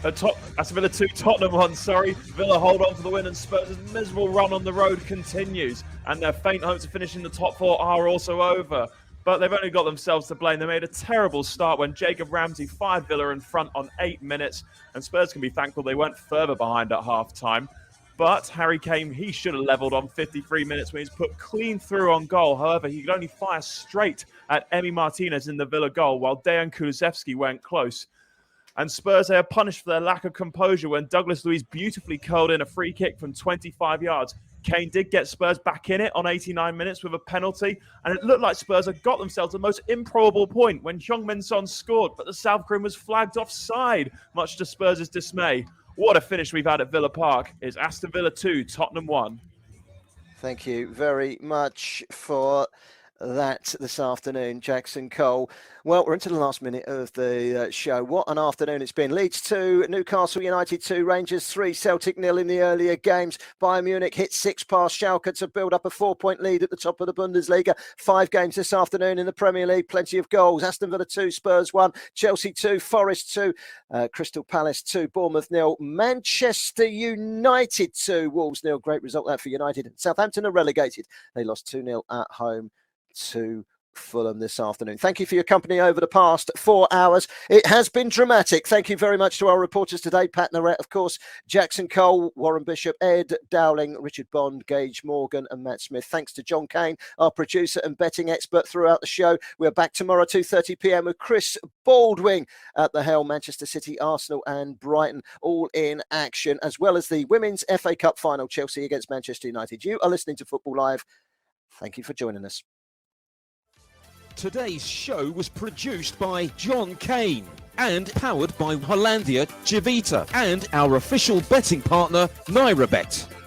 [SPEAKER 17] Aston Villa 2, Tottenham 1, sorry. Villa hold on for the win and Spurs' miserable run on the road continues. And their faint hopes of finishing the top 4 are also over. But they've only got themselves to blame. They made a terrible start when Jacob Ramsey fired Villa in front on 8 minutes. And Spurs can be thankful they weren't further behind at half-time. But Harry Kane, he should have levelled on 53 minutes when he's put clean through on goal. However, he could only fire straight at Emi Martinez in the Villa goal, while Dejan Kulusevski went close. And Spurs, they are punished for their lack of composure when Douglas Luiz beautifully curled in a free kick from 25 yards. Kane did get Spurs back in it on 89 minutes with a penalty, and it looked like Spurs had got themselves the most improbable point when Heung-min Son scored, but the South Korean was flagged offside, much to Spurs' dismay. What a finish we've had at Villa Park. It's Aston Villa 2, Tottenham 1.
[SPEAKER 2] Thank you very much for that this afternoon, Jackson Cole. Well, we're into the last minute of the show. What an afternoon it's been. Leeds 2, Newcastle United 2, Rangers 3, Celtic 0 in the earlier games. Bayern Munich hit 6 past Schalke to build up a 4-point lead at the top of the Bundesliga. 5 games this afternoon in the Premier League, plenty of goals. Aston Villa 2, Spurs 1, Chelsea 2, Forest 2, Crystal Palace 2, Bournemouth 0, Manchester United 2, Wolves 0. Great result there for United. Southampton are relegated. They lost 2-0 at home to Fulham this afternoon. Thank you for your company over the past 4 hours. It has been dramatic. Thank you very much to our reporters today, Pat Narrett, of course, Jackson Cole, Warren Bishop, Ed Dowling, Richard Bond, Gage Morgan and Matt Smith. Thanks to John Kane, our producer and betting expert throughout the show. We're back tomorrow 2:30 p.m. with Chris Baldwin at the helm. Manchester City, Arsenal and Brighton all in action, as well as the Women's FA Cup final, Chelsea against Manchester United. You are listening to Football Live. Thank you for joining us.
[SPEAKER 1] Today's show was produced by John Kane and powered by Hollandia Chivita and our official betting partner, NairaBet.